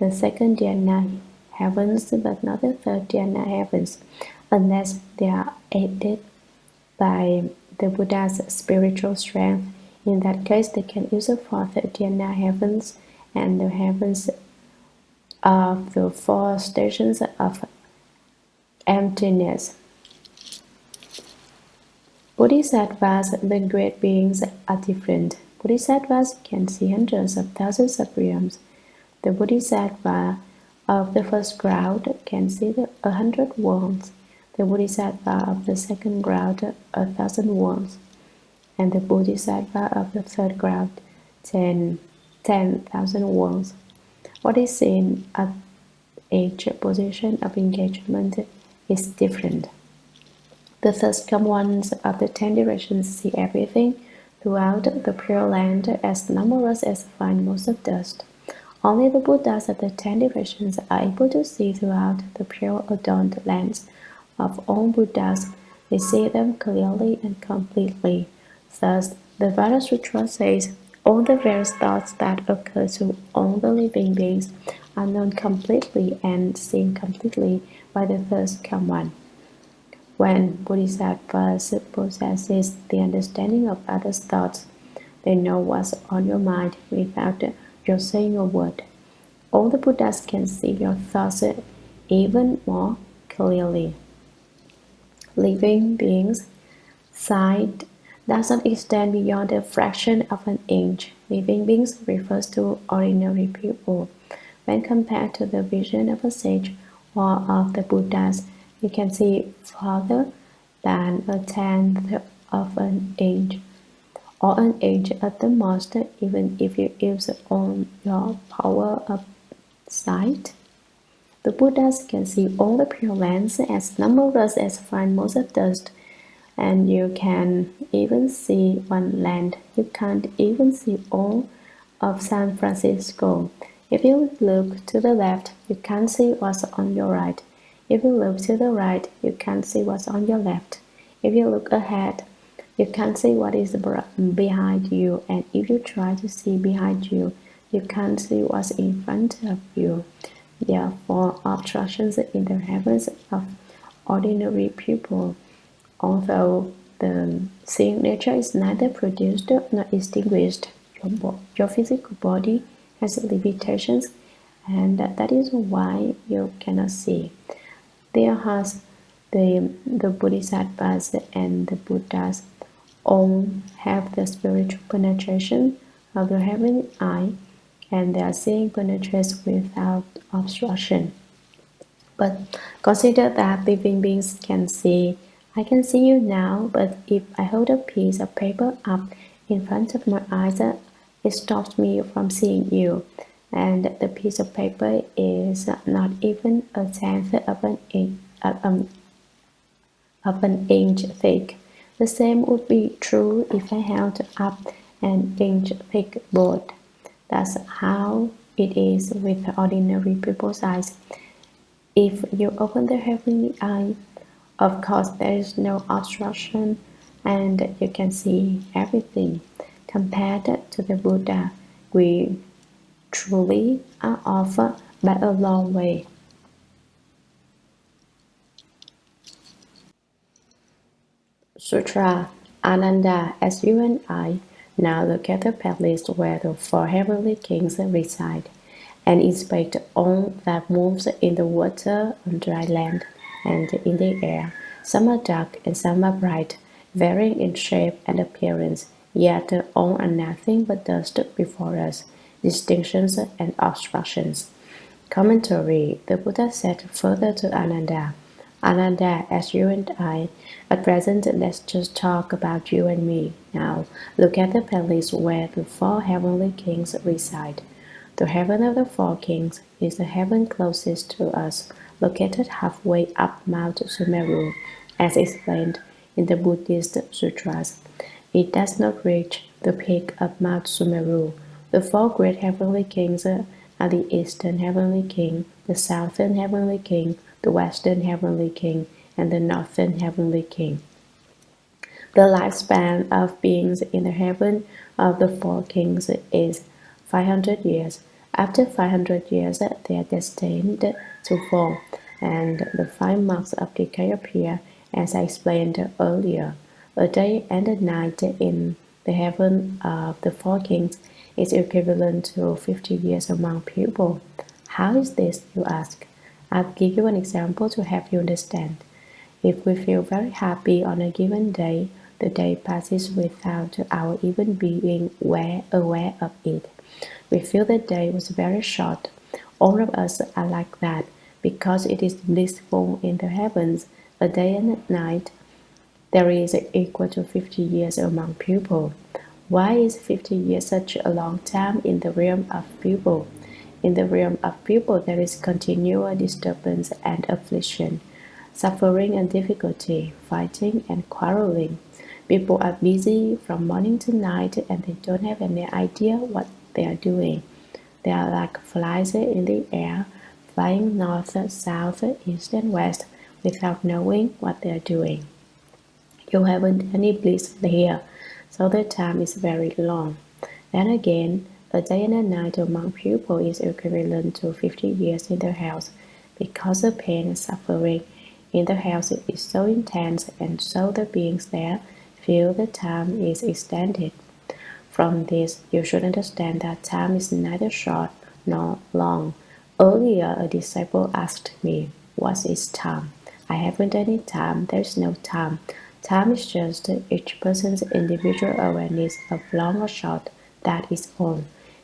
the second dhyana heavens but not the third dhyana heavens, unless they are aided by the Buddha's spiritual strength. In that case, they can use the fourth dhyana heavens and the heavens of the 4 stations of emptiness. Bodhisattvas, the great beings, are different. Bodhisattvas can see hundreds of thousands of realms. The Bodhisattva of the first crowd can see 100 worlds. The Bodhisattva of the second crowd 1,000 worlds, and the Bodhisattva of the third crowd 10,000 worlds. What is seen at each position of engagement is different. The first come ones of the 10 directions see everything throughout the pure land as numerous as fine motes of dust. Only the Buddhas of the 10 directions are able to see throughout the pure adorned lands of all Buddhas. They see them clearly and completely. Thus, the Vajra Sutra says, all the various thoughts that occur to all the living beings are known completely and seen completely by the first come one. When Bodhisattvas possesses the understanding of others' thoughts, they know what's on your mind without you're saying a word. All the Buddhas can see your thoughts even more clearly. Living beings' sight doesn't extend beyond a fraction of an inch. Living beings refers to ordinary people. When compared to the vision of a sage or of the Buddhas, you can see farther than a tenth of an inch, or an inch at the most, even if you use all your power of sight. The Buddhas can see all the Pure Lands as numberless as fine motes of dust, and you can even see one land. You can't even see all of San Francisco. If you look to the left, you can't see what's on your right. If you look to the right, you can't see what's on your left. If you look ahead, you can't see what is behind you, and if you try to see behind you, you can't see what's in front of you. Therefore, obstructions in the heavens of ordinary people. Although the seeing nature is neither produced nor extinguished, your physical body has limitations, and that is why you cannot see. There has the Bodhisattvas and the Buddhas all have the spiritual penetration of the heavenly eye, and their seeing penetrates without obstruction. But consider that living beings can see. I can see you now, but if I hold a piece of paper up in front of my eyes, it stops me from seeing you. And the piece of paper is not even a tenth of an inch thick. The same would be true if I held up an inch thick board. That's how it is with ordinary people's eyes. If you open the heavenly eye, of course there is no obstruction and you can see everything. Compared to the Buddha, we truly are off by a long way. Sutra Ananda, as you and I now look at the palace where the four heavenly kings reside, and inspect all that moves in the water, on dry land, and in the air. Some are dark and some are bright, varying in shape and appearance, yet all are nothing but dust before us, distinctions and obstructions. Commentary. The Buddha said further to Ananda, Ananda, as you and I, at present let's just talk about you and me. Now look at the palace where the four heavenly kings reside. The heaven of the four kings is the heaven closest to us, located halfway up Mount Sumeru, as explained in the Buddhist sutras. It does not reach the peak of Mount Sumeru. The four great heavenly kings are the Eastern Heavenly King, the Southern Heavenly King, the Western Heavenly King, and the Northern Heavenly King. The lifespan of beings in the heaven of the four kings is 500 years. After 500 years, they are destined to fall, and the 5 marks of decay appear, as I explained earlier. A day and a night in the heaven of the four kings is equivalent to 50 years among people. How is this, you ask? I'll give you an example to help you understand. If we feel very happy on a given day, the day passes without our even being aware of it. We feel the day was very short. All of us are like that because it is blissful in the heavens. A day and a night there is equal to 50 years among people. Why is 50 years such a long time in the realm of people? In the realm of people, there is continual disturbance and affliction, suffering and difficulty, fighting and quarreling. People are busy from morning to night and they don't have any idea what they are doing. They are like flies in the air, flying north, south, east, and west without knowing what they are doing. You haven't any bliss here, so the time is very long. Then again, a day and a night among people is equivalent to 50 years in the house, because the pain and suffering in the house is so intense, and so the beings there feel the time is extended. From this, you should understand that time is neither short nor long. Earlier, a disciple asked me, "What is time?" I haven't any time, there's no time. Time is just each person's individual awareness of long or short, that is all.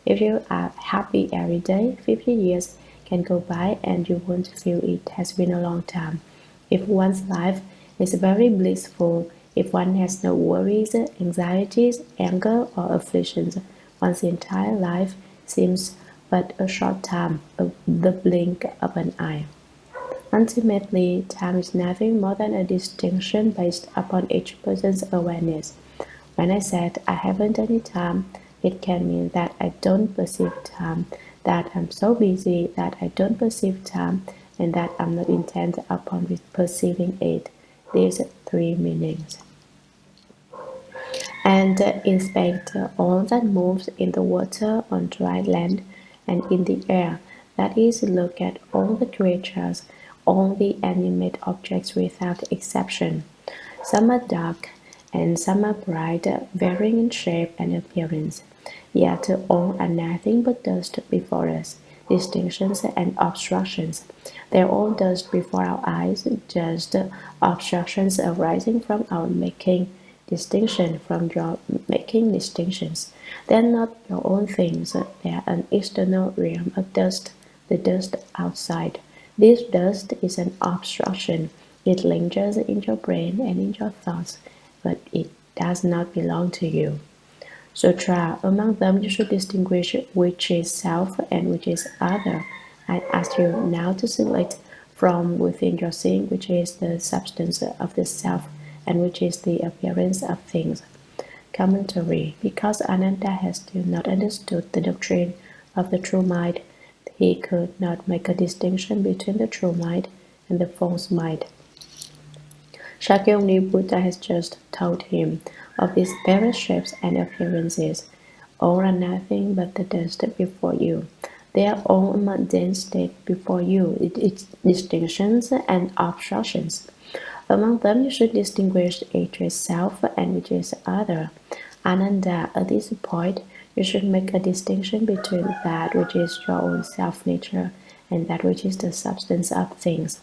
If you are happy every day, 50 years can go by and you won't feel it has been a long time. If one's life is very blissful, if one has no worries, anxieties, anger, or afflictions, one's entire life seems but a short time, the blink of an eye. Ultimately, time is nothing more than a distinction based upon each person's awareness. When I said I haven't any time, it can mean that I don't perceive time, that I'm so busy that I don't perceive time, and that I'm not intent upon perceiving it. These three meanings. And inspect all that moves in the water, on dry land, and in the air. That is, look at all the creatures, all the animate objects without exception. Some are dark and some are bright, varying in shape and appearance. Yet all are nothing but dust before us, distinctions and obstructions. They are all dust before our eyes, just obstructions arising from our making distinction from your making distinctions. They are not your own things, they are an external realm of dust, the dust outside. This dust is an obstruction. It lingers in your brain and in your thoughts, but it does not belong to you. Sutra, among them you should distinguish which is self and which is other. I ask you now to select from within your seeing which is the substance of the self and which is the appearance of things. Commentary. Because Ananda has still not understood the doctrine of the true mind, he could not make a distinction between the true mind and the false mind. Shakyamuni Buddha has just told him of these various shapes and appearances. All are nothing but the dust before you. They are all a mundane state before you, its distinctions and obstructions. Among them you should distinguish which is self and which is other. Ananda, at this point, you should make a distinction between that which is your own self-nature and that which is the substance of things.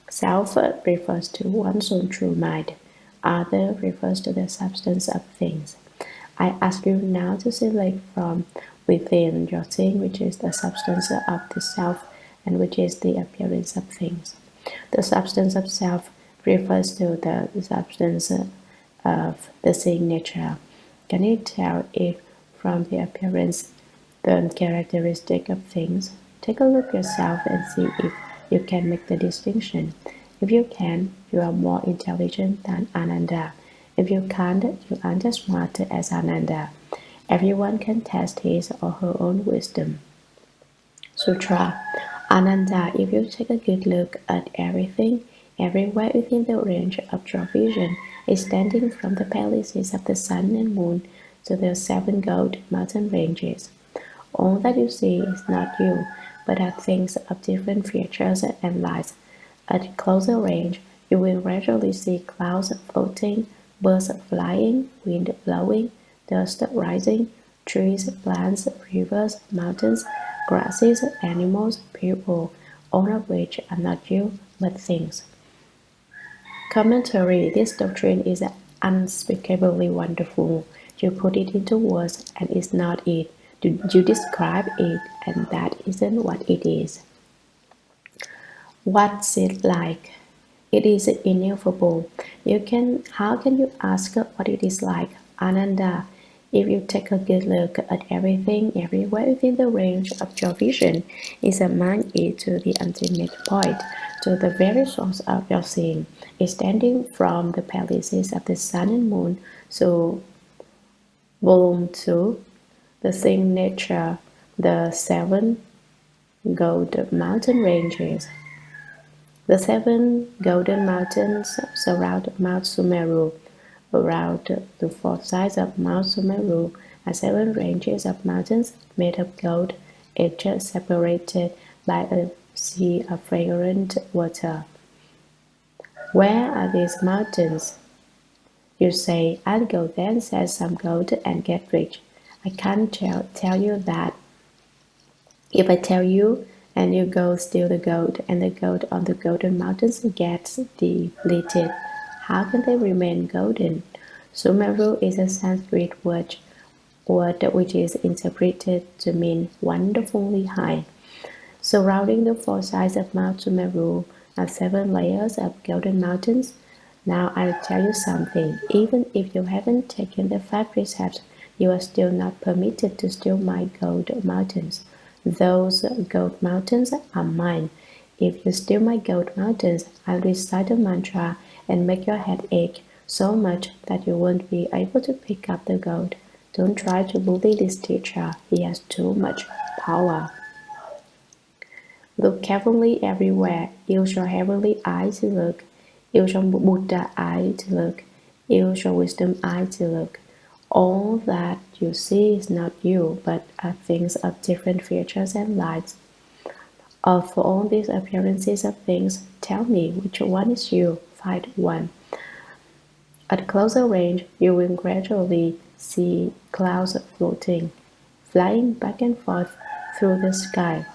Self refers to one's own true mind. Other refers to the substance of things. I ask you now to select from within your seeing which is the substance of the self and which is the appearance of things. The substance of self refers to the substance of the seeing nature. Can you tell if from the appearance the characteristic of things? Take a look yourself and see if you can make the distinction. If you can, you are more intelligent than Ananda. If you can't, you aren't as smart as Ananda. Everyone can test his or her own wisdom. Sutra. Ananda, if you take a good look at everything, everywhere within the range of your vision, extending from the palaces of the sun and moon to the seven gold mountain ranges, all that you see is not you, but are things of different features and lights. At closer range, you will gradually see clouds floating, birds flying, wind blowing, dust rising, trees, plants, rivers, mountains, grasses, animals, people, all of which are not you, but things. Commentary. This doctrine is unspeakably wonderful. You put it into words and it's not it. You describe it and that isn't what it is. What's it like? It is ineffable. How can you ask what it is like? Ananda, if you take a good look at everything, everywhere within the range of your vision, examine it to the ultimate point, to the very source of your seeing, extending from the palaces of the sun and moon. So, volume 2, the seeing nature, the seven gold mountain ranges. The seven golden mountains surround Mount Sumeru. Around the four sides of Mount Sumeru are seven ranges of mountains made of gold, each separated by a sea of fragrant water. Where are these mountains? You say, I'll go there and sell some gold and get rich. I can't tell you that. If I tell you and you go steal the gold and the gold on the golden mountains gets depleted, how can they remain golden? Sumeru is a Sanskrit word which is interpreted to mean wonderfully high. Surrounding the four sides of Mount Sumeru are seven layers of golden mountains. Now I'll tell you something. Even if you haven't taken the five precepts, you are still not permitted to steal my gold mountains. Those gold mountains are mine. If you steal my gold mountains, I'll recite a mantra and make your head ache so much that you won't be able to pick up the gold. Don't try to bully this teacher. He has too much power. Look carefully everywhere. Use your heavenly eye to look. Use your Buddha eye to look. Use your wisdom eye to look. All that you see is not you, but are things of different features and lights. Of all these appearances of things, tell me which one is you. Find one. At closer range, you will gradually see clouds floating, flying back and forth through the sky.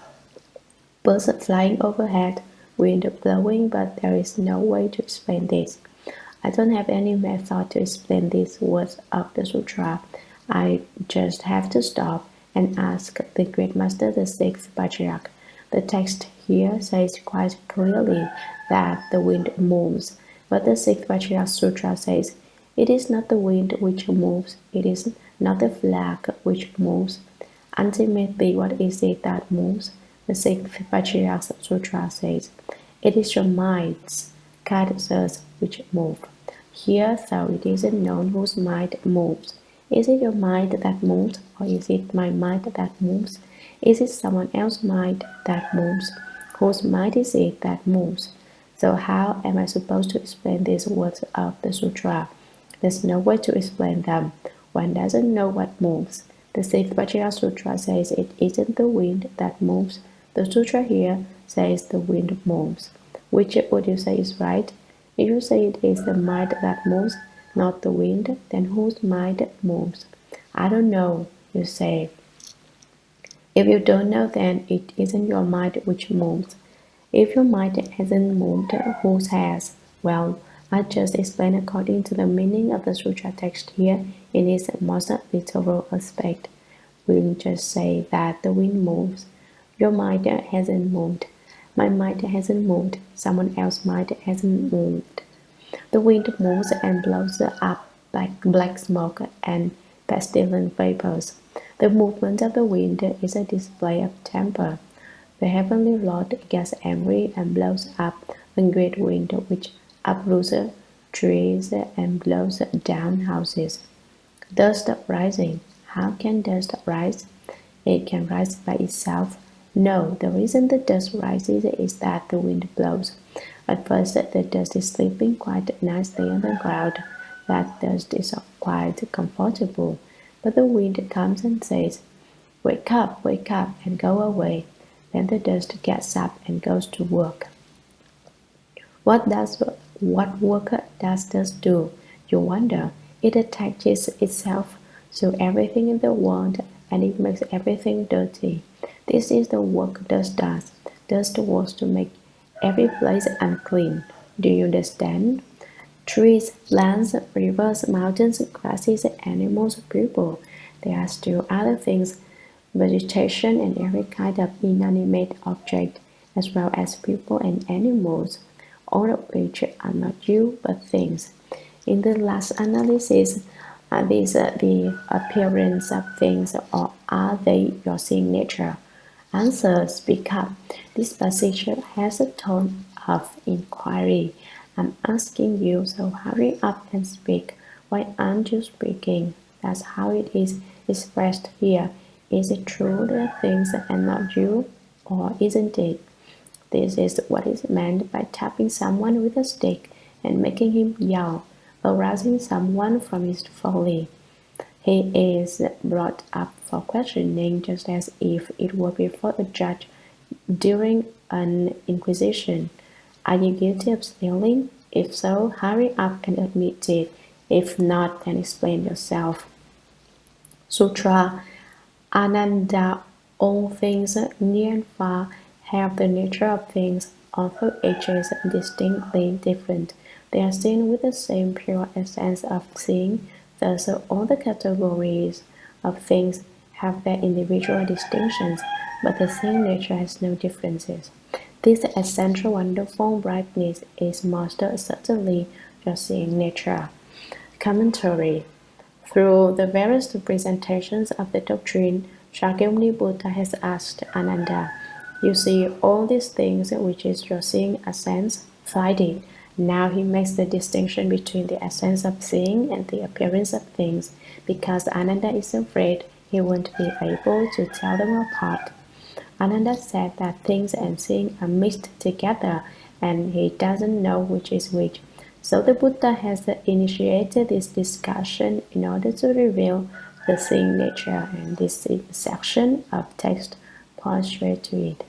Birds flying overhead, wind blowing, but there is no way to explain this. I don't have any method to explain these words of the sutra. I just have to stop and ask the great master, the sixth patriarch. The text here says quite clearly that the wind moves, but the sixth patriarch sutra says, it is not the wind which moves, it is not the flag which moves. Ultimately, what is it that moves? The sixth Patriarch Sutra says, it is your mind's characters which move. Here, though it isn't known whose mind moves. Is it your mind that moves, or is it my mind that moves? Is it someone else's mind that moves? Whose mind is it that moves? So how am I supposed to explain these words of the sutra? There's no way to explain them. One doesn't know what moves. The sixth Patriarch Sutra says it isn't the wind that moves. The sutra here says the wind moves. Which would you say is right? If you say it is the mind that moves, not the wind, then whose mind moves? I don't know, you say. If you don't know, then it isn't your mind which moves. If your mind hasn't moved, whose has? Well, I just explain according to the meaning of the sutra text here in its most literal aspect. We'll just say that the wind moves. Your mind hasn't moved. My mind hasn't moved. Someone else's mind hasn't moved. The wind moves and blows up black smoke and pestilent vapors. The movement of the wind is a display of temper. The heavenly Lord gets angry and blows up a great wind which uproots trees and blows down houses. Dust rising. How can dust rise? It can rise by itself. No, the reason the dust rises is that the wind blows. At first, the dust is sleeping quite nicely on the ground. That dust is quite comfortable. But the wind comes and says, wake up, and go away. Then the dust gets up and goes to work. What work does dust do? You wonder. It attaches itself to everything in the world and it makes everything dirty. This is the work dust does. Dust works to make every place unclean. Do you understand? Trees, plants, rivers, mountains, grasses, animals, people. There are still other things, vegetation and every kind of inanimate object, as well as people and animals, all of which are not you but things. In the last analysis, are these the appearance of things or are they your seeing nature? Answer, speak up. This passage has a tone of inquiry. I'm asking you, so hurry up and speak. Why aren't you speaking? That's how it is expressed here. Is it true that things are not you, or isn't it? This is what is meant by tapping someone with a stick and making him yell, arousing someone from his folly. He is brought up for questioning just as if it were before a judge during an inquisition. Are you guilty of stealing? If so, hurry up and admit it. If not, then explain yourself. Sutra Ananda. All things near and far have the nature of things, although each is distinctly different. They are seen with the same pure essence of seeing, thus all the categories of things have their individual distinctions, but the same nature has no differences. This essential wonderful brightness is most certainly your seeing nature. Commentary. Through the various presentations of the doctrine, Shakyamuni Buddha has asked Ananda, "You see all these things which is your seeing essence, find it." Now he makes the distinction between the essence of seeing and the appearance of things, because Ananda is afraid he won't be able to tell them apart. Ananda said that things and seeing are mixed together and he doesn't know which is which. So the Buddha has initiated this discussion in order to reveal the seeing nature, and this section of text points straight to it.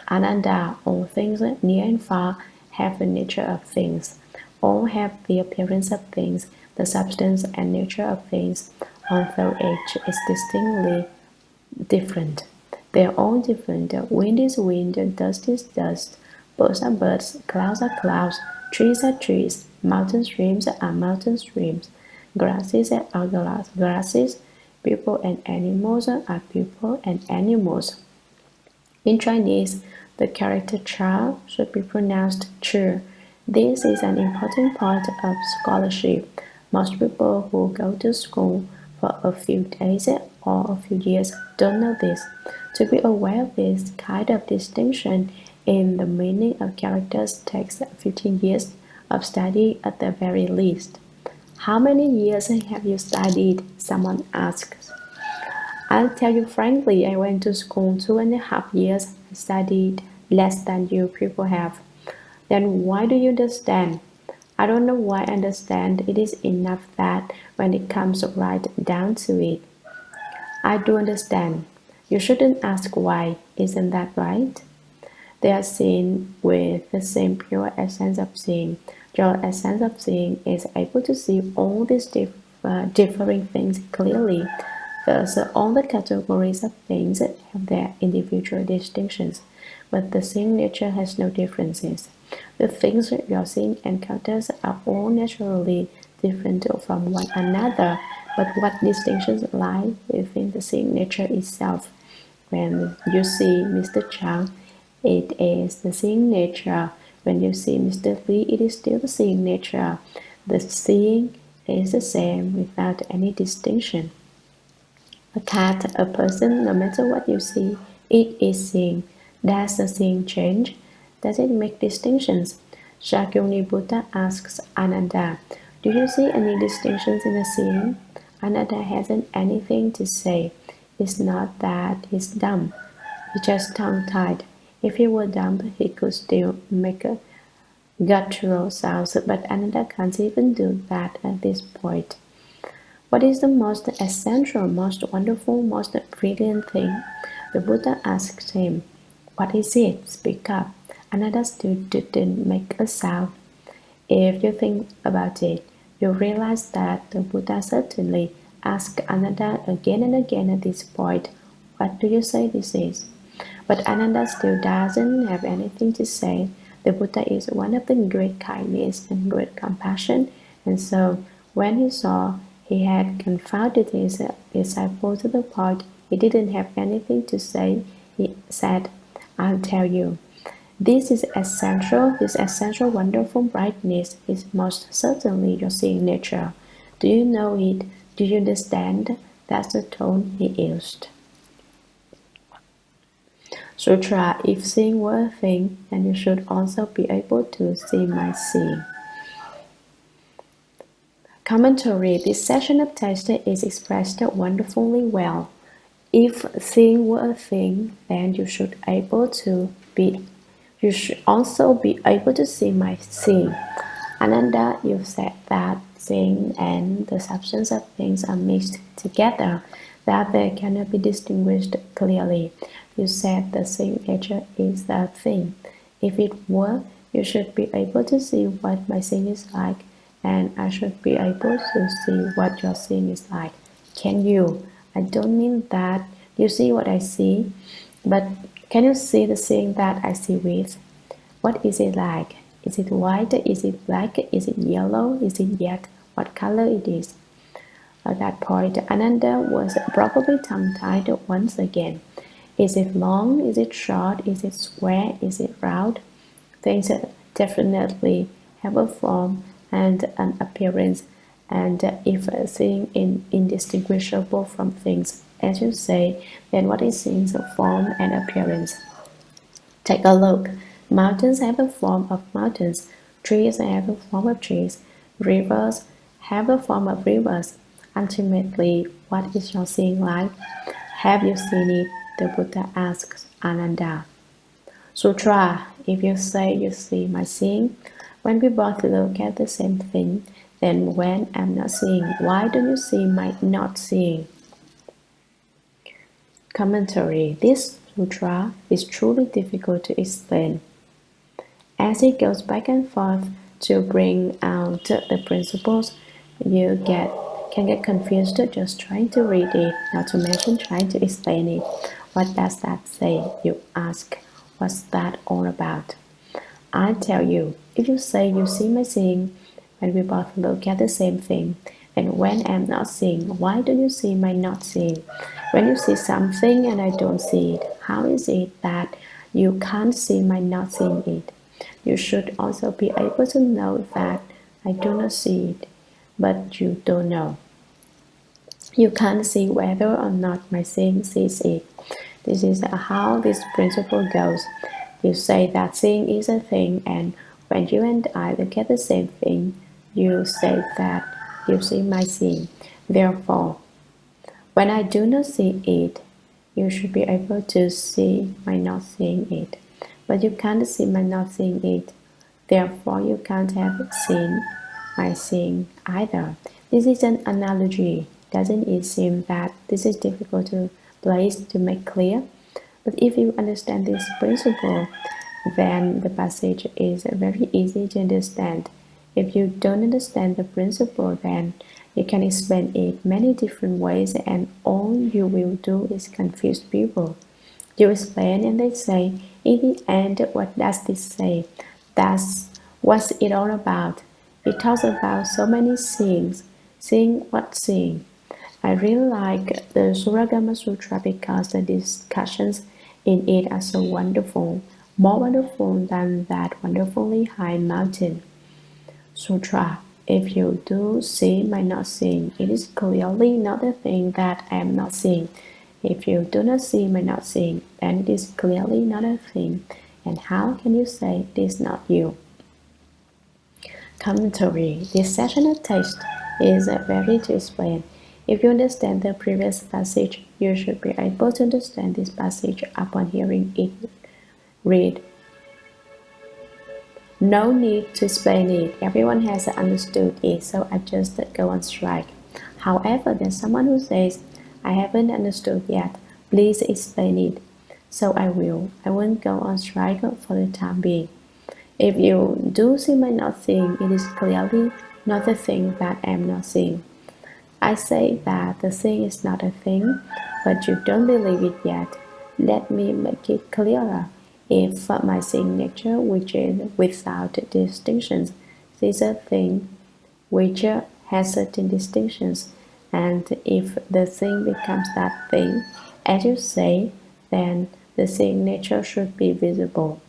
Ananda, all things near and far have the nature of things. All have the appearance of things, the substance and nature of things, although each is distinctly different. They are all different. Wind is wind, dust is dust, birds are birds, clouds are clouds, trees are trees, mountain streams are mountain streams, grasses are grasses, people and animals are people and animals. In Chinese, the character cha should be pronounced chu. This is an important part of scholarship. Most people who go to school for a few days or a few years don't know this. To be aware of this kind of distinction in the meaning of characters takes 15 years of study at the very least. How many years have you studied? Someone asks. I'll tell you frankly, I went to school 2.5 years. I studied less than you people have. Then why do you understand? I don't know why I understand. It is enough that when it comes right down to it, I do understand. You shouldn't ask why, isn't that right? They are seen with the same pure essence of seeing. Your essence of seeing is able to see all these differing things clearly. Thus, all the categories of things have their individual distinctions, but the seeing nature has no differences. The things your seeing encounters are all naturally different from one another, but what distinctions lie within the seeing nature itself? When you see Mr. Chang, it is the seeing nature. When you see Mr. Lee, it is still the seeing nature. The seeing is the same without any distinction. A cat, a person, no matter what you see, it is seeing. Does the seeing change? Does it make distinctions? Shakyamuni Buddha asks Ananda, "Do you see any distinctions in the seeing?" Ananda hasn't anything to say. It's not that he's dumb. He's just tongue-tied. If he were dumb, he could still make a guttural sounds, but Ananda can't even do that at this point. What is the most essential, most wonderful, most brilliant thing? The Buddha asked him. What is it? Speak up. Ananda still didn't make a sound. If you think about it, you realize that the Buddha certainly asked Ananda again and again at this point, "What do you say this is?" But Ananda still doesn't have anything to say. The Buddha is one of the great kindness and great compassion, and so when he saw he had confounded his disciple to the point he didn't have anything to say, he said, "I'll tell you. This essential wonderful brightness is most certainly your seeing nature. Do you know it? Do you understand?" That's the tone he used. Sutra, if seeing were a thing, then you should also be able to see my seeing. Commentary. This section of text is expressed wonderfully well. If seeing were a thing, then you should also be able to see my seeing. Ananda, you've said that seeing and the substance of things are mixed together, that they cannot be distinguished clearly. You said the seeing nature is the thing. If it were, you should be able to see what my seeing is like, and I should be able to see what your seeing is like. Can you? I don't mean that you see what I see, but can you see the thing that I see with? What is it like? Is it white? Is it black? Is it yellow? Is it yet? What color it is? At that point, Ananda was probably tongue-tied once again. Is it long? Is it short? Is it square? Is it round? Things definitely have a form and an appearance, and if a thing is indistinguishable from things, as you say, then what is things form and appearance? Take a look. Mountains have the form of mountains. Trees have the form of trees. Rivers have the form of rivers. Ultimately, what is your seeing like? Have you seen it? The Buddha asks Ananda. Sutra, if you say you see my seeing, when we both look at the same thing, then when I'm not seeing, why don't you see my not seeing? Commentary. This sutra is truly difficult to explain, as it goes back and forth to bring out the principles. You can get confused just trying to read it, not to mention trying to explain it. What does that say? You ask. What's that all about? I tell you, if you say you see my seeing, when we both look at the same thing, and when I'm not seeing, why don't you see my not seeing? When you see something and I don't see it, how is it that you can't see my not seeing it? You should also be able to know that I do not see it, but you don't know. You can't see whether or not my seeing sees it. This is how this principle goes. You say that seeing is a thing, and when you and I look at the same thing, you say that you see my seeing. Therefore, when I do not see it, you should be able to see my not seeing it. But you can't see my not seeing it. Therefore, you can't have seen my seeing either. This is an analogy. Doesn't it seem that this is difficult to place to make clear? But if you understand this principle, then the passage is very easy to understand. If you don't understand the principle, then you can explain it many different ways, and all you will do is confuse people. You explain and they say, in the end, what does this say? That's what's it all about. It talks about so many things. Seeing what seeing? I really like the Shurangama Sutra because the discussions in it are so wonderful, more wonderful than that wonderfully high mountain. Sutra. If you do see my not seeing, it is clearly not the thing that I am not seeing. If you do not see my not seeing, then it is clearly not a thing. And how can you say it is not you? Commentary. This session of text is very to explain. If you understand the previous passage, you should be able to understand this passage upon hearing it read. No need to explain it. Everyone has understood it, so I just go on strike. However, there's someone who says, I haven't understood yet. Please explain it. So I will. I won't go on strike for the time being. If you do see my not seeing, it is clearly not the thing that I am not seeing. I say that the thing is not a thing, but you don't believe it yet. Let me make it clearer. If my seeing nature, which is without distinctions, sees a thing which has certain distinctions, and if the thing becomes that thing, as you say, then the seeing nature should be visible.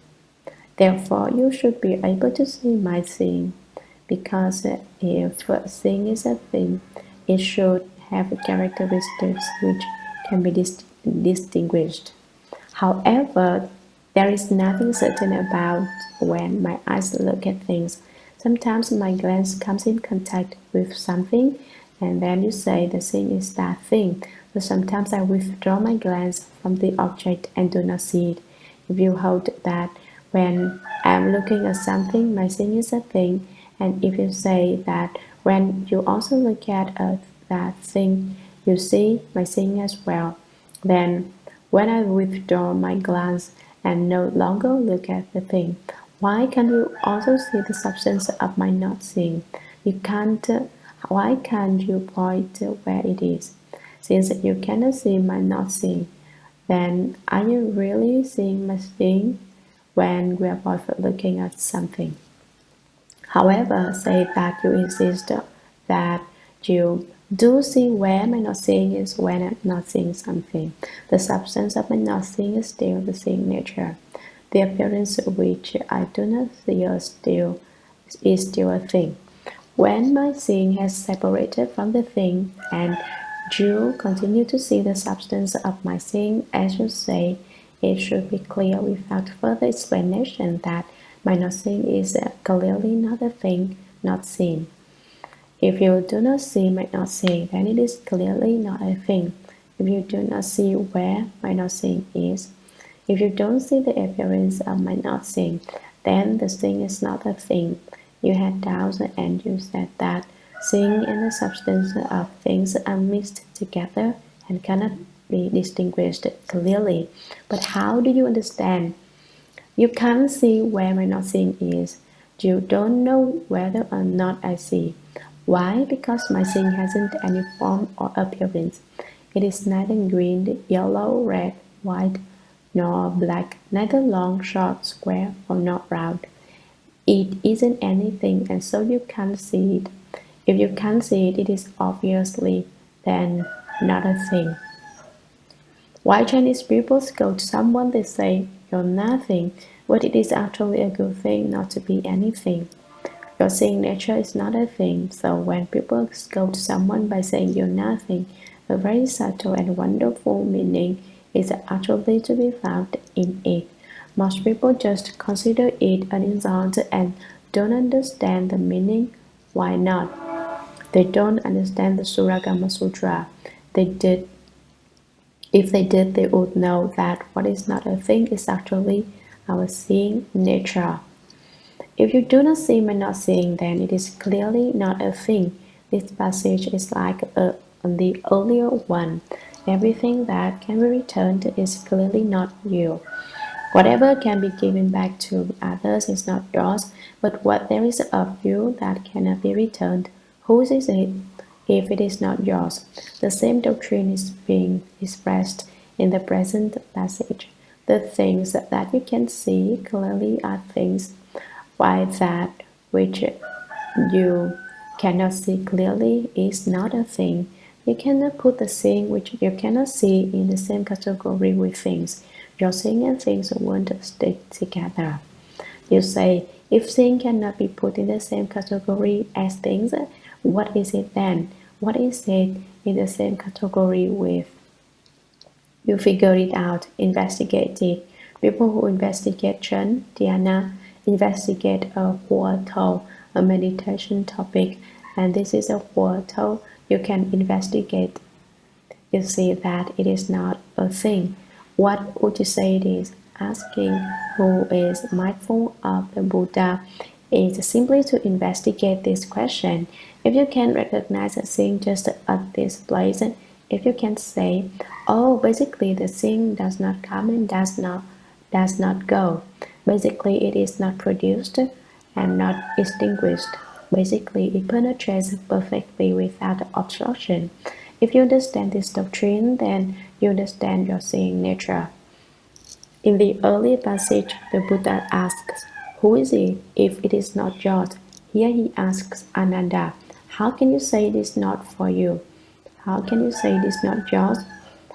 Therefore, you should be able to see my seeing, because if a thing is a thing, it should have characteristics which can be distinguished. However, there is nothing certain about when my eyes look at things. Sometimes my glance comes in contact with something, and then you say the thing is that thing. But sometimes I withdraw my glance from the object and do not see it. If you hold that when I'm looking at something, my seeing is a thing, and if you say that when you also look at that thing, you see my seeing as well, then when I withdraw my glance and no longer look at the thing, why can't you also see the substance of my not seeing? You can't. Why can't you point where it is? Since you cannot see my not seeing, then are you really seeing my seeing when we are both looking at something? However, say that you insist that you do see where my not seeing is when I'm not seeing something. The substance of my not seeing is still the same nature. The appearance which I do not see is still a thing. When my seeing has separated from the thing, and you continue to see the substance of my seeing as you say, it should be clear without further explanation that my not seeing is clearly not a thing not seen. If you do not see my not seeing, then it is clearly not a thing. If you do not see where my not seeing is, if you don't see the appearance of my not seeing, then the thing is not a thing. You had doubts and you said that seeing and the substance of things are mixed together and cannot be distinguished clearly. But how do you understand? You can't see where my not seeing is. You don't know whether or not I see. Why? Because my seeing hasn't any form or appearance. It is neither green, yellow, red, white, nor black, neither long, short, square, or not round. It isn't anything, and so you can't see it. If you can't see it, it is obviously then not a thing. Why Chinese people scold someone they say you're nothing, but it is actually a good thing not to be anything. Your seeing nature is not a thing, so when people scold someone by saying you're nothing, a very subtle and wonderful meaning is actually to be found in it. Most people just consider it an insult and don't understand the meaning. Why not? They don't understand the Shurangama Sutra. They did If they did, they would know that what is not a thing is actually our seeing nature. If you do not see my not seeing, then it is clearly not a thing. This passage is like the earlier one. Everything that can be returned is clearly not you. Whatever can be given back to others is not yours, but what there is of you that cannot be returned, whose is it? If it is not yours, the same doctrine is being expressed in the present passage. The things that you can see clearly are things, while that which you cannot see clearly is not a thing. You cannot put the thing which you cannot see in the same category with things. Your seeing and things won't stick together. You say, if thing cannot be put in the same category as things, what is it then? What is it in the same category with? You figure it out, investigate it. People who investigate Chen, Dhyana, investigate a portal, a meditation topic, and this is a portal you can investigate. You see that it is not a thing. What would you say it is? Asking who is mindful of the Buddha is simply to investigate this question. If you can recognize a thing just at this place, if you can say, oh, basically the thing does not come and does not go. Basically it is not produced and not extinguished. Basically it penetrates perfectly without obstruction. If you understand this doctrine, then you understand your seeing nature. In the earlier passage, the Buddha asks, who is it if it is not yours? Here he asks Ananda, how can you say it is not for you? How can you say it is not yours?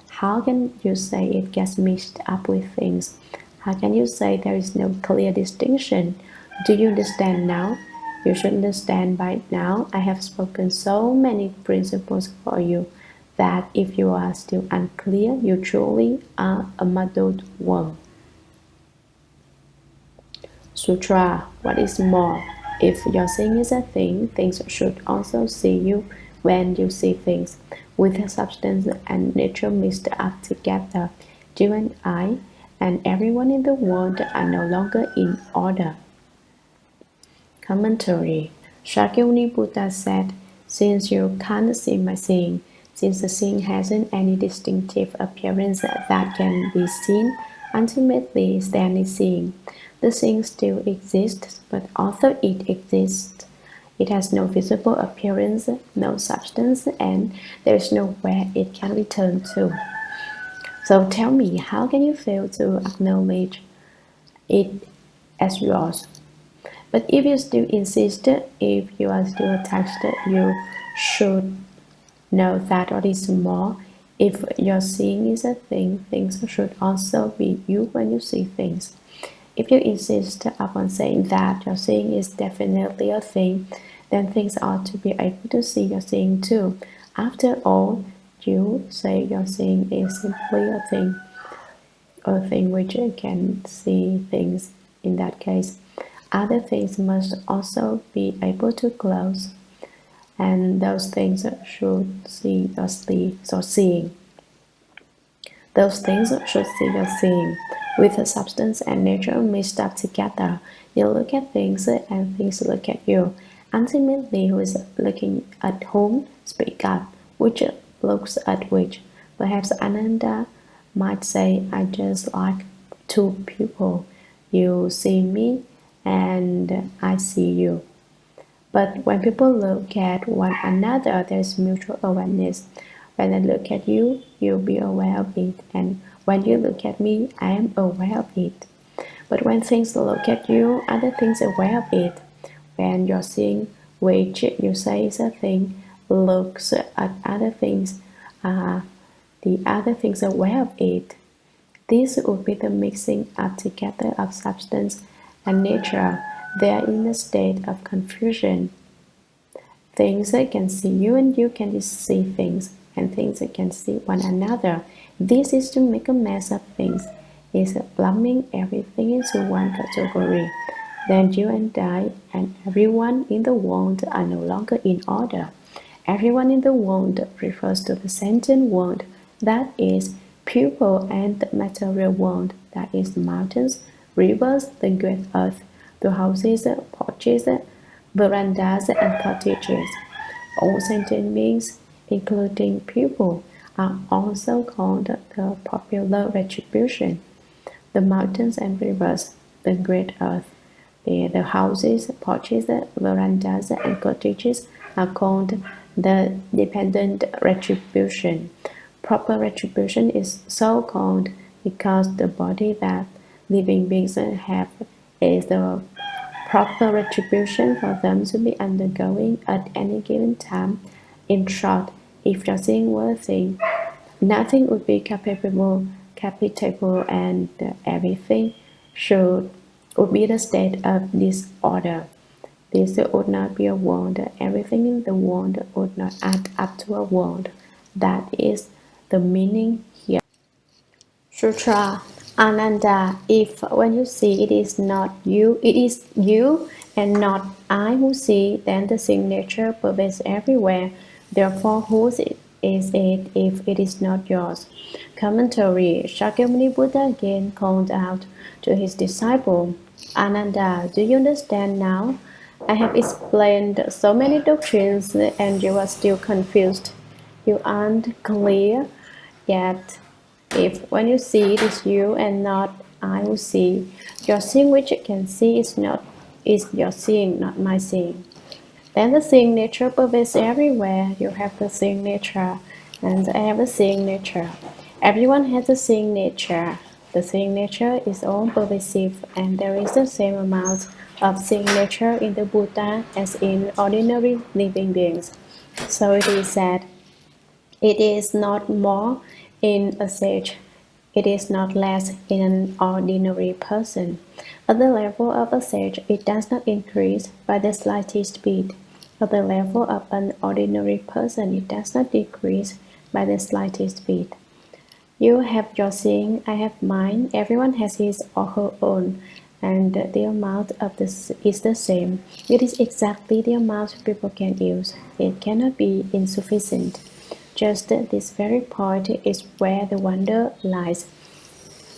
How can you say it gets mixed up with things? How can you say there is no clear distinction? Do you understand now? You should understand by now. I have spoken so many principles for you that if you are still unclear, you truly are a muddled worm. Sutra. What is more? If your seeing is a thing, things should also see you when you see things. With substance and nature mixed up together, you and I and everyone in the world are no longer in order. Commentary. Shakyamuni Buddha said, since you can't see my seeing, since the seeing hasn't any distinctive appearance that can be seen, ultimately then is seeing. The seeing still exists, but although it exists, It has no visible appearance, no substance, and there is nowhere it can return to. So tell me, how can you fail to acknowledge it as yours? But if you still insist, if you are still attached, you should know that what is more, if your seeing is a thing, things should also be you when you see things. If you insist upon saying that your seeing is definitely a thing, then things ought to be able to see your seeing too. After all, you say your seeing is simply a thing which can see things. In that case, other things must also be able to close, and those things should see your seeing. Those things should see your seeing. With the substance and nature mixed up together, you look at things and things look at you. Ultimately, who is looking at whom? Speak up. Which looks at which? Perhaps Ananda might say, I just like two people. You see me and I see you. But when people look at one another, there is mutual awareness. When I look at you, you'll be aware of it. And when you look at me, I am aware of it. But when things look at you, other things are aware of it. When you're seeing which you say is a thing, looks at other things, the other things are aware of it. This would be the mixing up together of substance and nature. They are in a state of confusion. Things can see you and you can see things, and things can see one another. This is to make a mess of things, is lumping everything into one category. Then you and I and everyone in the world are no longer in order. Everyone in the world refers to the sentient world, that is, people and the material world, that is, the mountains, rivers, the great earth, the houses, porches, verandas, and cottages. All sentient beings, including people, are also called the popular retribution. The mountains and rivers, the great earth, the houses, porches, verandas, and cottages are called the dependent retribution. Proper retribution is so called because the body that living beings have is the proper retribution for them to be undergoing at any given time. In short, if your seeing were a thing, nothing would be capable, and everything should would be the state of disorder. This would not be a world. Everything in the world would not add up to a world. That is the meaning here. Sutra. Ananda, if when you see it is not you, it is you and not I who see, then the seeing nature pervades everywhere. Therefore, whose is it if it is not yours? Commentary. Shakyamuni Buddha again called out to his disciple, Ananda, do you understand now? I have explained so many doctrines and you are still confused. You aren't clear yet. If when you see it is you and not I who see, your seeing which it can see is your seeing, not my seeing. Then the seeing nature pervades everywhere. You have the seeing nature, and I have the seeing nature. Everyone has the seeing nature. The seeing nature is all pervasive, and there is the same amount of seeing nature in the Buddha as in ordinary living beings. So it is said, it is not more in a sage, it is not less in an ordinary person. At the level of a sage, it does not increase by the slightest bit. At the level of an ordinary person, it does not decrease by the slightest bit. You have your seeing, I have mine, everyone has his or her own, and the amount of this is the same. It is exactly the amount people can use. It cannot be insufficient. Just this very point is where the wonder lies.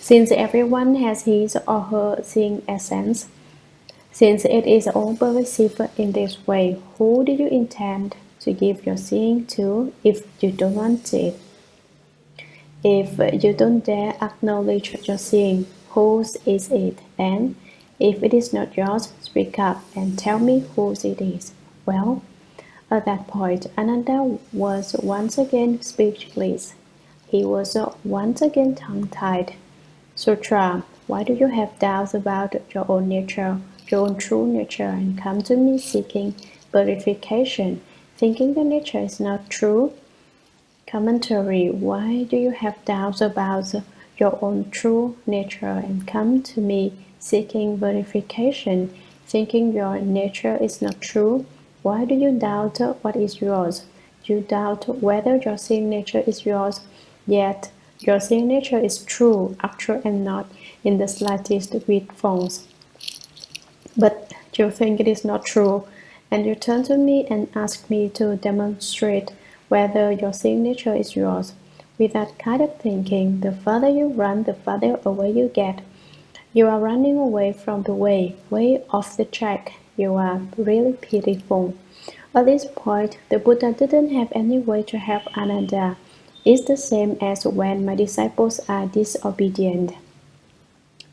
Since everyone has his or her seeing essence, since it is all pervasive in this way, who do you intend to give your seeing to if you don't want it? If you don't dare acknowledge your seeing, whose is it then? If it is not yours, speak up and tell me whose it is. Well, at that point, Ananda was once again speechless. He was once again tongue-tied. Sutra, why do you have doubts about your own nature, your own true nature, and come to me seeking verification, thinking the nature is not true? Commentary, why do you have doubts about your own true nature and come to me seeking verification, thinking your nature is not true? Why do you doubt what is yours? You doubt whether your seeing nature is yours, yet your seeing nature is true, actual, and not in the slightest bit false. But you think it is not true, and you turn to me and ask me to demonstrate whether your signature is yours. With that kind of thinking, the further you run, the farther away you get. You are running away from the way off the track. You are really pitiful. At this point, the Buddha didn't have any way to help Ananda. It's the same as when my disciples are disobedient.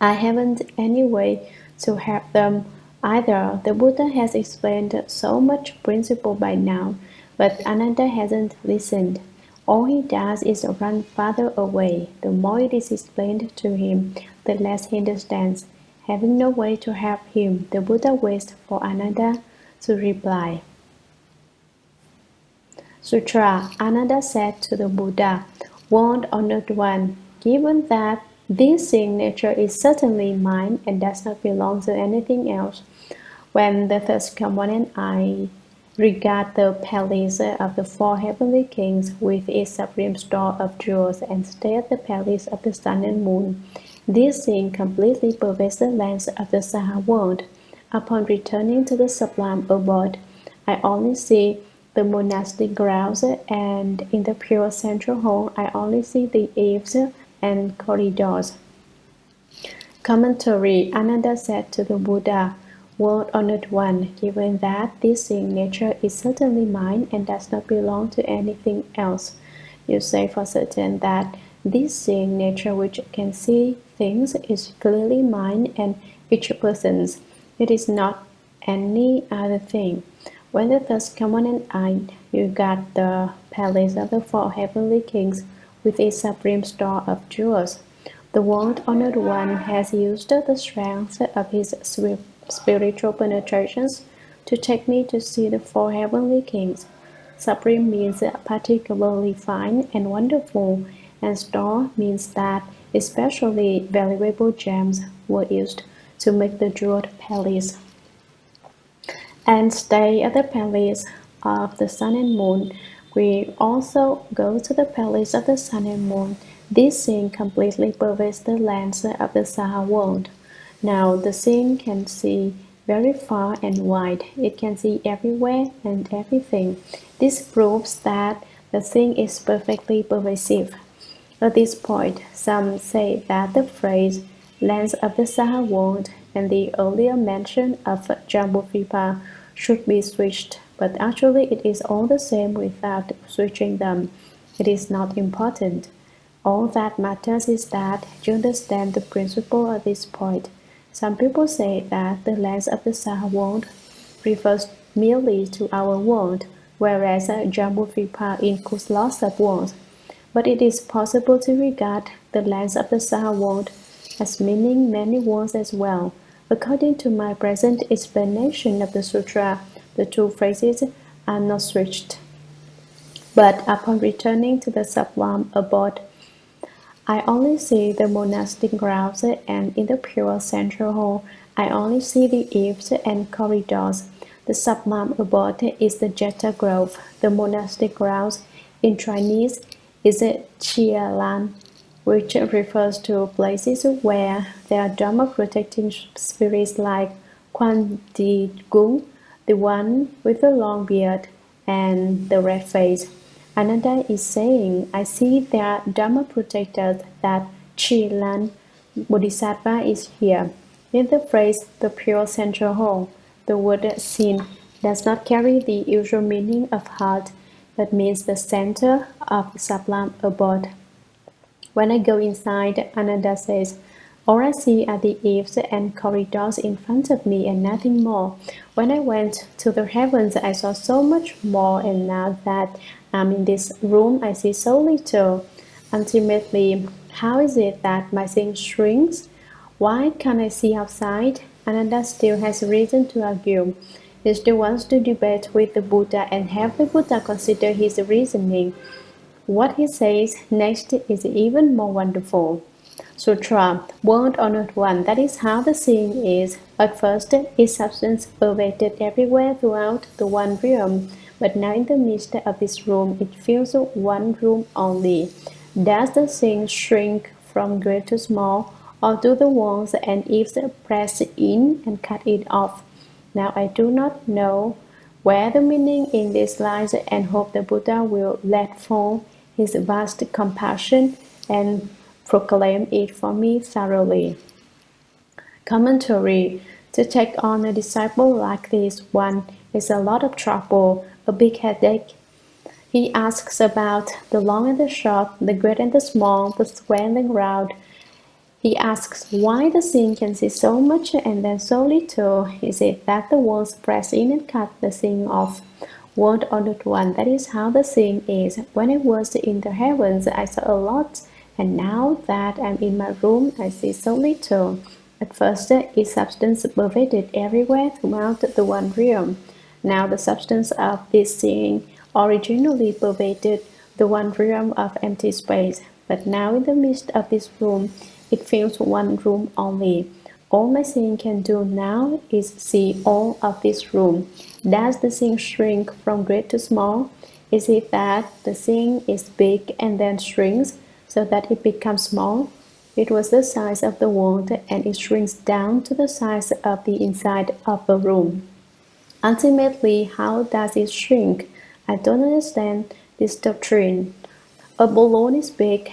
I haven't any way to help them either. The Buddha has explained so much principle by now, but Ananda hasn't listened. All he does is run farther away. The more it is explained to him, the less he understands. Having no way to help him, the Buddha waits for Ananda to reply. Sutra, Ananda said to the Buddha, World Honored One, given that this seeing nature is certainly mine and does not belong to anything else, when the third component I regard the palace of the four heavenly kings with its supreme store of jewels and stay at the palace of the sun and moon, this seeing completely pervades the lands of the Saha world. Upon returning to the sublime abode, I only see the monastic grounds, and in the pure central hall I only see the eaves and corridors. Commentary, Ananda said to the Buddha, World Honored One, given that this seeing nature is certainly mine and does not belong to anything else, you say for certain that this seeing nature which can see things is clearly mine and each person's. It is not any other thing. When the third component I, you got the palace of the four heavenly kings with its supreme store of jewels. The World Honored One has used the strength of his spiritual penetrations to take me to see the four heavenly kings. Supreme means particularly fine and wonderful, and store means that especially valuable gems were used to make the jeweled palace. And stay at the palace of the sun and moon. We also go to the palace of the sun and moon. This scene completely pervades the lands of the Saha world. Now the scene can see very far and wide. It can see everywhere and everything. This proves that the thing is perfectly pervasive. At this point, some say that the phrase lands of the Saha world and the earlier mention of Jambudvipa should be switched, but actually it is all the same without switching them. It is not important. All that matters is that you understand the principle at this point. Some people say that the lands of the Saha world refers merely to our world, whereas Jambudvipa includes lots of worlds. But it is possible to regard the lands of the Saha world as meaning many worlds as well. According to my present explanation of the sutra, the two phrases are not switched. But upon returning to the sublime abode, I only see the monastic grounds, and in the pure central hall, I only see the eaves and corridors. The sublime abode is the Jeta Grove. The monastic grounds in Chinese is Chia Lan, which refers to places where there are Dharma protecting spirits like Quan Di Gung, the one with the long beard and the red face. Ananda is saying, I see there are Dharma protectors, that Chi Lan Bodhisattva is here. In the phrase the pure central hall, the word seen does not carry the usual meaning of heart, but means the center of the sublime abode. When I go inside, Ananda says, All I see are the eaves and corridors in front of me and nothing more. When I went to the heavens, I saw so much more, and now that I'm in this room, I see so little. Ultimately, how is it that my seeing shrinks? Why can't I see outside? Ananda still has reason to argue. He still wants to debate with the Buddha and have the Buddha consider his reasoning. What he says next is even more wonderful. Sutra, World Honored One, that is how the seeing is. At first, its substance pervaded everywhere throughout the one realm, but now in the midst of this room, it fills one room only. Does the seeing shrink from great to small, or do the walls and eaves press in and cut it off? Now I do not know where the meaning in this lies and hope the Buddha will let fall his vast compassion and proclaim it for me thoroughly. Commentary. To take on a disciple like this one is a lot of trouble, a big headache. He asks about the long and the short, the great and the small, the square and the round. He asks why the seeing can see so much and then so little. Is it that the walls press in and cut the seeing off? Word honored one, that is how the seeing is. When I was in the heavens, I saw a lot, and now that I'm in my room, I see so little. At first, its substance pervaded everywhere throughout the one realm. Now the substance of this seeing originally pervaded the one realm of empty space, but now in the midst of this room, it fills one room only. All my seeing can do now is see all of this room. Does the seeing shrink from great to small? Is it that the seeing is big and then shrinks so that it becomes small? It was the size of the world and it shrinks down to the size of the inside of a room. Ultimately, how does it shrink? I don't understand this doctrine. A balloon is big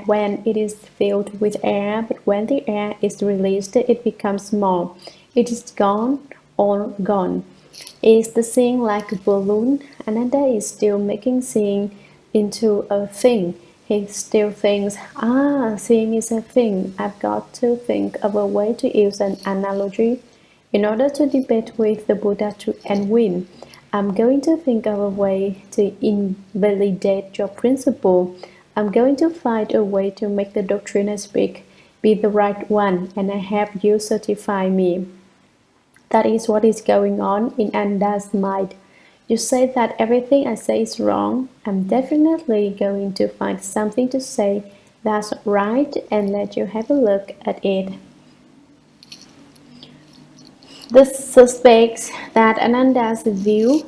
when it is filled with air, but when the air is released, it becomes small. It is gone or gone. Is the seeing like a balloon? Ananda is still making seeing into a thing. He still thinks, seeing is a thing. I've got to think of a way to use an analogy in order to debate with the Buddha and win. I'm going to think of a way to invalidate your principle. I'm going to find a way to make the doctrine I speak be the right one, and I have you certify me. That is what is going on in Anda's mind. You say that everything I say is wrong. I'm definitely going to find something to say that's right and let you have a look at it. This suspects that Ananda's view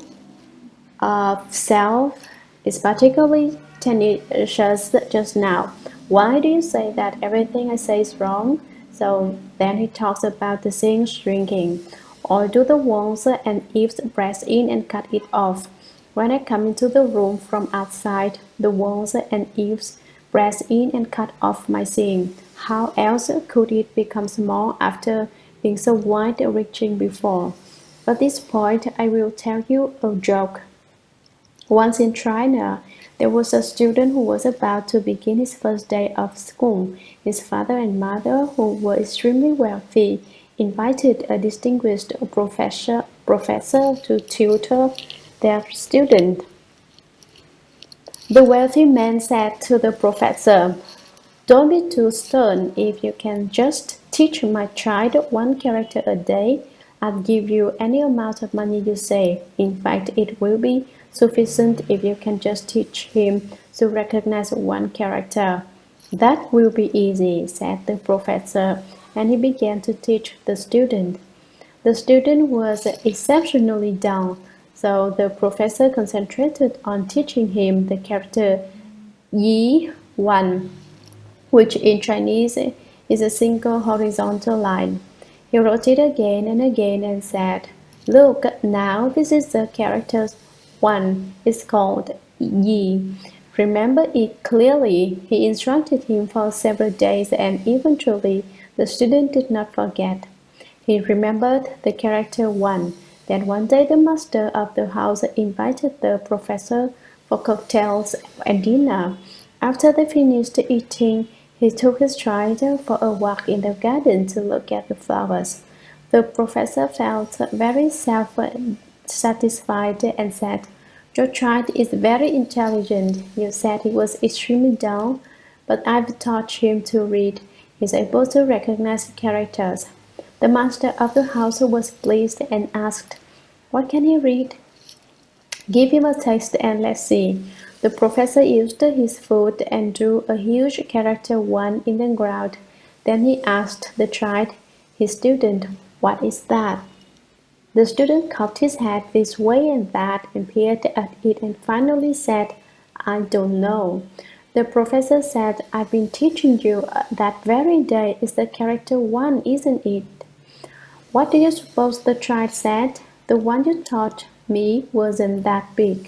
of self is particularly tenacious just now. Why do you say that everything I say is wrong? So then he talks about the seeing shrinking. Or do the walls and eaves press in and cut it off? When I come into the room from outside, the walls and eaves press in and cut off my seeing. How else could it become small after being so wide-reaching before? At this point, I will tell you a joke. Once in China, there was a student who was about to begin his first day of school. His father and mother, who were extremely wealthy, invited a distinguished professor to tutor their student. The wealthy man said to the professor, "Don't be too stern. If you can just teach my child one character a day, I'll give you any amount of money you say. In fact, it will be sufficient if you can just teach him to recognize one character." "That will be easy," said the professor, and he began to teach the student. The student was exceptionally dull, so the professor concentrated on teaching him the character Yi Wan, which in Chinese is a single horizontal line. He wrote it again and again and said, "Look, now this is the character 1. It's called Yi. Remember it clearly." He instructed him for several days and eventually the student did not forget. He remembered the character 1. Then one day the master of the house invited the professor for cocktails and dinner. After they finished eating, He took his child for a walk in the garden to look at the flowers. The professor felt very self-satisfied and said, "Your child is very intelligent. You said he was extremely dull, but I've taught him to read. He's able to recognize characters." The master of the house was pleased and asked, "What can he read?" "Give him a taste and let's see." The professor used his foot and drew a huge character 1 in the ground. Then he asked the child, his student, "What is that?" The student cocked his head this way and that and peered at it and finally said, "I don't know." The professor said, "I've been teaching you that very day. Is the character 1, isn't it?" "What do you suppose the child said?" "The one you taught me wasn't that big."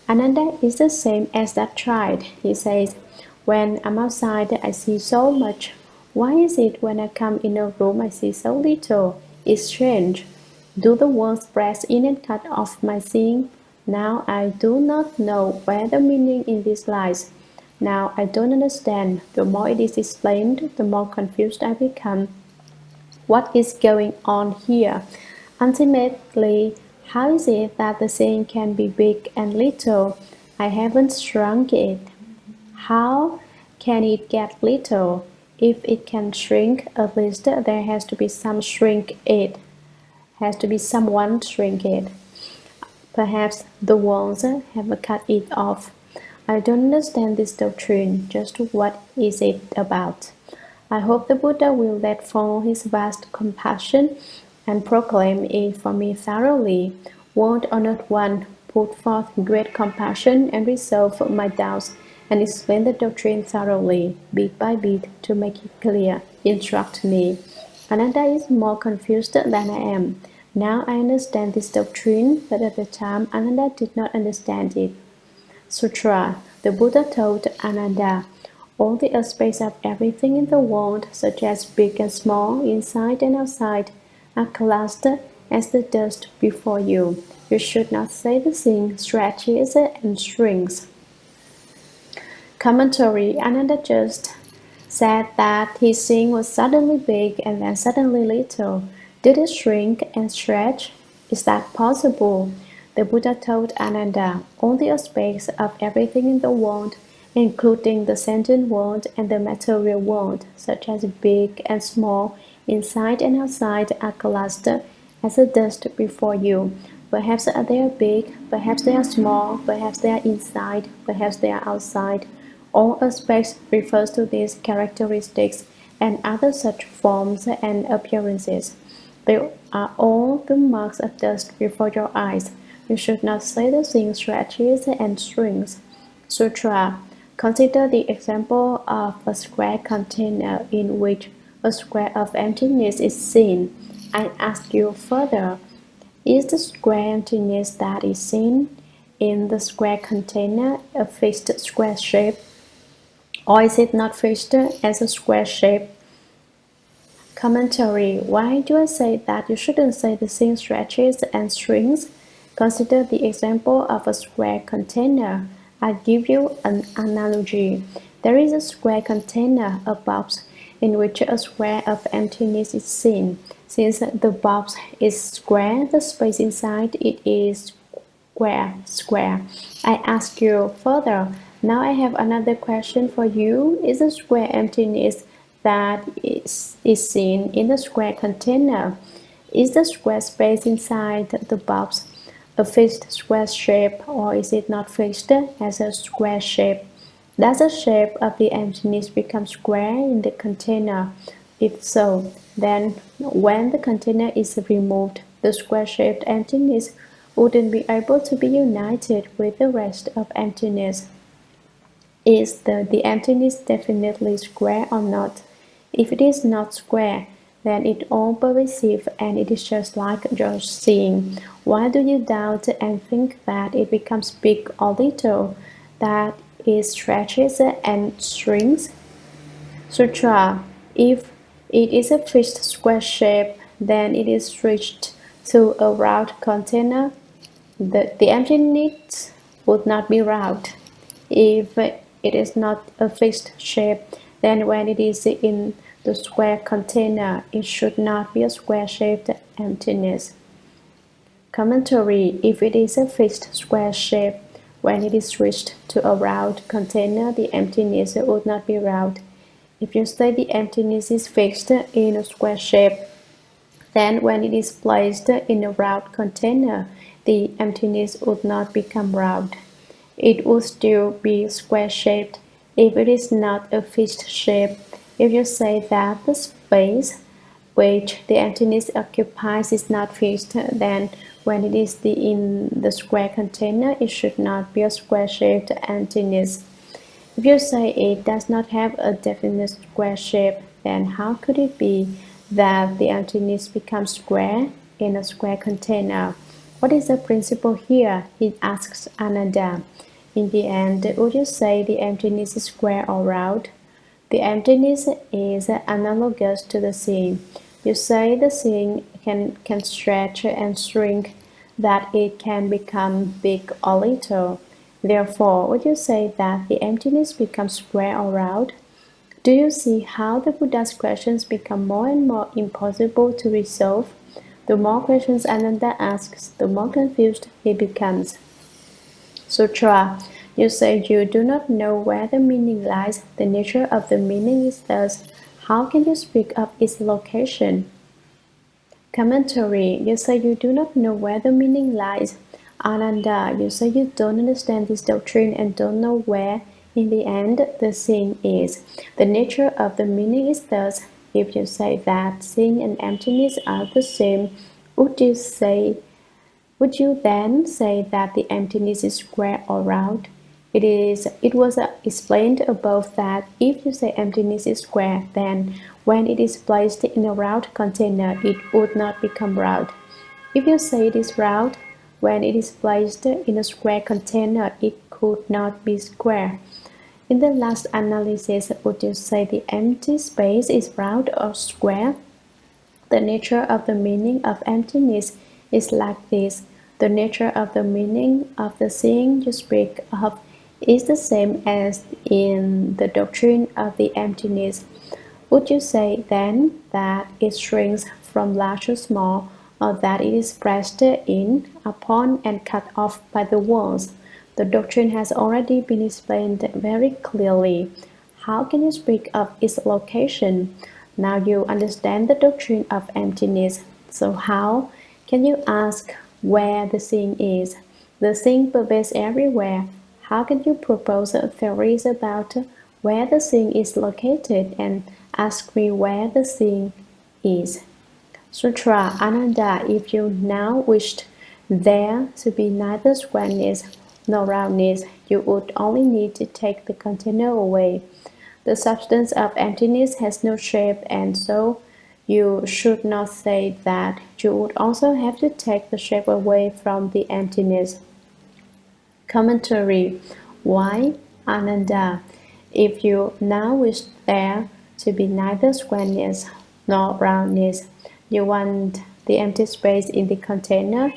Ananda is the same as that child. He says, "When I'm outside, I see so much. Why is it when I come in a room, I see so little? It's strange. Do the walls press in and cut off my seeing? Now I do not know where the meaning in this lies. Now I don't understand. The more it is explained, the more confused I become. What is going on here? Ultimately, how is it that the seeing can be big and little? I haven't shrunk it. How can it get little? If it can shrink, at least there has to be some shrink it. Has to be someone shrink it. Perhaps the walls have cut it off. I don't understand this doctrine. Just what is it about? I hope the Buddha will let fall his vast compassion and proclaim it for me thoroughly. Won't Honored One put forth great compassion and resolve my doubts and explain the doctrine thoroughly, bit by bit, to make it clear. Instruct me. Ananda is more confused than I am. Now I understand this doctrine, but at the time Ananda did not understand it. Sutra. The Buddha told Ananda, all the aspects of everything in the world, such as big and small, inside and outside, are clustered as the dust before you. You should not say the thing stretches and shrinks. Commentary. Ananda just said that his seeing was suddenly big and then suddenly little. Did it shrink and stretch? Is that possible? The Buddha told Ananda, all the aspects of everything in the world, including the sentient world and the material world, such as big and small, inside and outside, are clustered as the dust before you. Perhaps they are big, perhaps they are small, perhaps they are inside, perhaps they are outside. All aspects refers to these characteristics and other such forms and appearances. They are all the marks of dust before your eyes. You should not say the thing stretches and shrinks. Sutra. Consider the example of a square container in which a square of emptiness is seen. I ask you further, is the square emptiness that is seen in the square container a fixed square shape, or is it not fixed as a square shape? Commentary. Why do I say that you shouldn't say the thing stretches and shrinks? Consider the example of a square container. I give you an analogy. There is a square container, a box, in which a square of emptiness is seen. Since the box is square, the space inside it is square. I ask you further. Now I have another question for you. Is the square emptiness that is seen in the square container? Is the square space inside the box a fixed square shape, or is it not fixed as a square shape? Does the shape of the emptiness become square in the container? If so, then when the container is removed, the square-shaped emptiness wouldn't be able to be united with the rest of emptiness. Is the emptiness definitely square or not? If it is not square, then it all pervasive and it is just like your seeing. Why do you doubt and think that it becomes big or little, that it stretches and shrinks? Sutra. If it is a fixed square shape, then it is stretched to a round container. The emptiness would not be round. If it is not a fixed shape, then when it is in the square container, it should not be a square-shaped emptiness. Commentary: if it is a fixed square shape, when it is switched to a round container, the emptiness would not be round. If you say the emptiness is fixed in a square shape, then when it is placed in a round container, the emptiness would not become round. It would still be square-shaped if it is not a fixed shape. If you say that the space which the emptiness occupies is not fixed, then when it is in the square container, it should not be a square-shaped emptiness. If you say it does not have a definite square shape, then how could it be that the emptiness becomes square in a square container? What is the principle here? He asks Ananda. In the end, would you say the emptiness is square or round? The emptiness is analogous to the seeing. You say the seeing can stretch and shrink, that it can become big or little. Therefore, would you say that the emptiness becomes square or round? Do you see how the Buddha's questions become more and more impossible to resolve? The more questions Ananda asks, the more confused he becomes. Sutra: you say you do not know where the meaning lies. The nature of the meaning is thus. How can you speak of its location? Commentary: you say you do not know where the meaning lies. Ananda: you say you don't understand this doctrine and don't know where, in the end, the seeing is. The nature of the meaning is thus. If you say that seeing and emptiness are the same, would you then say that the emptiness is square or round? It was explained above that if you say emptiness is square, then when it is placed in a round container, it would not become round. If you say it is round, when it is placed in a square container, it could not be square. In the last analysis, would you say the empty space is round or square? The nature of the meaning of emptiness is like this. The nature of the meaning of the seeing you speak of is the same as in the doctrine of the emptiness. Would you say then that it shrinks from large to small, or that it is pressed in upon and cut off by the walls? The doctrine has already been explained very clearly. How can you speak of its location? Now you understand the doctrine of emptiness, so how can you ask where the seeing is? The seeing pervades everywhere. How can you propose theories about where the seeing is located and ask me where the seeing is? Sutra: Ananda, if you now wished there to be neither squareness nor roundness, you would only need to take the container away. The substance of emptiness has no shape, and so you should not say that you would also have to take the shape away from the emptiness. Commentary: why, Ananda? If you now wish there to be neither squareness nor roundness, you want the empty space in the container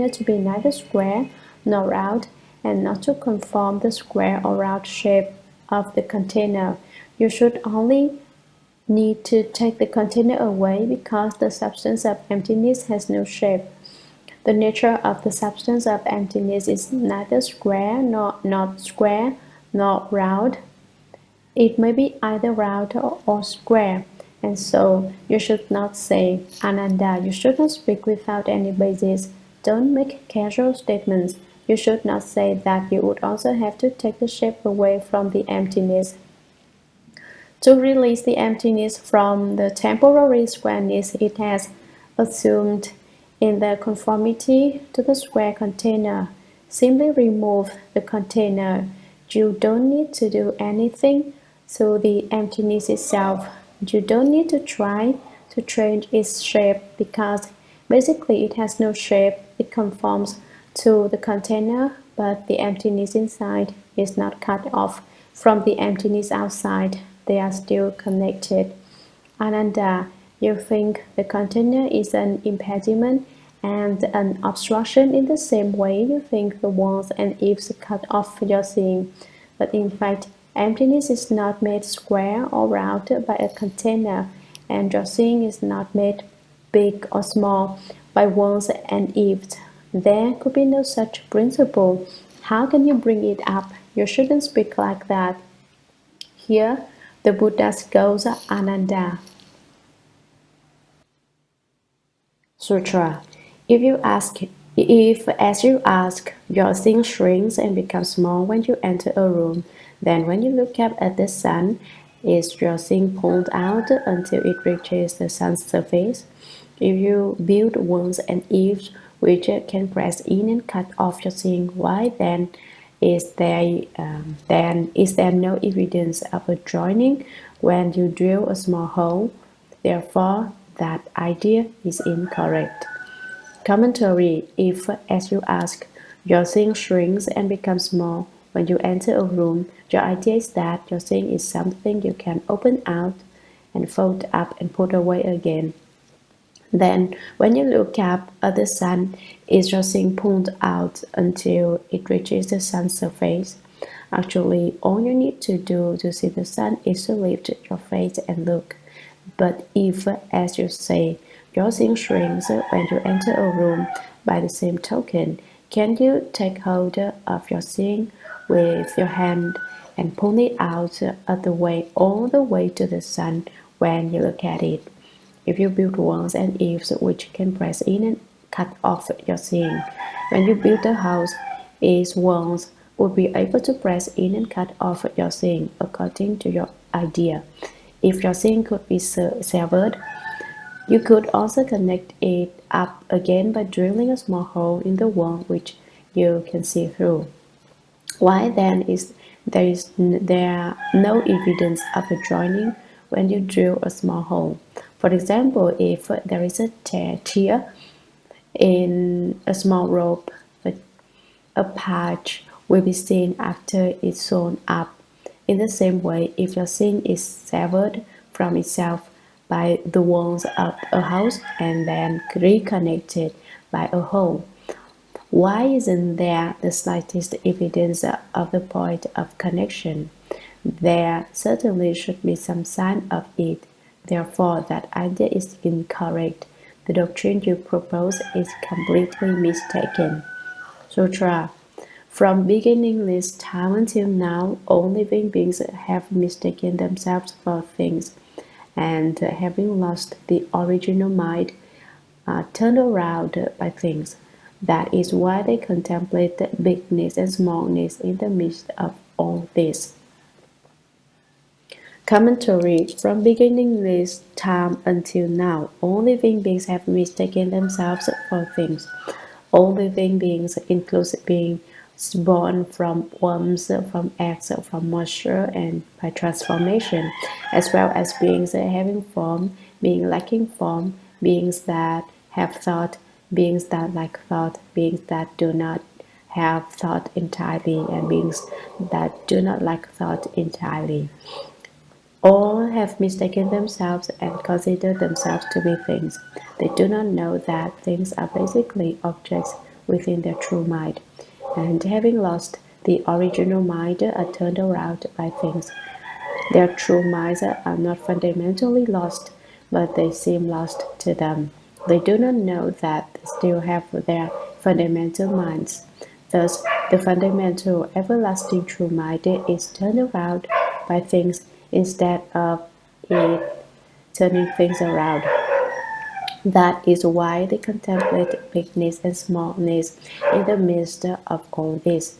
to be neither square nor round, and not to conform the square or round shape of the container. You should only need to take the container away because the substance of emptiness has no shape. The nature of the substance of emptiness is neither square nor not square nor round. It may be either round or square, and so you should not say, Ananda, you should not speak without any basis. Don't make casual statements. You should not say that you would also have to take the shape away from the emptiness. To release the emptiness from the temporary squareness it has assumed in the conformity to the square container, simply remove the container. You don't need to do anything to the emptiness itself. You don't need to try to change its shape because basically it has no shape. It conforms to the container, but the emptiness inside is not cut off from the emptiness outside. They are still connected. Ananda, you think the container is an impediment and an obstruction in the same way you think the walls and eaves cut off your seeing. But in fact, Emptiness is not made square or round by a container, and your seeing is not made big or small by walls and eaves. There could be no such principle. How can you bring it up? You shouldn't speak like that. Here, the Buddha goes Ananda. Sutra. If you ask, if as you ask, your thing shrinks and becomes small when you enter a room, then when you look up at the sun, is your thing pulled out until it reaches the sun's surface? If you build walls and eaves which can press in and cut off your thing, why then is there no evidence of a joining when you drill a small hole? Therefore, that idea is incorrect. Commentary. If, as you ask, your thing shrinks and becomes small when you enter a room, your idea is that your thing is something you can open out and fold up and put away again. Then, when you look up at the sun, is your thing pulled out until it reaches the sun's surface? Actually, all you need to do to see the sun is to lift your face and look. But if, as you say, your thing shrinks when you enter a room, by the same token, can you take hold of your thing with your hand and pull it out all the way to the sun when you look at it? If you build walls and eaves which can press in and cut off your thing, when you build a house, its walls would be able to press in and cut off your thing according to your idea. If your thing could be severed, you could also connect it up again by drilling a small hole in the wall which you can see through. Why then is there no evidence of a joining when you drill a small hole? For example, if there is a tear in a small rope, a patch will be seen after it's sewn up. In the same way, if your thing is severed from itself by the walls of a house and then reconnected by a hole, why isn't there the slightest evidence of the point of connection? There certainly should be some sign of it. Therefore, that idea is incorrect. The doctrine you propose is completely mistaken. Sutra. From beginningless time until now, all living beings have mistaken themselves for things, and having lost the original mind, are turned around by things. That is why they contemplate bigness and smallness in the midst of all this. Commentary. From beginningless time until now, all living beings have mistaken themselves for things. All living beings, inclusive beings born from worms, from eggs, from moisture, and by transformation, as well as beings having form, beings lacking form, beings that have thought, beings that lack thought, beings that do not have thought entirely, and beings that do not lack thought entirely. All have mistaken themselves and consider themselves to be things. They do not know that things are basically objects within their true mind, and having lost the original mind are turned around by things. Their true minds are not fundamentally lost, but they seem lost to them. They do not know that they still have their fundamental minds. Thus, the fundamental, everlasting true mind is turned around by things instead of it turning things around. That is why they contemplate bigness and smallness in the midst of all this.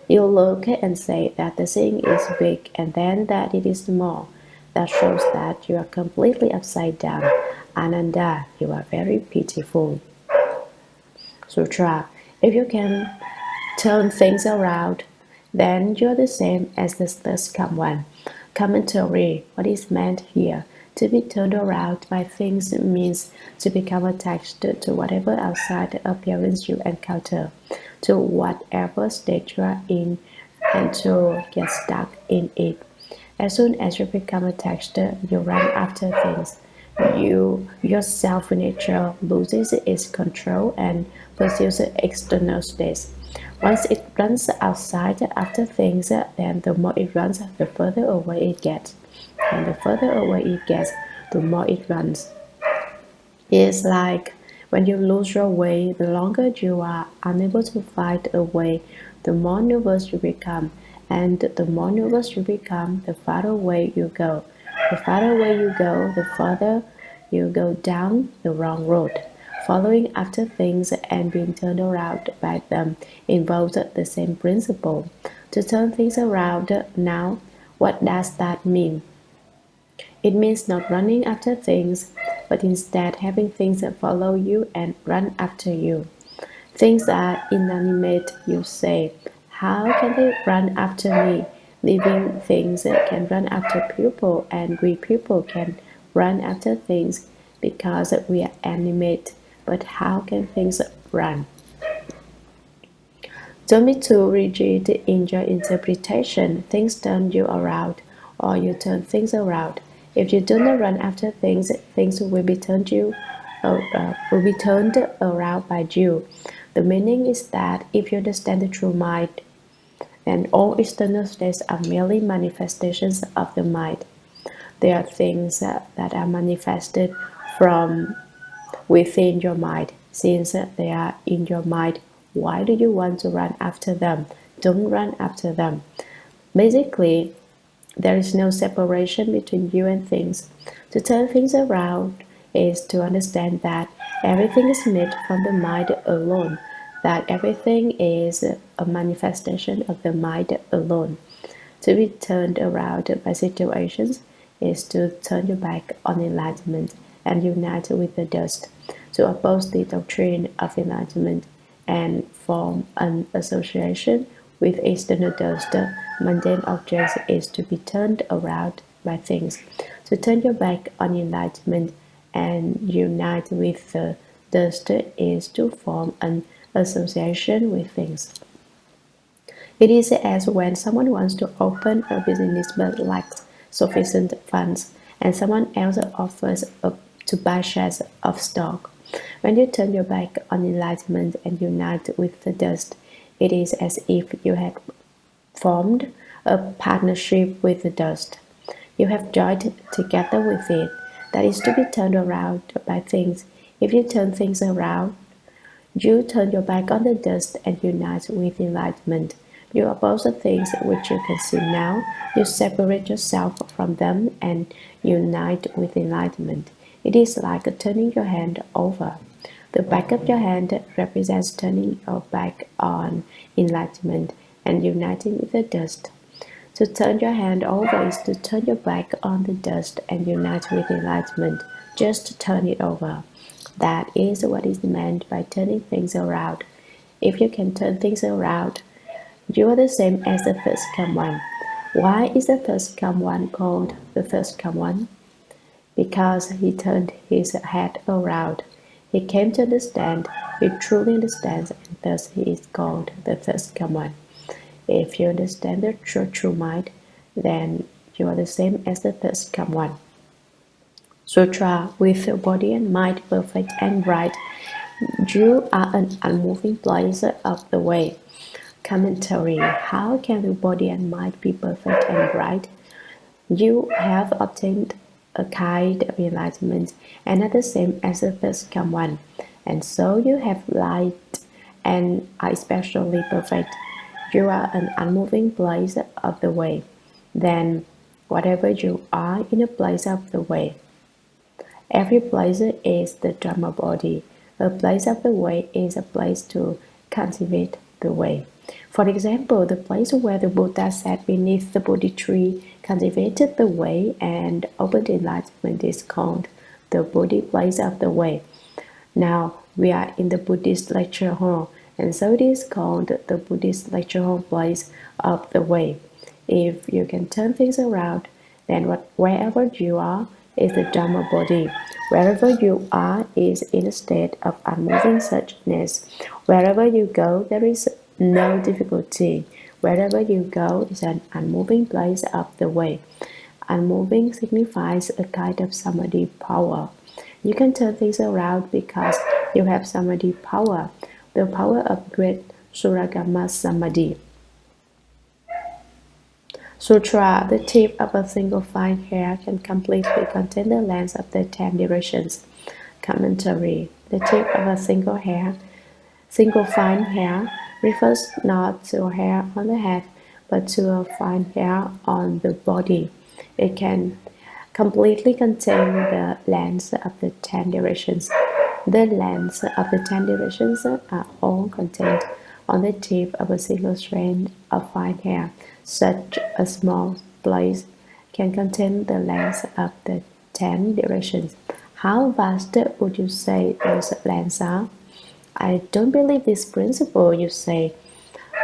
You look and say that the thing is big and then that it is small. That shows that you are completely upside down. Ananda, you are very pitiful. Sutra. If you can turn things around, then you're the same as the third one. Commentary. What is meant here? To be turned around by things means to become attached to whatever outside appearance you encounter, to whatever state you are in, and to get stuck in it. As soon as you become attached, you run after things. Your self nature loses its control and pursues external states. Once it runs outside after things, then the more it runs, the further away it gets. And the further away it gets, the more it runs. It's like when you lose your way, the longer you are unable to find a way, the more nervous you become. And the more nervous you become, the farther away you go. The farther away you go, the further you go down the wrong road. Following after things and being turned around by them involves the same principle. To turn things around now, what does that mean? It means not running after things, but instead having things that follow you and run after you. Things are inanimate, you say. How can they run after me? Living things can run after people, and we people can run after things because we are animate. But how can things run? Don't be too rigid in your interpretation. Things turn you around, or you turn things around. If you do not run after things, things will be turned around by you. The meaning is that if you understand the true mind, then all external states are merely manifestations of the mind. They are things that are manifested from within your mind. Since they are in your mind, why do you want to run after them? Don't run after them. Basically, there is no separation between you and things. To turn things around is to understand that everything is made from the mind alone, that everything is a manifestation of the mind alone. To be turned around by situations is to turn your back on enlightenment and unite with the dust, to oppose the doctrine of enlightenment and form an association with external dust. Mundane objects is to be turned around by things. To turn your back on enlightenment and unite with the dust is to form an association with things. It is as when someone wants to open a business but lacks sufficient funds, and someone else offers to buy shares of stock. When you turn your back on enlightenment and unite with the dust, it is as if you had formed a partnership with the dust. You have joined together with it. That is to be turned around by things. If you turn things around, you turn your back on the dust and unite with enlightenment. You oppose the things which you can see now. You separate yourself from them and unite with enlightenment. It is like turning your hand over. The back of your hand represents turning your back on enlightenment and uniting with the dust. To turn your hand over is to turn your back on the dust and unite with enlightenment. Just turn it over. That is what is meant by turning things around. If you can turn things around, you are the same as the first come one. Why is the first come one called the first come one? Because he turned his head around. He came to understand, he truly understands, and thus he is called the first come one. If you understand the true mind, then you are the same as the first come one. Sutra, with body and mind perfect and right, you are an unmoving place of the way. Commentary. How can the body and mind be perfect and right? You have obtained a kind of enlightenment and are the same as the first come one, and so you have light and are especially perfect. You are an unmoving place of the way. Then, whatever you are in a place of the way, every place is the Dharma body. A place of the way is a place to cultivate the way. For example, the place where the Buddha sat beneath the Bodhi tree cultivated the way and opened enlightenment is called the Bodhi place of the way. Now we are in the Buddhist lecture hall, and so it is called the Buddhist lecture hall place of the way. If you can turn things around, then wherever you are is the Dharma body. Wherever you are is in a state of unmoving suchness. Wherever you go, there is no difficulty. Wherever you go is an unmoving place of the way. Unmoving signifies a kind of samadhi power. You can turn things around because you have samadhi power, the power of great Shurangama Samadhi. Sutra, the tip of a single fine hair can completely contain the length of the 10 directions. Commentary. The tip of a single fine hair, refers not to a hair on the head, but to a fine hair on the body. It can completely contain the length of the 10 directions. The lengths of the 10 directions are all contained on the tip of a single strand of fine hair. Such a small place can contain the length of the 10 directions. How vast would you say those lengths are? I don't believe this principle, you say.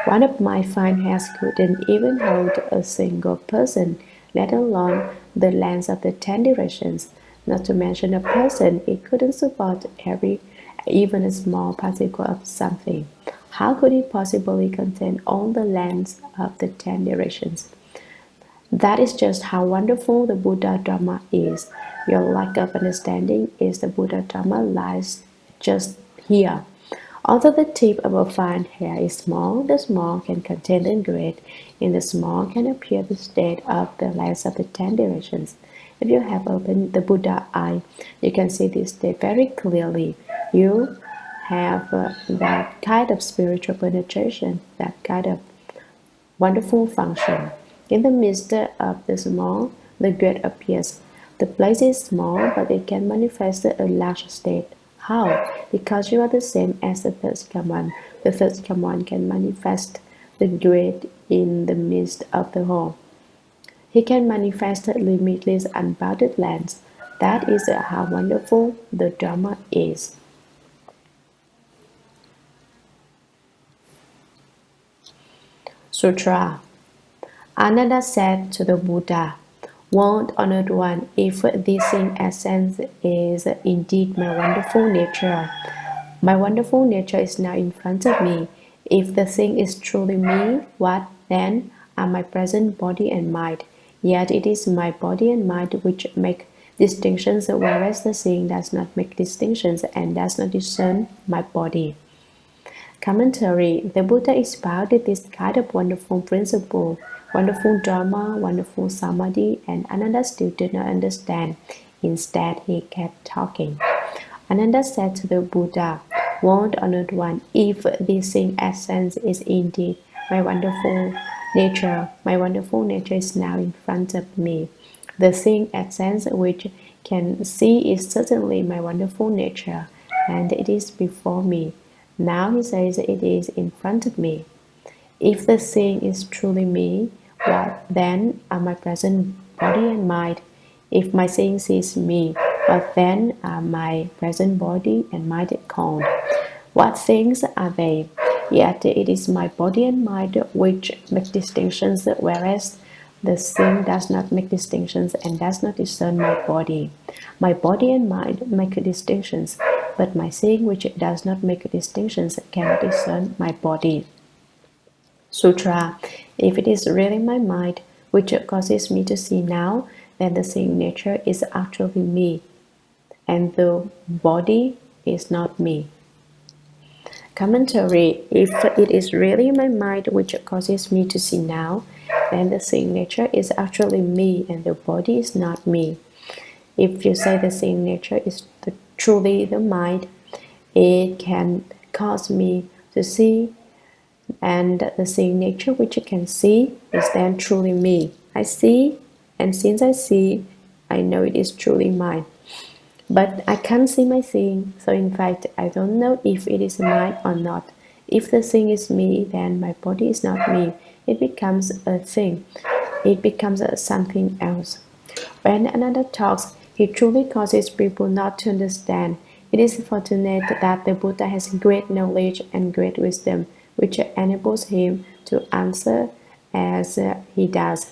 One of my fine hairs couldn't even hold a single person, let alone the length of the 10 directions. Not to mention a person, it couldn't support even a small particle of something. How could it possibly contain all the lengths of the 10 directions? That is just how wonderful the Buddha Dharma is. Your lack of understanding is the Buddha Dharma lies just here. Although the tip of a fine hair is small, the small can contain the great. In the small can appear the state of the length of the 10 directions. If you have opened the Buddha eye, you can see this state very clearly. You have that kind of spiritual penetration, that kind of wonderful function. In the midst of the small, the great appears. The place is small, but it can manifest a large state. How? Because you are the same as the third command. The third command can manifest the great in the midst of the whole. He can manifest limitless, unbounded lengths. That is how wonderful the Dharma is. Sutra. Ananda said to the Buddha, "World honored one, if this in essence is indeed my wonderful nature, my wonderful nature is now in front of me. If the thing is truly me, what then are my present body and mind? Yet it is my body and mind which make distinctions, whereas the thing does not make distinctions and does not discern my body." Commentary. The Buddha expounded this kind of wonderful principle, wonderful Dharma, wonderful Samadhi, and Ananda still did not understand. Instead, he kept talking. Ananda said to the Buddha, "World honored one, if this thing essence is indeed my wonderful nature is now in front of me. The thing essence which can see is certainly my wonderful nature, and it is before me. Now he says it is in front of me. If the thing is truly me, what then are my present body and mind? If my thing is me, what then are my present body and mind called? What things are they? Yet it is my body and mind which make distinctions, whereas the thing does not make distinctions and does not discern my body. My body and mind make distinctions, but my thing which does not make distinctions cannot discern my body. Sutra. If it is really my mind which causes me to see now, then the seeing nature is actually me, and the body is not me. Commentary. If it is really my mind which causes me to see now, then the seeing nature is actually me, and the body is not me. If you say the seeing nature is truly the mind, it can cause me to see, and the seeing nature which you can see is then truly me. I see, and since I see, I know it is truly mine. But I can't see my thing, so in fact, I don't know if it is mine or not. If the thing is me, then my body is not me. It becomes a thing. It becomes something else. When Ananda talks, he truly causes people not to understand. It is fortunate that the Buddha has great knowledge and great wisdom, which enables him to answer as he does.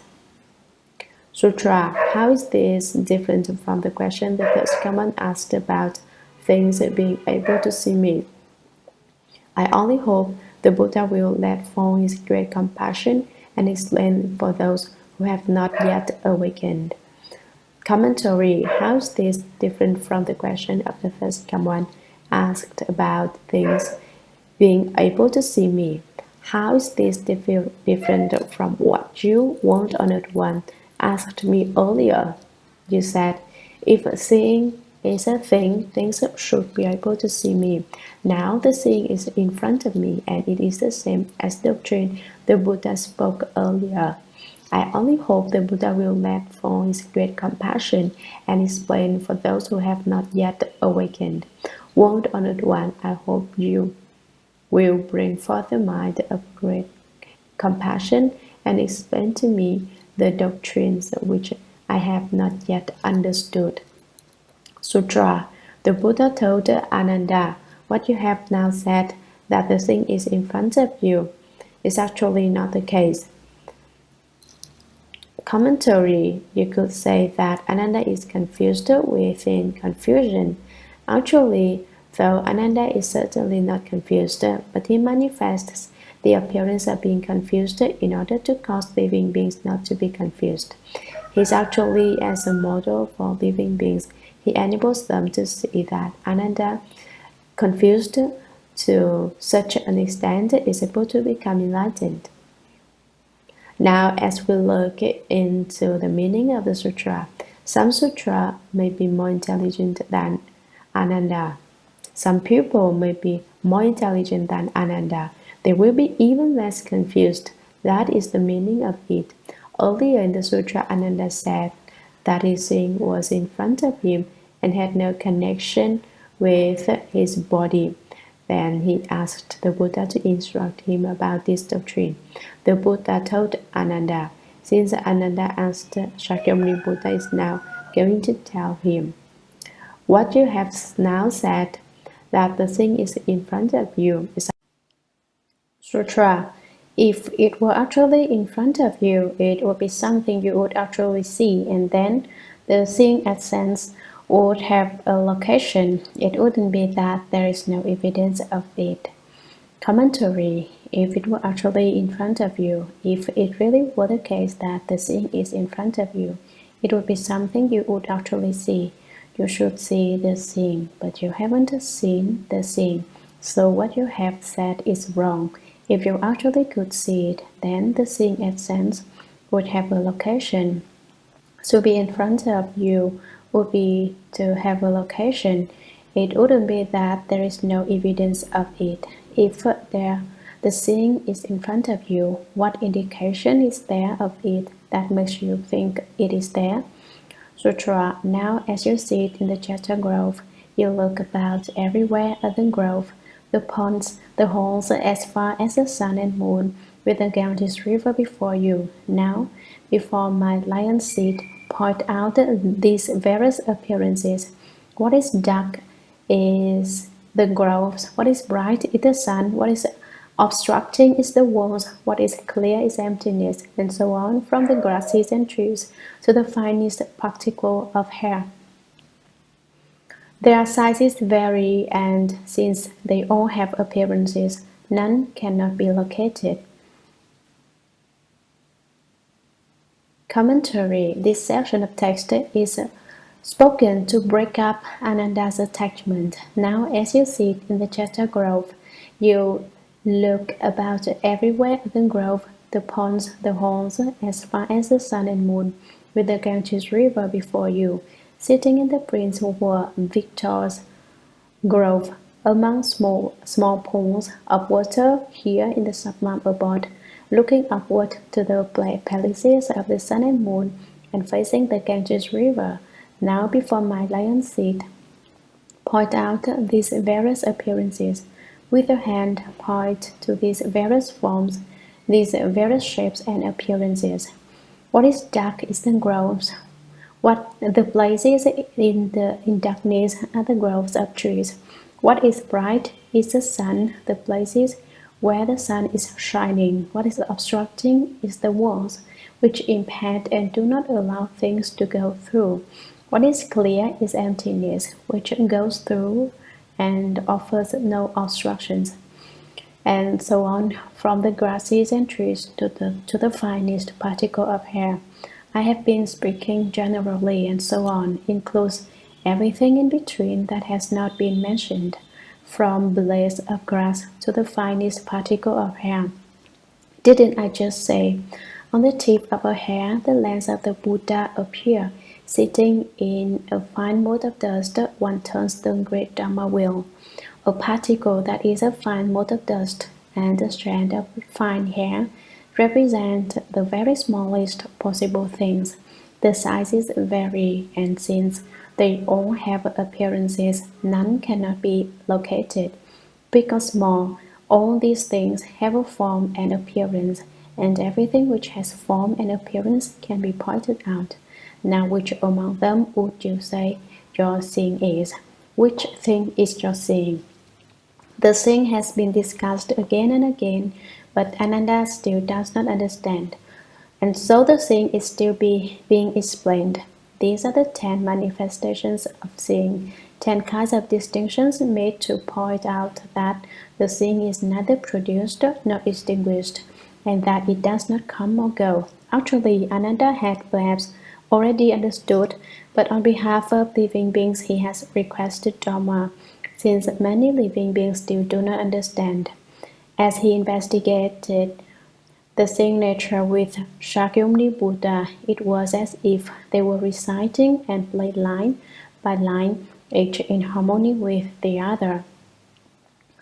Sutra. How is this different from the question the first command asked about things being able to see me? I only hope the Buddha will let fall his great compassion and explain for those who have not yet awakened. Commentary. How is this different from the question of the first command asked about things being able to see me. How is this different from what you, World Honored One, asked me earlier? You said, if seeing is a thing, things should be able to see me. Now the seeing is in front of me, and it is the same as doctrine the Buddha spoke earlier. I only hope the Buddha will let fall his great compassion and explain for those who have not yet awakened. World Honored One, I hope you will bring forth a mind of great compassion and explain to me the doctrines which I have not yet understood. Sutra. The Buddha told Ananda, what you have now said, that the thing is in front of you, is actually not the case. Commentary. You could say that Ananda is confused within confusion. Actually, though Ananda is certainly not confused, but he manifests the appearance of being confused in order to cause living beings not to be confused. He is actually as a model for living beings. He enables them to see that Ananda, confused to such an extent, is able to become enlightened. Now, as we look into the meaning of the sutra, some sutra may be more intelligent than Ananda. Some people may be more intelligent than Ananda. They will be even less confused. That is the meaning of it. Earlier in the sutra, Ananda said that his seeing was in front of him and had no connection with his body. Then he asked the Buddha to instruct him about this doctrine. The Buddha told Ananda. Since Ananda asked, Shakyamuni Buddha is now going to tell him. What you have now said, that the thing is in front of you, is Sutra. If it were actually in front of you, it would be something you would actually see, and then the seeing essence would have a location. It wouldn't be that there is no evidence of it. Commentary. If it were actually in front of you, if it really were the case that the seeing is in front of you, it would be something you would actually see. You should see the seeing, but you haven't seen the seeing. So what you have said is wrong. If you actually could see it, then the seeing essence would have a location. To be in front of you would be to have a location. It wouldn't be that there is no evidence of it. If the seeing is in front of you, what indication is there of it that makes you think it is there? Sutra. Now, as you sit in the Jeta grove, you look about everywhere at the grove, the ponds, the holes as far as the sun and moon, with the Ganges river before you. Now, before my lion's seat, point out these various appearances. What is dark is the groves, what is bright is the sun, what is obstructing is the walls, what is clear is emptiness, and so on, from the grasses and trees to the finest particle of hair. Their sizes vary, and since they all have appearances, none cannot be located. Commentary. This section of text is spoken to break up Ananda's attachment. Now, as you sit in the Jeta grove, you look about everywhere in the grove, the ponds, the holes, as far as the sun and moon, with the Ganges river before you, sitting in the Prince Victor's grove, among small pools of water here in the sublime abode, looking upward to the palaces of the sun and moon, and facing the Ganges river. Now before my lion's seat, point out these various appearances. With your hand, point to these various forms, these various shapes and appearances. What is dark is the groves. What the places in darkness are the groves of trees. What is bright is the sun, the places where the sun is shining. What is obstructing is the walls, which impede and do not allow things to go through. What is clear is emptiness, which goes through and offers no obstructions, and so on, from the grasses and trees to the finest particle of hair. I have been speaking generally, and so on includes everything in between that has not been mentioned. from blades of grass to the finest particle of hair. Didn't I just say? On the tip of a hair, the lens of the Buddha appear. Sitting in a fine mote of dust, one turns the great Dharma wheel. A particle that is a fine mote of dust and a strand of fine hair represent the very smallest possible things. The sizes vary, and since they all have appearances, none cannot be located. Big or small, all these things have a form and appearance, and everything which has form and appearance can be pointed out. Now which among them would you say your seeing is? Which thing is your seeing? The thing has been discussed again and again, but Ananda still does not understand. And so the thing is still being explained. These are the 10 manifestations of seeing, 10 kinds of distinctions made to point out that the seeing is neither produced nor extinguished, and that it does not come or go. Actually, Ananda had perhaps already understood, but on behalf of living beings he has requested Dharma, since many living beings still do not understand. As he investigated the same nature with Shakyamuni Buddha, it was as if they were reciting and played line by line, each in harmony with the other.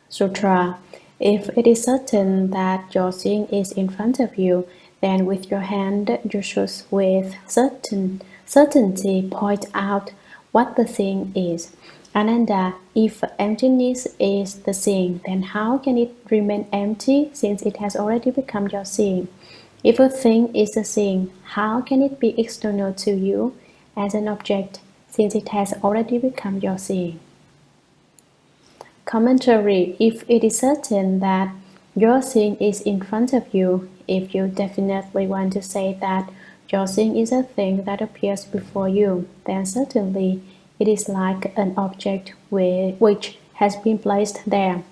Sutra. If it is certain that your seeing is in front of you, then with your hand you should with certainty point out what the seeing is. Ananda, if emptiness is the seeing, then how can it remain empty since it has already become your seeing? If a thing is a seeing, how can it be external to you as an object since it has already become your seeing? Commentary. If it is certain that your seeing is in front of you, if you definitely want to say that your seeing is a thing that appears before you, then certainly it is like an object which has been placed there.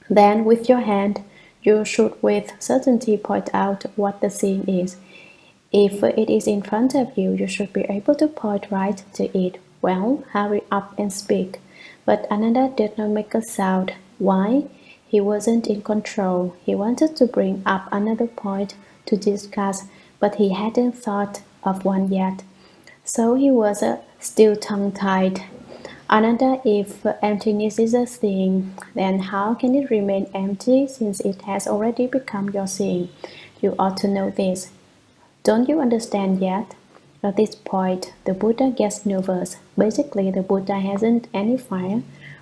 Then with your hand, you should with certainty point out what the seeing is. If it is in front of you, you should be able to point right to it. Well, hurry up and speak. But Ananda did not make a sound. Why? He wasn't in control. He wanted to bring up another point to discuss, but he hadn't thought of one yet. So he was still tongue-tied. Ananda, if emptiness is a thing, then how can it remain empty since it has already become your seeing? You ought to know this. Don't you understand yet? At this point, the Buddha gets nervous. Basically, the Buddha hasn't any fire,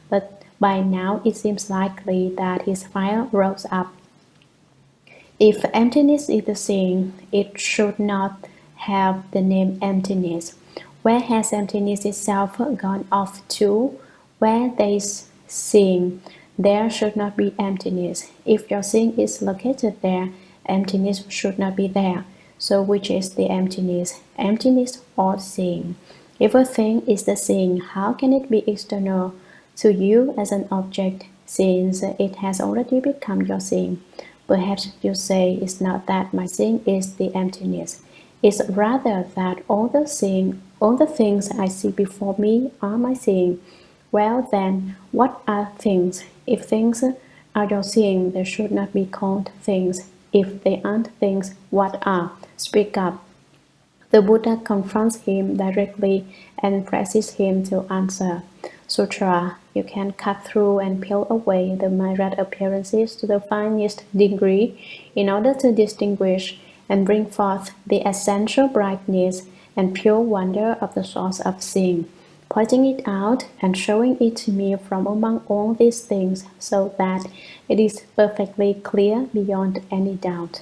but by now it seems likely that his fire rose up. If emptiness is the seeing, it should not have the name emptiness. Where has emptiness itself gone off to? Where there is seeing, there should not be emptiness. If your seeing is located there, emptiness should not be there. So which is the emptiness? Emptiness or seeing? If a thing is the seeing, how can it be external to you as an object, since it has already become your seeing? Perhaps you say it's not that my seeing is the emptiness. It's rather that all the things I see before me are my seeing. Well then, what are things? If things are your seeing, they should not be called things. If they aren't things, what are? Speak up. The Buddha confronts him directly and presses him to answer. Sutra. You can cut through and peel away the myriad appearances to the finest degree in order to distinguish and bring forth the essential brightness and pure wonder of the source of seeing, pointing it out and showing it to me from among all these things so that it is perfectly clear beyond any doubt.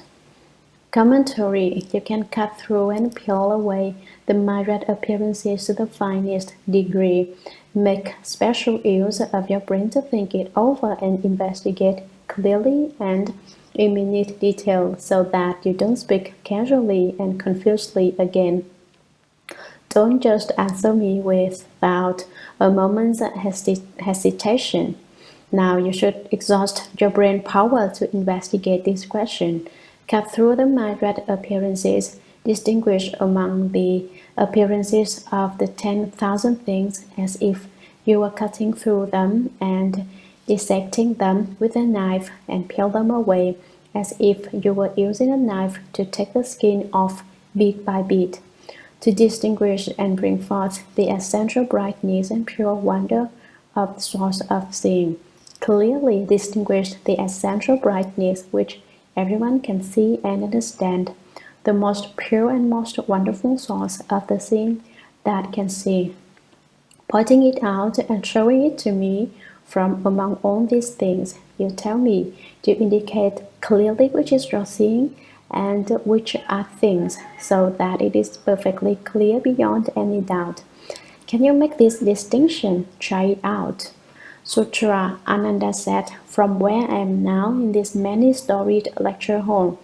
Commentary. You can cut through and peel away the myriad appearances to the finest degree. Make special use of your brain to think it over and investigate clearly and in minute detail so that you don't speak casually and confusedly again. Don't just answer me without a moment's hesitation. Now you should exhaust your brain power to investigate this question. Cut through the myriad appearances, distinguish among the appearances of the 10,000 things as if you were cutting through them, and dissecting them with a knife and peel them away as if you were using a knife to take the skin off bit by bit, to distinguish and bring forth the essential brightness and pure wonder of the source of seeing. Clearly distinguish the essential brightness which everyone can see and understand, the most pure and most wonderful source of the seeing that can see, pointing it out and showing it to me from among all these things. You tell me to indicate clearly which is your seeing and which are things, so that it is perfectly clear beyond any doubt. Can you make this distinction? Try it out. Sutra, Ananda said, from where I am now in this many-storied lecture hall,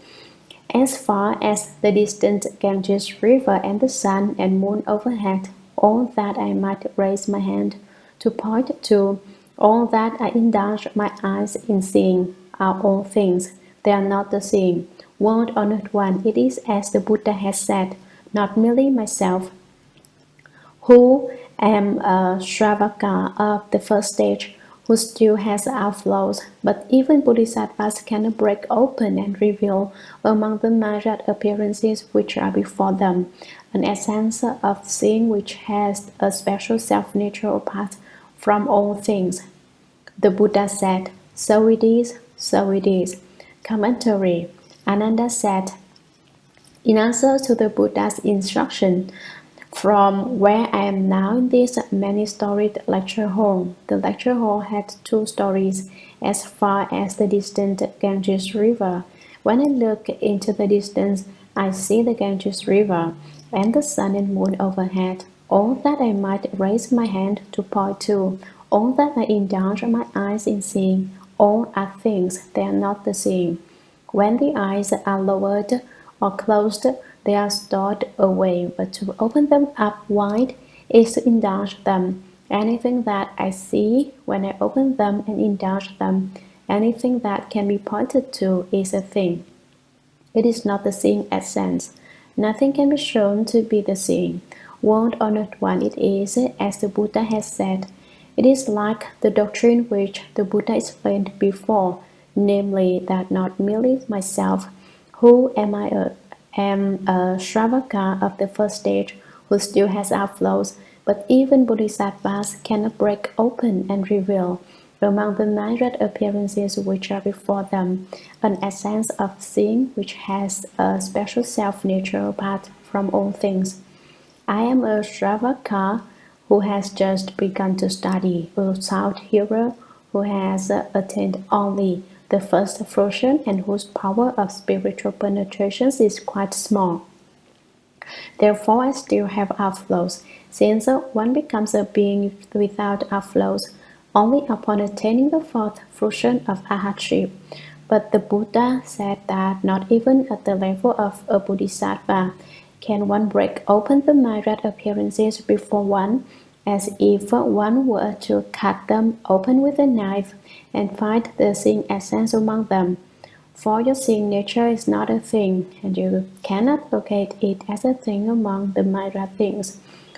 as far as the distant Ganges River and the sun and moon overhead, all that I might raise my hand to point to, all that I indulge my eyes in seeing, are all things. They are not the seeing. World honored one, it is as the Buddha has said, not merely myself, who am a Shravaka of the first stage, who still has outflows, but even bodhisattvas cannot break open and reveal among the myriad appearances which are before them an essence of seeing which has a special self-nature apart from all things. The Buddha said, so it is, so it is. Commentary. Ananda said, in answer to the Buddha's instruction, from where I am now in this many-storied lecture hall, the lecture hall had 2 stories as far as the distant Ganges River. When I look into the distance, I see the Ganges River and the sun and moon overhead, all that I might raise my hand to point to, all that I indulge my eyes in seeing, all are things, they are not the seeing. When the eyes are lowered or closed, they are stored away, but to open them up wide is to indulge them. Anything that I see, when I open them and indulge them, anything that can be pointed to is a thing. It is not the seeing essence. Nothing can be shown to be the seeing. World honored one, it is, as the Buddha has said. It is like the doctrine which the Buddha explained before, namely that not merely myself, who am a Shravaka of the first stage, who still has outflows, but even bodhisattvas cannot break open and reveal, among the myriad appearances which are before them, an essence of seeing which has a special self-nature apart from all things. I am a Shravaka who has just begun to study, a south hearer who has attained only the first fruition and whose power of spiritual penetration is quite small. Therefore, I still have outflows, since one becomes a being without outflows only upon attaining the fourth fruition of arhatship. But the Buddha said that not even at the level of a bodhisattva can one break open the myriad appearances before one, as if one were to cut them open with a knife and find the seeing essence among them. For your seeing nature is not a thing, and you cannot locate it as a thing among the myriad things.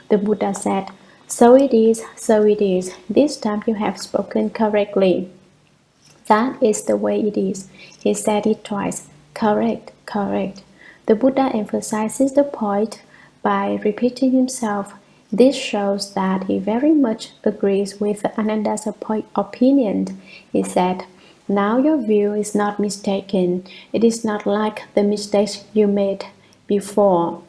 The Buddha said, so it is, so it is. This time you have spoken correctly. That is the way it is. He said it twice. Correct, correct. The Buddha emphasizes the point by repeating himself. This shows that he very much agrees with Ananda's opinion. He said, now your view is not mistaken. It is not like the mistakes you made before.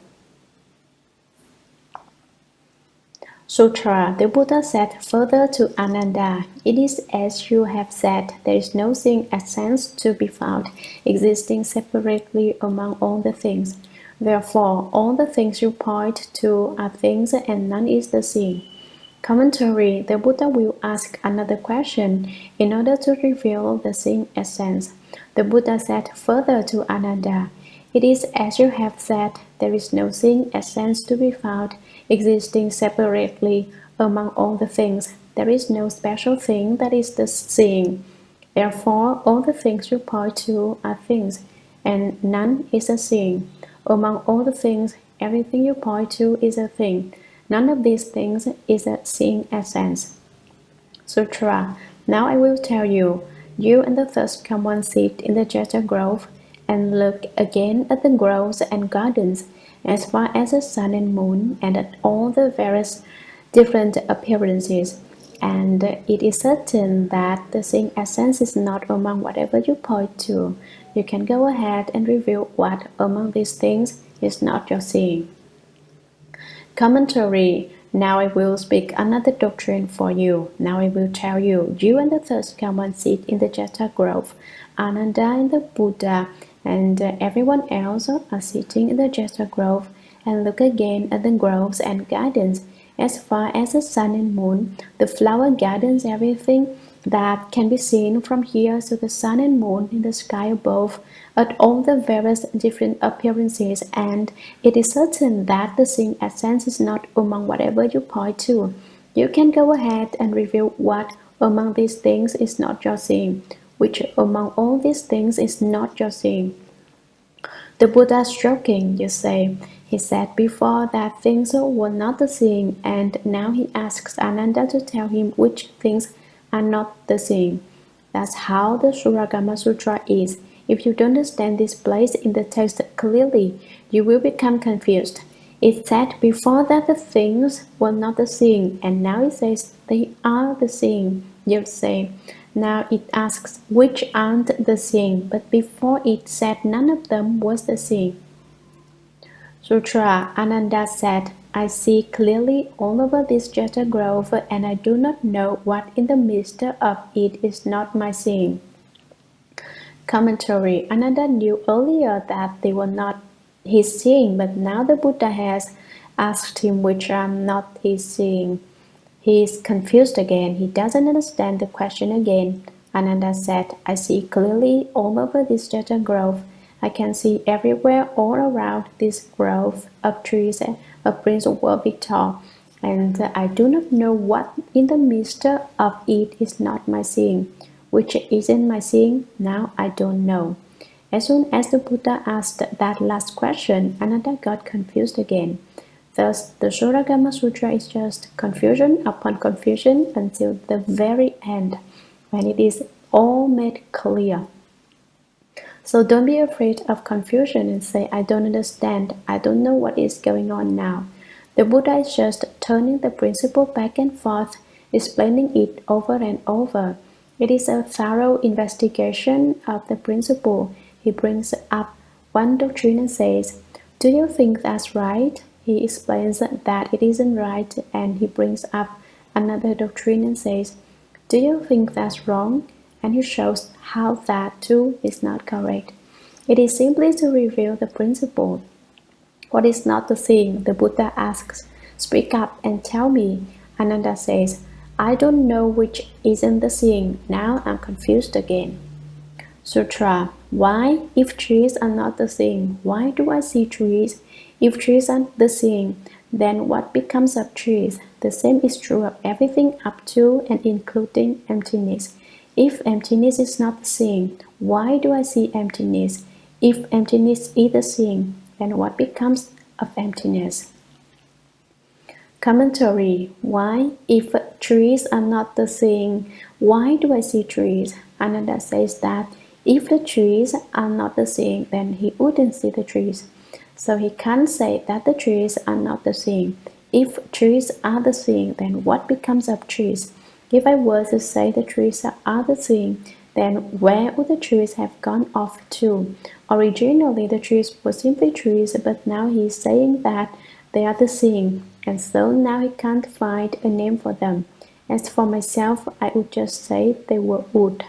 Sutra. The Buddha said further to Ananda, it is as you have said, there is no seeing essence to be found, existing separately among all the things. Therefore, all the things you point to are things and none is the seeing. Commentary. The Buddha will ask another question in order to reveal the seeing essence. The Buddha said further to Ananda, it is as you have said, there is no seeing essence to be found, existing separately among all the things. There is no special thing that is the seeing. Therefore, all the things you point to are things, and none is a seeing. Among all the things, everything you point to is a thing. None of these things is a seeing essence. Sutra. Now I will tell you, you and the first come one sit in the Jeta grove, and look again at the groves and gardens, as far as the sun and moon, and at all the various different appearances. And it is certain that the seeing essence is not among whatever you point to. You can go ahead and reveal what among these things is not your seeing. Commentary. Now I will speak another doctrine for you. Now I will tell you, you and the third come and sit in the Jeta grove, Ananda and the Buddha, and everyone else are sitting in the Jeta grove, and look again at the groves and gardens, as far as the sun and moon, the flower gardens, everything that can be seen from here to the sun and moon in the sky above, at all the various different appearances, and it is certain that the seeing essence is not among whatever you point to. You can go ahead and reveal what among these things is not your seeing, which among all these things is not your seeing. The Buddha is joking, you say. He said before that things were not the seeing, and now he asks Ananda to tell him which things are not the seeing. That's how the Shurangama Sutra is. If you don't understand this place in the text clearly, you will become confused. It said before that the things were not the seeing, and now it says they are the seeing. You say, now it asks which aren't the seeing, but before it said none of them was the seeing. Sutra. Ananda said, I see clearly all over this Jeta grove, and I do not know what in the midst of it is not my seeing. Commentary. Ananda knew earlier that they were not his seeing, but now the Buddha has asked him which are not his seeing. He is confused again. He doesn't understand the question again. Ananda said, I see clearly all over this Jeta grove. I can see everywhere all around this grove of trees of Prince World Victor, and I do not know what in the midst of it is not my seeing. Which isn't my seeing, now I don't know. As soon as the Buddha asked that last question, Ananda got confused again. Thus, the Shurangama Sutra is just confusion upon confusion until the very end, when it is all made clear. So don't be afraid of confusion and say, I don't understand, I don't know what is going on now. The Buddha is just turning the principle back and forth, explaining it over and over. It is a thorough investigation of the principle. He brings up one doctrine and says, do you think that's right? He explains that it isn't right, and he brings up another doctrine and says, do you think that's wrong? And he shows how that too is not correct. It is simply to reveal the principle. What is not the seeing? The Buddha asks, speak up and tell me. Ananda says, I don't know which isn't the seeing. Now I'm confused again. Sutra. Why, if trees are not the seeing, why do I see trees? If trees are the seeing, then what becomes of trees? The same is true of everything up to and including emptiness. If emptiness is not the seeing, why do I see emptiness? If emptiness is the seeing, then what becomes of emptiness? Commentary. Why, if trees are not the seeing, why do I see trees? Ananda says that if the trees are not the seeing, then he wouldn't see the trees. So he can't say that the trees are not the seeing. If trees are the seeing, then what becomes of trees? If I were to say the trees are the seeing, then where would the trees have gone off to? Originally, the trees were simply trees, but now he is saying that they are the seeing, and so now he can't find a name for them. As for myself, I would just say they were wood.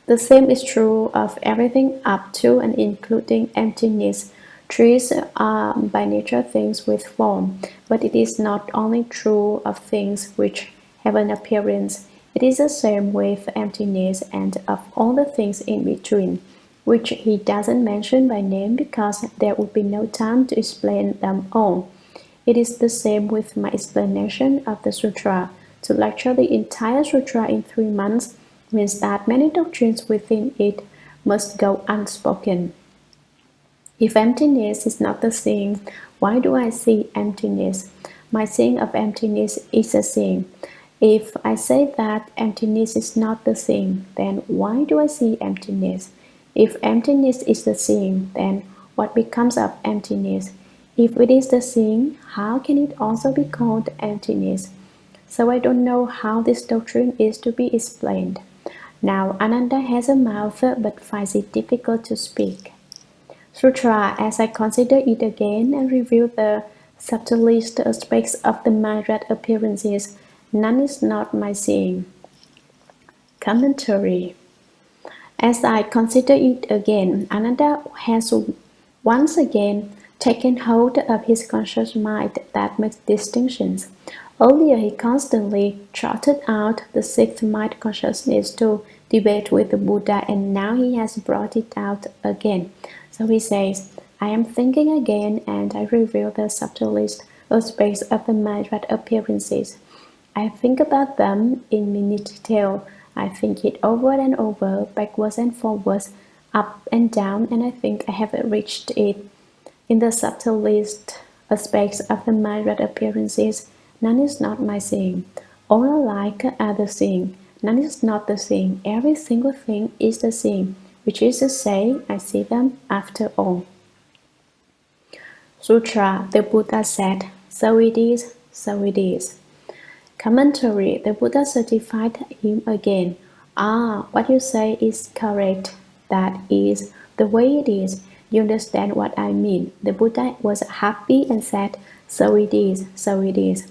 The same is true of everything up to and including emptiness. Trees are by nature things with form, but it is not only true of things which have an appearance. It is the same with emptiness and of all the things in between, which he doesn't mention by name because there would be no time to explain them all. It is the same with my explanation of the sutra. To lecture the entire sutra in 3 months means that many doctrines within it must go unspoken. If emptiness is not the seeing, why do I see emptiness? My seeing of emptiness is a seeing. If I say that emptiness is not the thing, then why do I see emptiness? If emptiness is the thing, then what becomes of emptiness? If it is the thing, how can it also be called emptiness? So I don't know how this doctrine is to be explained. Now Ananda has a mouth but finds it difficult to speak. Sutra, as I consider it again and review the subtlest aspects of the myriad appearances, none is not my seeing. Commentary. As I consider it again, Ananda has once again taken hold of his conscious mind that makes distinctions. Earlier, he constantly trotted out the sixth mind consciousness to debate with the Buddha, and now he has brought it out again. So he says, I am thinking again, and I reveal the subtlest aspects of the myriad appearances. I think about them in minute detail. I think it over and over, backwards and forwards, up and down, and I think I have reached it. In the subtlest aspects of the myriad appearances, none is not my seeing. All alike are the seeing. None is not the seeing. Every single thing is the seeing, which is to say, I see them after all. Sutra, the Buddha said, so it is, so it is. Commentary, the Buddha certified him again. Ah, what you say is correct. That is the way it is. You understand what I mean. The Buddha was happy and said, so it is, so it is.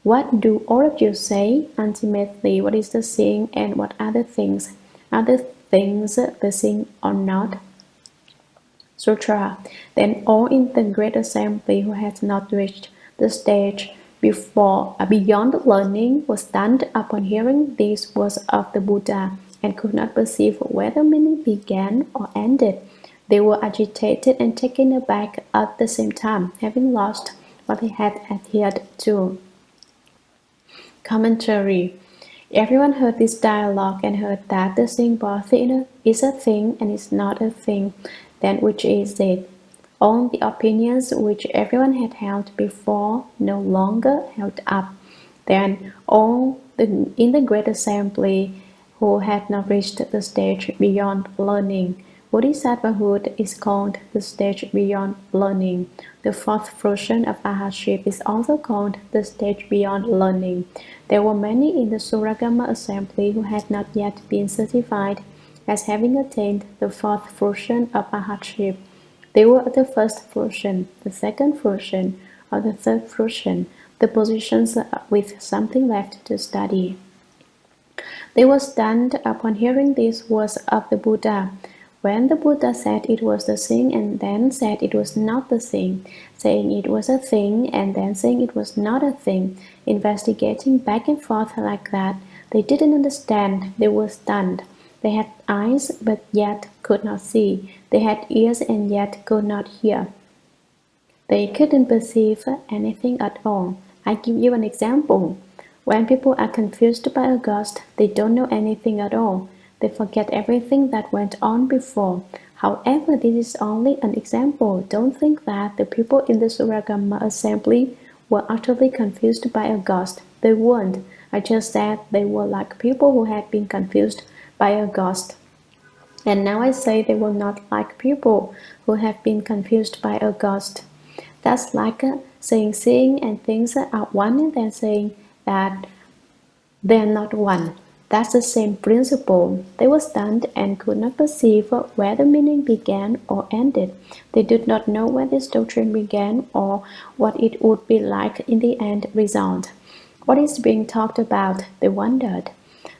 What do all of you say? Ultimately, what is the seeing and what are the things? Are the things the seeing or not? Sutra. Then all in the great assembly who had not reached the stage beyond learning was stunned upon hearing these words of the Buddha and could not perceive whether meaning began or ended. They were agitated and taken aback at the same time, having lost what they had adhered to. Commentary. Everyone heard this dialogue and heard that the seeing both is a thing and is not a thing. Then which is it? All the opinions which everyone had held before no longer held up. Then in the great assembly who had not reached the stage beyond learning. Bodhisattvahood is called the stage beyond learning. The fourth fruition of arhatship is also called the stage beyond learning. There were many in the Shurangama assembly who had not yet been certified as having attained the fourth fruition of arhatship. They were at the first fruition, the second fruition, or the third fruition, the positions with something left to study. They were stunned upon hearing these words of the Buddha. When the Buddha said it was the thing and then said it was not the thing, saying it was a thing and then saying it was not a thing, investigating back and forth like that, they didn't understand. They were stunned. They had eyes but yet could not see. They had ears and yet could not hear. They couldn't perceive anything at all. I give you an example. When people are confused by a ghost, they don't know anything at all. They forget everything that went on before. However, this is only an example. Don't think that the people in the Shurangama assembly were utterly confused by a ghost. They weren't. I just said they were like people who had been confused by a ghost. And now I say they were not like people who have been confused by a ghost. That's like saying seeing and things are one and then saying that they're not one. That's the same principle. They were stunned and could not perceive where the meaning began or ended. They did not know where this doctrine began or what it would be like in the end result. What is being talked about? They wondered.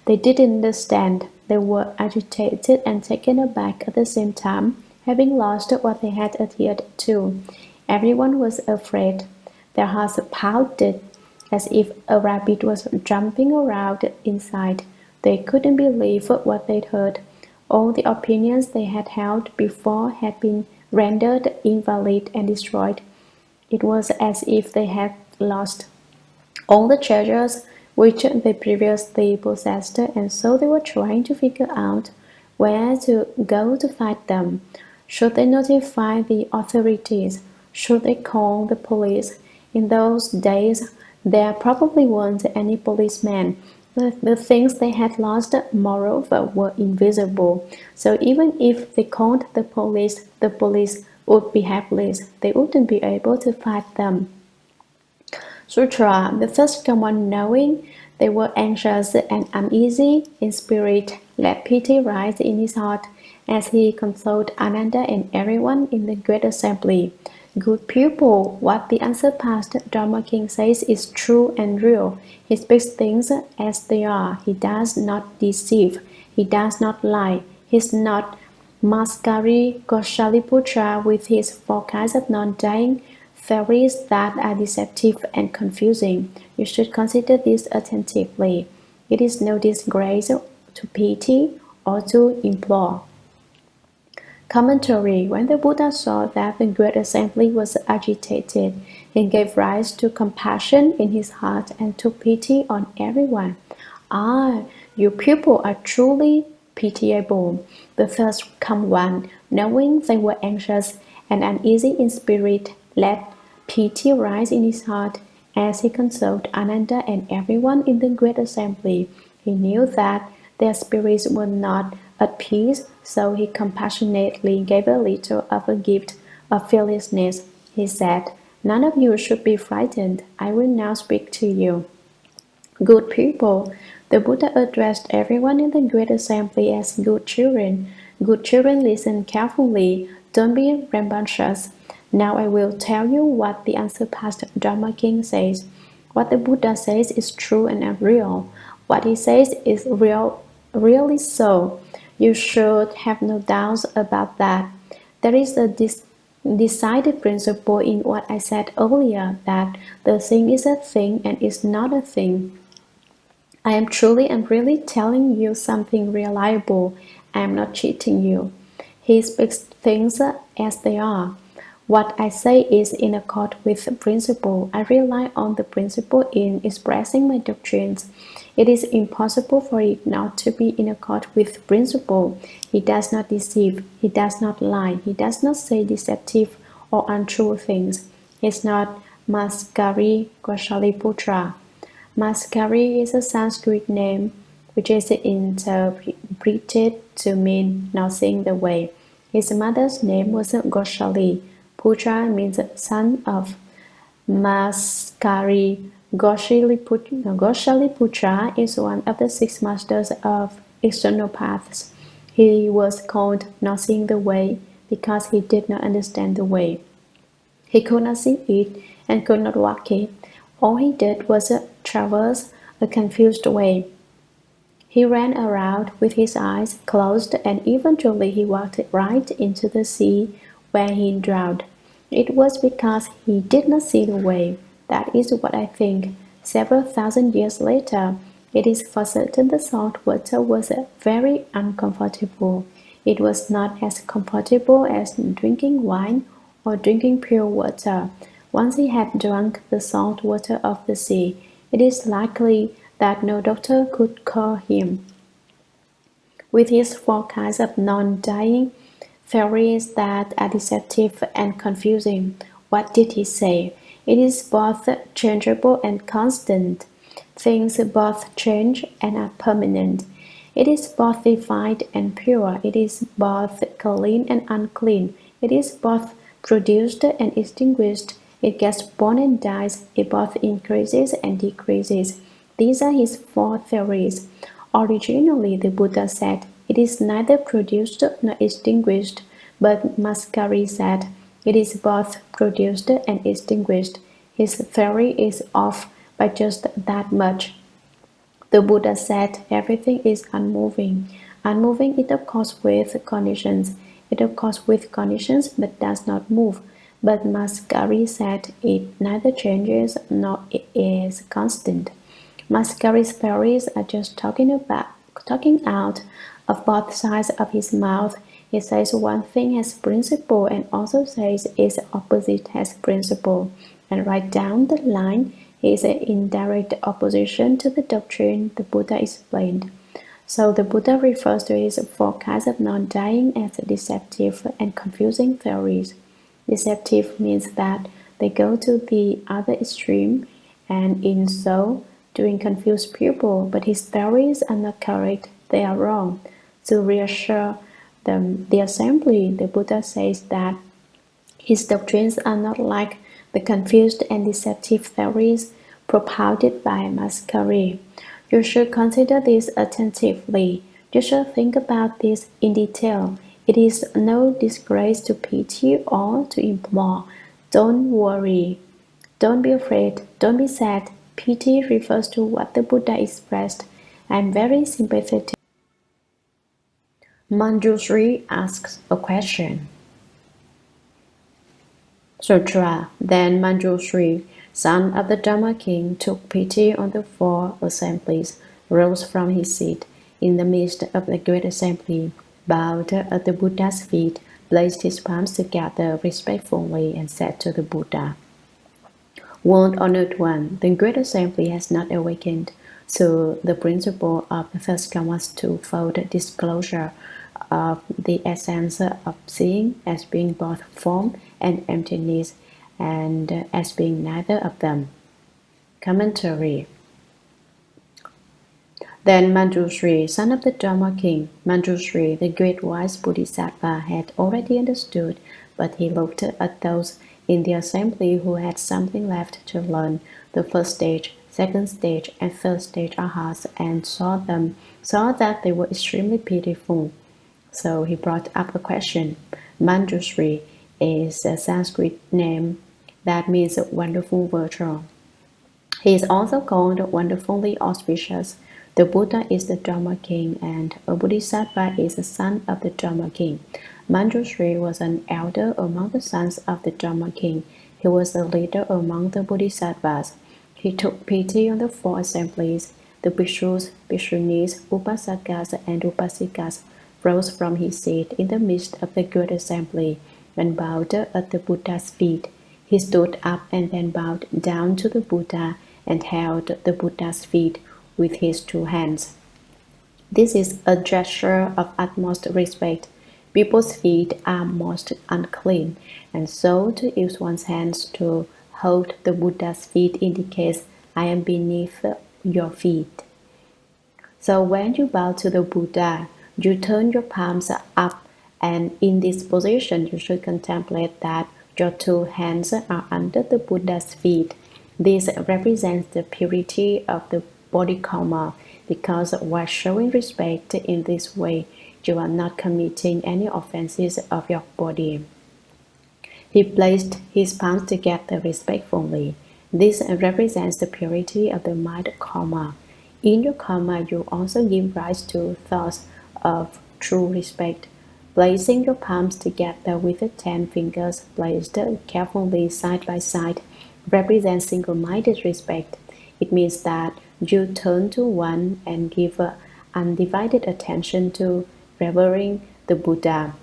They didn't understand. They were agitated and taken aback at the same time, having lost what they had adhered to. Everyone was afraid. Their hearts pounded as if a rabbit was jumping around inside. They couldn't believe what they'd heard. All the opinions they had held before had been rendered invalid and destroyed. It was as if they had lost all the treasures which they previously possessed, and so they were trying to figure out where to go to find them. Should they notify the authorities? Should they call the police? In those days, There probably weren't any policemen. The things they had lost, moreover, were invisible. So even if they called the police would be helpless. They wouldn't be able to fight them. Sutra, the first one knowing they were anxious and uneasy in spirit, let pity rise in his heart as he consoled Ananda and everyone in the great assembly. Good pupil, what the unsurpassed Dharma King says is true and real. He speaks things as they are. He does not deceive. He does not lie. He is not Maskari Goshaliputra with his forecast of non-dying theories that are deceptive and confusing. You should consider this attentively. It is no disgrace to pity or to implore. Commentary. When the Buddha saw that the great assembly was agitated, he gave rise to compassion in his heart and took pity on everyone. Ah, you people are truly pitiable. The first come one, knowing they were anxious and uneasy in spirit, let pity rise in his heart as he consoled Ananda and everyone in the great assembly. He knew that their spirits were not at peace, so he compassionately gave a little of a gift of fearlessness. He said, "None of you should be frightened. I will now speak to you." Good people, the Buddha addressed everyone in the great assembly as good children. Good children, listen carefully. Don't be rambunctious. Now I will tell you what the unsurpassed Dharma King says. What the Buddha says is true and real. What he says is really so. You should have no doubts about that. There is a decided principle in what I said earlier, that the thing is a thing and is not a thing. I am truly and really telling you something reliable. I am not cheating you. He speaks things as they are. What I say is in accord with the principle. I rely on the principle in expressing my doctrines. It is impossible for it not to be in accord with the principle. He does not deceive. He does not lie. He does not say deceptive or untrue things. He is not Maskari Goshaliputra. Maskari is a Sanskrit name which is interpreted to mean "not seeing the way." His mother's name was Goshali. Putra means son of. Maskari Goshaliputra is one of the 6 masters of external paths. He was called "not seeing the way" because he did not understand the way. He could not see it and could not walk it. All he did was traverse a confused way. He ran around with his eyes closed, and eventually he walked right into the sea, where he drowned. It was because he did not see the way. That is what I think. Several thousand years later, it is for certain the salt water was very uncomfortable. It was not as comfortable as drinking wine or drinking pure water. Once he had drunk the salt water of the sea, it is likely that no doctor could cure him. With his forecast of non-dying theories that are deceptive and confusing, what did he say? It is both changeable and constant. Things both change and are permanent. It is both divine and pure. It is both clean and unclean. It is both produced and extinguished. It gets born and dies. It both increases and decreases. These are his 4 theories. Originally, the Buddha said, it is neither produced nor extinguished, but Maskari said, it is both produced and extinguished. His theory is off by just that much. The Buddha said everything is unmoving. Unmoving it occurs with conditions. It occurs with conditions but does not move. But Maskari said it neither changes nor is constant. Maskari's theories are just talking out of both sides of his mouth. He says one thing has principle and also says its opposite has principle. And right down the line, he is in direct opposition to the doctrine the Buddha explained. So the Buddha refers to his 4 kinds of non-dying as deceptive and confusing theories. Deceptive means that they go to the other extreme and in so doing confuse people, but his theories are not correct, they are wrong. To reassure the assembly, the Buddha says that his doctrines are not like the confused and deceptive theories propounded by Mascari. You should consider this attentively. You should think about this in detail. It is no disgrace to pity or to implore. Don't worry. Don't be afraid. Don't be sad. Pity refers to what the Buddha expressed. I am very sympathetic. Manjushri asks a question. Sutra. Then Manjushri, son of the Dharma king, took pity on the four assemblies, rose from his seat in the midst of the great assembly, bowed at the Buddha's feet, placed his palms together respectfully, and said to the Buddha, World honored one, the great assembly has not awakened to the principle of the first Karma's twofold disclosure of the essence of seeing as being both form and emptiness, and as being neither of them. Commentary. Then Manjushri, son of the Dharma king, Manjushri, the great wise Bodhisattva, had already understood, but he looked at those in the assembly who had something left to learn, the first stage, second stage, and third stage arhats, and saw that they were extremely pitiful. So he brought up a question. Manjushri is a Sanskrit name that means wonderful virtue. He is also called wonderfully auspicious. The Buddha is the Dharma king, and a Bodhisattva is a son of the Dharma king. Manjushri was an elder among the sons of the Dharma king. He was a leader among the Bodhisattvas. He took pity on the four assemblies. The bhikshus, bhikshunis, upasakas, and upasikas rose from his seat in the midst of the great assembly and bowed at the Buddha's feet. He stood up and then bowed down to the Buddha and held the Buddha's feet with his two hands. This is a gesture of utmost respect. People's feet are most unclean, and so to use one's hands to hold the Buddha's feet indicates, I am beneath your feet. So when you bow to the Buddha, you turn your palms up, and in this position you should contemplate that your two hands are under the Buddha's feet. This represents the purity of the body karma, because while showing respect in this way, you are not committing any offenses of your body. He placed his palms together respectfully. This represents the purity of the mind karma. In your karma, you also give rise to thoughts of true respect. Placing your palms together with the 10 fingers placed carefully side by side represents single-minded respect. It means that you turn to one and give undivided attention to revering the Buddha.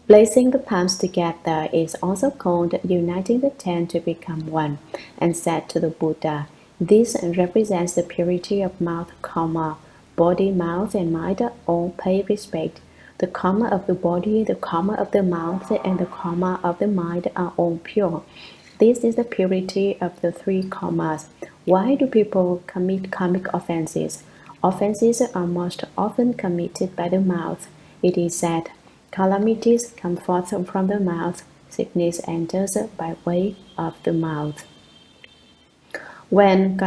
Placing the palms together is also called uniting the 10 to become one, and said to the Buddha. This represents the purity of mouth karma. Body, mouth, and mind all pay respect. The karma of the body, the karma of the mouth, and the karma of the mind are all pure. This is the purity of the three karmas. Why do people commit karmic offenses? Offenses are most often committed by the mouth. It is said, calamities come forth from the mouth, sickness enters by way of the mouth. When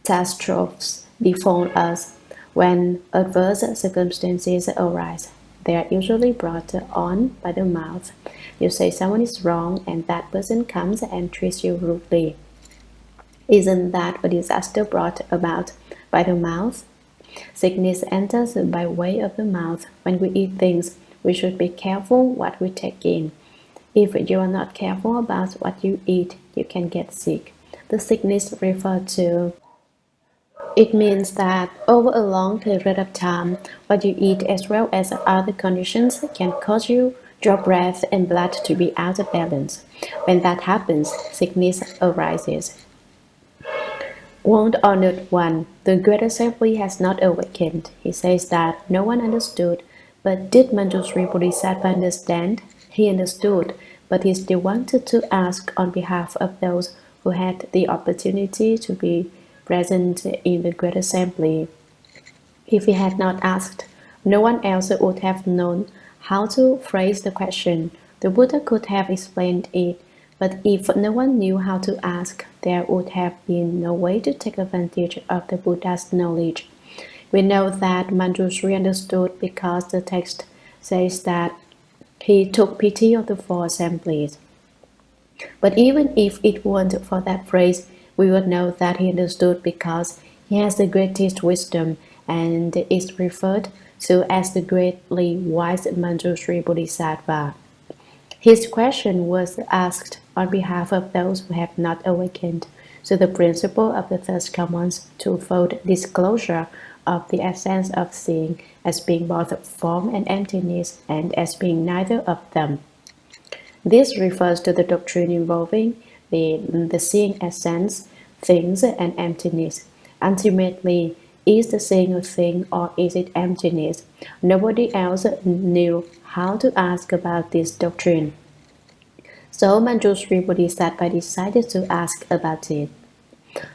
catastrophes befall us, when adverse circumstances arise, they are usually brought on by the mouth. You say someone is wrong, and that person comes and treats you rudely. Isn't that a disaster brought about by the mouth? Sickness enters by way of the mouth. When we eat things, we should be careful what we take in. If you are not careful about what you eat, you can get sick. The sickness referred to, it means that over a long period of time, what you eat as well as other conditions can cause your breath and blood to be out of balance. When that happens, sickness arises. World honored one, the great assembly has not awakened. He says that no one understood, but did Manjushri Bodhisattva understand? He understood, but he still wanted to ask on behalf of those who had the opportunity to be present in the great assembly. If he had not asked, no one else would have known how to phrase the question. The Buddha could have explained it, but if no one knew how to ask, there would have been no way to take advantage of the Buddha's knowledge. We know that Manjushri understood because the text says that he took pity on the four assemblies. But even if it weren't for that phrase, we would know that he understood because he has the greatest wisdom and is referred to as the greatly wise Manjushri Bodhisattva. His question was asked on behalf of those who have not awakened to the principle of the Third Command's twofold disclosure of the essence of seeing as being both form and emptiness and as being neither of them. This refers to the doctrine involving the seeing essence, things, and emptiness. Ultimately, is the seeing a thing or is it emptiness? Nobody else knew how to ask about this doctrine. So Manjushri Bodhisattva decided to ask about it.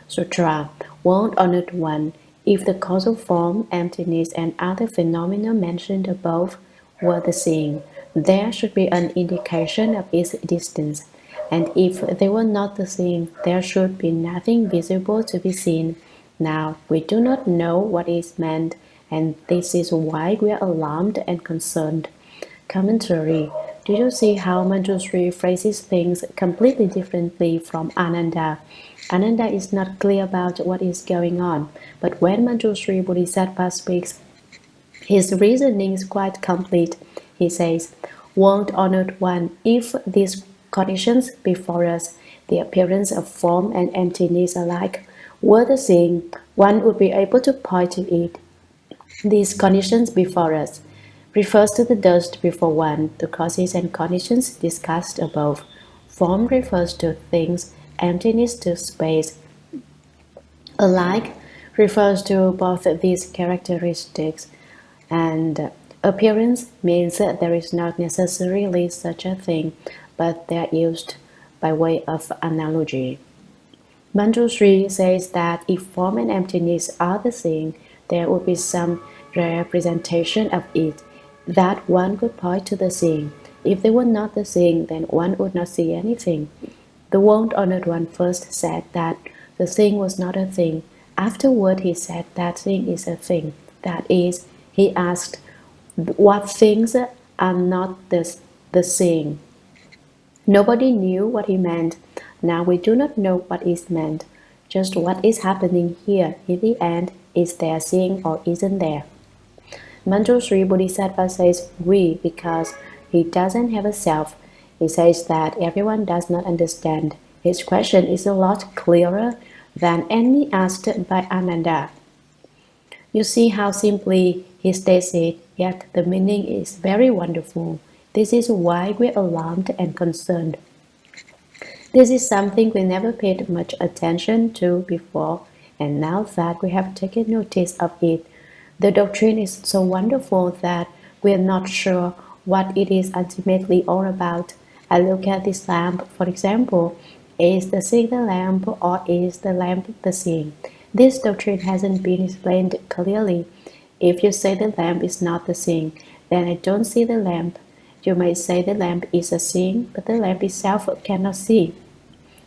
Sutra, World Honored One, if the causal form, emptiness, and other phenomena mentioned above were the seeing, there should be an indication of its existence, and if they were not the seeing, there should be nothing visible to be seen. Now, we do not know what is meant, and this is why we are alarmed and concerned. Commentary. Do you see how Manjushri phrases things completely differently from Ananda? Ananda is not clear about what is going on, but when Manjushri Bodhisattva speaks, his reasoning is quite complete. He says, World Honored One, if these conditions before us, the appearance of form and emptiness alike, were the seeing, one would be able to point to it. These conditions before us refers to the dust before one, the causes and conditions discussed above. Form refers to things, emptiness to space. Alike refers to both of these characteristics, and appearance means that there is not necessarily such a thing, but they are used by way of analogy. Manjushri says that if form and emptiness are the same, there would be some representation of it, that one could point to the seeing. If they were not the seeing, then one would not see anything. The World Honored One first said that the thing was not a thing. Afterward, he said that thing is a thing. That is, he asked, what things are not the seeing? Nobody knew what he meant. Now we do not know what is meant. Just what is happening here in the end, is there seeing or isn't there? Manjushri Bodhisattva says we because he doesn't have a self. He says that everyone does not understand. His question is a lot clearer than any asked by Ananda. You see how simply he states it, yet the meaning is very wonderful. This is why we're alarmed and concerned. This is something we never paid much attention to before, and now that we have taken notice of it, the doctrine is so wonderful that we are not sure what it is ultimately all about. I look at this lamp, for example. Is the seeing the lamp, or is the lamp the seeing? This doctrine hasn't been explained clearly. If you say the lamp is not the seeing, then I don't see the lamp. You may say the lamp is a seeing, but the lamp itself cannot see.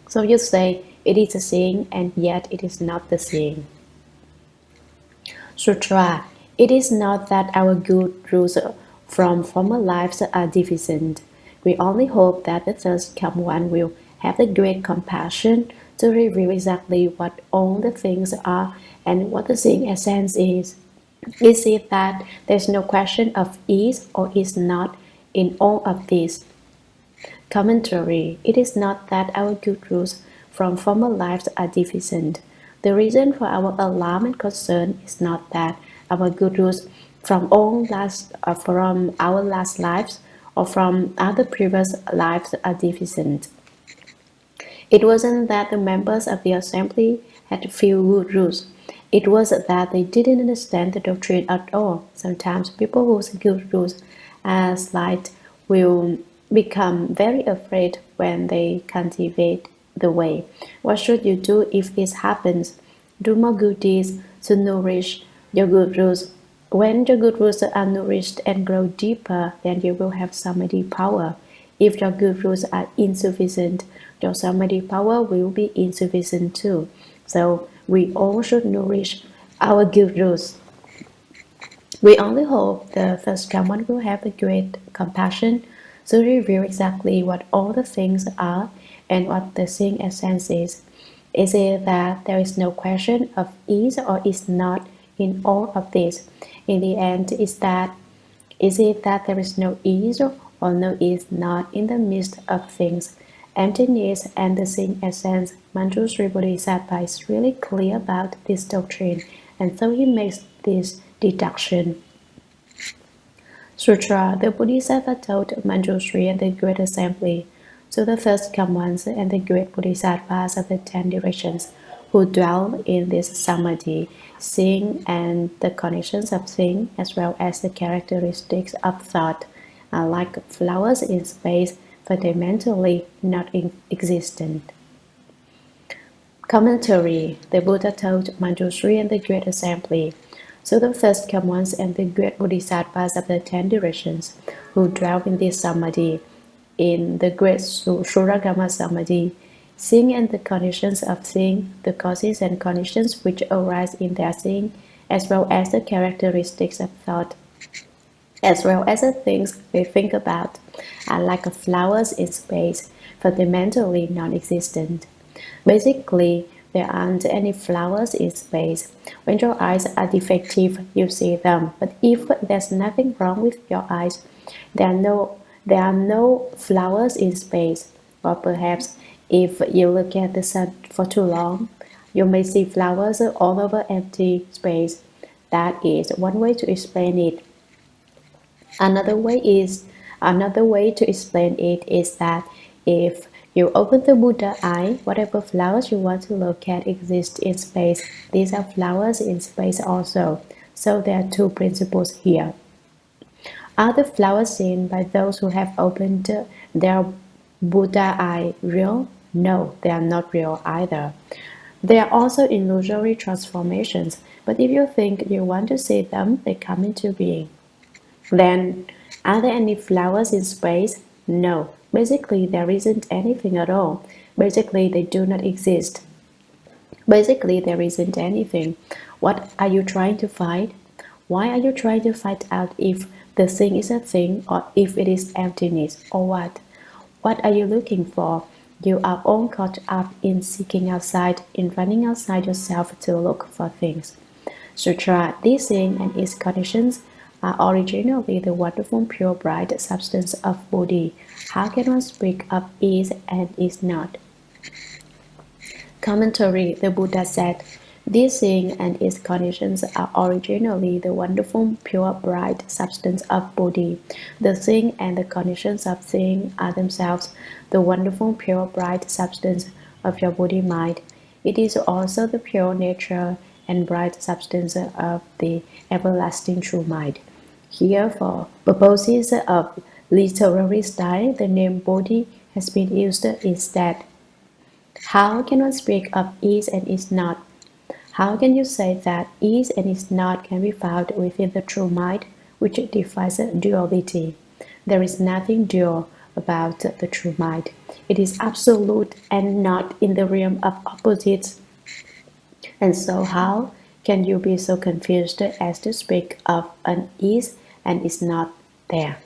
So you say it is a seeing, and yet it is not the seeing. Sutra. It is not that our good rules from former lives are deficient. We only hope that the third come one will have the great compassion to reveal exactly what all the things are and what the seeing essence is. Is it that there's no question of is or is not in all of this? Commentary. It is not that our good rules from former lives are deficient. The reason for our alarm and concern is not that our good rules from our last lives or from other previous lives are deficient. It wasn't that the members of the assembly had few good rules. It was that they didn't understand the doctrine at all. Sometimes people whose good rules are slight will become very afraid when they cultivate the way. What should you do if this happens? Do more good deeds to nourish your good roots. When your good roots are nourished and grow deeper, then you will have samadhi power. If your good roots are insufficient, your samadhi power will be insufficient too. So we all should nourish our good roots. We only hope the first common will have the great compassion to reveal exactly what all the things are and what the seeing essence is. Is it that there is no question of is or is not in all of this? In the end, is it that there is no is or no is not in the midst of things? Emptiness and the seeing essence. Manjushri Bodhisattva is really clear about this doctrine, and so he makes this deduction. Sutra. The Bodhisattva told Manjushri and the Great Assembly, to the first come ones and the great Bodhisattvas of the 10 directions, who dwell in this samadhi, seeing and the conditions of seeing, as well as the characteristics of thought, are like flowers in space, fundamentally not existent. Commentary. The Buddha told Manjushri and the Great Assembly, so the first come ones and the great Bodhisattvas of the 10 directions, who dwell in this samadhi, in the great Shurangama Samadhi, seeing and the conditions of seeing, the causes and conditions which arise in their seeing, as well as the characteristics of thought, as well as the things we think about, are like flowers in space, fundamentally non-existent. Basically, there aren't any flowers in space. When your eyes are defective, you see them. But if there's nothing wrong with your eyes, there are no flowers in space. Or perhaps if you look at the sun for too long, you may see flowers all over empty space. That is one way to explain it. Another way to explain it is that if you open the Buddha eye, whatever flowers you want to look at exist in space. These are flowers in space also. So there are two principles here. Are the flowers seen by those who have opened their Buddha eye real? No, they are not real either. They are also illusory transformations, but if you think you want to see them, they come into being. Then, are there any flowers in space? No. Basically, there isn't anything at all. Basically, they do not exist. Basically, there isn't anything. What are you trying to find? Why are you trying to find out if the thing is a thing or if it is emptiness or what? What are you looking for? You are all caught up in seeking outside, in running outside yourself to look for things. Sutra, this thing and its conditions are originally the wonderful pure bright substance of Bodhi. How can one speak of is and is not? Commentary. The Buddha said, this thing and its conditions are originally the wonderful pure bright substance of Bodhi. The thing and the conditions of thing are themselves the wonderful pure bright substance of your Bodhi mind. It is also the pure nature and bright substance of the everlasting true mind. Here, for purposes of literary style, the name Bodhi has been used instead. How can one speak of is and is not? How can you say that is and is not can be found within the true mind, which defies duality? There is nothing dual about the true mind. It is absolute and not in the realm of opposites. And so how can you be so confused as to speak of an is and is not there?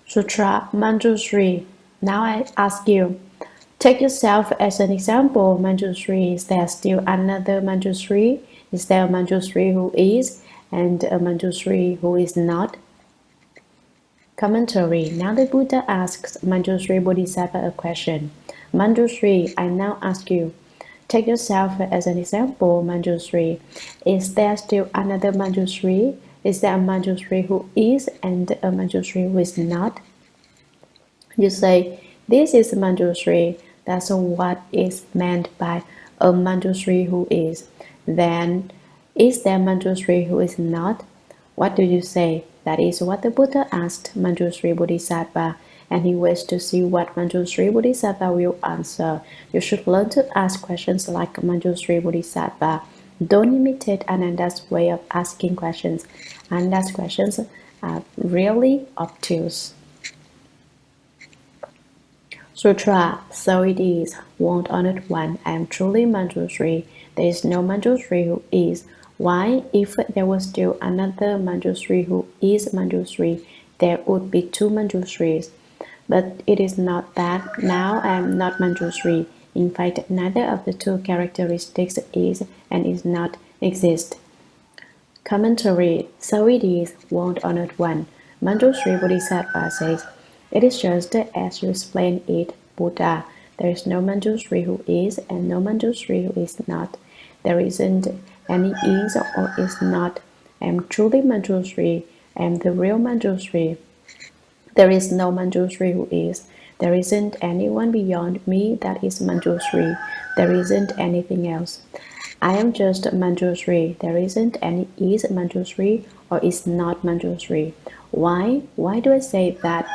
Sutra Manjushri. Now I ask you, take yourself as an example, Manjushri. Is there still another Manjushri? Is there a Manjushri who is and a Manjushri who is not? Commentary. Now the Buddha asks Manjushri Bodhisattva a question. Manjushri, I now ask you, take yourself as an example, Manjushri. Is there still another Manjushri? Is there a Manjushri who is and a Manjushri who is not? You say, this is Manjushri. That's what is meant by a Manjushri who is. Then, is there Manjushri who is not? What do you say? That is what the Buddha asked Manjushri Bodhisattva, and he waits to see what Manjushri Bodhisattva will answer. You should learn to ask questions like Manjushri Bodhisattva. Don't imitate Ananda's way of asking questions. Ananda's questions are really obtuse. Sutra, so it is, World Honored One, I am truly Manjushri. There is no Manjushri who is. Why, if there was still another Manjushri who is Manjushri, there would be two Manjushris. But it is not that. Now I am not Manjushri. In fact, neither of the two characteristics is and is not exist. Commentary, so it is, World Honored One. Manjushri Bodhisattva says, it is just as you explain it, Buddha. There is no Manjushri who is and no Manjushri who is not. There isn't any is or is not. I am truly Manjushri. I am the real Manjushri. There is no Manjushri who is. There isn't anyone beyond me that is Manjushri. There isn't anything else. I am just Manjushri. There isn't any is Manjushri or is not Manjushri. Why? Why do I say that?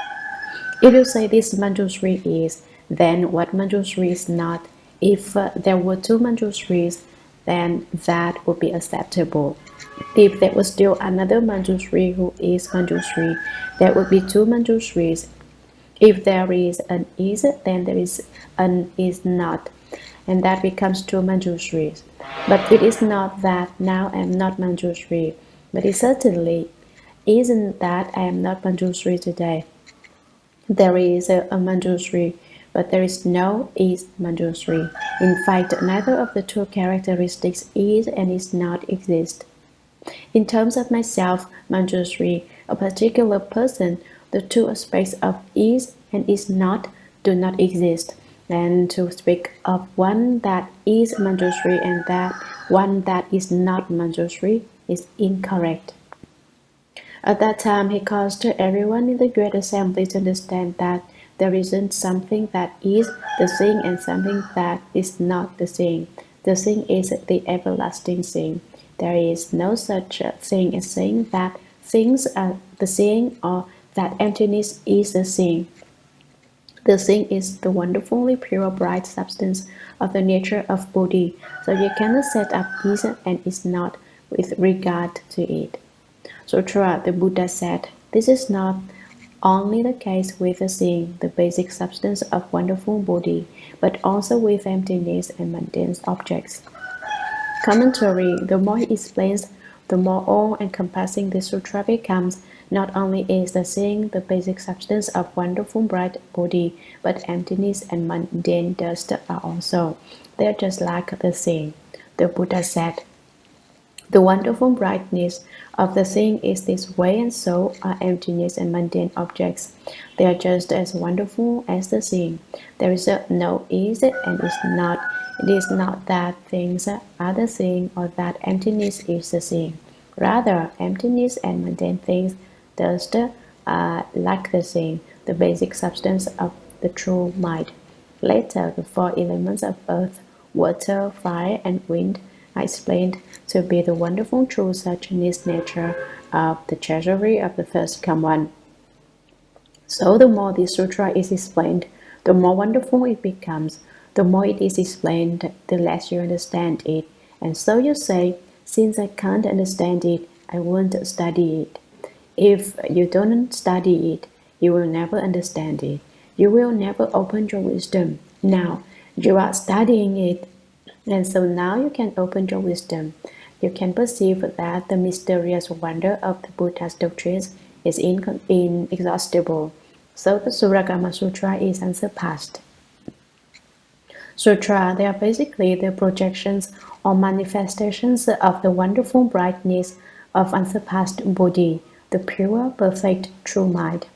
If you say this Manjushri is, then what Manjushri is not? If there were two Manjushris, then that would be acceptable. If there was still another Manjushri who is Manjushri, there would be two Manjushris. If there is an is, then there is an is not, and that becomes two Manjushris. But it is not that now I am not Manjushri, but it certainly isn't that I am not Manjushri today. There is a Manjushri, but there is no is Manjushri. In fact, neither of the two characteristics is and is not exist. In terms of myself, Manjushri, a particular person, the two aspects of is and is not do not exist. And to speak of one that is Manjushri and that one that is not Manjushri is incorrect. At that time, he caused everyone in the great assembly to understand that there isn't something that is the thing and something that is not the thing. The thing is the everlasting thing. There is no such thing as saying that things are the thing or that emptiness is the thing. The thing is the wonderfully pure, bright substance of the nature of Bodhi, so you cannot set up is and is not with regard to it. Sutra, the Buddha said, this is not only the case with the thing, the basic substance of wonderful Bodhi, but also with emptiness and mundane objects. Commentary, the more he explains, the more all-encompassing the sutra becomes. Not only is the thing the basic substance of wonderful bright Bodhi, but emptiness and mundane dust are also. They are just like the thing. The Buddha said, the wonderful brightness of the thing is this way, and so are emptiness and mundane objects. They are just as wonderful as the thing. There is no is and is not. It is not that things are the thing or that emptiness is the thing. Rather, emptiness and mundane things dust are like the thing, the basic substance of the true mind. Later, the four elements of earth, water, fire, and wind are explained to be the wonderful true suchness nature of the treasury of the first come one. So the more this sutra is explained, the more wonderful it becomes. The more it is explained, the less you understand it. And so you say, since I can't understand it, I won't study it. If you don't study it, you will never understand it. You will never open your wisdom. Now, you are studying it, and so now you can open your wisdom. You can perceive that the mysterious wonder of the Buddha's doctrines is inexhaustible. So the Shurangama Sutra is unsurpassed. Sutra, they are basically the projections or manifestations of the wonderful brightness of unsurpassed Bodhi, the pure, perfect, true mind.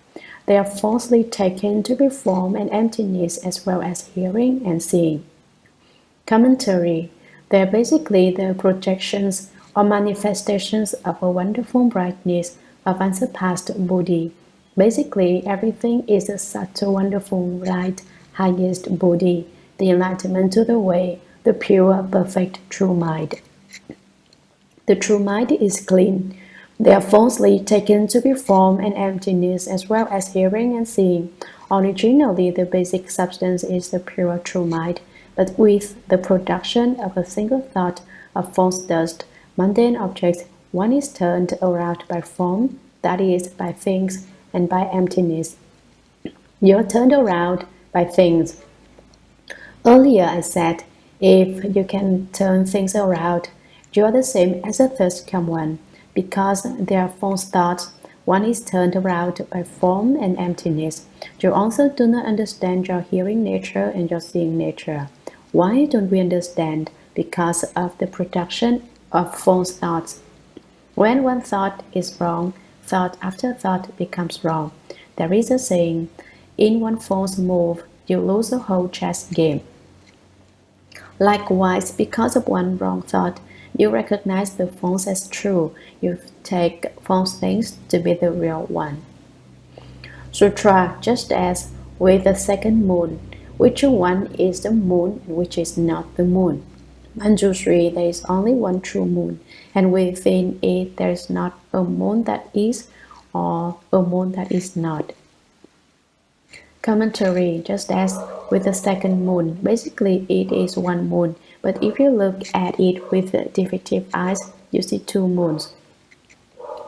They are falsely taken to be form and emptiness as well as hearing and seeing. Commentary, they are basically the projections or manifestations of a wonderful brightness of unsurpassed Bodhi. Basically, everything is such a wonderful light, highest Bodhi, the enlightenment to the way, the pure, perfect, true mind. The true mind is clean. They are falsely taken to be form and emptiness as well as hearing and seeing. Originally, the basic substance is the pure true mind, but with the production of a single thought of false dust, mundane objects, one is turned around by form, that is, by things, and by emptiness. You're turned around by things. Earlier I said, if you can turn things around, you are the same as a thirst-come one, because they are false thoughts. One is turned around by form and emptiness. You also do not understand your hearing nature and your seeing nature. Why don't we understand? Because of the production of false thoughts. When one thought is wrong, thought after thought becomes wrong. There is a saying, in one false move, you lose the whole chess game. Likewise, because of one wrong thought, you recognize the false as true. You take false things to be the real one. Sutra, just as with the second moon, which one is the moon and which is not the moon. Manjushri, there is only one true moon, and within it there is not a moon that is or a moon that is not. Commentary, just as with the second moon, basically it is one moon, but if you look at it with defective eyes, you see two moons.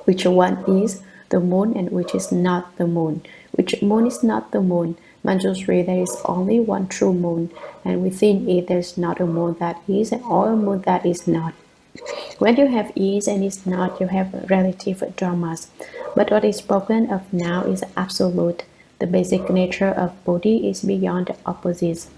Which one is the moon and which is not the moon? Which moon is not the moon? Manjushri, there is only one true moon, and within it there is not a moon that is or a moon that is not. When you have is and is not, you have relative dramas. But what is spoken of now is absolute. The basic nature of Bodhi is beyond opposites.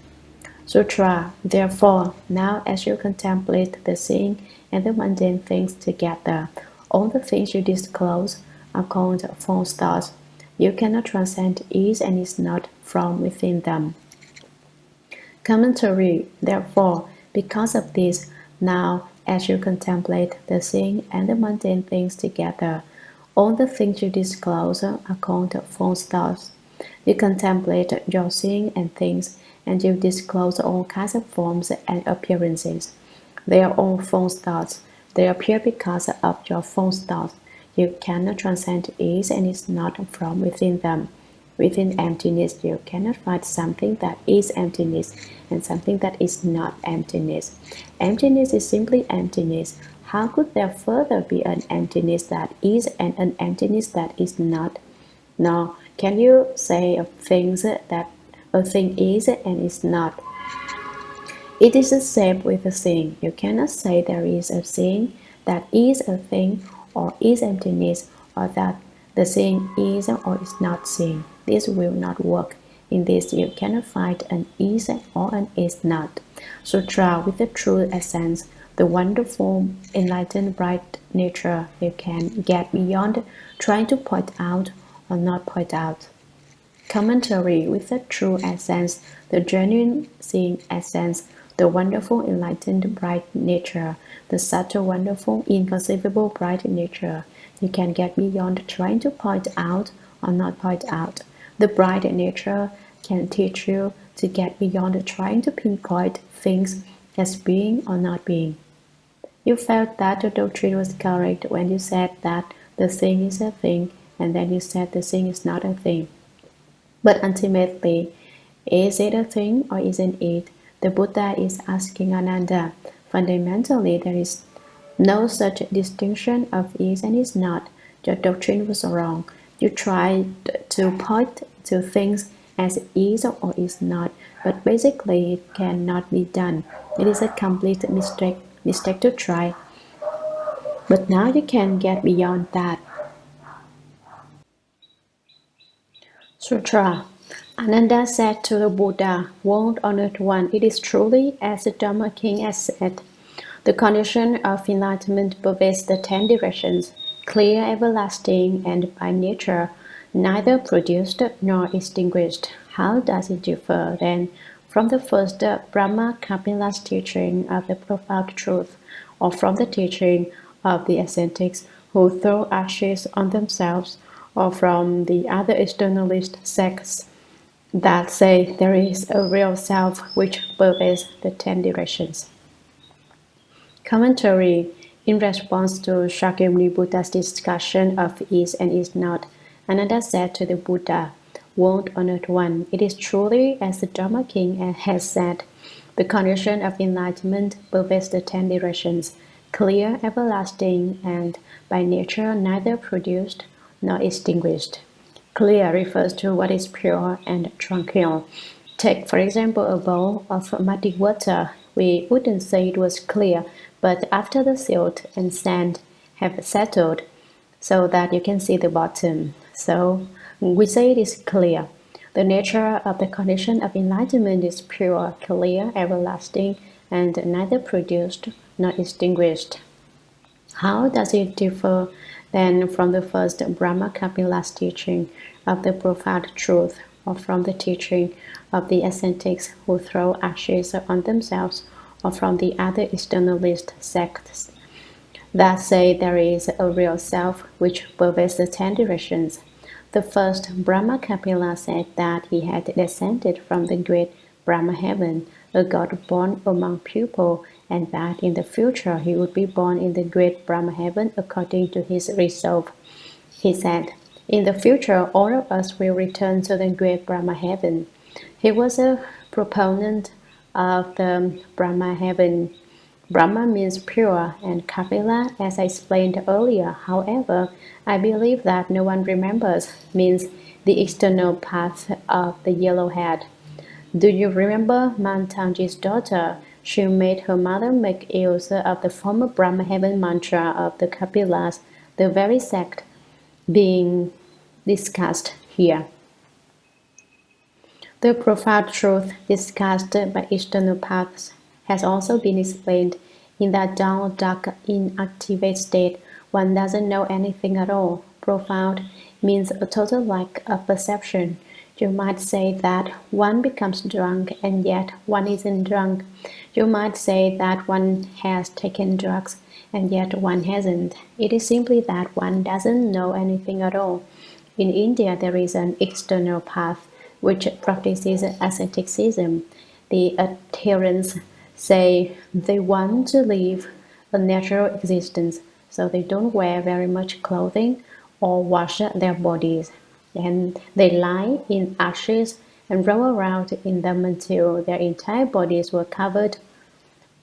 Sutra, therefore, now as you contemplate the seeing and the mundane things together, all the things you disclose are called false thoughts. You cannot transcend is and is not from within them. Commentary, therefore, because of this, now as you contemplate the seeing and the mundane things together, all the things you disclose are called false thoughts. You contemplate your seeing and things, and you disclose all kinds of forms and appearances. They are all false thoughts. They appear because of your false thoughts. You cannot transcend is and is not from within them. Within emptiness, you cannot find something that is emptiness and something that is not emptiness. Emptiness is simply emptiness. How could there further be an emptiness that is and an emptiness that is not? Now, can you say of things that a thing is and is not? It is the same with a thing. You cannot say there is a thing that is a thing or is emptiness, or that the thing is or is not seen. This will not work. In this, you cannot find an is or an is not. Sutra, with the true essence, the wonderful, enlightened, bright nature, you can get beyond trying to point out or not point out. Commentary, with the true essence, the genuine seeing essence, the wonderful, enlightened, bright nature, the subtle, wonderful, inconceivable, bright nature. You can get beyond trying to point out or not point out. The bright nature can teach you to get beyond trying to pinpoint things as being or not being. You felt that the doctrine was correct when you said that the thing is a thing, and then you said the thing is not a thing. But ultimately, is it a thing or isn't it? The Buddha is asking Ananda. Fundamentally, there is no such distinction of is and is not. Your doctrine was wrong. You tried to point to things as is or is not, but basically it cannot be done. It is a complete mistake to try. But now you can get beyond that. Sutra. Ananda said to the Buddha, World Honored One, it is truly as the Dharma King has said. The condition of enlightenment pervades the 10 directions, clear, everlasting, and by nature, neither produced nor extinguished. How does it differ, then, from the first Brahma Kapila's teaching of the profound truth, or from the teaching of the ascetics who throw ashes on themselves, or from the other externalist sects that say there is a real self which pervades the 10 directions? Commentary. In response to Shakyamuni Buddha's discussion of is and is not, Ananda said to the Buddha, won't unearth one. It is truly, as the Dharma King has said, the condition of enlightenment pervades the 10 directions, clear, everlasting, and by nature neither produced nor extinguished. Clear refers to what is pure and tranquil. Take, for example, a bowl of muddy water. We wouldn't say it was clear, but after the silt and sand have settled so that you can see the bottom. So we say it is clear. The nature of the condition of enlightenment is pure, clear, everlasting, and neither produced nor extinguished. How does it differ then from the first Brahma Kapila's teaching of the profound truth, or from the teaching of the ascetics who throw ashes on themselves, or from the other externalist sects that say there is a real self which pervades the 10 directions? The first Brahma Kapila said that he had descended from the great Brahma heaven, a god born among people, and that in the future he would be born in the great Brahma heaven according to his resolve. He said, in the future all of us will return to the great Brahma heaven. He was a proponent of the Brahma heaven. Brahma means pure, and Kapila, as I explained earlier. However, I believe that no one remembers means the external path of the yellow head. Do you remember Mantanji's daughter? She made her mother make use of the former Brahma heaven mantra of the Kapilas, the very sect being discussed here. The profound truth discussed by external paths has also been explained in that dull, dark, inactive state. One doesn't know anything at all. Profound means a total lack of perception. You might say that one becomes drunk and yet one isn't drunk. You might say that one has taken drugs and yet one hasn't. It is simply that one doesn't know anything at all. In India, there is an external path which practices asceticism. The adherents say they want to live a natural existence, so they don't wear very much clothing or wash their bodies. And they lie in ashes and roll around in them until their entire bodies were covered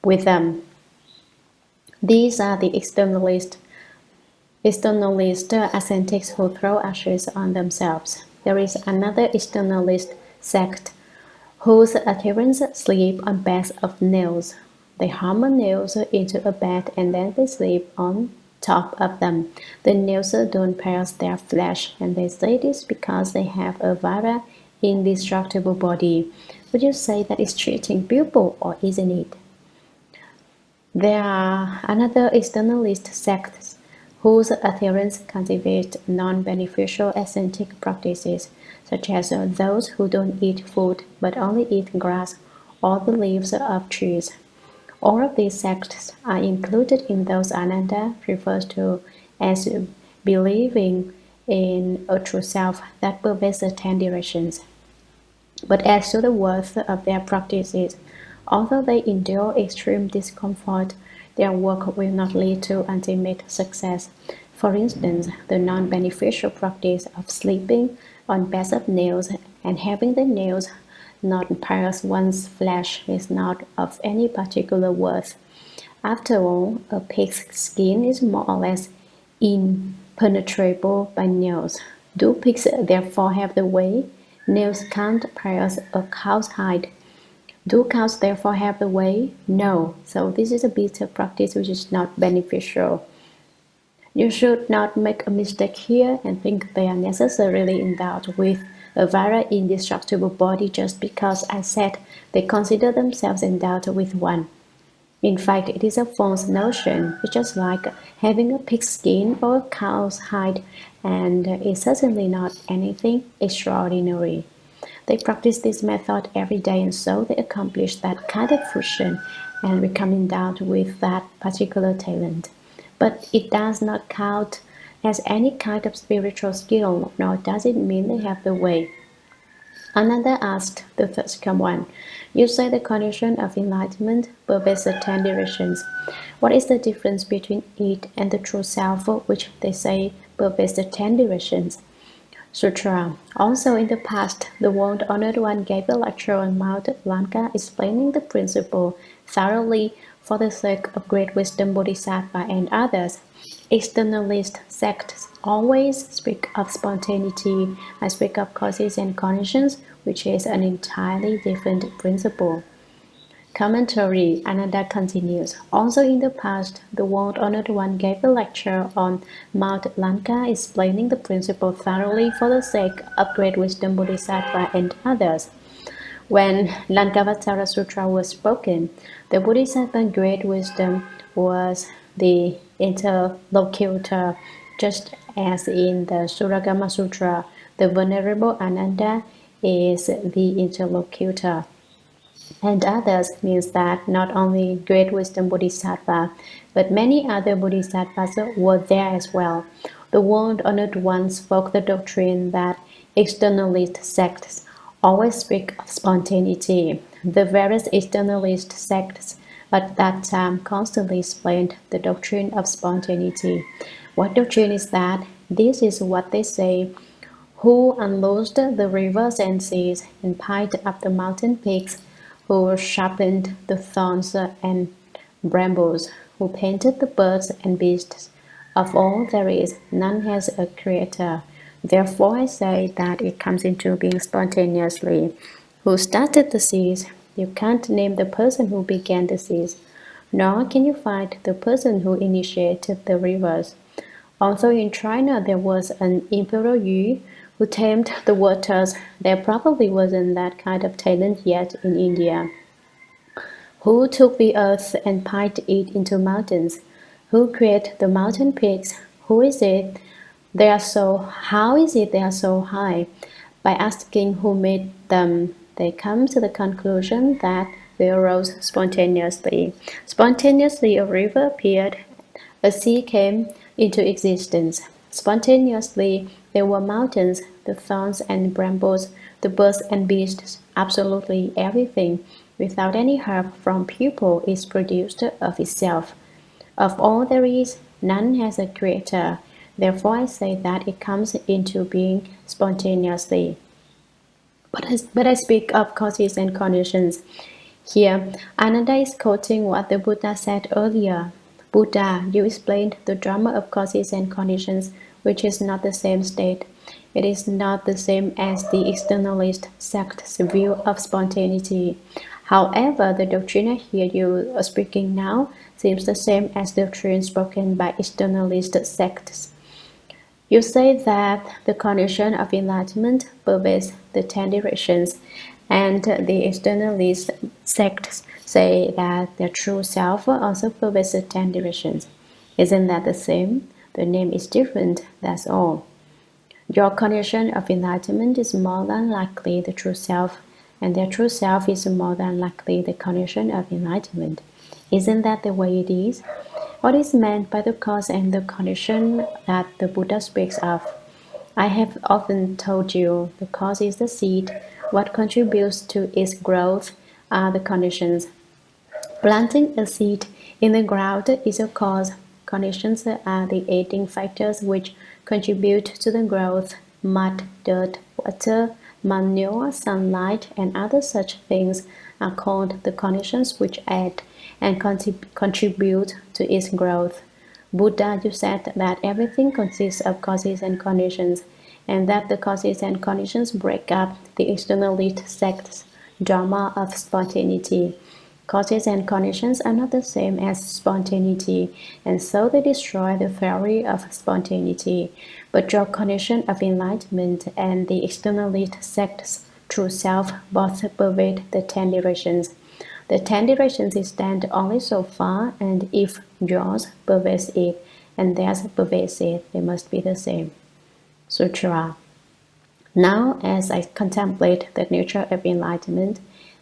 with them. These are the externalist ascetics who throw ashes on themselves. There is another externalist sect whose adherents sleep on beds of nails. They hammer nails into a bed and then they sleep on top of them. The nails don't pierce their flesh, and they say this because they have a vara indestructible body. Would you say that is treating people, or isn't it? There are another externalist sects whose adherents cultivate non-beneficial ascetic practices, such as those who don't eat food but only eat grass or the leaves of trees. All of these sects are included in those Ananda refers to as believing in a true self that pervades the 10 directions. But as to the worth of their practices, although they endure extreme discomfort, their work will not lead to ultimate success. For instance, the non-beneficial practice of sleeping on beds of nails and having the nails not pierce one's flesh is not of any particular worth. After all, a pig's skin is more or less impenetrable by nails. Do pigs therefore have the way? Nails can't pierce a cow's hide. Do cows therefore have the way? No. So this is a bit of practice which is not beneficial. You should not make a mistake here and think they are necessarily endowed with a very indestructible body just because I said they consider themselves endowed with one. In fact, it is a false notion. It's just like having a pig's skin or a cow's hide, and it's certainly not anything extraordinary. They practice this method every day, and so they accomplish that kind of fruition and become endowed with that particular talent. But it does not count as any kind of spiritual skill, nor does it mean they have the way. Another asked the third one, you say the condition of enlightenment pervades the 10 directions. What is the difference between it and the true self, which they say pervades the 10 directions? Sutra. Also in the past, the world honored one gave a lecture on Mount Lanka explaining the principle thoroughly for the sake of great wisdom Bodhisattva and others. Externalist sects always speak of spontaneity and speak of causes and conditions, which is an entirely different principle. Commentary. Ananda continues. Also in the past, the world-honored one gave a lecture on Mount Lanka explaining the principle thoroughly for the sake of great wisdom Bodhisattva and others. When Lankavatara Sutra was spoken, the Bodhisattva great wisdom was the interlocutor, just as in the Shurangama Sutra, the Venerable Ananda is the interlocutor. And others means that not only great wisdom Bodhisattva, but many other Bodhisattvas were there as well. The world honored ones spoke the doctrine that externalist sects always speak of spontaneity. The various externalist sects at that time constantly explained the doctrine of spontaneity. What doctrine is that? This is what they say: who unloosed the rivers and seas, and piled up the mountain peaks, who sharpened the thorns and brambles, who painted the birds and beasts. Of all there is, none has a creator. Therefore I say that it comes into being spontaneously. Who started the seas? You can't name the person who began the seas, nor can you find the person who initiated the rivers. Also in China there was an Emperor Yu who tamed the waters. There probably wasn't that kind of talent yet in India. Who took the earth and piled it into mountains? Who created the mountain peaks? Who is it? They are so how is it they are so high? By asking who made them, they come to the conclusion that they arose spontaneously. Spontaneously a river appeared, a sea came into existence. Spontaneously there were mountains, the thorns and brambles, the birds and beasts, absolutely everything, without any help from people, is produced of itself. Of all there is, none has a creator. Therefore I say that it comes into being spontaneously. But I speak of causes and conditions. Here, Ananda is quoting what the Buddha said earlier. Buddha, you explained the drama of causes and conditions, which is not the same state. It is not the same as the externalist sect's view of spontaneity. However, the doctrine I hear you speaking now seems the same as the doctrine spoken by externalist sects. You say that the condition of enlightenment pervades the 10 directions, and the externalist sects say that the true self also pervades the 10 directions. Isn't that the same? The name is different, that's all. Your condition of enlightenment is more than likely the true self, and their true self is more than likely the condition of enlightenment. Isn't that the way it is? What is meant by the cause and the condition that the Buddha speaks of? I have often told you the cause is the seed. What contributes to its growth are the conditions. Planting a seed in the ground is a cause. Conditions are the aiding factors which contribute to the growth. Mud, dirt, water, manure, sunlight, and other such things are called the conditions which aid and contribute to its growth. Buddha, you said that everything consists of causes and conditions, and that the causes and conditions break up the externalist sect's drama of spontaneity. Causes and conditions are not the same as spontaneity, and so they destroy the theory of spontaneity. But your condition of enlightenment and the externalist sect's true self both pervade the 10 directions. The 10 directions extend only so far, and if yours pervades it and theirs pervades it, they must be the same. Sutra. Now, as I contemplate the nature of enlightenment,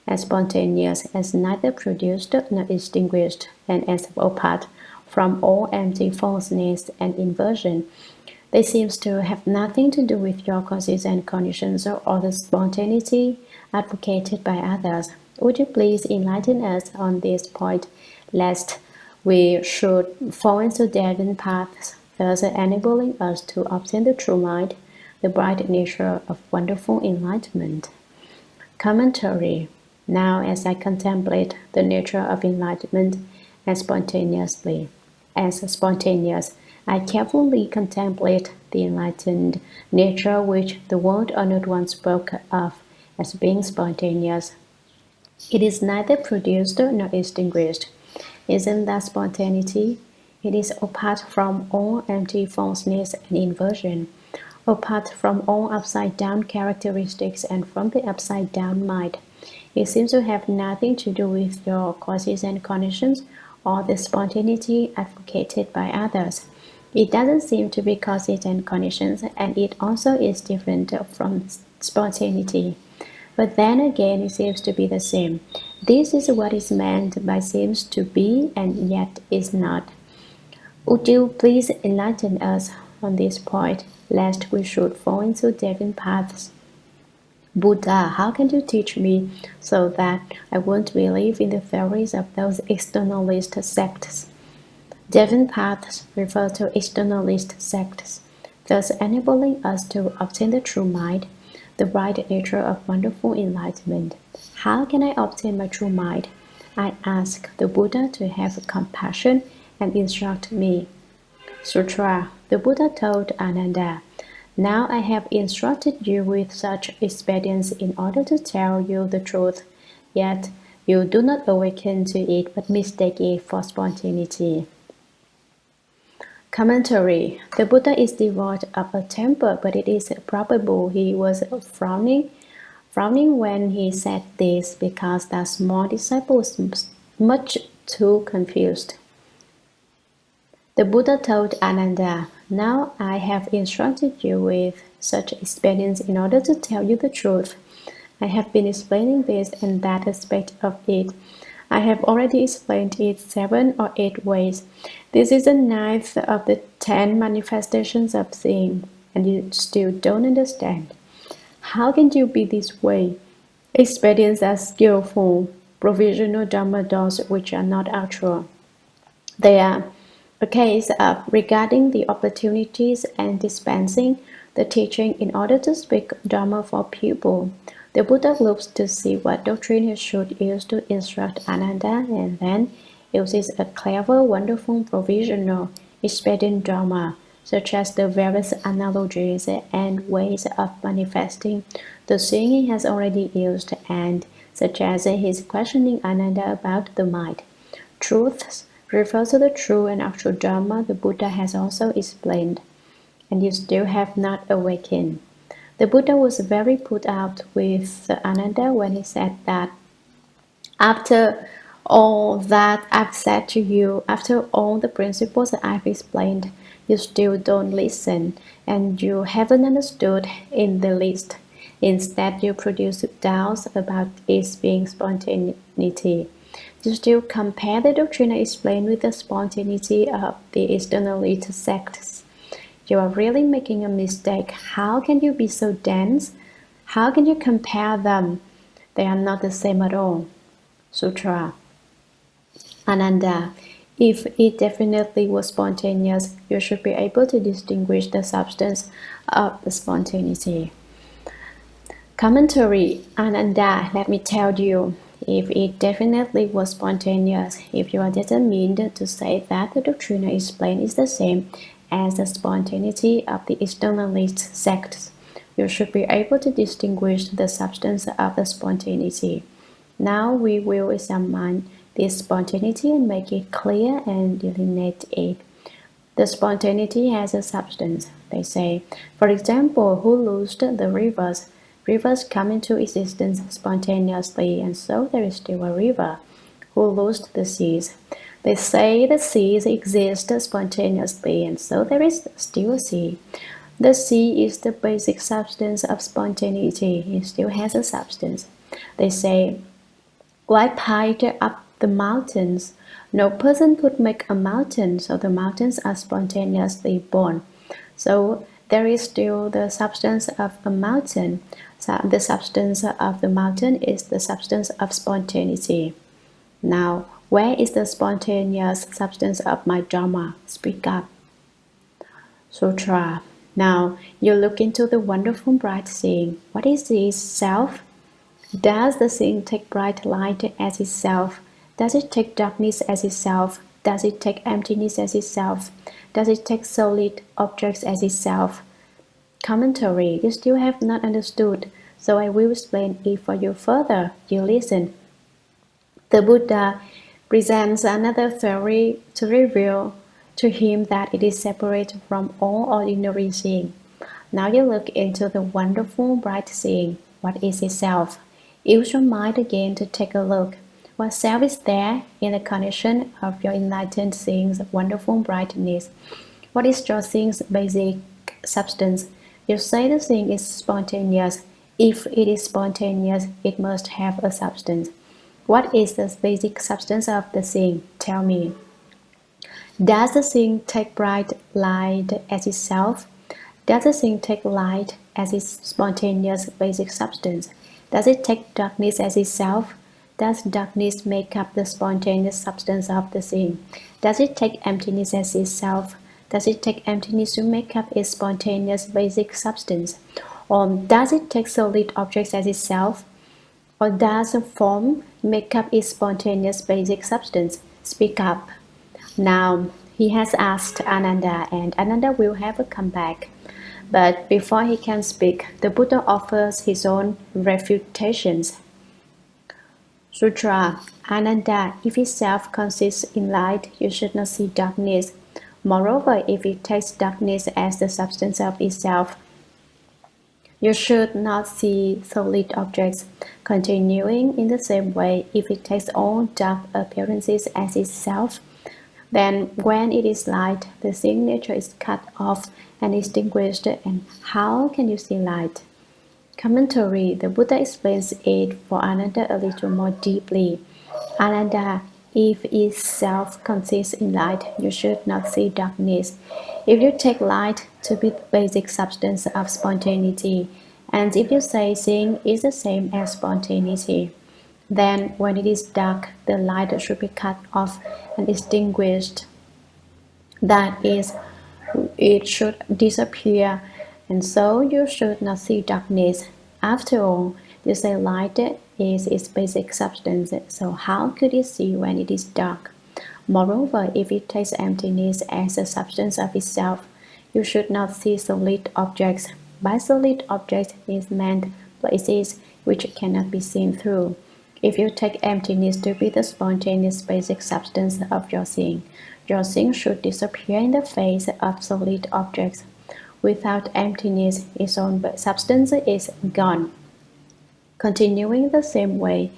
as spontaneous, as neither produced nor extinguished, and as apart from all empty falseness and inversion, they seem to have nothing to do with your causes and conditions or the spontaneity advocated by others. Would you please enlighten us on this point, lest we should fall into dead-end paths, thus enabling us to obtain the true mind? the bright nature of wonderful enlightenment. Commentary. Now, as I contemplate the nature of enlightenment as spontaneous, I carefully contemplate the enlightened nature which the world honored one spoke of as being spontaneous. It is neither produced nor extinguished. Isn't that spontaneity? It is apart from all empty falseness and inversion, apart from all upside-down characteristics and from the upside-down mind. It seems to have nothing to do with your causes and conditions or the spontaneity advocated by others. It doesn't seem to be causes and conditions, and it also is different from spontaneity. But then again, it seems to be the same. This is what is meant by seems to be and yet is not. Would you please enlighten us on this point, lest we should fall into deviant paths? Buddha, how can you teach me so that I won't believe in the theories of those externalist sects? Deviant paths refer to externalist sects, thus enabling us to obtain the true mind, the bright nature of wonderful enlightenment. How can I obtain my true mind? I ask the Buddha to have compassion and instruct me. Sutra. The Buddha told Ananda, now I have instructed you with such expedients in order to tell you the truth, yet you do not awaken to it but mistake it for spontaneity. Commentary. The Buddha is devoid of a temper, but it is probable he was frowning when he said this, because the small disciple was much too confused. The Buddha told Ananda, now I have instructed you with such expedients in order to tell you the truth. I have been explaining this and that aspect of it. I have already explained it 7 or 8 ways. This is the 9th of the 10 manifestations of seeing, and you still don't understand. How can you be this way? Expedients are skillful, provisional Dharma doors which are not actual. They are a case of regarding the opportunities and dispensing the teaching in order to speak Dharma for people. The Buddha looks to see what doctrine he should use to instruct Ananda, and then uses a clever, wonderful, provisional, expedient Dharma, such as the various analogies and ways of manifesting the seeing he has already used, and such as his questioning Ananda about the mind. Truths refers to the true and actual Dharma the Buddha has also explained, and you still have not awakened. The Buddha was very put out with Ananda when he said that after all that I've said to you, after all the principles that I've explained, you still don't listen, and you haven't understood in the least. Instead, you produce doubts about its being spontaneity. You still compare the doctrine I explained with the spontaneity of the externalist sects. You are really making a mistake. How can you be so dense? How can you compare them? They are not the same at all. Sutra. Ananda, if it definitely was spontaneous, you should be able to distinguish the substance of the spontaneity. Commentary. Ananda, let me tell you, if it definitely was spontaneous, if you are determined to say that the doctrine I explained is the same as the spontaneity of the externalist sects, you should be able to distinguish the substance of the spontaneity. Now we will examine this spontaneity and make it clear and delineate it. The spontaneity has a substance, they say. For example, who loosed the rivers? Rivers come into existence spontaneously, and so there is still a river. Who loosed the seas? They say the seas exist spontaneously, and so there is still a sea. The sea is the basic substance of spontaneity. It still has a substance. They say, why piled up the mountains? No person could make a mountain, so the mountains are spontaneously born. So there is still the substance of a mountain. So the substance of the mountain is the substance of spontaneity. Now, where is the spontaneous substance of my Dharma? Speak up. Sutra. Now you look into the wonderful bright seeing. What is itself? Does the seeing take bright light as itself? Does it take darkness as itself? Does it take emptiness as itself? Does it take solid objects as itself? Commentary. You still have not understood, so I will explain it for you further. You listen. The Buddha presents another theory to reveal to him that it is separate from all ordinary seeing. Now you look into the wonderful bright seeing. What is itself? Use your mind again to take a look. What self is there in the condition of your enlightened seeing's wonderful brightness? What is your seeing's basic substance? You say the seeing is spontaneous. If it is spontaneous, it must have a substance. What is the basic substance of the seeing? Tell me. Does the seeing take bright light as itself? Does the seeing take light as its spontaneous basic substance? Does it take darkness as itself? Does darkness make up the spontaneous substance of the seeing? Does it take emptiness as itself? Does it take emptiness to make up its spontaneous basic substance? Or does it take solid objects as itself? Or does a form make up its spontaneous basic substance? Speak up. Now, he has asked Ananda, and Ananda will have a comeback. But before he can speak, the Buddha offers his own refutations. Sutra. Ananda, if itself consists in light, you should not see darkness. Moreover, if it takes darkness as the substance of itself, you should not see solid objects. Continuing in the same way, if it takes all dark appearances as itself, then when it is light, the seeing nature is cut off and extinguished, and how can you see light? Commentary. The Buddha explains it for Ananda a little more deeply. Ananda, if itself consists in light, you should not see darkness. If you take light to be the basic substance of spontaneity, and if you say seeing is the same as spontaneity, then when it is dark, the light should be cut off and extinguished. That is, it should disappear, and so you should not see darkness. After all, you say light is its basic substance, so how could it see when it is dark? Moreover, if it takes emptiness as a substance of itself, you should not see solid objects. By solid objects is meant places which cannot be seen through. If you take emptiness to be the spontaneous basic substance of your seeing should disappear in the face of solid objects. Without emptiness, its own substance is gone. Continuing the same way,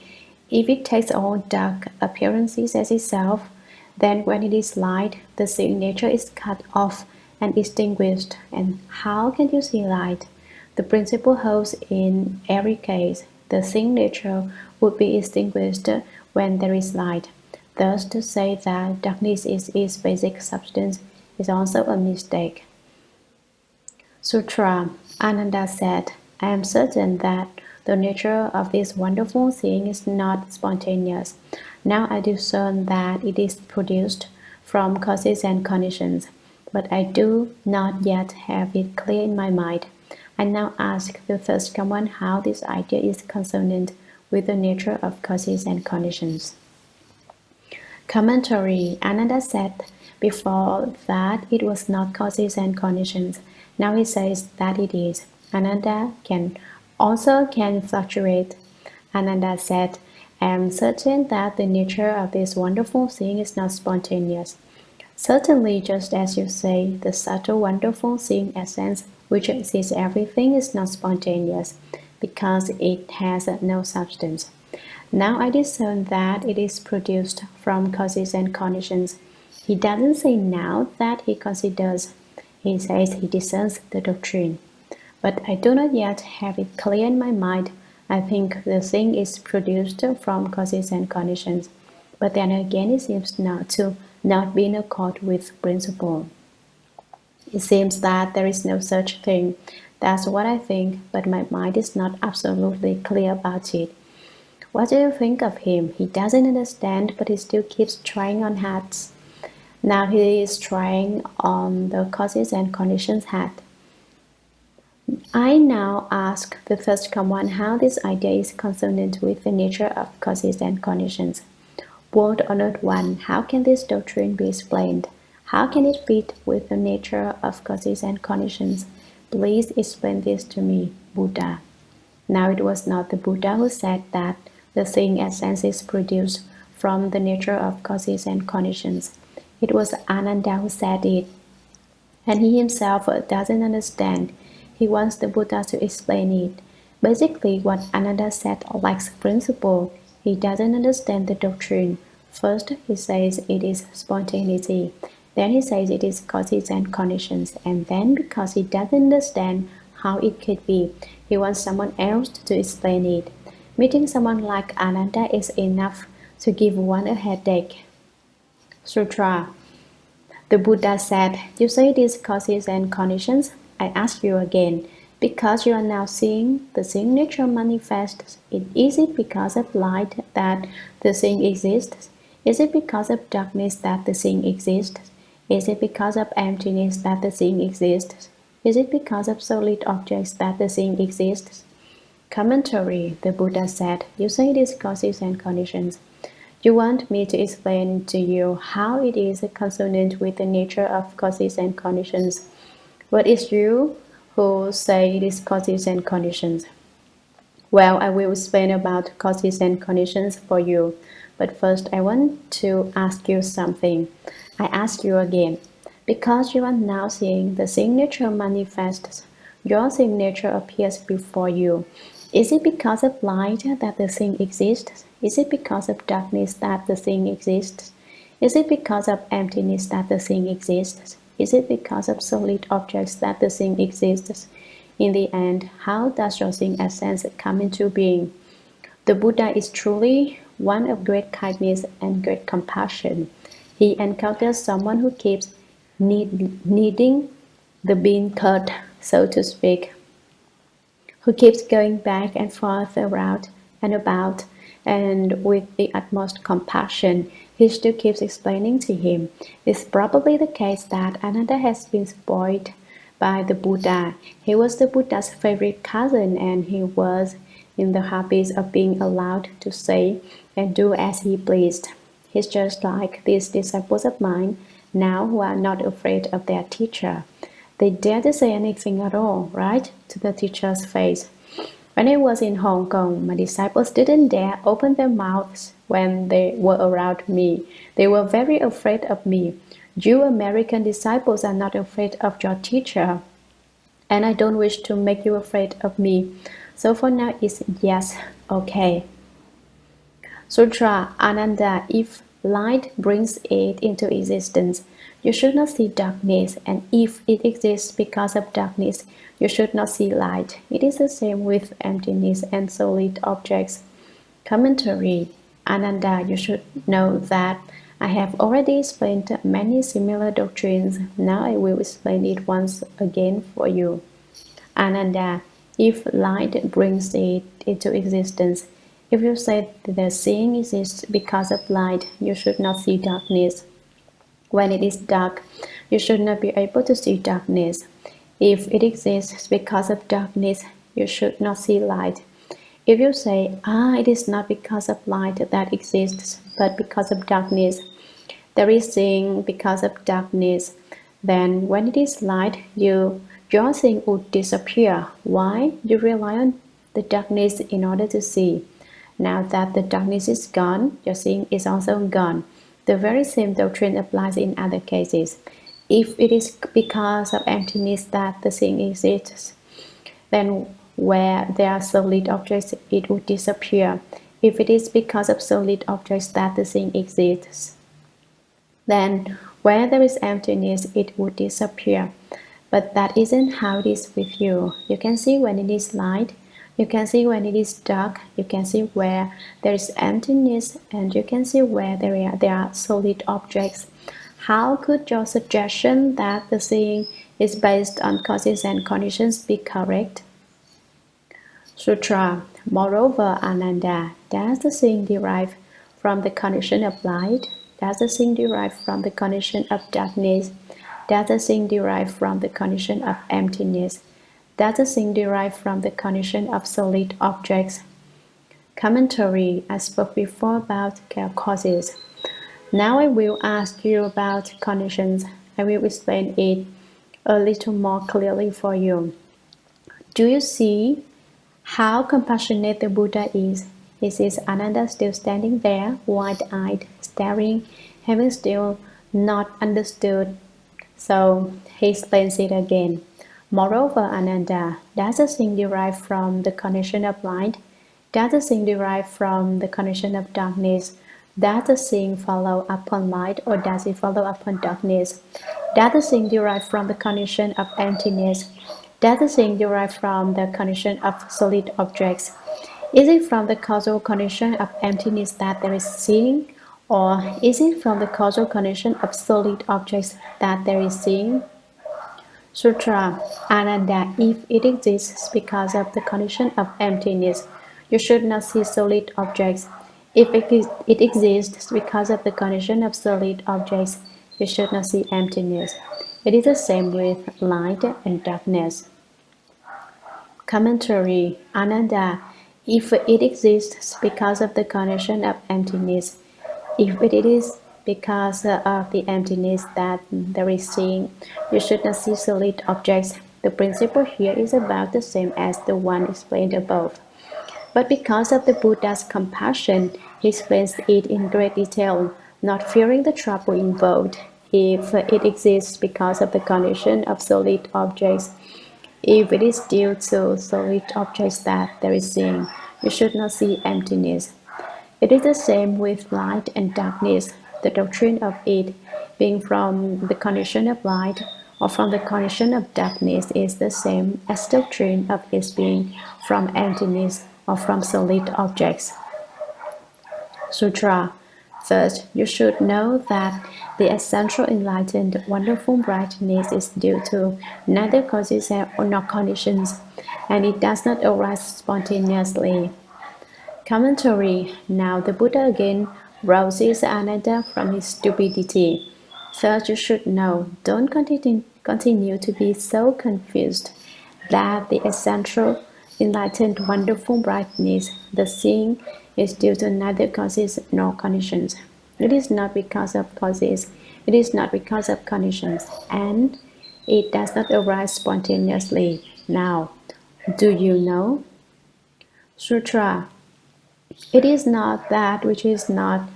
if it takes all dark appearances as itself, then when it is light, the seeing nature is cut off and extinguished. And how can you see light? The principle holds in every case. The seeing nature would be extinguished when there is light. Thus, to say that darkness is its basic substance is also a mistake. Sutra. Ananda said, I am certain that the nature of this wonderful seeing is not spontaneous. Now I discern that it is produced from causes and conditions, but I do not yet have it clear in my mind. I now ask the third one how this idea is consonant with the nature of causes and conditions. Commentary. Ananda said before that it was not causes and conditions. Now he says that it is. Ananda can fluctuate. Ananda said, I am certain that the nature of this wonderful seeing is not spontaneous. Certainly, just as you say, the subtle wonderful seeing essence which sees everything is not spontaneous, because it has no substance. Now I discern that it is produced from causes and conditions. He doesn't say now that he considers. He says he discerns the doctrine. But I do not yet have it clear in my mind. I think the thing is produced from causes and conditions. But then again, it seems not be in accord with principle. It seems that there is no such thing. That's what I think, but my mind is not absolutely clear about it. What do you think of him? He doesn't understand, but he still keeps trying on hats. Now he is trying on the causes and conditions hat. I now ask the first command how this idea is consonant with the nature of causes and conditions. Word honored one, how can this doctrine be explained? How can it fit with the nature of causes and conditions? Please explain this to me, Buddha. Now it was not the Buddha who said that the thing as sense is produced from the nature of causes and conditions. It was Ananda who said it, and he himself doesn't understand. He wants the Buddha to explain it. Basically, what Ananda said lacks principle. He doesn't understand the doctrine. First, he says it is spontaneity. Then he says it is causes and conditions. And then, because he doesn't understand how it could be, he wants someone else to explain it. Meeting someone like Ananda is enough to give one a headache. Sutra. The Buddha said, you say these causes and conditions. I ask you again, because you are now seeing the thing nature manifests, is it because of light that the thing exists? Is it because of darkness that the thing exists? Is it because of emptiness that the thing exists? Is it because of solid objects that the thing exists? Commentary. The Buddha said, you say these causes and conditions. You want me to explain to you how it is consonant with the nature of causes and conditions. But it's you who say these causes and conditions. Well, I will explain about causes and conditions for you. But first, I want to ask you something. I ask you again. Because you are now seeing the signature manifests, your signature appears before you. Is it because of light that the thing exists? Is it because of darkness that the thing exists? Is it because of emptiness that the thing exists? Is it because of solid objects that the thing exists? In the end, how does your thing essence come into being? The Buddha is truly one of great kindness and great compassion. He encounters someone who keeps needing the bean curd, so to speak, who keeps going back and forth around and about, and with the utmost compassion, he still keeps explaining to him. It's probably the case that Ananda has been spoiled by the Buddha. He was the Buddha's favorite cousin, and he was in the habit of being allowed to say and do as he pleased. He's just like these disciples of mine now who are not afraid of their teacher. They dare to say anything at all, right, to the teacher's face. When I was in Hong Kong, my disciples didn't dare open their mouths when they were around me. They were very afraid of me. You American disciples are not afraid of your teacher, and I don't wish to make you afraid of me. So for now, it's yes, okay. Sutra Ananda, if light brings it into existence, you should not see darkness, and if it exists because of darkness, you should not see light. It is the same with emptiness and solid objects. Commentary. Ananda, you should know that I have already explained many similar doctrines. Now I will explain it once again for you. Ananda, if light brings it into existence, if you say the seeing exists because of light, you should not see darkness. When it is dark, you should not be able to see darkness. If it exists because of darkness, you should not see light. If you say, it is not because of light that exists, but because of darkness, there is seeing because of darkness, then when it is light, your seeing would disappear. Why? You rely on the darkness in order to see. Now that the darkness is gone, your seeing is also gone. The very same doctrine applies in other cases. If it is because of emptiness that the seeing exists, then where there are solid objects, it would disappear. If it is because of solid objects that the seeing exists, then where there is emptiness, it would disappear. But that isn't how it is with you. You can see when it is light, you can see when it is dark, you can see where there is emptiness, and you can see where there are solid objects. How could your suggestion that the seeing is based on causes and conditions be correct? Sutra. Moreover, Ananda, does the seeing derive from the condition of light? Does the seeing derive from the condition of darkness? Does the seeing derive from the condition of emptiness? Does the thing derive from the condition of solid objects? Commentary. I spoke before about causes. Now I will ask you about conditions. I will explain it a little more clearly for you. Do you see how compassionate the Buddha is? Is Ananda still standing there, wide-eyed, staring, having still not understood? So he explains it again. Moreover, Ananda, does the thing derive from the condition of light? Does the thing derive from the condition of darkness? Does the thing follow upon light or does it follow upon darkness? Does the thing derive from the condition of emptiness? Does the thing derive from the condition of solid objects? Is it from the causal condition of emptiness that there is seeing? Or is it from the causal condition of solid objects that there is seeing? Sutra. Ananda, if it exists because of the condition of emptiness, you should not see solid objects. If it exists because of the condition of solid objects, you should not see emptiness. It is the same with light and darkness. Commentary. Ananda, if it exists because of the condition of emptiness, if it is because of the emptiness that there is seeing, you should not see solid objects. The principle here is about the same as the one explained above. But because of the Buddha's compassion, he explains it in great detail, not fearing the trouble involved. If it exists because of the condition of solid objects, if it is due to solid objects that there is seeing, you should not see emptiness. It is the same with light and darkness. The doctrine of it being from the condition of light or from the condition of darkness is the same as the doctrine of its being from emptiness or from solid objects. Sutra. First, you should know that the essential enlightened wonderful brightness is due to neither causes nor conditions, and it does not arise spontaneously. Commentary. Now the Buddha again rouses Ananda from his stupidity. First, you should know, don't continue to be so confused, that the essential enlightened wonderful brightness, the seeing, is due to neither causes nor conditions. It is not because of causes, it is not because of conditions, and it does not arise spontaneously. Now, do you know? Sutra. It is not that which is not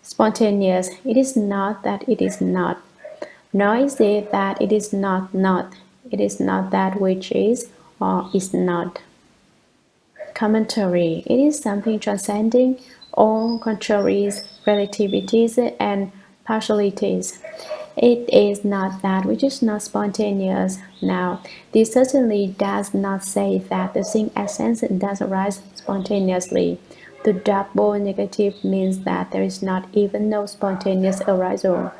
spontaneous. It is not that it is not. Nor is it that it is not not. It is not that which is or is not. Commentary. It is something transcending all contraries, relativities, and partialities. It is not that which is not spontaneous. Now, this certainly does not say that the thing essence does arise spontaneously. The double negative means that there is not even no spontaneous arisal.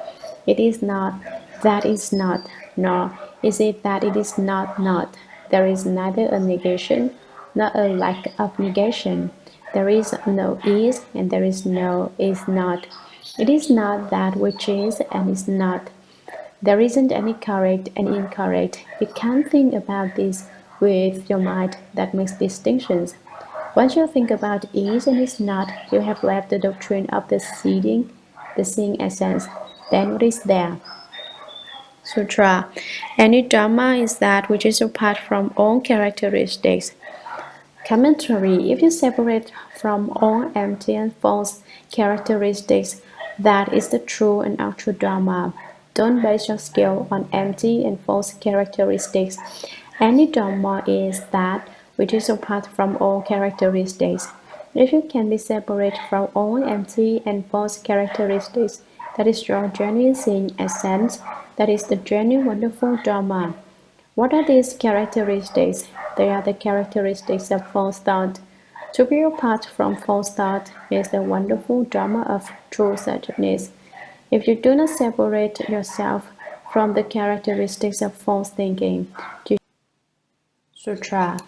It is not that is not, nor is it that it is not not. There is neither a negation nor a lack of negation. There is no is and there is no is not. It is not that which is and is not. There isn't any correct and incorrect. You can't think about this with your mind that makes distinctions. Once you think about is and is not, you have left the doctrine of the seeing essence. Then what is there? Sutra. Any Dharma is that which is apart from all characteristics. Commentary. If you separate from all empty and false characteristics, that is the true and actual Dharma. Don't base your skill on empty and false characteristics. Any Dharma is that which is apart from all characteristics. If you can be separate from all empty and false characteristics, that is your genuine seeing essence, that is the genuine wonderful Dharma. What are these characteristics? They are the characteristics of false thought. To be apart from false thought is the wonderful Dharma of true centeredness. If you do not separate yourself from the characteristics of false thinking, Sutra.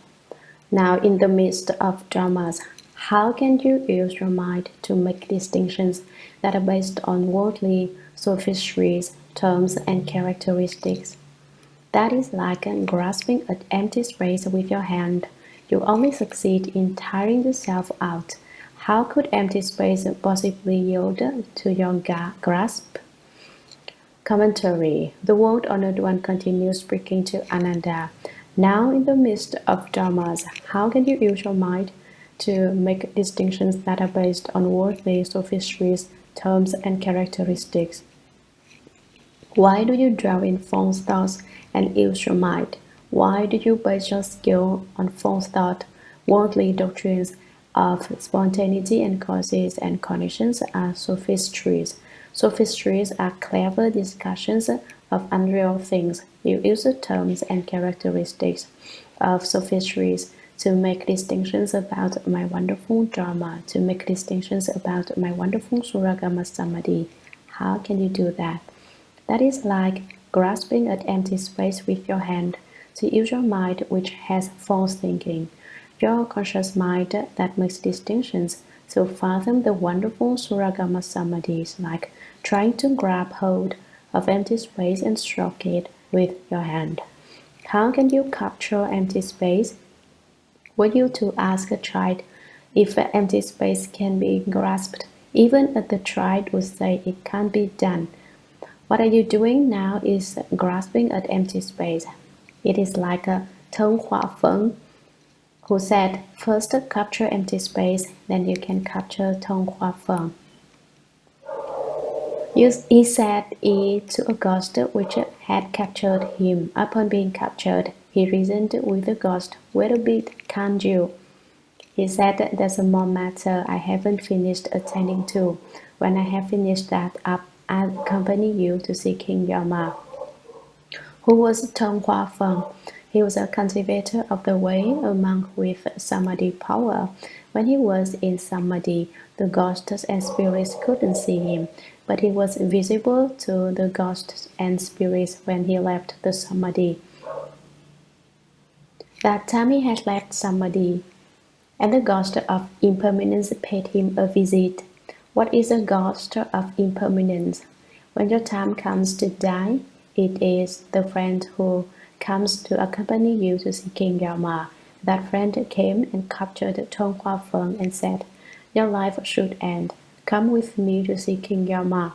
Now, in the midst of dharmas, how can you use your mind to make distinctions that are based on worldly sophistries, terms, and characteristics? That is like grasping at empty space with your hand. You only succeed in tiring yourself out. How could empty space possibly yield to your grasp? Commentary. The world honored one continues speaking to Ananda. Now, in the midst of dramas, how can you use your mind to make distinctions that are based on worldly sophistries, terms, and characteristics? Why do you dwell in false thoughts and use your mind? Why do you base your skill on false thought? Worldly doctrines of spontaneity and causes and conditions are sophistries. Sophistries are clever discussions of unreal things. You use the terms and characteristics of sophistries to make distinctions about my wonderful Dharma, to make distinctions about my wonderful Shurangama Samadhi. How can you do that? That is like grasping at empty space with your hand, to use your mind which has false thinking, your conscious mind that makes distinctions, to fathom the wonderful Shurangama Samadhi is like trying to grab hold of empty space and stroke it with your hand. How can you capture empty space? Were you to ask a child if empty space can be grasped, even if the child would say it can't be done. What are you doing now is grasping at empty space. It is like a Tong Hua Feng who said, first capture empty space, then you can capture Tong Hua Feng. He said it to a ghost which had captured him. Upon being captured, he reasoned with the ghost, wait a bit, can't you? He said, there's a more matter I haven't finished attending to. When I have finished that up, I'll accompany you to see King Yama. Who was Tong Hua Feng? He was a cultivator of the way, a monk with samadhi power. When he was in samadhi, the ghosts and spirits couldn't see him, but he was visible to the ghosts and spirits when he left the samadhi. That time he had left samadhi, and the ghost of impermanence paid him a visit. What is a ghost of impermanence? When your time comes to die, it is the friend who comes to accompany you to see King Yama. That friend came and captured Tong Hua Feng and said, your life should end. Come with me to see King Yama.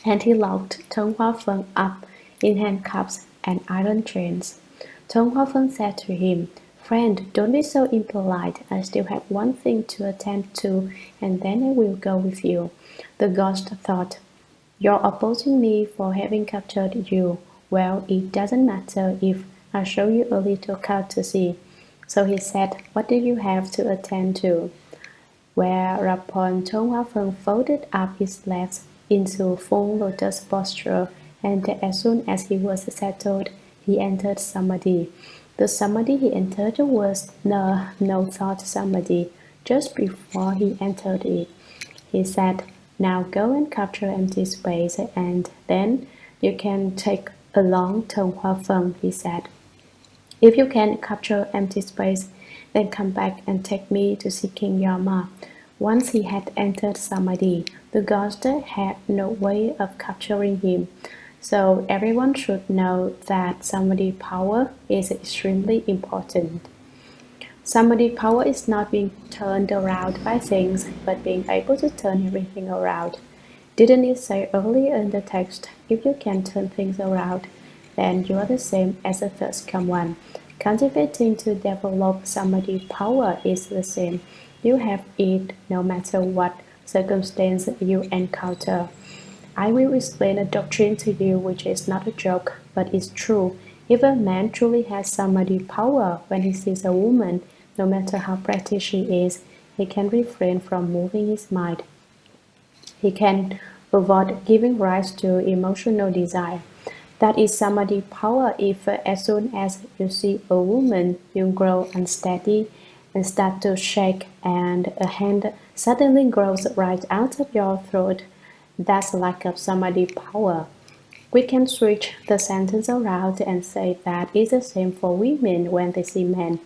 And he locked Tong Hua Feng up in handcuffs and iron chains. Tong Hua Feng said to him, friend, don't be so impolite. I still have one thing to attend to, and then I will go with you. The ghost thought, you're opposing me for having captured you. Well, it doesn't matter if I show you a little courtesy. So he said, what do you have to attend to? Whereupon Tong Hua Feng folded up his legs into full lotus posture, and as soon as he was settled, he entered samadhi. The samadhi he entered was no thought samadhi. Just before he entered it, he said, now go and capture empty space, and then you can take along Tong Hua Feng, he said. If you can capture empty space, then come back and take me to see King Yama. Once he had entered samadhi, the ghost had no way of capturing him. So everyone should know that samadhi power is extremely important. Samadhi power is not being turned around by things, but being able to turn everything around. Didn't it say earlier in the text, if you can turn things around, then you are the same as a thirst-come one. Cultivating to develop samadhi power is the same. You have it no matter what circumstance you encounter. I will explain a doctrine to you which is not a joke, but is true. If a man truly has samadhi power, when he sees a woman, no matter how pretty she is, he can refrain from moving his mind. He can avoid giving rise to emotional desire. That is samadhi power if as soon as you see a woman, you grow unsteady and start to shake and a hand suddenly grows right out of your throat. That's lack of samadhi power. We can switch the sentence around and say that is the same for women when they see men.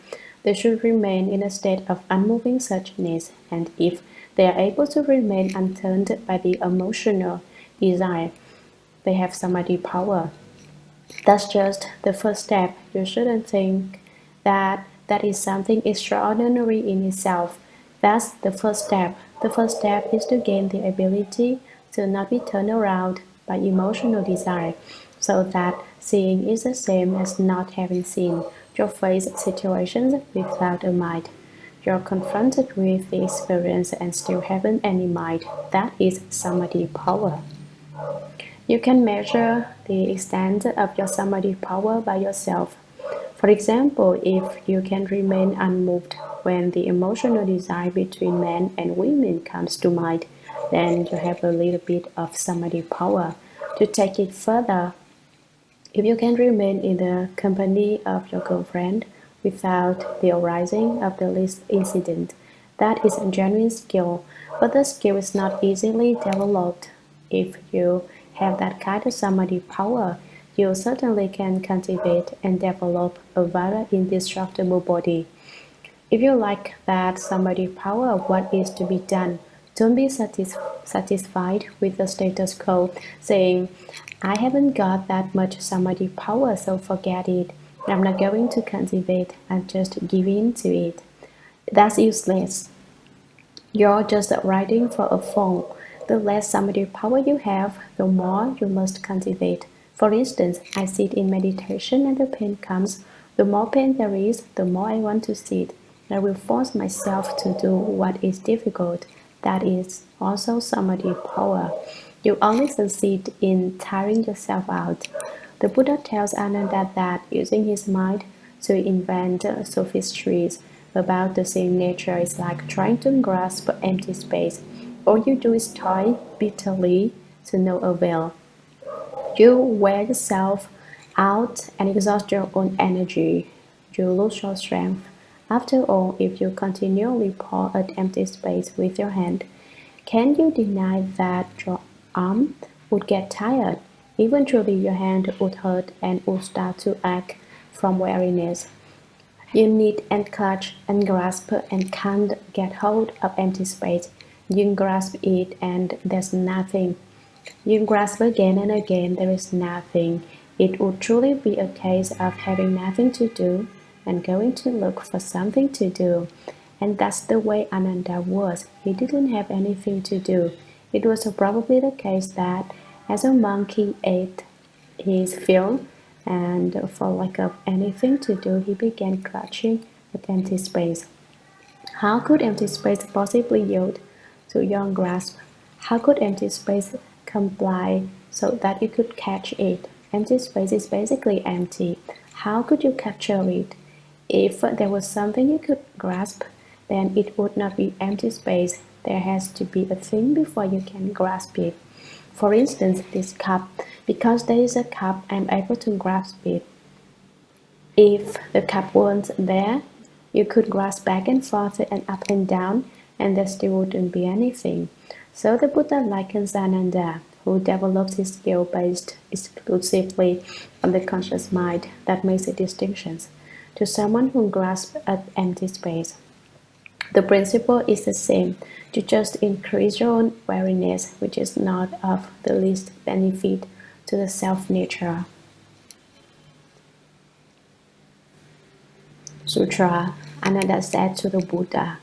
They should remain in a state of unmoving suchness, and if they are able to remain unturned by the emotional desire, they have samadhi power. That's just the first step. You shouldn't think that that is something extraordinary in itself. That's the first step. The first step is to gain the ability to not be turned around by emotional desire, so that seeing is the same as not having seen. You face situations without a mind. You're confronted with the experience and still haven't any mind. That is samadhi power. You can measure the extent of your samadhi power by yourself. For example, if you can remain unmoved when the emotional desire between men and women comes to mind, then you have a little bit of samadhi power. To take it further, if you can remain in the company of your girlfriend without the arising of the least incident, that is a genuine skill, but the skill is not easily developed. If you have that kind of samadhi power, you certainly can cultivate and develop a very indestructible body. If you like that samadhi power, what is to be done? Don't be satisfied with the status quo, saying, I haven't got that much samadhi power, so forget it. I'm not going to cultivate, I'm just give in to it. That's useless. You're just writing for a phone. The less samadhi power you have, the more you must cultivate. For instance, I sit in meditation and the pain comes. The more pain there is, the more I want to sit. I will force myself to do what is difficult. That is also samadhi power. You only succeed in tiring yourself out. The Buddha tells Ananda that using his mind to invent sophistries about the same nature is like trying to grasp empty space. All you do is toil bitterly to no avail. You wear yourself out and exhaust your own energy. You lose your strength. After all, if you continually paw at empty space with your hand, can you deny that your arm would get tired? Eventually, your hand would hurt and would start to ache from weariness. You need and clutch and grasp and can't get hold of empty space. You grasp it and there's nothing. You grasp again and again, there is nothing. It would truly be a case of having nothing to do and going to look for something to do. And that's the way Ananda was. He didn't have anything to do. It was probably the case that as a monkey ate his fill, and for lack of anything to do, he began clutching at empty space. How could empty space possibly yield to your grasp? How could empty space comply so that you could catch it? Empty space is basically empty. How could you capture it? If there was something you could grasp, then it would not be empty space. There has to be a thing before you can grasp it. For instance, this cup. Because there is a cup, I'm able to grasp it. If the cup weren't there, you could grasp back and forth and up and down, and there still wouldn't be anything. So the Buddha likens Ananda, who develops his skill based exclusively on the conscious mind that makes the distinctions, to someone who grasps at empty space. The principle is the same, to just increase your own wariness, which is not of the least benefit to the self-nature. Sutra. Ananda said to the Buddha,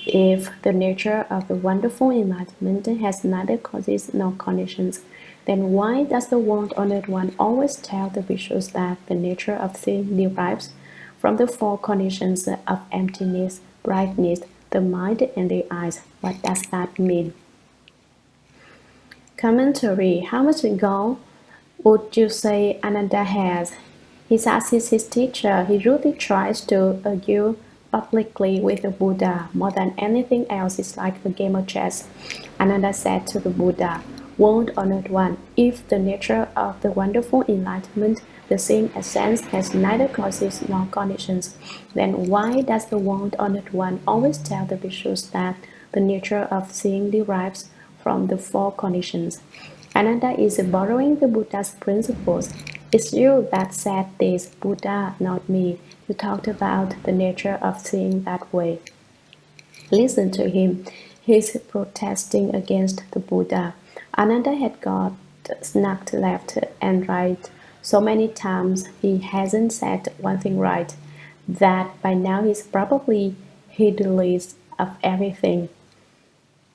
if the nature of the wonderful enlightenment has neither causes nor conditions, then why does the world-honored one always tell the bhikkhus that the nature of thing derives from the four conditions of emptiness, brightness, the mind, and the eyes? What does that mean? Commentary. How much gold would you say Ananda has? He asks his teacher. He really tries to argue publicly with the Buddha. More than anything else, it's like a game of chess. Ananda said to the Buddha, World-honored one, if the nature of the wonderful enlightenment, the same essence, has neither causes nor conditions, then why does the world-honored one always tell the bhikkhus that the nature of seeing derives from the four conditions? Ananda is borrowing the Buddha's principles. It's you that said this, Buddha, not me. You talked about the nature of seeing that way. Listen to him. He's protesting against the Buddha. Ananda had got snuck left and right, so many times he hasn't said one thing right that by now he's probably heedless of everything.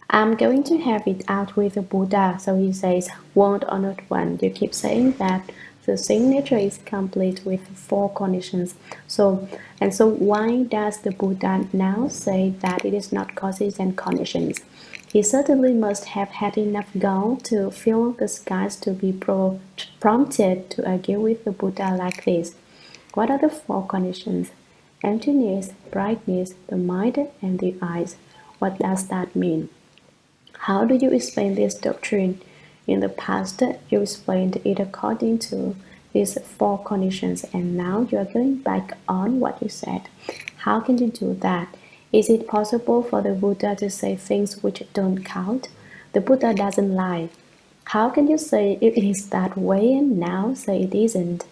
I'm going to have it out with the Buddha, so he says, won't or not one. You keep saying that the signature is complete with four conditions. So why does the Buddha now say that it is not causes and conditions? He certainly must have had enough gall to fill the skies to be prompted to argue with the Buddha like this. What are the four conditions? Emptiness, brightness, the mind, and the eyes. What does that mean? How do you explain this doctrine? In the past, you explained it according to these four conditions, and now you are going back on what you said. How can you do that? Is it possible for the Buddha to say things which don't count? The Buddha doesn't lie. How can you say it is that way and now say it isn't?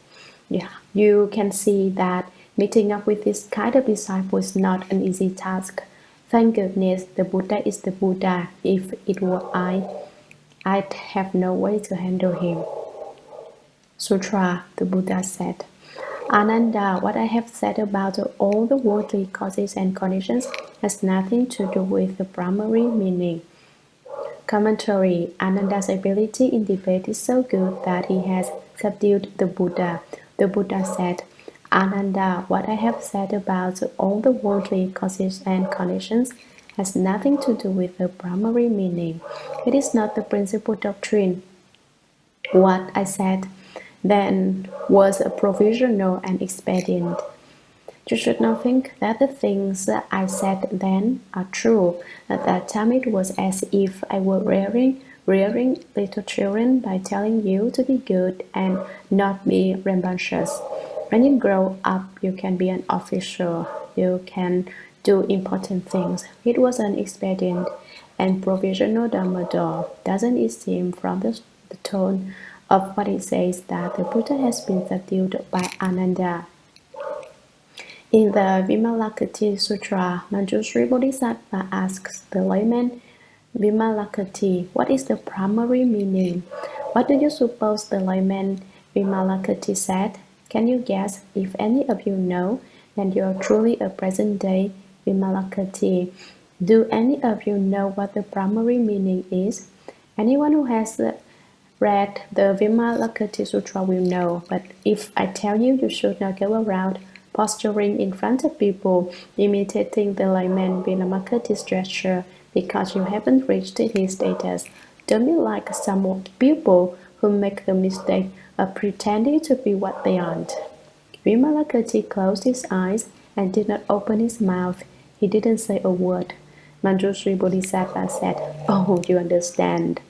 Yeah, you can see that meeting up with this kind of disciple is not an easy task. Thank goodness the Buddha is the Buddha. If it were I'd have no way to handle him. Sutra, the Buddha said. Ananda, what I have said about all the worldly causes and conditions has nothing to do with the primary meaning. Commentary. Ananda's ability in debate is so good that he has subdued the Buddha. The Buddha said, Ananda, what I have said about all the worldly causes and conditions has nothing to do with the primary meaning. It is not the principal doctrine. What I said then was a provisional and expedient. You should not think that the things I said then are true. At that time it was as if I were rearing little children by telling you to be good and not be rambunctious. When you grow up, you can be an official. You can do important things. It was an expedient and provisional Dhammador. Doesn't it seem from the tone of what it says that the Buddha has been subdued by Ananda? In the Vimalakkhati Sutra, Manjushri Bodhisattva asks the layman, Vimalakkhati, what is the primary meaning? What do you suppose the layman Vimalakkhati said? Can you guess? If any of you know, then you are truly a present-day Vimalakkhati. Do any of you know what the primary meaning is? Anyone who has read the Vimalakkhati Sutra will know, but if I tell you, you should not go around posturing in front of people, imitating the layman Vimalakkhati's gesture because you haven't reached his status. Don't be like some people who make the mistake of pretending to be what they aren't. Vimalakkhati closed his eyes and did not open his mouth. He didn't say a word. Manjushri Bodhisattva said, Oh, you understand.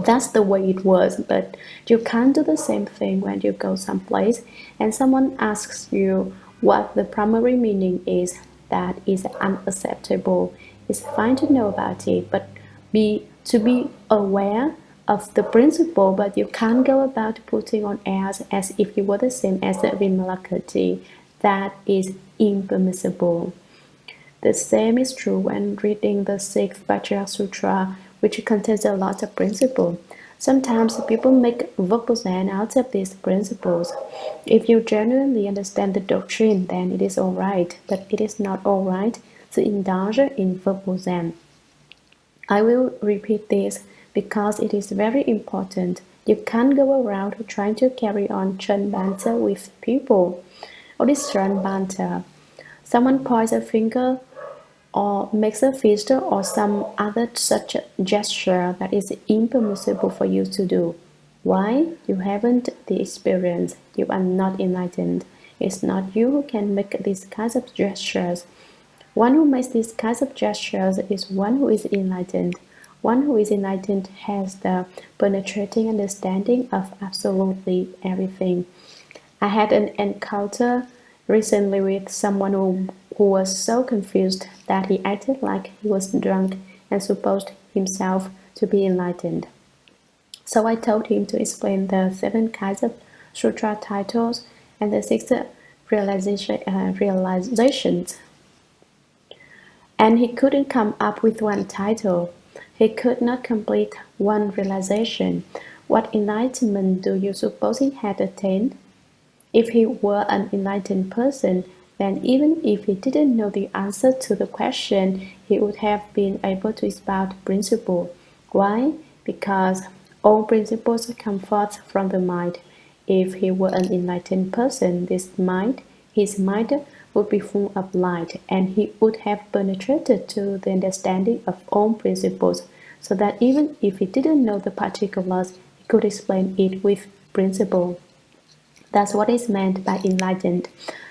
That's the way it was, but you can't do the same thing when you go someplace and someone asks you what the primary meaning is. That is unacceptable. It's fine to know about it, but to be aware of the principle, but you can't go about putting on airs as if you were the same as the Vimalakkhati. That is impermissible. The same is true when reading the Sixth Vajra Sutra, which contains a lot of principles. Sometimes people make verbal zen out of these principles. If you genuinely understand the doctrine, then it is all right, but it is not all right to indulge in verbal zen. I will repeat this because it is very important. You can't go around trying to carry on chun banter with people. What is chun banter? Someone points a finger or makes a fist or some other such gesture that is impermissible for you to do. Why? You haven't the experience. You are not enlightened. It's not you who can make these kinds of gestures. One who makes these kinds of gestures is one who is enlightened. One who is enlightened has the penetrating understanding of absolutely everything. I had an encounter recently with someone who was so confused that he acted like he was drunk and supposed himself to be enlightened. So I told him to explain the 7 kinds of sutra titles and the 6 realizations. And he couldn't come up with one title. He could not complete one realization. What enlightenment do you suppose he had attained? If he were an enlightened person, then even if he didn't know the answer to the question, he would have been able to expound principle. Why? Because all principles come forth from the mind. If he were an enlightened person, his mind would be full of light, and he would have penetrated to the understanding of all principles, so that even if he didn't know the particulars, he could explain it with principle. That's what is meant by enlightened.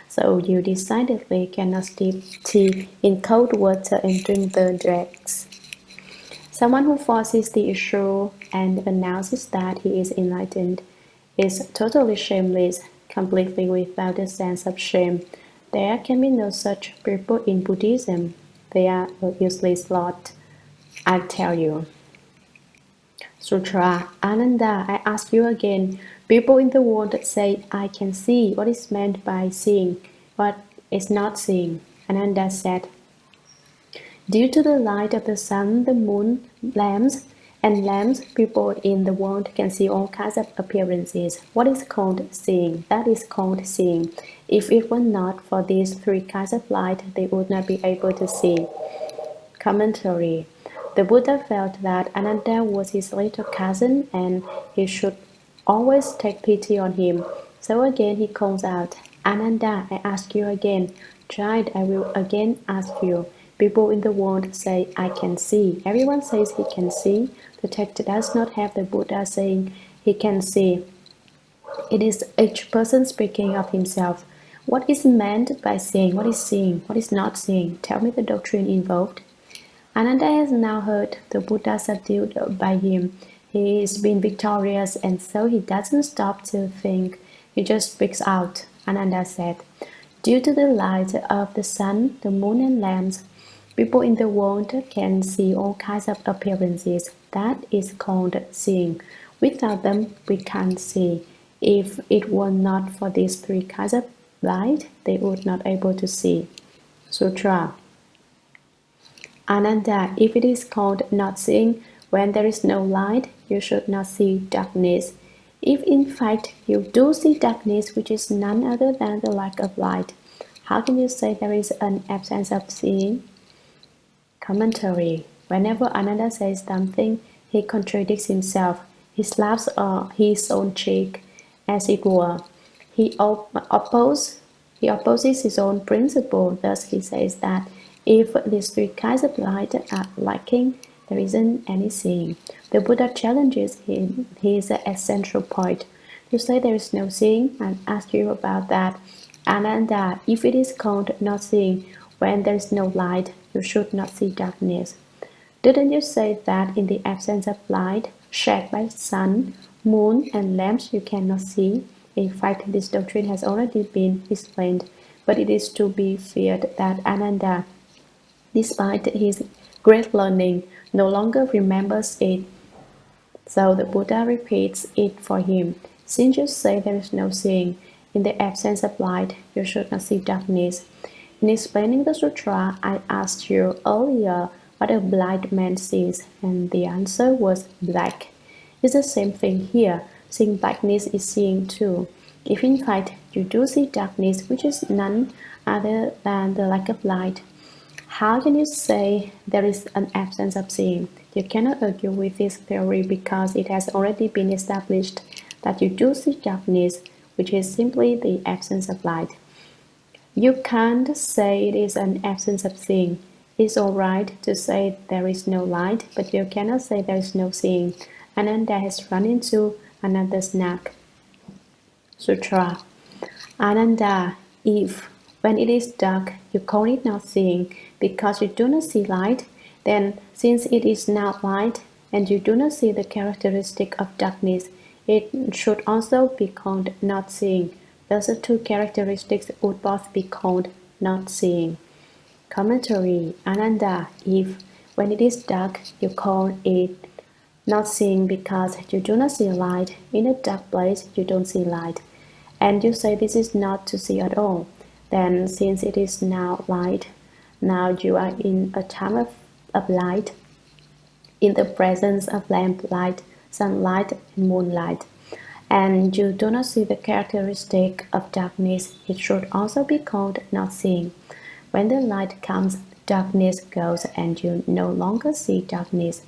So you decidedly cannot steep tea in cold water and drink the dregs. Someone who forces the issue and announces that he is enlightened is totally shameless, completely without a sense of shame. There can be no such people in Buddhism. They are a useless lot, I tell you. Sutra. Ananda, I ask you again. People in the world say, I can see. What is meant by seeing? What is not seeing? Ananda said, due to the light of the sun, the moon, lamps, people in the world can see all kinds of appearances. What is called seeing? That is called seeing. If it were not for these three kinds of light, they would not be able to see. Commentary. The Buddha felt that Ananda was his little cousin and he should always take pity on him. So again he calls out, Ananda, I ask you again. Child, I will again ask you. People in the world say, I can see. Everyone says he can see. The text does not have the Buddha saying he can see. It is each person speaking of himself. What is meant by seeing? What is seeing? What is not seeing? Tell me the doctrine involved. Ananda has now heard the Buddha subdued by him. He has been victorious, and so he doesn't stop to think. He just speaks out. Ananda said, due to the light of the sun, the moon, and lamps, people in the world can see all kinds of appearances. That is called seeing. Without them, we can't see. If it were not for these three kinds of light, they would not able to see. Sutra. Ananda, if it is called not seeing, when there is no light, you should not see darkness. If in fact you do see darkness, which is none other than the lack of light, how can you say there is an absence of seeing? Commentary. Whenever Ananda says something, he contradicts himself. He slaps his own cheek, as it were. He opposes his own principle. Thus he says that if these three kinds of light are lacking, there isn't any seeing. The Buddha challenges him, his essential point. You say there is no seeing, and ask you about that. Ananda, if it is called not seeing, when there is no light, you should not see darkness. Didn't you say that in the absence of light, shed by sun, moon, and lamps, you cannot see? In fact, this doctrine has already been explained, but it is to be feared that Ananda, despite his great learning, no longer remembers it. So the Buddha repeats it for him. Since you say there is no seeing, in the absence of light, you should not see darkness. In explaining the sutra, I asked you earlier what a blind man sees, and the answer was black. It's the same thing here. Seeing blackness is seeing too. If in fact you do see darkness, which is none other than the lack of light, how can you say there is an absence of seeing? You cannot argue with this theory because it has already been established that you do see darkness, which is simply the absence of light. You can't say it is an absence of seeing. It's all right to say there is no light, but you cannot say there is no seeing. Ananda has run into another snag. Sutra. Ananda, if when it is dark you call it not seeing because you do not see light, then since it is not light and you do not see the characteristic of darkness, it should also be called not seeing. Thus the two characteristics would both be called not seeing. Commentary. Ananda, if when it is dark you call it not seeing because you do not see light, in a dark place you don't see light, and you say this is not to see at all, then since it is now light, now you are in a time of light, in the presence of lamp light, sunlight, and moonlight, and you do not see the characteristic of darkness, it should also be called not seeing. When the light comes, darkness goes, and you no longer see darkness.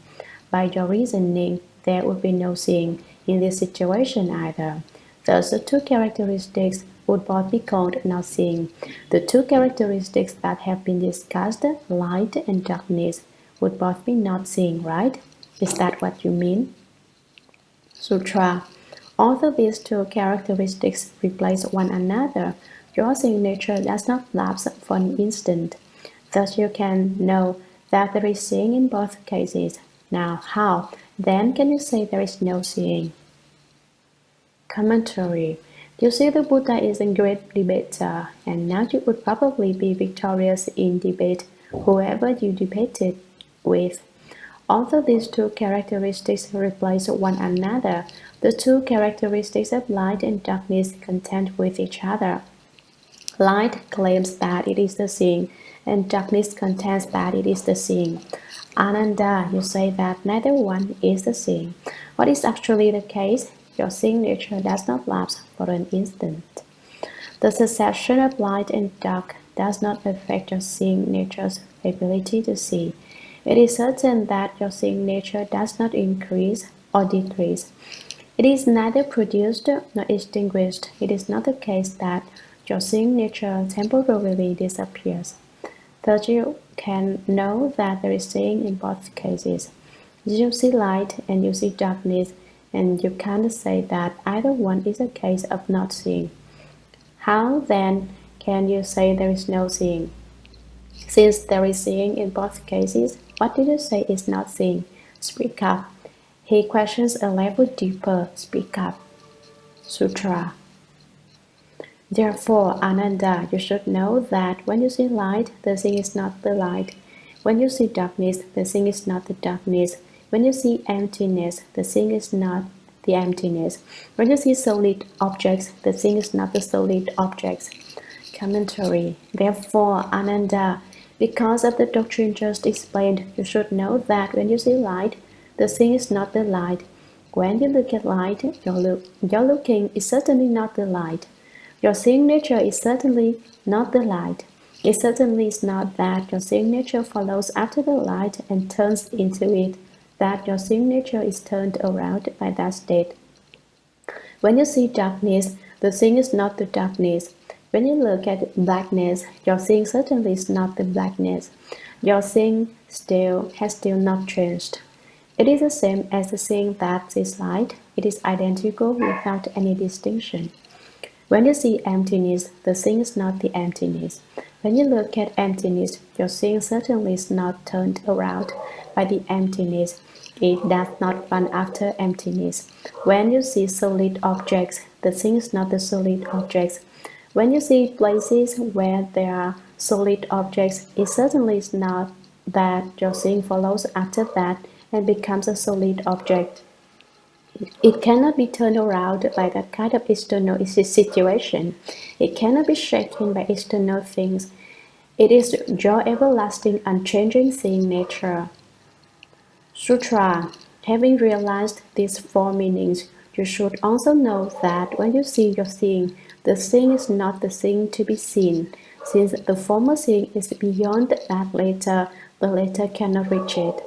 By your reasoning, there would be no seeing in this situation either. Thus, the two characteristics would both be called not seeing. The two characteristics that have been discussed, light and darkness, would both be not seeing, right? Is that what you mean? Sutra. Although these two characteristics replace one another, your seeing nature does not lapse for an instant. Thus you can know that there is seeing in both cases. Now how, then, can you say there is no seeing? Commentary. You see, the Buddha is a great debater, and now you would probably be victorious in debate whoever you debated with. Although these two characteristics replace one another, the two characteristics of light and darkness contend with each other. Light claims that it is the seeing, and darkness contends that it is the seeing. Ananda, you say that neither one is the seeing. What is actually the case? Your seeing nature does not lapse for an instant. The succession of light and dark does not affect your seeing nature's ability to see. It is certain that your seeing nature does not increase or decrease. It is neither produced nor extinguished. It is not the case that your seeing nature temporarily disappears. Thus you can know that there is seeing in both cases. You see light and you see darkness, and you can't say that either one is a case of not seeing. How, then, can you say there is no seeing? Since there is seeing in both cases, what did you say is not seeing? Speak up. He questions a level deeper. Speak up. Sutra. Therefore, Ananda, you should know that when you see light, the thing is not the light. When you see darkness, the thing is not the darkness. When you see emptiness, the thing is not the emptiness. When you see solid objects, the thing is not the solid objects. Commentary. Therefore, Ananda, because of the doctrine just explained, you should know that when you see light, the thing is not the light. When you look at light, your looking is certainly not the light. Your seeing nature is certainly not the light. It certainly is not that your seeing nature follows after the light and turns into it, that your seeing nature is turned around by that state. When you see darkness, the thing is not the darkness. When you look at blackness, your seeing certainly is not the blackness. Your seeing has still not changed. It is the same as the seeing that is light. It is identical without any distinction. When you see emptiness, the seeing is not the emptiness. When you look at emptiness, your seeing certainly is not turned around by the emptiness. It does not run after emptiness. When you see solid objects, the seeing is not the solid objects. When you see places where there are solid objects, it certainly is not that your seeing follows after that and becomes a solid object. It cannot be turned around by that kind of external situation. It cannot be shaken by external things. It is your everlasting, unchanging seeing nature. Sutra. Having realized these four meanings, you should also know that when you see your seeing, the seeing is not the seeing to be seen. Since the former seeing is beyond that later, the later cannot reach it.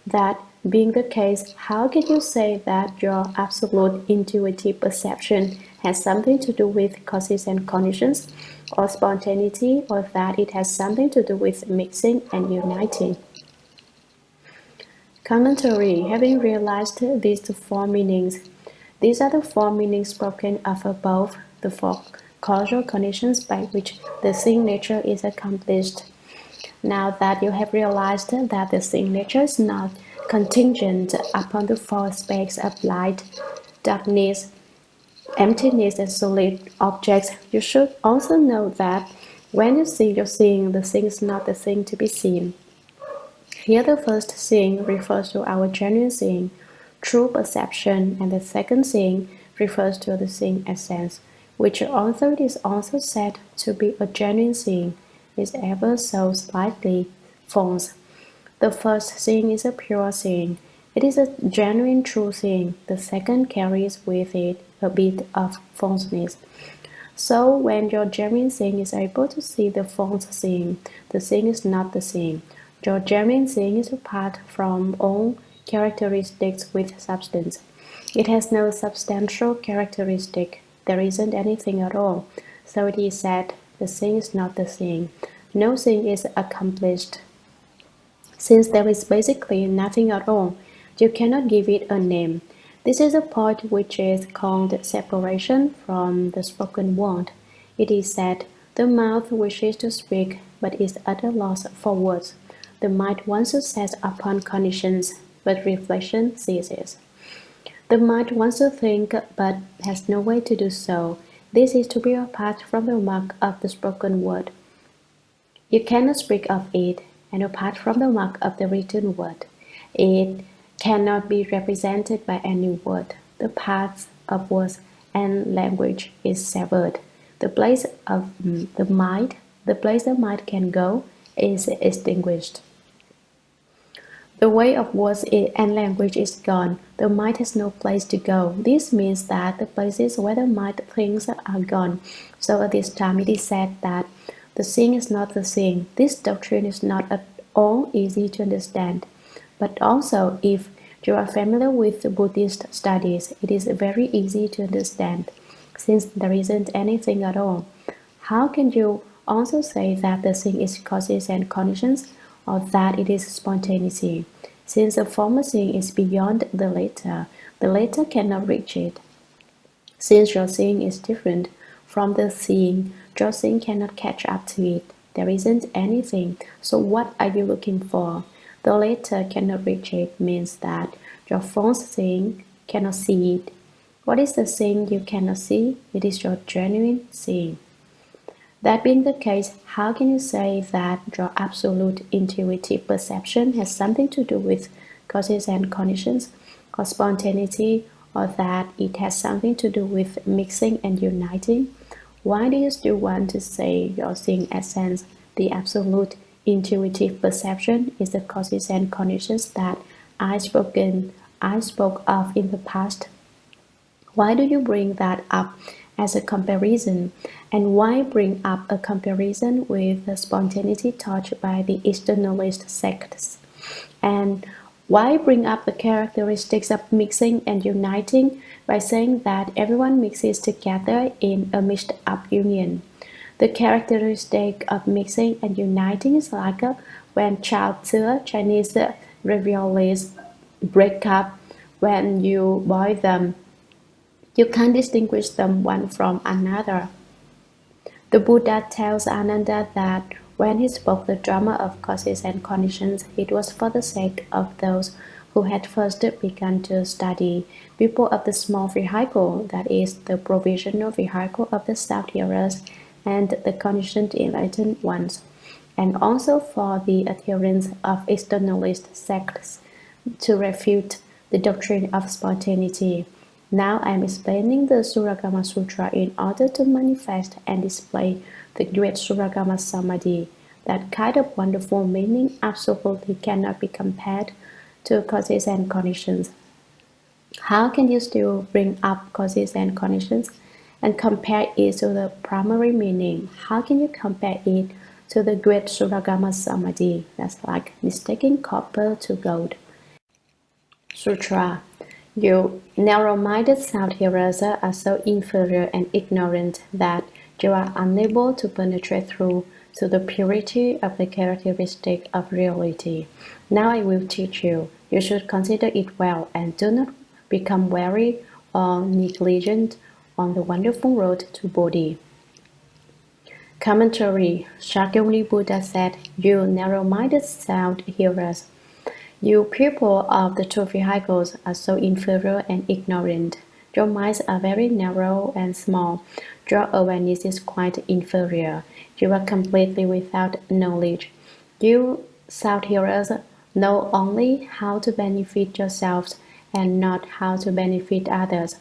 That being the case, how can you say that your absolute intuitive perception has something to do with causes and conditions, or spontaneity, or that it has something to do with mixing and uniting? Commentary. Having realized these four meanings, these are the four meanings spoken of above, the four causal conditions by which the seeing nature is accomplished. Now that you have realized that the seeing nature is not contingent upon the four aspects of light, darkness, emptiness, and solid objects, you should also know that when you see your seeing, the thing is not the thing to be seen. Here the first seeing refers to our genuine seeing, true perception, and the second seeing refers to the seeing essence, which although it is also said to be a genuine seeing, is ever so slightly false. The first seeing is a pure seeing. It is a genuine true thing. The second carries with it a bit of falseness. So when your genuine seeing is able to see the false seeing, the seeing is not the seeing. Your genuine seeing is apart from all characteristics with substance. It has no substantial characteristic. There isn't anything at all. So it is said, the seeing is not the seeing. No seeing is accomplished. Since there is basically nothing at all, you cannot give it a name. This is a point which is called separation from the spoken word. It is said, the mouth wishes to speak, but is at a loss for words. The mind wants to set upon conditions, but reflection ceases. The mind wants to think, but has no way to do so. This is to be apart from the mark of the spoken word. You cannot speak of it, and apart from the mark of the written word, it cannot be represented by any word. The path of words and language is severed. The place of the place the mind can go, is extinguished. The way of words and language is gone. The mind has no place to go. This means that the places where the mind thinks are gone. So at this time it is said that the seeing is not the seeing. This doctrine is not at all easy to understand. But also, if you are familiar with Buddhist studies, it is very easy to understand, since there isn't anything at all. How can you also say that the seeing is causes and conditions, or that it is spontaneity? Since the former seeing is beyond the latter cannot reach it. Since your seeing is different from the seeing, your seeing cannot catch up to it. There isn't anything, so what are you looking for? The latter cannot reach it means that your false seeing cannot see it. What is the seeing you cannot see? It is your genuine seeing. That being the case, how can you say that your absolute intuitive perception has something to do with causes and conditions, or spontaneity, or that it has something to do with mixing and uniting? Why do you still want to say your seeing essence, the absolute intuitive perception, is the causes and conditions that I spoke of in the past? Why do you bring that up as a comparison? And why bring up a comparison with the spontaneity taught by the externalist sects? And why bring up the characteristics of mixing and uniting by saying that everyone mixes together in a mixed up union? The characteristic of mixing and uniting is like when Chinese raviolis break up. When you boil them, you can't distinguish them one from another. The Buddha tells Ananda that when he spoke the drama of causes and conditions, it was for the sake of those who had first begun to study, people of the small vehicle, that is, the provisional vehicle of the self-hearers and the conditioned enlightened ones, and also for the adherents of externalist sects to refute the doctrine of spontaneity. Now I am explaining the Shurangama Sutra in order to manifest and display the great Shurangama Samadhi. That kind of wonderful meaning absolutely cannot be compared to causes and conditions. How can you still bring up causes and conditions and compare it to the primary meaning? How can you compare it to the great Shurangama Samadhi? That's like mistaking copper to gold. Sutra. You narrow-minded sound-hearers are so inferior and ignorant that you are unable to penetrate through to the purity of the characteristic of reality. Now I will teach you. You should consider it well and do not become weary or negligent on the wonderful road to Bodhi. Commentary. Shakyamuni Buddha said, you narrow-minded sound-hearers, you people of the two vehicles are so inferior and ignorant. Your minds are very narrow and small. Your awareness is quite inferior. You are completely without knowledge. You sound-hearers know only how to benefit yourselves and not how to benefit others.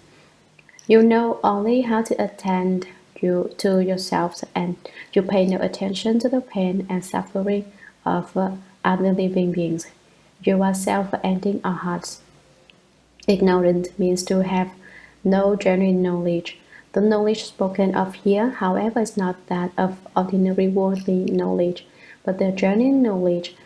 You know only how to attend to yourselves, and you pay no attention to the pain and suffering of other living beings. You are self-ending hearts. Ignorant means to have no genuine knowledge. The knowledge spoken of here, however, is not that of ordinary worldly knowledge, but the genuine knowledge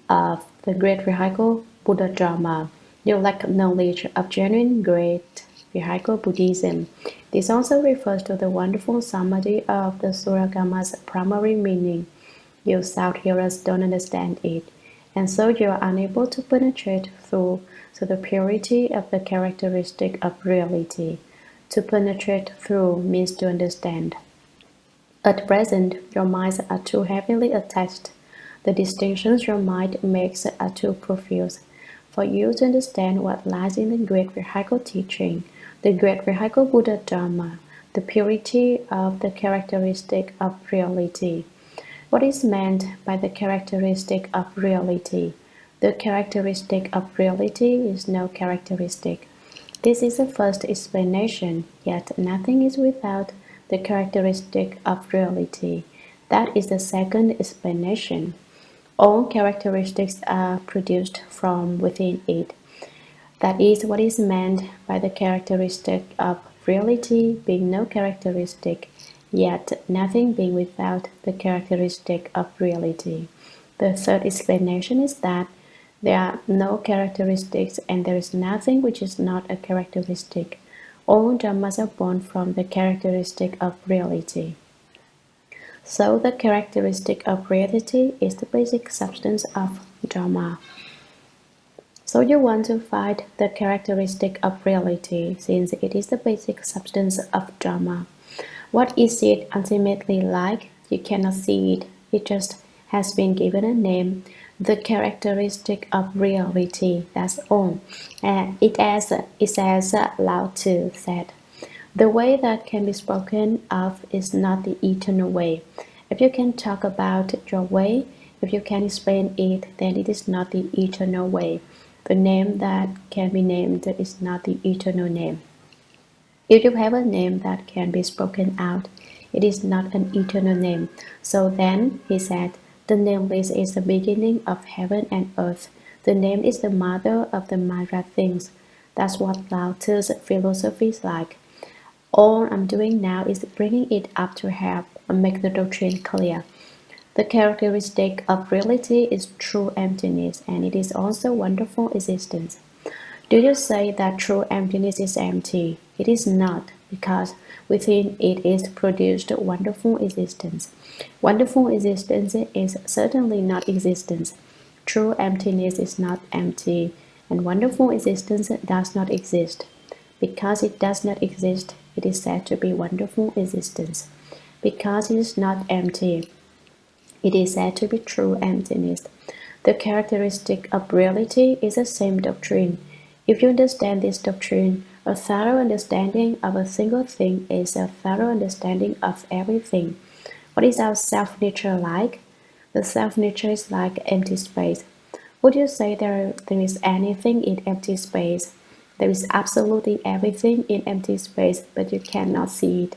of the great vehicle Buddha Dharma. You lack knowledge of genuine great vehicle Buddhism. This also refers to the wonderful samadhi of the Shurangama's primary meaning. You South hearers don't understand it, and so you are unable to penetrate through to the purity of the characteristic of reality. To penetrate through means to understand. At present, your minds are too heavily attached. The distinctions your mind makes are too profuse for you to understand what lies in the great vehicle teaching, the great vehicle Buddha Dharma, the purity of the characteristic of reality. What is meant by the characteristic of reality? The characteristic of reality is no characteristic. This is the first explanation, yet nothing is without the characteristic of reality. That is the second explanation. All characteristics are produced from within it. That is what is meant by the characteristic of reality being no characteristic, yet nothing being without the characteristic of reality. The third explanation is that there are no characteristics and there is nothing which is not a characteristic. All dhammas are born from the characteristic of reality. So the characteristic of reality is the basic substance of dhamma. So you want to find the characteristic of reality, since it is the basic substance of Dharma. What is it ultimately like? You cannot see it. It just has been given a name, the characteristic of reality. That's all. It as Lao Tzu said, the way that can be spoken of is not the eternal way. If you can talk about your way, if you can explain it, then it is not the eternal way. The name that can be named is not the eternal name. If you have a name that can be spoken out, it is not an eternal name. So then, he said, the nameless is the beginning of heaven and earth. The name is the mother of the Maya things. That's what Lao Tzu's philosophy is like. All I'm doing now is bringing it up to help and make the doctrine clear. The characteristic of reality is true emptiness, and it is also wonderful existence. Do you say that true emptiness is empty? It is not, because within it is produced wonderful existence. Wonderful existence is certainly not existence. True emptiness is not empty, and wonderful existence does not exist. Because it does not exist, it is said to be wonderful existence. Because it is not empty, it is said to be true emptiness. The characteristic of reality is the same doctrine. If you understand this doctrine, a thorough understanding of a single thing is a thorough understanding of everything. What is our self-nature like? The self-nature is like empty space. Would you say there is anything in empty space? There is absolutely everything in empty space, but you cannot see it.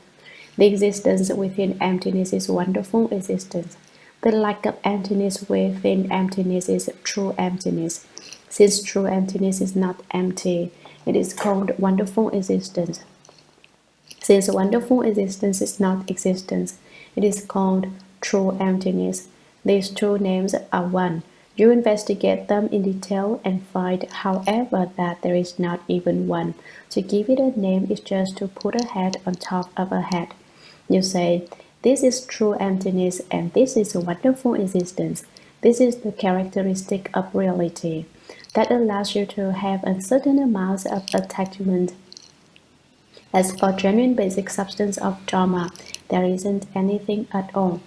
The existence within emptiness is wonderful existence. The lack of emptiness within emptiness is true emptiness. Since true emptiness is not empty, it is called wonderful existence. Since wonderful existence is not existence, it is called true emptiness. These two names are one. You investigate them in detail and find, however, that there is not even one. To give it a name is just to put a head on top of a head. You say, this is true emptiness and this is wonderful existence. This is the characteristic of reality that allows you to have a certain amount of attachment. As for genuine basic substance of Dharma, there isn't anything at all.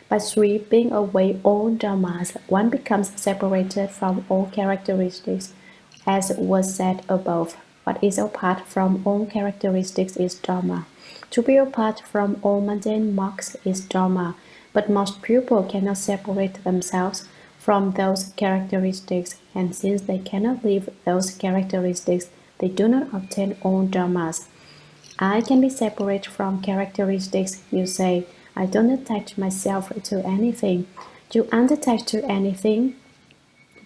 By sweeping away all dhammas, one becomes separated from all characteristics. As was said above, what is apart from all characteristics is dharma. To be apart from all mundane marks is dharma, but most people cannot separate themselves from those characteristics, and since they cannot leave those characteristics, they do not obtain all dhammas. I can be separate from characteristics, you say. I don't attach myself to anything. You aren't attached to anything.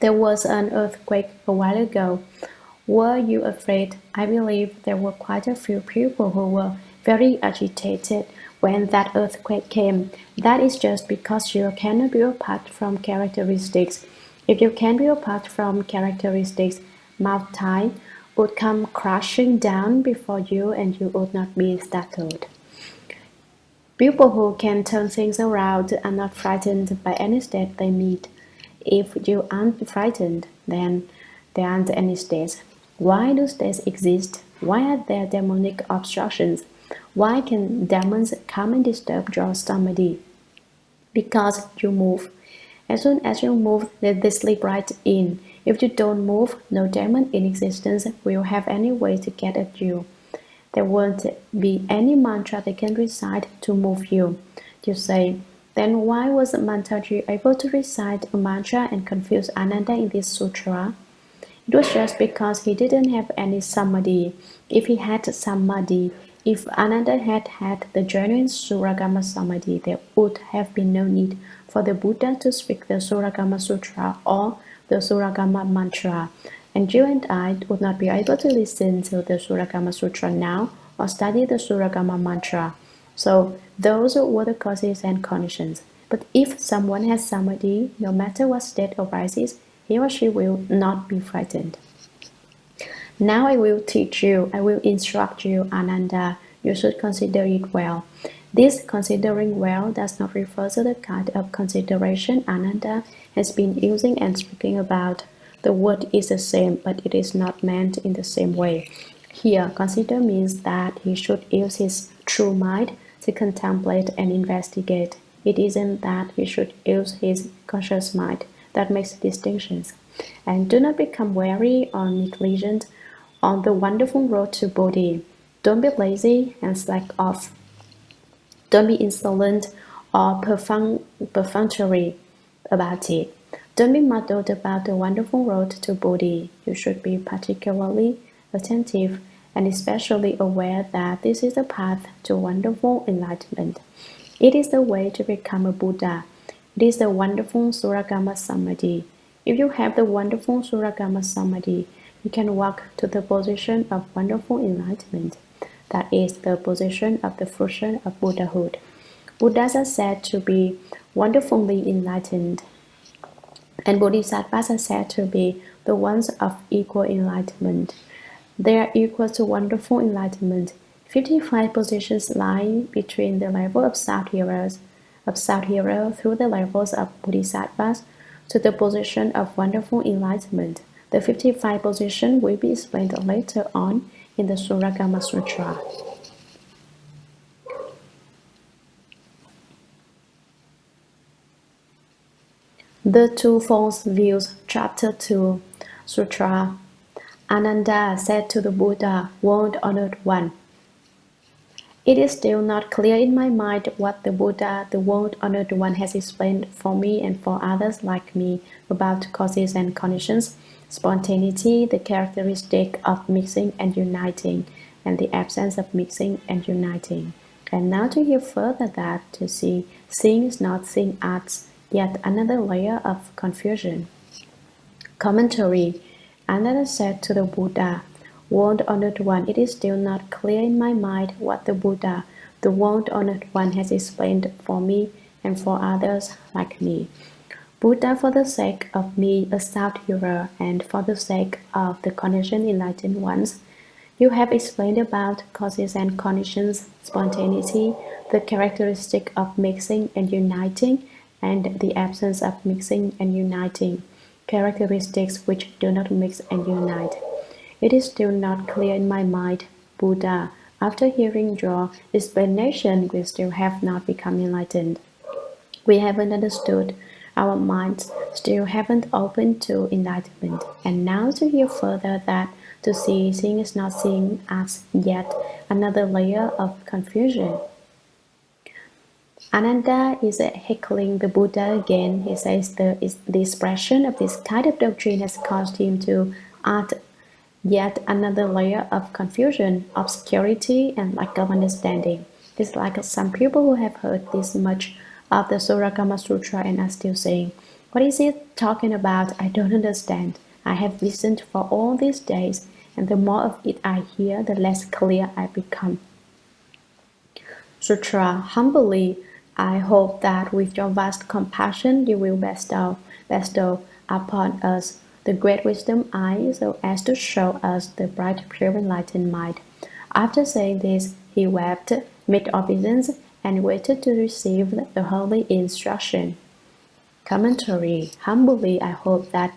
There was an earthquake a while ago. Were you afraid? I believe there were quite a few people who were very agitated when that earthquake came. That is just because you cannot be apart from characteristics. If you can be apart from characteristics, Mount Tai would come crashing down before you and you would not be startled. People who can turn things around are not frightened by any state they meet. If you aren't frightened, then there aren't any states. Why do states exist? Why are there demonic obstructions? Why can demons come and disturb your somebody? Because you move. As soon as you move, they slip right in. If you don't move, no demon in existence will have any way to get at you. There won't be any mantra they can recite to move you. You say, then why was Mantaji able to recite a mantra and confuse Ananda in this sutra? It was just because he didn't have any samadhi. If he had samadhi, if Ananda had had the genuine Shurangama samadhi, there would have been no need for the Buddha to speak the Shurangama Sutra or the Shurangama mantra, and you and I would not be able to listen to the Shurangama Sutra now or study the Shurangama mantra. So those were the causes and conditions. But if someone has samadhi, no matter what state arises, he or she will not be frightened. Now I will teach you, I will instruct you, Ananda. You should consider it well. This considering well does not refer to the kind of consideration Ananda has been using and speaking about. The word is the same, but it is not meant in the same way. Here, consider means that he should use his true mind to contemplate and investigate. It isn't that he should use his conscious mind. That makes distinctions. And do not become weary or negligent on the wonderful road to Bodhi. Don't be lazy and slack off. Don't be insolent or perfunctory about it. Don't be muddled about the wonderful road to Bodhi. You should be particularly attentive and especially aware that this is the path to wonderful enlightenment. It is the way to become a Buddha. It is the wonderful Shurangama Samadhi. If you have the wonderful Shurangama Samadhi, you can walk to the position of wonderful enlightenment. That is the position of the fruition of Buddhahood. Buddhas are said to be wonderfully enlightened, and Bodhisattvas are said to be the ones of equal enlightenment. They are equal to wonderful enlightenment. 55 positions lie between the level of South-hero through the levels of Bodhisattvas to the position of wonderful enlightenment. The 55 position will be explained later on in the Shurangama Sutra. The Two False Views, Chapter 2, Sutra. Ananda said to the Buddha, World Honored One, it is still not clear in my mind what the Buddha, the World Honored One, has explained for me and for others like me about causes and conditions, spontaneity, the characteristic of mixing and uniting, and the absence of mixing and uniting. And now to hear further that, to see, seeing is not seeing adds yet another layer of confusion. Commentary. Another said to the Buddha, World Honored One, it is still not clear in my mind what the Buddha, the World Honored One, has explained for me and for others like me. Buddha, for the sake of me, a South-hero, and for the sake of the conditioned enlightened ones, you have explained about causes and conditions, spontaneity, the characteristic of mixing and uniting, and the absence of mixing and uniting, characteristics which do not mix and unite. It is still not clear in my mind, Buddha. After hearing your explanation, we still have not become enlightened. We haven't understood. Our minds still haven't opened to enlightenment. And now to hear further that to see, seeing is not seeing adds yet another layer of confusion. Ananda is heckling the Buddha again. He says the expression of this kind of doctrine has caused him to add yet another layer of confusion, obscurity, and lack of understanding. It's like some people who have heard this much of the Shurangama Sutra and are still saying, what is it talking about? I don't understand. I have listened for all these days, and the more of it I hear, the less clear I become. Sutra, humbly, I hope that with your vast compassion you will bestow upon us the great wisdom eye so as to show us the bright, pure, enlightened mind. After saying this, he wept, made obeisance, and waited to receive the holy instruction. Commentary. Humbly, I hope that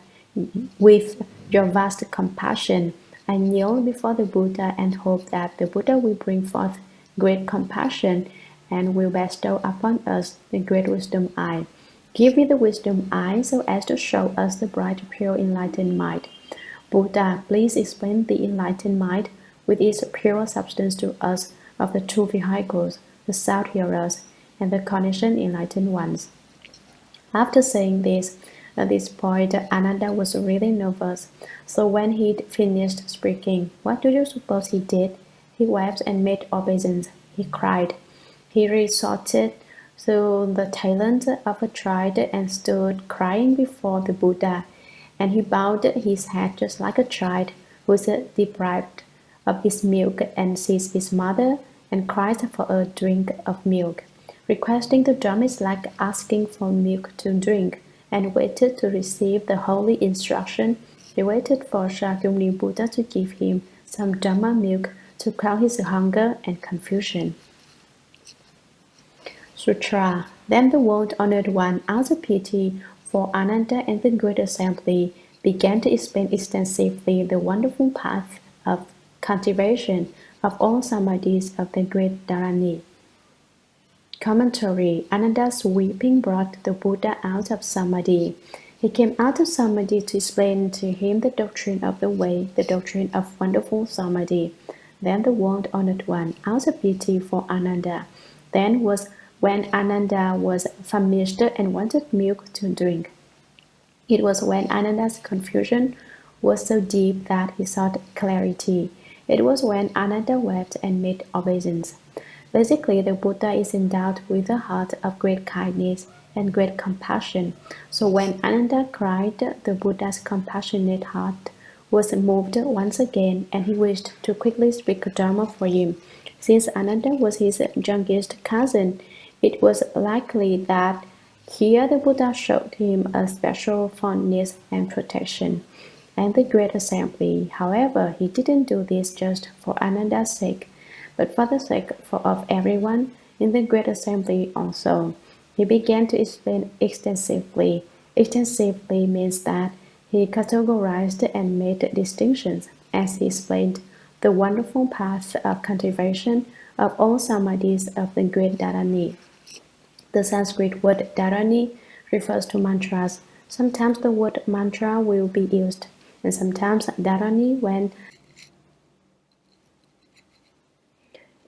with your vast compassion, I kneel before the Buddha and hope that the Buddha will bring forth great compassion and will bestow upon us the great wisdom eye. Give me the wisdom eye so as to show us the bright, pure, enlightened mind. Buddha, please explain the enlightened mind with its pure substance to us of the two vehicles, the sound hearers and the conditioned enlightened ones. After saying this, at this point, Ananda was really nervous. So when he'd finished speaking, what do you suppose he did? He wept and made obeisance. He cried. He resorted to the talent of a child and stood crying before the Buddha. And he bowed his head just like a child who is deprived of his milk and sees his mother and cries for a drink of milk. Requesting the Dhamma is like asking for milk to drink, and waited to receive the holy instruction. He waited for Shakyamuni Buddha to give him some Dhamma milk to quell his hunger and confusion. Sutra. Then the world-honored one, out of pity for Ananda and the great assembly, began to explain extensively the wonderful path of cultivation of all samadhis of the great Dharani. Commentary. Ananda's weeping brought the Buddha out of samadhi. He came out of samadhi to explain to him the doctrine of the way, the doctrine of wonderful samadhi. Then the world-honored one, out of pity for Ananda, then was when Ananda was famished and wanted milk to drink. It was when Ananda's confusion was so deep that he sought clarity. It was when Ananda wept and made obeisance. Basically, the Buddha is endowed with a heart of great kindness and great compassion. So when Ananda cried, the Buddha's compassionate heart was moved once again, and he wished to quickly speak Dharma for him. Since Ananda was his youngest cousin, it was likely that here the Buddha showed him a special fondness and protection. And the great assembly, however, he didn't do this just for Ananda's sake, but for the sake of everyone in the great assembly also. He began to explain extensively. Extensively means that he categorized and made distinctions as he explained the wonderful path of cultivation of all samadhis of the great Dharani. The Sanskrit word Dharani refers to mantras. Sometimes the word mantra will be used, and sometimes Dharani when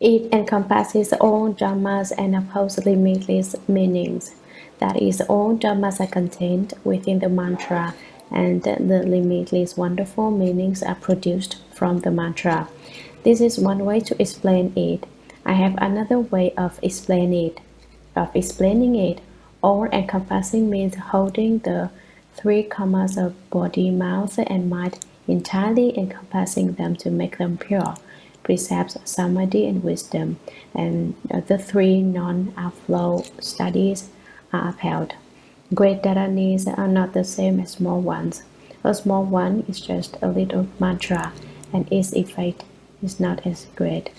it encompasses all dhammas and upholds limitless meanings. That is, all dhammas are contained within the mantra, and the limitless wonderful meanings are produced from the mantra. This is one way to explain it. I have another way of explaining it. All encompassing means holding the three khammas of body, mouth, and mind entirely, encompassing them to make them pure. Precepts, samadhi, and wisdom, and the three non-outflow studies are upheld. Great dharanis are not the same as small ones. A small one is just a little mantra, and its effect is not as great.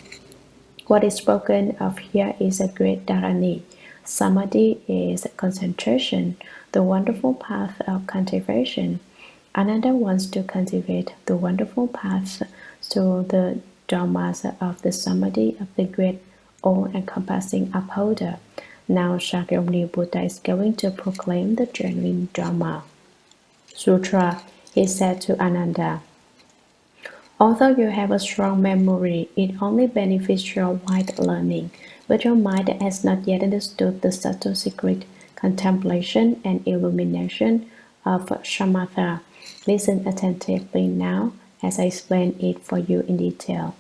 What is spoken of here is a great dharani. Samadhi is concentration, the wonderful path of cultivation. Ananda wants to cultivate the wonderful path to the dhammas of the samadhi of the great all-encompassing upholder. Now Shakyamuni Buddha is going to proclaim the genuine Dhamma. Sutra, he said to Ananda. Although you have a strong memory, it only benefits your wide learning, but your mind has not yet understood the subtle secret, contemplation and illumination of shamatha. Listen attentively now as I explain it for you in detail.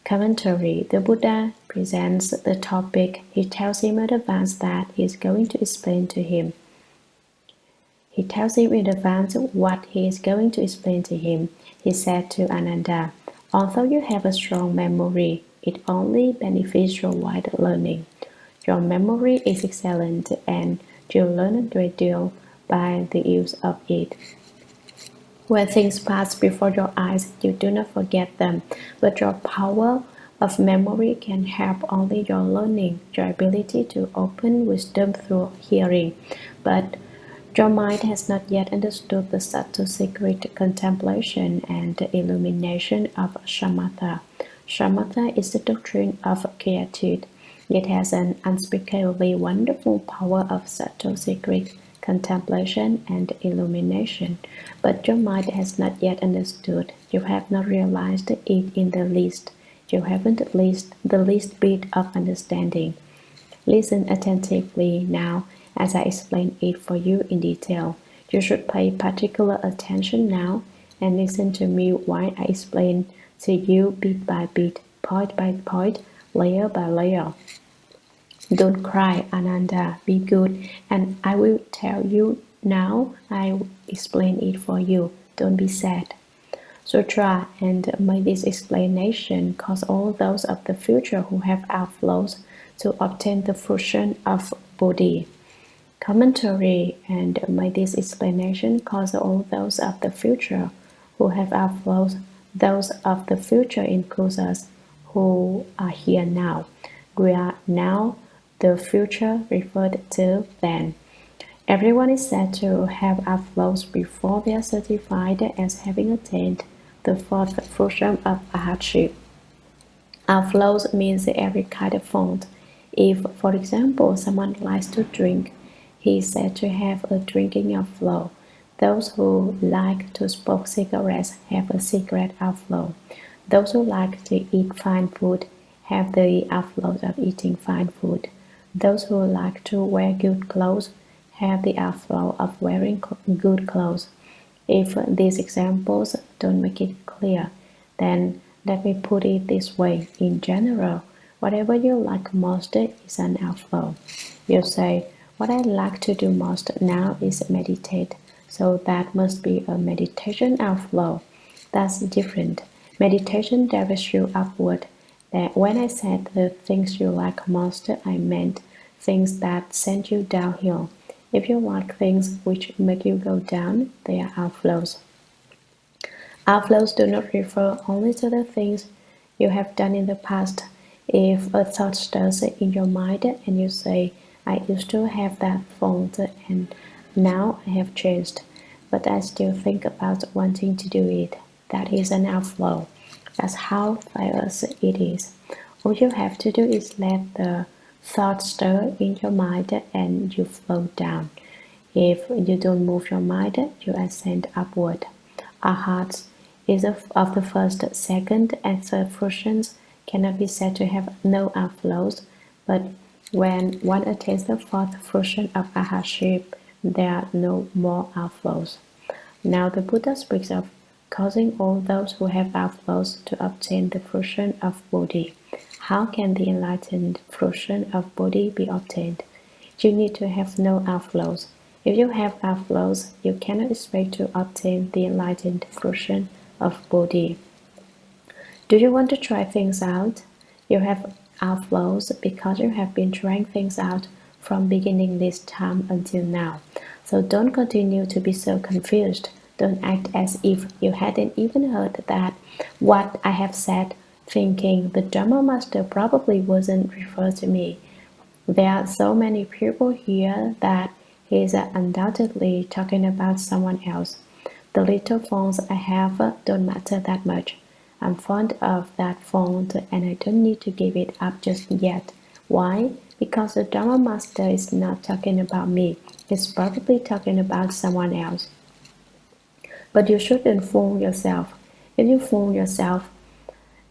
Commentary. The Buddha presents the topic. He tells him in advance that he is going to explain to him. He tells him in advance what he is going to explain to him. he said to Ananda. Although you have a strong memory, it only benefits your wide learning. Your memory is excellent and you learn a great deal by the use of it. When things pass before your eyes, you do not forget them, but your power of memory can help only your learning, your ability to open wisdom through hearing. But your mind has not yet understood the subtle secret contemplation and the illumination of shamatha. Shamatha is the doctrine of quietude. It has an unspeakably wonderful power of subtle secret contemplation and illumination, but your mind has not yet understood. You have not realized it in the least. You haven't the least bit of understanding. Listen attentively now as I explain it for you in detail. You should pay particular attention now and listen to me while I explain to you bit by bit, point by point, layer by layer. Don't cry, Ananda, be good, and I will tell you now. I will explain it for you. Don't be sad. Sutra, and may this explanation cause all those of the future who have outflows to obtain the fruition of Bodhi. Commentary, and may this explanation cause all those of the future who have outflows. Those of the future includes us who are here now. We are now the future referred to then. Everyone is said to have outflows before they are certified as having attained the fourth fruition of arhatship. Outflows means every kind of font. If, for example, someone likes to drink, he is said to have a drinking outflow. Those who like to smoke cigarettes have a cigarette outflow. Those who like to eat fine food have the outflow of eating fine food. Those who like to wear good clothes have the outflow of wearing good clothes. If these examples don't make it clear, then let me put it this way. In general, whatever you like most is an outflow. You say, what I like to do most now is meditate, so that must be a meditation outflow. That's different. Meditation directs you upward. That when I said the things you like most, I meant things that send you downhill. If you like things which make you go down, they are outflows. Outflows do not refer only to the things you have done in the past. If a thought stirs in your mind and you say, I used to have that fault and now I have changed, but I still think about wanting to do it, that is an outflow. That's how fast it is. All you have to do is let the thought stir in your mind and you float down. If you don't move your mind, you ascend upward. Our hearts is of the first, second, and third fruitions cannot be said to have no outflows, but when one attains the fourth fruition of arhatship, there are no more outflows. Now the Buddha speaks of causing all those who have outflows to obtain the fruition of Bodhi. How can the enlightened fruition of Bodhi be obtained? You need to have no outflows. If you have outflows, you cannot expect to obtain the enlightened fruition of Bodhi. Do you want to try things out? You have outflows because you have been trying things out from beginning this time until now. So don't continue to be so confused. Don't act as if you hadn't even heard that what I have said, thinking the Dharma Master probably wasn't referred to me. There are so many people here that he is undoubtedly talking about someone else. The little phones I have don't matter that much. I'm fond of that phone and I don't need to give it up just yet. Why? Because the Dharma Master is not talking about me. He's probably talking about someone else. But you shouldn't fool yourself. If you fool yourself,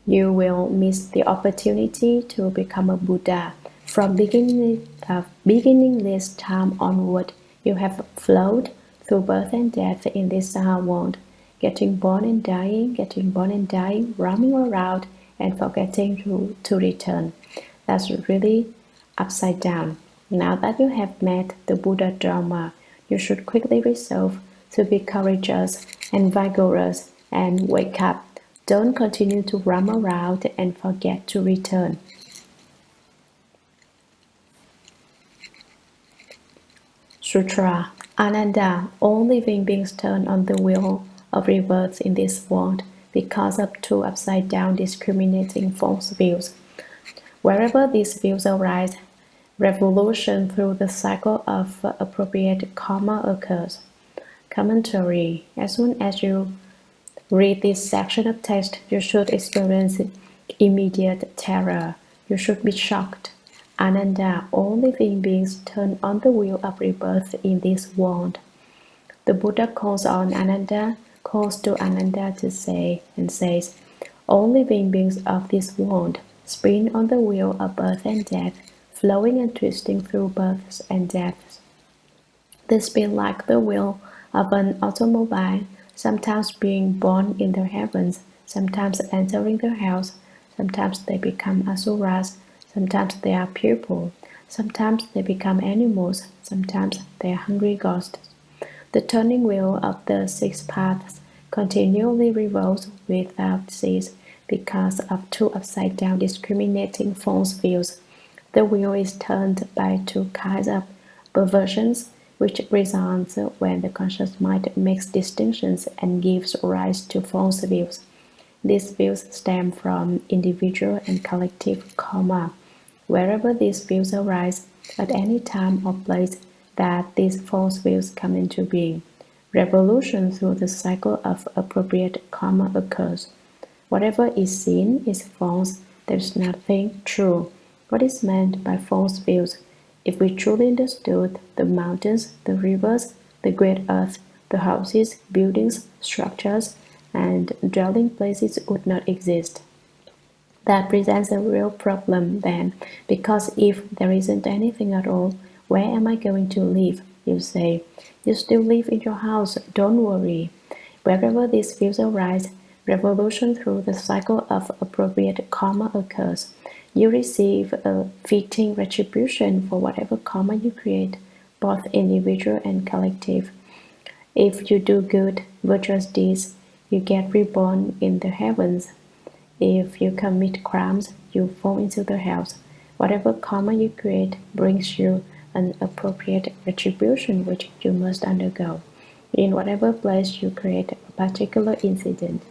you will miss the opportunity to become a Buddha. From beginningless time onward, you have flowed through birth and death in this Saha world, getting born and dying, roaming around and forgetting to return. That's really upside down. Now that you have met the Buddha Dharma, you should quickly resolve to be courageous and vigorous and wake up. Don't continue to roam around and forget to return. Sutra. Ananda, all living beings turn on the wheel of rebirth in this world because of two upside-down discriminating false views. Wherever these views arise, revolution through the cycle of appropriate karma occurs. Commentary. As soon as you read this section of text, you should experience immediate terror. You should be shocked. Ananda, all living beings turn on the wheel of rebirth in this world. The Buddha calls on Ananda, calls to Ananda to say, and says, all living beings of this world spin on the wheel of birth and death, flowing and twisting through births and deaths. They spin like the wheel of an automobile, sometimes being born in the heavens, sometimes entering the house, sometimes they become asuras, sometimes they are people, sometimes they become animals, sometimes they are hungry ghosts. The turning wheel of the six paths continually revolves without cease because of two upside-down discriminating false views. The wheel is turned by two kinds of perversions, which results when the conscious mind makes distinctions and gives rise to false views. These views stem from individual and collective karma. Wherever these views arise, at any time or place that these false views come into being, revolution through the cycle of appropriate karma occurs. Whatever is seen is false, there is nothing true. What is meant by false views? If we truly understood, the mountains, the rivers, the great earth, the houses, buildings, structures, and dwelling places would not exist. That presents a real problem then, because if there isn't anything at all, where am I going to live? You say. You still live in your house, don't worry. Wherever these views arise, revolution through the cycle of appropriate karma occurs. You receive a fitting retribution for whatever karma you create, both individual and collective. If you do good, virtuous deeds, you get reborn in the heavens. If you commit crimes, you fall into the hells. Whatever karma you create brings you an appropriate retribution which you must undergo. In whatever place you create a particular incident,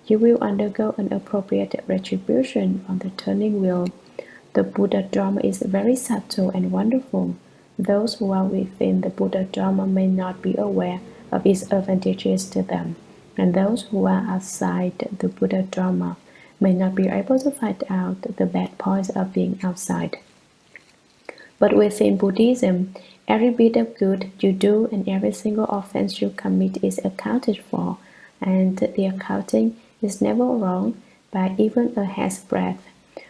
you will undergo an appropriate retribution on the turning wheel. The Buddha Dharma is very subtle and wonderful. Those who are within the Buddha Dharma may not be aware of its advantages to them, and those who are outside the Buddha Dharma may not be able to find out the bad points of being outside. But within Buddhism, every bit of good you do and every single offense you commit is accounted for, and the accounting is never wrong by even a hair's breadth.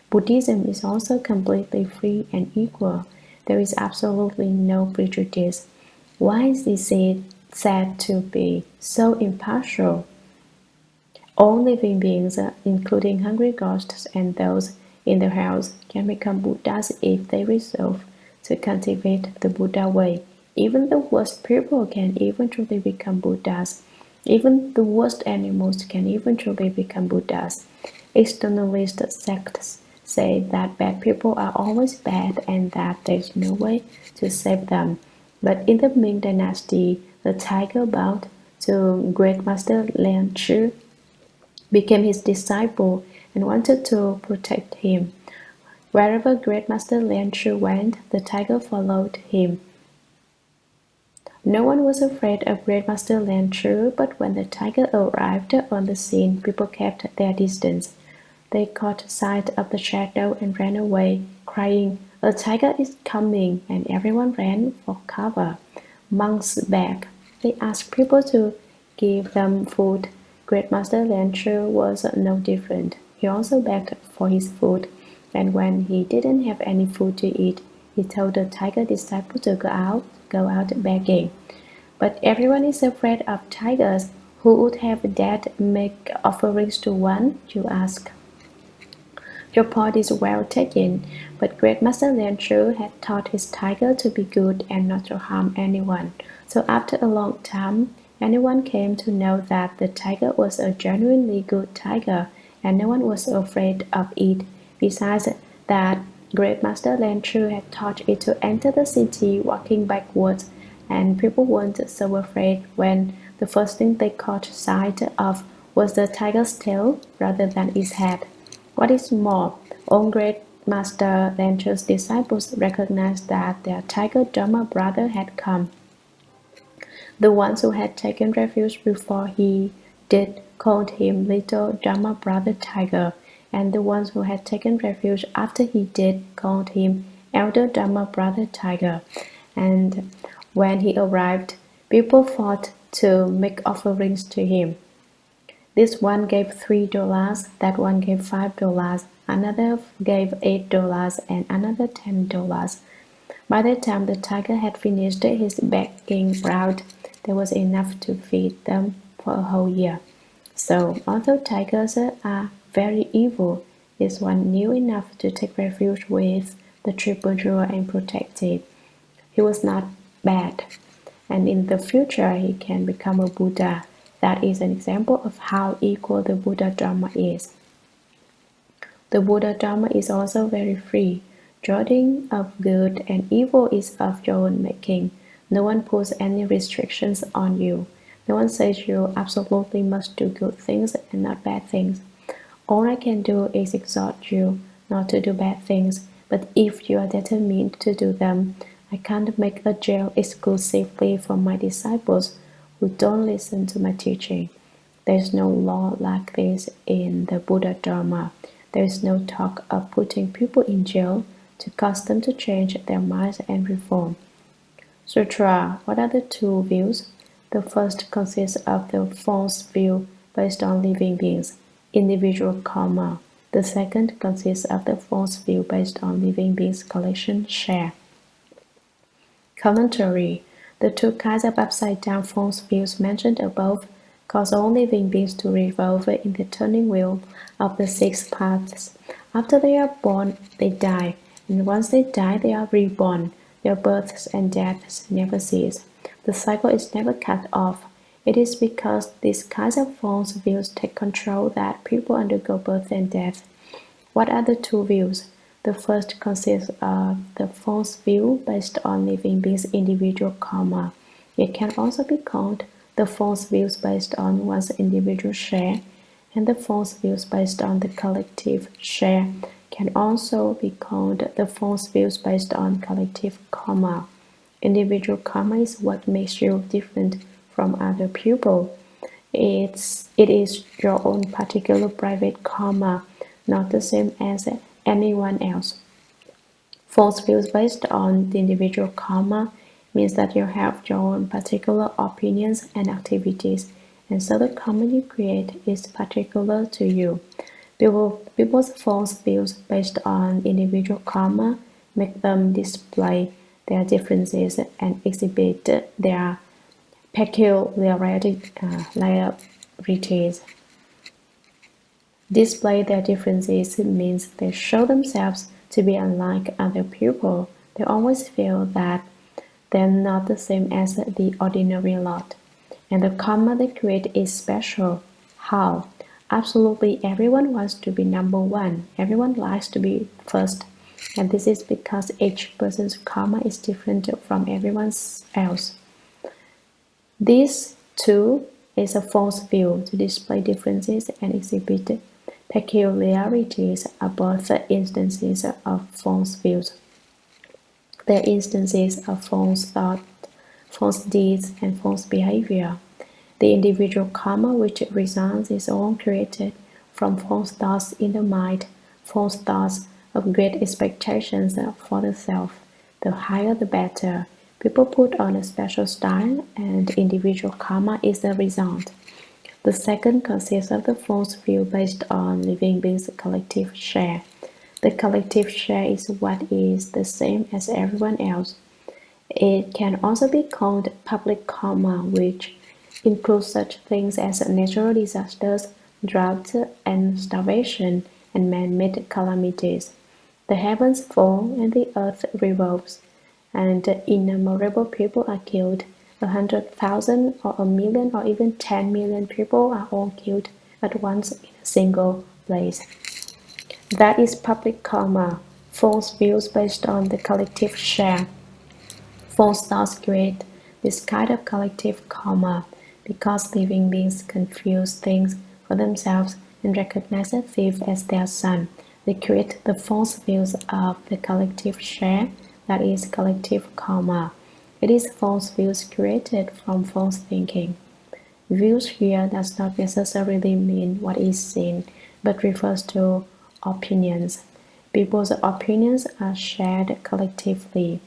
Buddhism is also completely free and equal. There is absolutely no prejudice. Why is it said to be so impartial? All living beings, including hungry ghosts and those in the house, can become Buddhas if they resolve to cultivate the Buddha way. Even the worst people can eventually become Buddhas. Even the worst animals can eventually become Buddhas. Externalist sects say that bad people are always bad and that there is no way to save them. But in the Ming Dynasty, the tiger bowed to Great Master Lian Chi, became his disciple, and wanted to protect him. Wherever Great Master Lian Chi went, the tiger followed him. No one was afraid of Great Master Lian Chi, but when the tiger arrived on the scene, people kept their distance. They caught sight of the shadow and ran away, crying, "A tiger is coming," and everyone ran for cover. Monks begged. They asked people to give them food. Great Master Lian Chi was no different. He also begged for his food, and when he didn't have any food to eat, he told the tiger disciple to go out begging. But everyone is afraid of tigers. Who would have dared make offerings to one? You ask. Your point is well taken, but Great Master Lian Chi had taught his tiger to be good and not to harm anyone. So after a long time, Anyone came to know that the tiger was a genuinely good tiger, and no one was afraid of it. Besides that, Great Master Lan Chu had taught it to enter the city walking backwards, and people weren't so afraid when the first thing they caught sight of was the tiger's tail rather than its head. What is more, old Great Master Lan Chu's disciples recognized that their tiger Dharma brother had come. The ones who had taken refuge before he did called him Little Dharma Brother Tiger, and the ones who had taken refuge after he did called him Elder Dharma Brother Tiger. And when he arrived, people fought to make offerings to him. This one gave $3, that one gave $5, another gave $8, and another $10. By the time the tiger had finished his begging route, there was enough to feed them for a whole year. So, although tigers are very evil, this one knew enough to take refuge with the triple jewel and protect it. He was not bad, and in the future he can become a Buddha. That is an example of how equal the Buddha Dharma is. The Buddha Dharma is also very free. Judging of good and evil is of your own making. No one puts any restrictions on you. No one says you absolutely must do good things and not bad things. All I can do is exhort you not to do bad things, but if you are determined to do them, I can't make a jail exclusively for my disciples who don't listen to my teaching. There is no law like this in the Buddha Dharma. There is no talk of putting people in jail to cause them to change their minds and reform. Sutra. What are the two views? The first consists of the false view based on living beings, individual karma. The second consists of the false view based on living beings' collection share. Commentary. The two kinds of upside-down false views mentioned above cause all living beings to revolve in the turning wheel of the six paths. After they are born, they die, and once they die, they are reborn. Their births and deaths never cease. The cycle is never cut off. It is because these kinds of false views take control that people undergo birth and death. What are the two views? The first consists of the false view based on living beings' individual karma. It can also be called the false views based on one's individual share, and the false views based on the collective share can also be called the false views based on collective karma. Individual karma is what makes you different from other people. It is your own particular private karma, not the same as anyone else. False views based on the individual karma means that you have your own particular opinions and activities, and so the karma you create is particular to you. People's false views based on individual karma make them display their differences and exhibit their peculiarities. Display their differences means they show themselves to be unlike other people. They always feel that they're not the same as the ordinary lot, and the karma they create is special. How? Absolutely everyone wants to be number one. Everyone likes to be first. And this is because each person's karma is different from everyone else. This, too, is a false view. To display differences and exhibit peculiarities are both instances of false views. They are instances of false thought, false deeds, and false behavior. The individual karma which results is all created from false thoughts in the mind, false thoughts of great expectations for the self. The higher the better. People put on a special style, and individual karma is the result. The second consists of the false view based on living beings' collective share. The collective share is what is the same as everyone else. It can also be called public karma, which includes such things as natural disasters, drought and starvation, and man-made calamities. The heavens fall and the earth revolves, and innumerable people are killed, 100,000 or a million or even 10 million people are all killed at once in a single place. That is public karma, false views based on the collective share. False thoughts create this kind of collective karma because living beings confuse things for themselves and recognize a thief as their son. They create the false views of the collective share, that is collective karma. It is false views created from false thinking. Views here does not necessarily mean what is seen, but refers to opinions. People's opinions are shared collectively.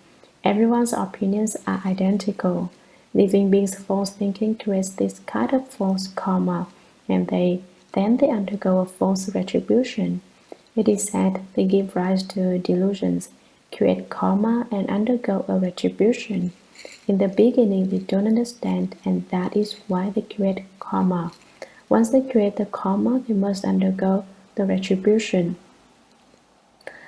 Everyone's opinions are identical. Living beings' false thinking creates this kind of false karma, and then they undergo a false retribution. It is said they give rise to delusions, create karma, and undergo a retribution. In the beginning, they don't understand, and that is why they create karma. Once they create the karma, they must undergo the retribution.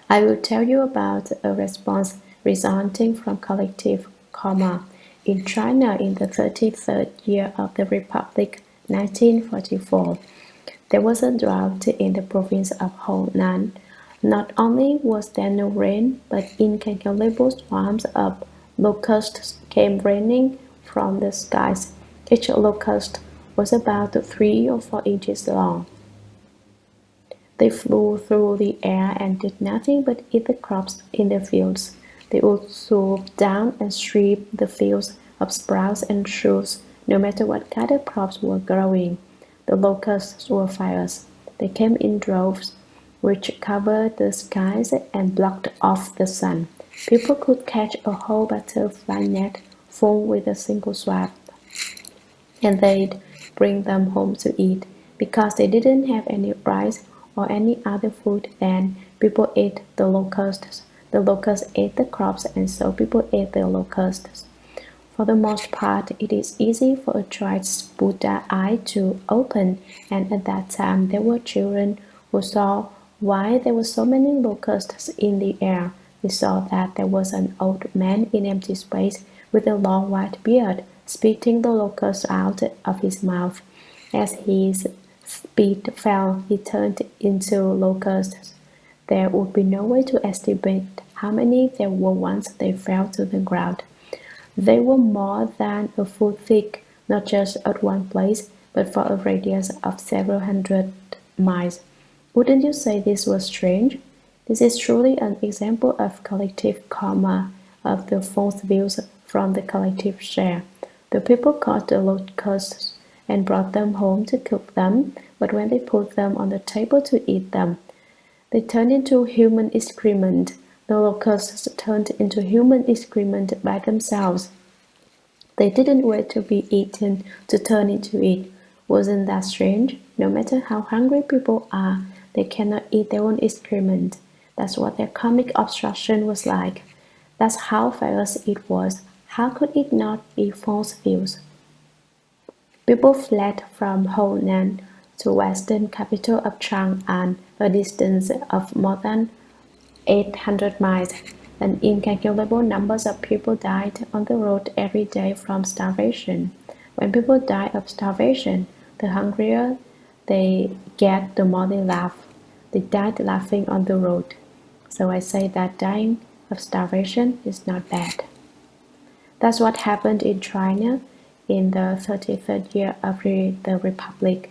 I will tell you about a response resulting from collective karma. In China, in the 33rd year of the Republic, 1944, there was a drought in the province of Honan. Not only was there no rain, but incalculable swarms of locusts came raining from the skies. Each locust was about 3 or 4 inches long. They flew through the air and did nothing but eat the crops in the fields. They would swoop down and strip the fields of sprouts and shoots, no matter what kind of crops were growing. The locusts were fierce. They came in droves, which covered the skies and blocked off the sun. People could catch a whole butterfly net full with a single swipe, and they'd bring them home to eat. Because they didn't have any rice or any other food, then people ate the locusts. The locusts ate the crops, and so people ate the locusts. For the most part, it is easy for a child's Buddha eye to open, and at that time there were children who saw why there were so many locusts in the air. They saw that there was an old man in empty space with a long white beard, spitting the locusts out of his mouth. As his spit fell, he turned into locusts. There would be no way to estimate how many there were once they fell to the ground. They were more than a foot thick, not just at one place, but for a radius of several hundred miles. Wouldn't you say this was strange? This is truly an example of collective karma, of the false views from the collective share. The people caught the locusts and brought them home to cook them, but when they put them on the table to eat them, they turned into human excrement. The locusts turned into human excrement by themselves. They didn't wait to be eaten to turn into it. Wasn't that strange? No matter how hungry people are, they cannot eat their own excrement. That's what their karmic obstruction was like. That's how fierce it was. How could it not be false views? People fled from Honan to western capital of Chang'an, a distance of more than 800 miles, and incalculable numbers of people died on the road every day from starvation. When people die of starvation, the hungrier they get, the more they laugh. They died laughing on the road. So I say that dying of starvation is not bad. That's what happened in China in the 33rd year of the Republic.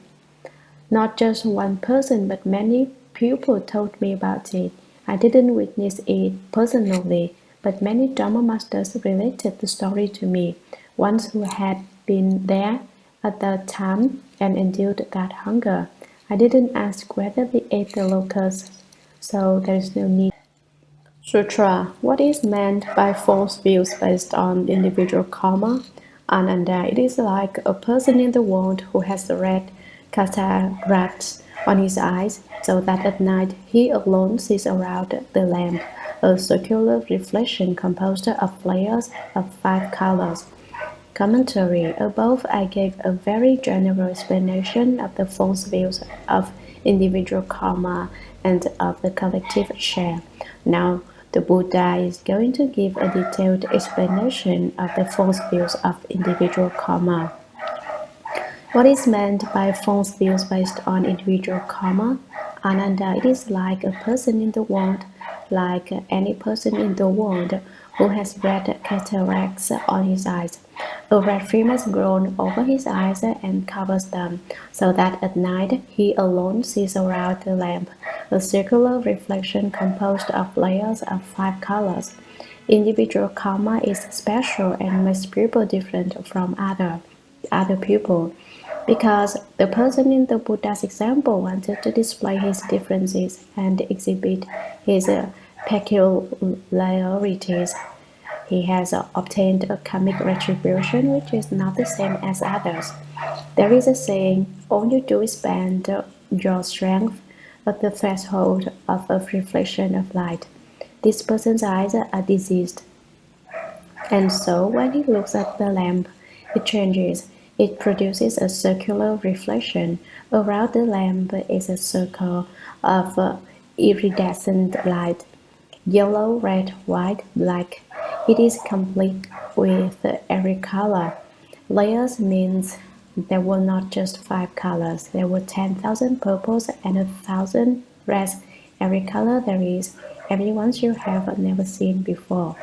Not just one person, but many people told me about it. I didn't witness it personally, but many Dharma masters related the story to me, ones who had been there at the time and endured that hunger. I didn't ask whether they ate the locusts, so there is no need. Sutra. What is meant by false views based on individual karma? Ananda. It is like a person in the world who has red cataracts on his eyes, so that at night he alone sees around the lamp a circular reflection composed of layers of 5 colors. Commentary. Above I gave a very general explanation of the false views of individual karma and of the collective share. Now The Buddha is going to give a detailed explanation of the false views of individual karma. What is meant by false views based on individual karma? Ananda, it is like a person in the world, like any person in the world who has red cataracts on his eyes. A red film has grown over his eyes and covers them, so that at night he alone sees around the lamp a circular reflection composed of layers of 5 colors. Individual karma is special and makes people different from other people. Because the person in the Buddha's example wanted to display his differences and exhibit his peculiarities, he has obtained a karmic retribution which is not the same as others. There is a saying, all you do is bend your strength at the threshold of a reflection of light. This person's eyes are diseased, and so when he looks at the lamp, it changes. It produces a circular reflection. Around the lamp is a circle of iridescent light, yellow, red, white, black. It is complete with every color. Layers means there were not just 5 colors, there were 10,000 purples and 1,000 reds. Every color there is, every one you have never seen before.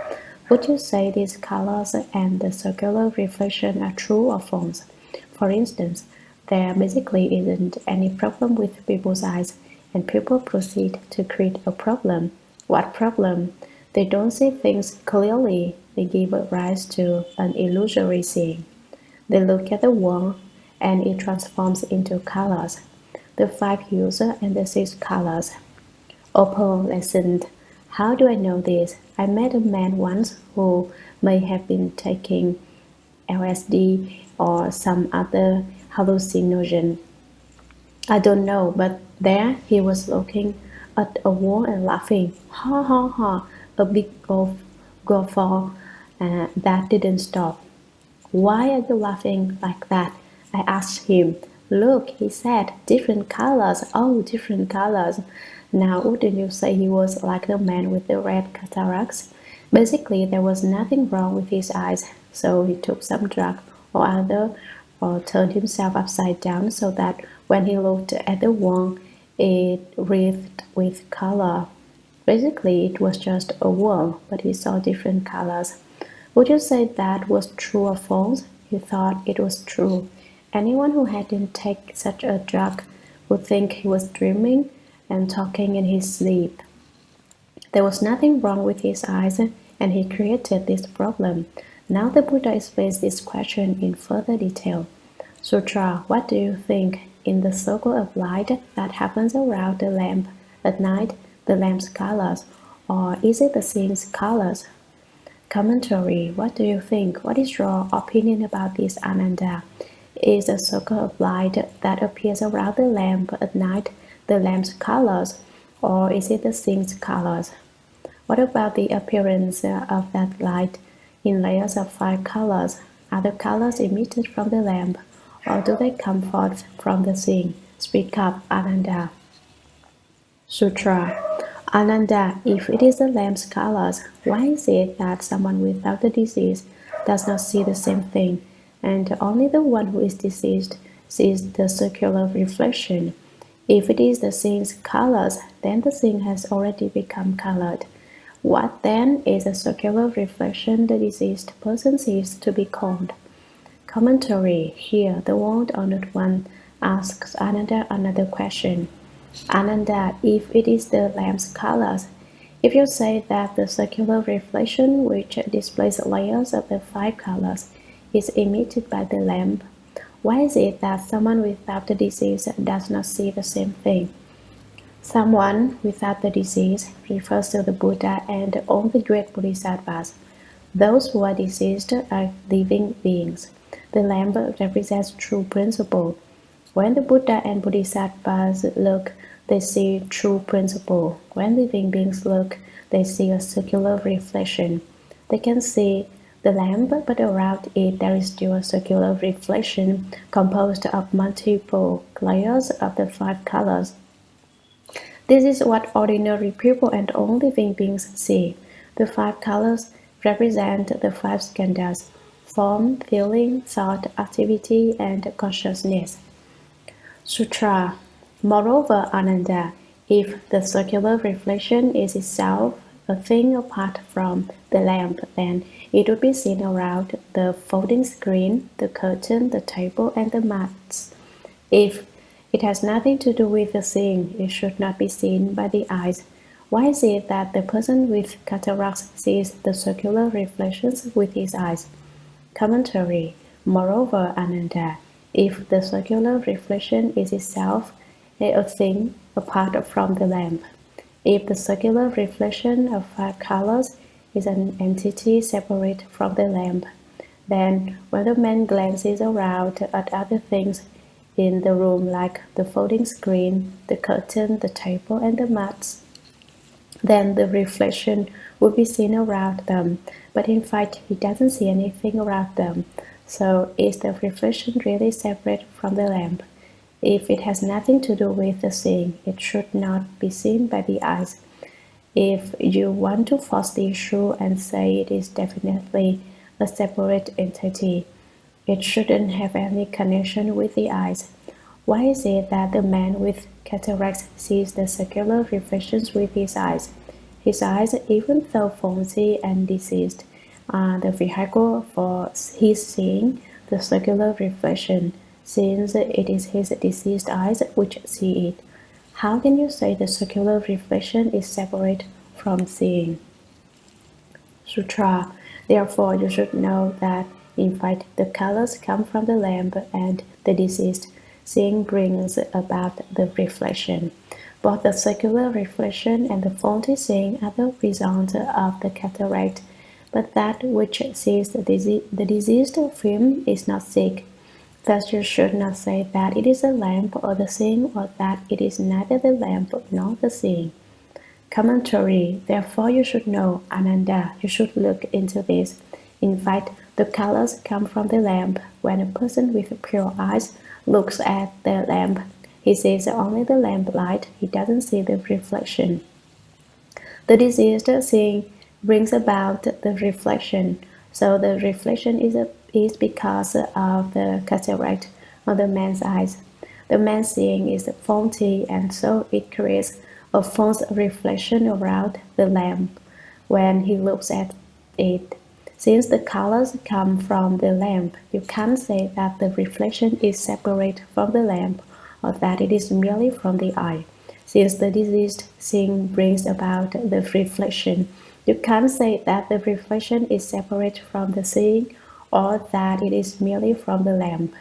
Would you say these colors and the circular reflection are true or false? For instance, there basically isn't any problem with people's eyes, and people proceed to create a problem. What problem? They don't see things clearly, they give rise to an illusory seeing. They look at the world and it transforms into colors. The 5 hues and the 6 colors. Opal listened. How do I know this? I met a man once who may have been taking LSD or some other hallucinogen. I don't know, but there he was looking at a wall and laughing. Ha ha ha, a big guffaw that didn't stop. Why are you laughing like that? I asked him. Look, he said, different colors. Oh, different colors. Now, wouldn't you say he was like the man with the red cataracts? Basically, there was nothing wrong with his eyes, so he took some drug or other or turned himself upside down so that when he looked at the wall, it wreathed with color. Basically, it was just a wall, but he saw different colors. Would you say that was true or false? He thought it was true. Anyone who hadn't taken such a drug would think he was dreaming and talking in his sleep. There was nothing wrong with his eyes, and he created this problem. Now the Buddha explains this question in further detail. Sutra, what do you think? In the circle of light that happens around the lamp at night, the lamp's colors, or is it the scene's colors? Commentary, what do you think? What is your opinion about this, Ananda? Is a circle of light that appears around the lamp at night the lamp's colors, or is it the scene's colors? What about the appearance of that light in layers of 5 colors? Are the colors emitted from the lamp, or do they come forth from the scene? Speak up, Ananda. Sutra. Ananda, if it is the lamp's colors, why is it that someone without the disease does not see the same thing, and only the one who is diseased sees the circular reflection? If it is the scene's colors, then the scene has already become colored. What then is a circular reflection the diseased person sees to be called? Commentary. Here, the world-honored one asks Ananda another question. Ananda, if it is the lamp's colors, if you say that the circular reflection which displays layers of the 5 colors is emitted by the lamp, why is it that someone without the disease does not see the same thing? Someone without the disease refers to the Buddha and all the great bodhisattvas. Those who are diseased are living beings. The lamp represents true principle. When the Buddha and bodhisattvas look, they see true principle. When living beings look, they see a circular reflection. They can see the lamp, but around it there is still a circular reflection composed of multiple layers of the 5 colors. This is what ordinary people and all living beings see. The five colors represent the five skandhas: form, feeling, thought, activity, and consciousness. Sutra. Moreover, Ananda, if the circular reflection is itself a thing apart from the lamp, then it would be seen around the folding screen, the curtain, the table, and the mats. If it has nothing to do with the seeing, it should not be seen by the eyes. Why is it that the person with cataracts sees the circular reflections with his eyes? Commentary. Moreover, Ananda, if the circular reflection is itself a thing apart from the lamp, if the circular reflection of five colors is an entity separate from the lamp, then when the man glances around at other things in the room like the folding screen, the curtain, the table, and the mats, then the reflection would be seen around them, but in fact he doesn't see anything around them. So is the reflection really separate from the lamp? If it has nothing to do with the seeing, it should not be seen by the eyes. If you want to force the issue and say it is definitely a separate entity, it shouldn't have any connection with the eyes. Why is it that the man with cataracts sees the circular reflections with his eyes? His eyes, even though faulty and diseased, are the vehicle for his seeing the circular reflection, since it is his diseased eyes which see it. How can you say the circular reflection is separate from seeing? Sutra. Therefore, you should know that, in fact, the colors come from the lamp and the deceased. Seeing brings about the reflection. Both the circular reflection and the faulty seeing are the result of the cataract, but that which sees the diseased film is not sick. Thus you should not say that it is a lamp or the seeing, or that it is neither the lamp nor the seeing. Commentary. Therefore you should know, Ananda, you should look into this. In fact, the colors come from the lamp. When a person with pure eyes looks at the lamp, he sees only the lamp light, he doesn't see the reflection. The diseased seeing brings about the reflection, so the reflection is because of the cataract on the man's eyes. The man's seeing is faulty, and so it creates a false reflection around the lamp when he looks at it. Since the colors come from the lamp, you can't say that the reflection is separate from the lamp, or that it is merely from the eye. Since the diseased seeing brings about the reflection, you can't say that the reflection is separate from the seeing, or that it is merely from the lamp.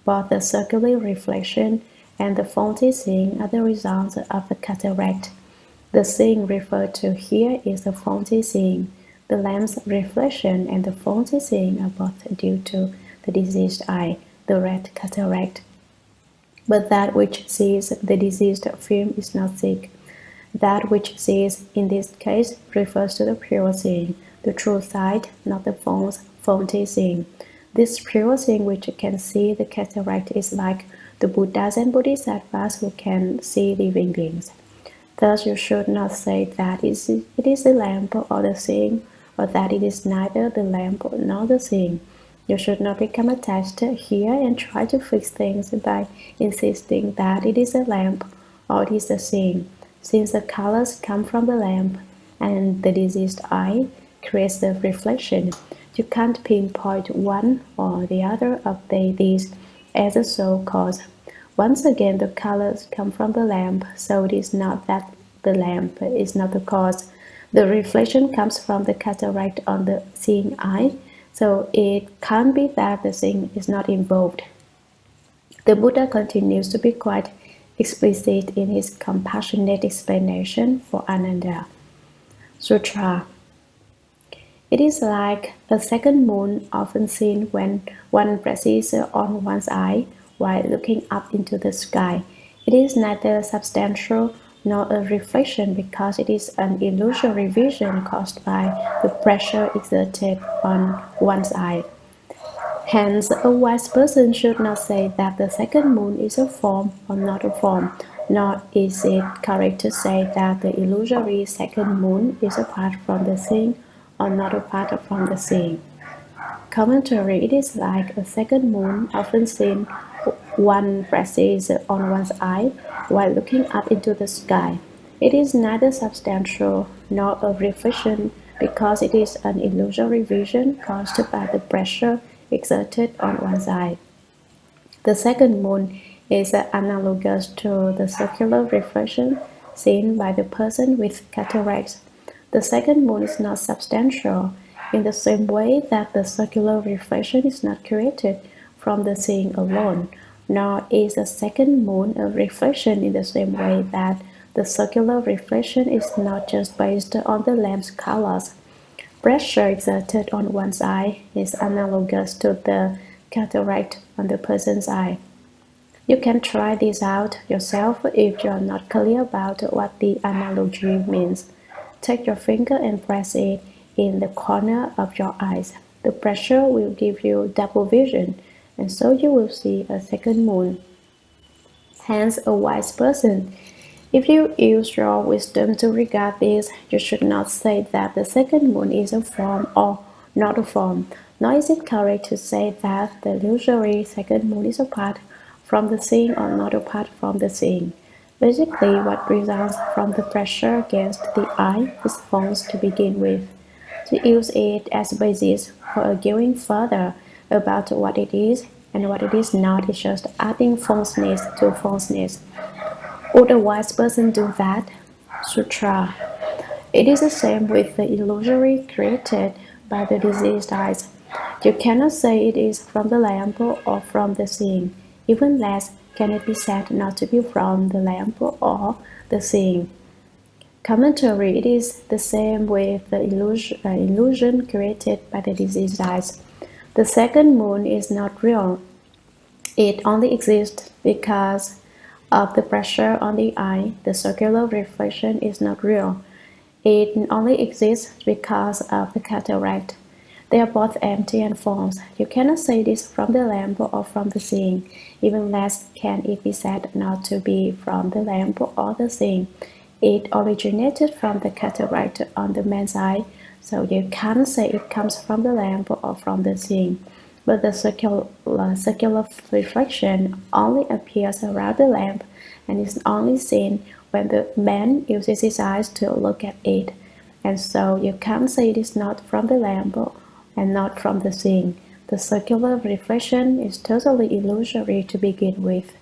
Both the circular reflection and the faulty seeing are the result of the cataract. The seeing referred to here is the faulty seeing. The lamp's reflection and the faulty seeing are both due to the diseased eye, the red cataract. But that which sees the diseased film is not sick. That which sees in this case refers to the pure seeing, the true sight, not the false, faulty seeing. This pure seeing which can see the cataract is like the Buddhas and Bodhisattvas who can see living beings. Thus you should not say that it is the lamp or the seeing, or that it is neither the lamp nor the seeing. You should not become attached here and try to fix things by insisting that it is a lamp or it is a seeing, since the colors come from the lamp and the diseased eye creates the reflection. You can't pinpoint one or the other of these as a sole cause. Once again, the colors come from the lamp, so it is not that the lamp is not the cause. The reflection comes from the cataract on the seeing eye, so it can't be that the seeing is not involved. The Buddha continues to be quite explicit in his compassionate explanation for Ananda. Sutra. It is like a second moon often seen when one presses on one's eye while looking up into the sky. It is neither substantial nor a reflection, because it is an illusory vision caused by the pressure exerted on one's eye. Hence, a wise person should not say that the second moon is a form or not a form, Nor is it correct to say that the illusory second moon is apart from the seeing or not apart from the seeing. Commentary: it is like a second moon, often seen one presses on one's eye while looking up into the sky. It is neither substantial nor a reflection because it is an illusory vision caused by the pressure exerted on one's eye. The second moon is analogous to the circular reflection seen by the person with cataracts. The second moon is not substantial in the same way that the circular reflection is not created from the seeing alone, nor is the second moon a reflection in the same way that the circular reflection is not just based on the lamp's colors. Pressure exerted on one's eye is analogous to the cataract on the person's eye. You can try this out yourself if you're not clear about what the analogy means. Take your finger and press it in the corner of your eyes. The pressure will give you double vision, and so you will see a second moon. Hence, a wise person, if you use your wisdom to regard this, you should not say that the second moon is a form or not a form, nor is it correct to say that the illusory second moon is apart from the seeing or not apart from the seeing. Basically, what results from the pressure against the eye is false to begin with. To use it as a basis for arguing further about what it is and what it is not is just adding falseness to falseness. Would a wise person do that? Sutra. It is the same with the illusory created by the diseased eyes. You cannot say it is from the lamp or from the seeing. Even less can it be said not to be from the lamp or the seeing. Commentary: it is the same with the illusion created by the diseased eyes. The second moon is not real. It only exists because of the pressure on the eye. The circular reflection is not real. It only exists because of the cataract. They are both empty and false. You cannot say this from the lamp or from the seeing. Even less can it be said not to be from the lamp or the seeing. It originated from the cataract on the man's eye, so you can't say it comes from the lamp or from the seeing. But the circular reflection only appears around the lamp and is only seen when the man uses his eyes to look at it. And so you can't say it is not from the lamp and not from the seeing. The circular reflection is totally illusory to begin with.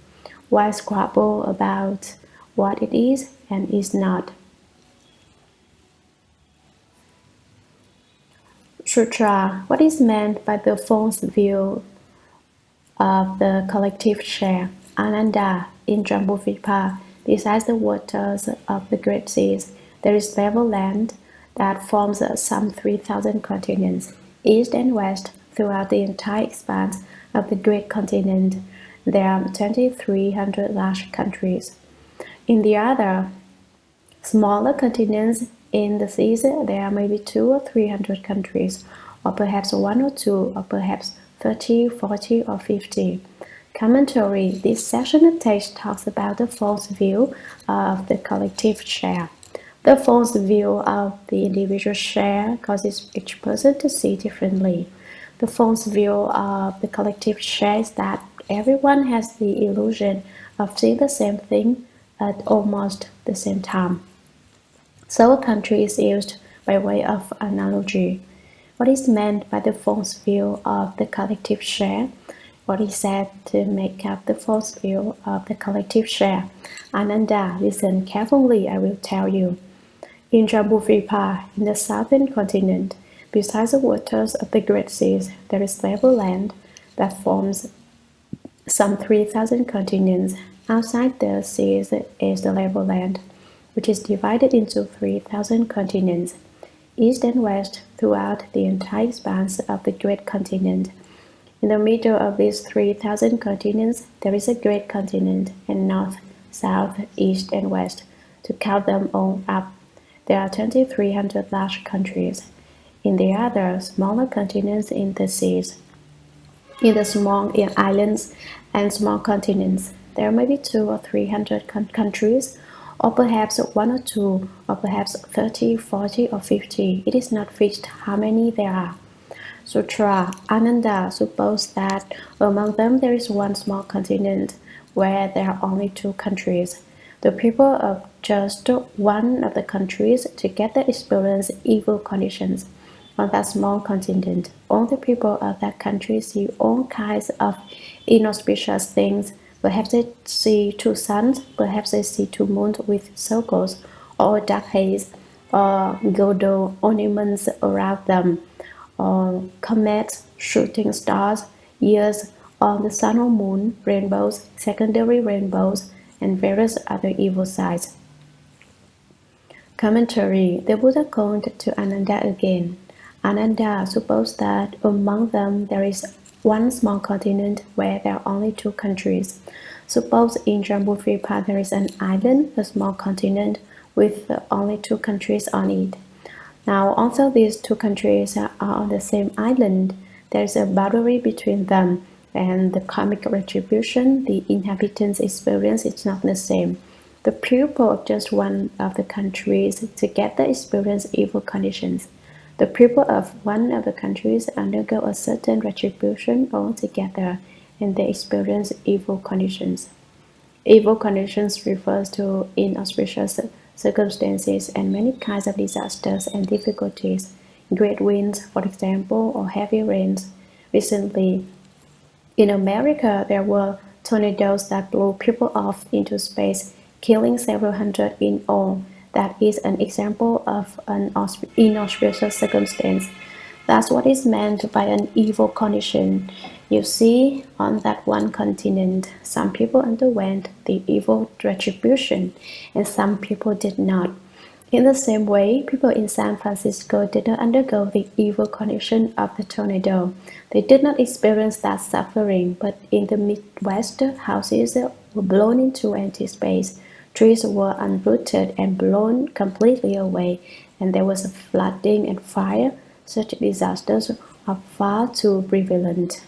Why squabble about what it is and is not? Sutra. What is meant by the false view of the collective share? Ananda. In Jambudvipa, besides the waters of the great seas, there is level land that forms some 3,000 continents, east and west, throughout the entire expanse of the great continent. There are 2,300 large countries. In the other smaller continents, in the seas, there are maybe 200 or 300 countries, or perhaps 1 or 2, or perhaps 30, 40, or 50. Commentary: this section of text talks about the false view of the collective share. The false view of the individual share causes each person to see differently. The false view of the collective share is that everyone has the illusion of seeing the same thing at almost the same time. So a country is used by way of analogy. What is meant by the false view of the collective share? What is said to make up the false view of the collective share? Ananda, listen carefully, I will tell you. In Jambudvipa, in the southern continent, besides the waters of the great seas, there is level land that forms some 3,000 continents. Outside the seas is the level land, which is divided into 3,000 continents, east and west, throughout the entire expanse of the great continent. In the middle of these 3,000 continents, there is a great continent, and north, south, east, and west. To count them all up, there are 2,300 large countries. In the other smaller continents in the seas, in the small islands and small continents, there may be 200 or 300 countries, or perhaps one or two, or perhaps 30, 40, or 50. It is not fixed how many there are. Sutra Ananda supposes that among them there is one small continent where there are only two countries. The people of just one of the countries together experience evil conditions. On that small continent, all the people of that country see all kinds of inauspicious things. Perhaps they see two suns, perhaps they see two moons with circles, or dark haze, or golden ornaments around them, or comets, shooting stars, years on the sun or moon, rainbows, secondary rainbows, and various other evil sights. Commentary. The Buddha called to Ananda again. Ananda supposed that among them there is one small continent where there are only two countries. Suppose in Jambudvipa there is an island, a small continent, with only two countries on it. Now, although these two countries are on the same island, there is a boundary between them, and the karmic retribution the inhabitants experience is not the same. The people of just one of the countries together experience evil conditions. The people of one of the countries undergo a certain retribution altogether, and they experience evil conditions. Evil conditions refers to inauspicious circumstances and many kinds of disasters and difficulties. Great winds, for example, or heavy rains. Recently, in America, there were tornadoes that blew people off into space, killing several hundred in all. That is an example of an inauspicious circumstance. That's what is meant by an evil condition. You see, on that one continent, some people underwent the evil retribution, and some people did not. In the same way, people in San Francisco did not undergo the evil condition of the tornado. They did not experience that suffering, but in the Midwest, houses were blown into empty space. Trees were uprooted and blown completely away, and there was a flooding and fire. Such disasters are far too prevalent.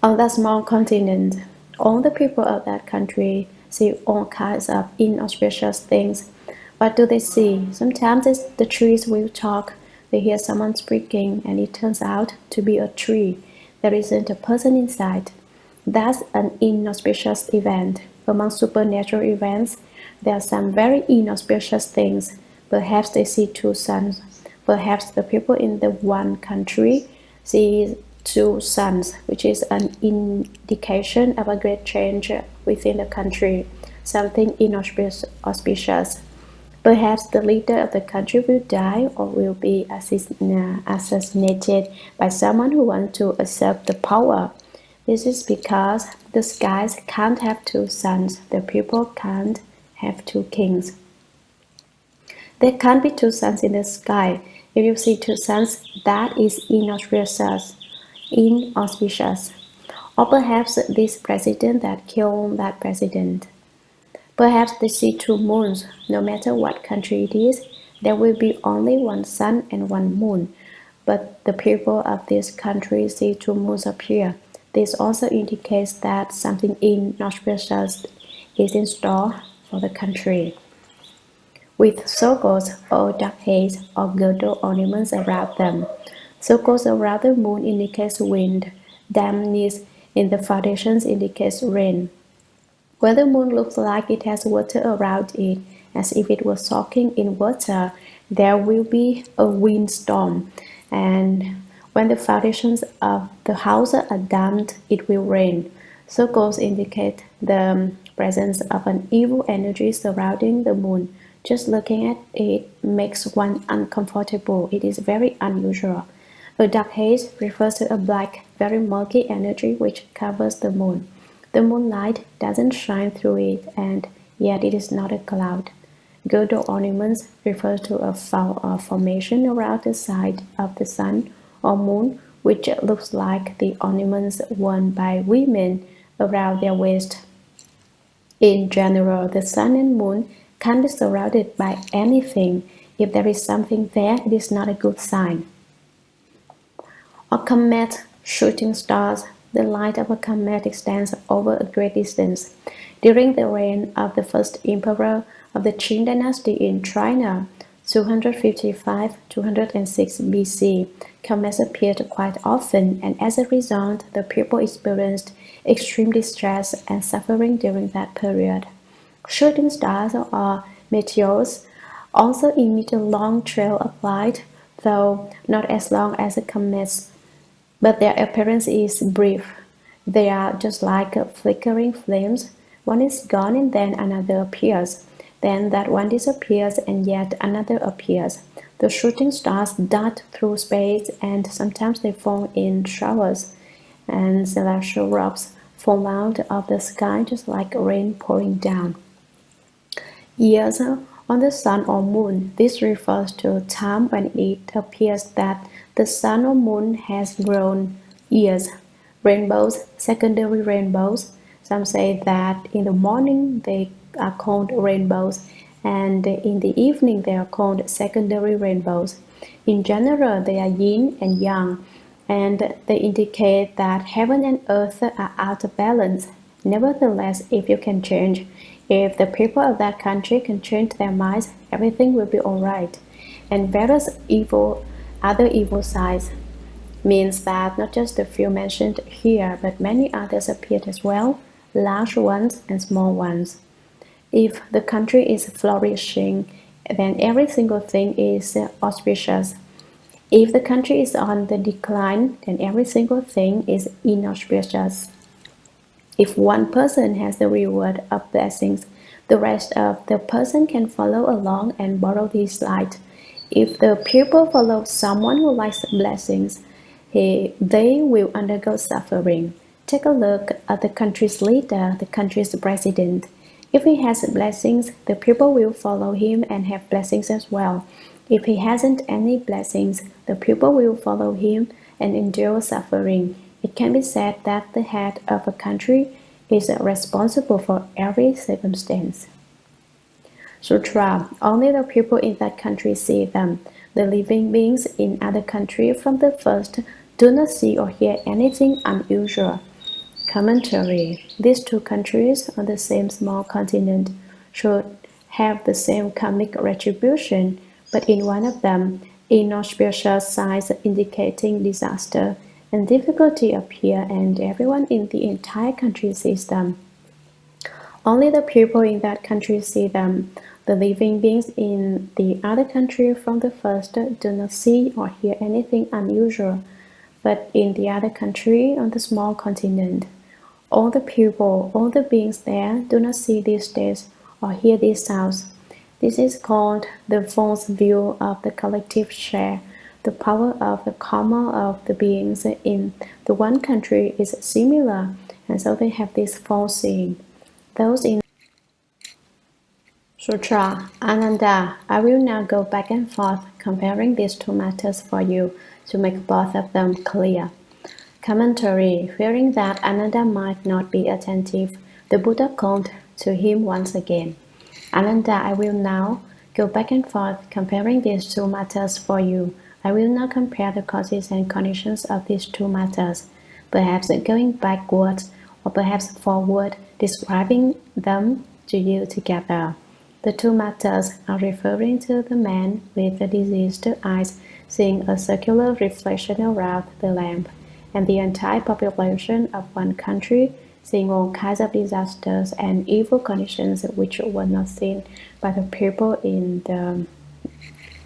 On that small continent, all the people of that country see all kinds of inauspicious things. What do they see? Sometimes the trees will talk. They hear someone speaking, and it turns out to be a tree. There isn't a person inside. That's an inauspicious event. Among supernatural events, there are some very inauspicious things. Perhaps they see two suns. Perhaps the people in the one country see two suns, which is an indication of a great change within the country, something inauspicious. Perhaps the leader of the country will die or will be assassinated by someone who wants to usurp the power. This is because the skies can't have two suns, the people can't have two kings. There can't be two suns in the sky. If you see two suns, that is inauspicious. Or perhaps this president that killed that president. Perhaps they see two moons. No matter what country it is, there will be only one sun and one moon. But the people of this country see two moons appear. This also indicates that something inauspicious is in store for the country. With circles or dark haze or golden ornaments around them. Circles around the moon indicates wind. Dampness in the foundations indicates rain. When the moon looks like it has water around it, as if it was soaking in water, there will be a windstorm. And when the foundations of the house are damped, it will rain. Circles indicate the presence of an evil energy surrounding the moon. Just looking at it makes one uncomfortable. It is very unusual. A dark haze refers to a black, very murky energy which covers the moon. The moonlight doesn't shine through it, and yet it is not a cloud. Golden ornaments refer to a formation around the side of the sun or moon, which looks like the ornaments worn by women around their waist. In general, the sun and moon can't be surrounded by anything. If there is something there, it is not a good sign. Or comet, shooting stars. the light of a comet extends over a great distance. During the reign of the first emperor of the Qing dynasty in China, 255-206 BC, comets appeared quite often, and as a result, the people experienced extreme distress and suffering during that period. Shooting stars or meteors also emit a long trail of light, though not as long as the comets, but their appearance is brief. They are just like flickering flames. One is gone and then another appears. Then that one disappears and yet another appears. The shooting stars dart through space and sometimes they fall in showers, and celestial robes fall out of the sky just like rain pouring down. Years on the sun or moon. This refers to a time when it appears that the sun or moon has grown years. Rainbows, secondary rainbows. Some say that in the morning they are called rainbows, and in the evening they are called secondary rainbows. In general, they are yin and yang, and they indicate that heaven and earth are out of balance. Nevertheless, if you can change, if the people of that country can change their minds, everything will be all right. And various other evil sides means that not just the few mentioned here, but many others appeared as well, large ones and small ones. If the country is flourishing, then every single thing is auspicious. If the country is on the decline, then every single thing is inauspicious. If one person has the reward of blessings, the rest of the person can follow along and borrow this light. If the people follow someone who likes blessings, they will undergo suffering. Take a look at the country's leader, the country's president. If he has blessings, the people will follow him and have blessings as well. If he hasn't any blessings, the people will follow him and endure suffering. It can be said that the head of a country is responsible for every circumstance. Sutra. Only the people in that country see them. The living beings in other countries from the first do not see or hear anything unusual. Commentary. These two countries on the same small continent should have the same karmic retribution, but in one of them, inauspicious signs indicating disaster and difficulty appear, and everyone in the entire country sees them. Only the people in that country see them. The living beings in the other country from the first do not see or hear anything unusual, but in the other country on the small continent, all the people, all the beings there do not see these states or hear these sounds. This is called the false view of the collective share. The power of the karma of the beings in the one country is similar, and so they have this false seeing. Those in Sutra. Ananda, I will now go back and forth comparing these two matters for you to make both of them clear. Commentary. Fearing that Ananda might not be attentive, the Buddha called to him once again. Ananda, I will now go back and forth comparing these two matters for you. I will now compare the causes and conditions of these two matters, perhaps going backwards or perhaps forward, describing them to you together. The two matters are referring to the man with the diseased eyes seeing a circular reflection around the lamp, and the entire population of one country seeing all kinds of disasters and evil conditions which were not seen by the people in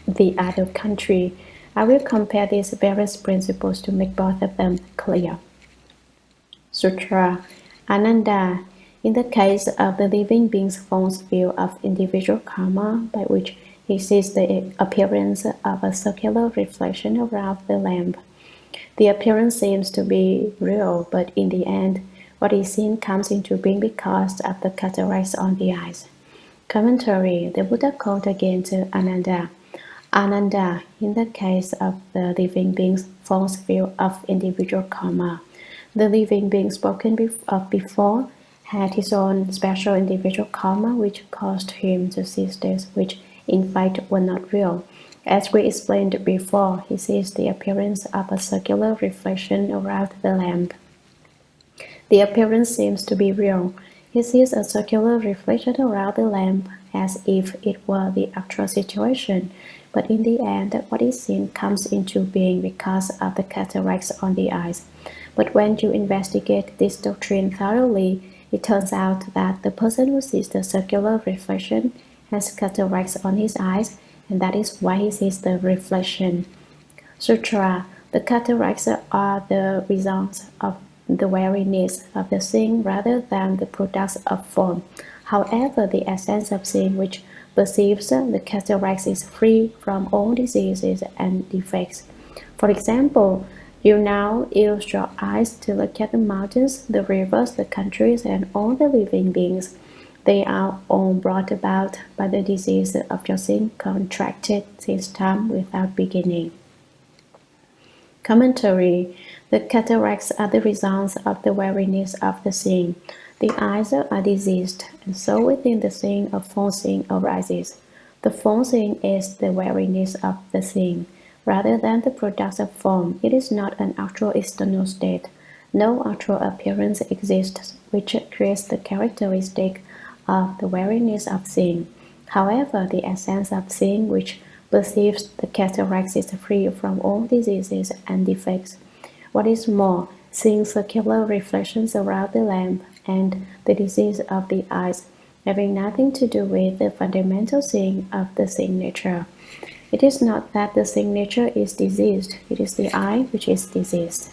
the other country. I will compare these various principles to make both of them clear. Sutra. Ananda. In the case of the living being's false view of individual karma, by which he sees the appearance of a circular reflection around the lamp, the appearance seems to be real, but in the end, what is seen comes into being because of the cataracts on the eyes. Commentary. The Buddha called again to Ananda. Ananda, in the case of the living being's false view of individual karma, the living being spoken of before had his own special individual karma which caused him to see states which in fact were not real. As we explained before, he sees the appearance of a circular reflection around the lamp. The appearance seems to be real. He sees a circular reflection around the lamp as if it were the actual situation, but in the end, what is seen comes into being because of the cataracts on the eyes. But when you investigate this doctrine thoroughly, it turns out that the person who sees the circular reflection has cataracts on his eyes, and that is why he sees the reflection. Sutra. The cataracts are the results of the weariness of the seeing rather than the products of form. However, the essence of seeing which perceives the cataracts is free from all diseases and defects. For example, you now use your eyes to look at the mountains, the rivers, the countries, and all the living beings. They are all brought about by the disease of your seeing contracted since time without beginning. Commentary. The cataracts are the results of the weariness of the seeing. The eyes are diseased, and so within the seeing a false seeing arises. The false seeing is the weariness of the seeing. Rather than the product of form, it is not an actual external state. No actual appearance exists which creates the characteristic of the weariness of seeing. However, the essence of seeing which perceives the cataracts is free from all diseases and defects. What is more, seeing circular reflections around the lamp and the disease of the eyes having nothing to do with the fundamental seeing of the seeing nature. It is not that the seeing nature is diseased, it is the eye which is diseased.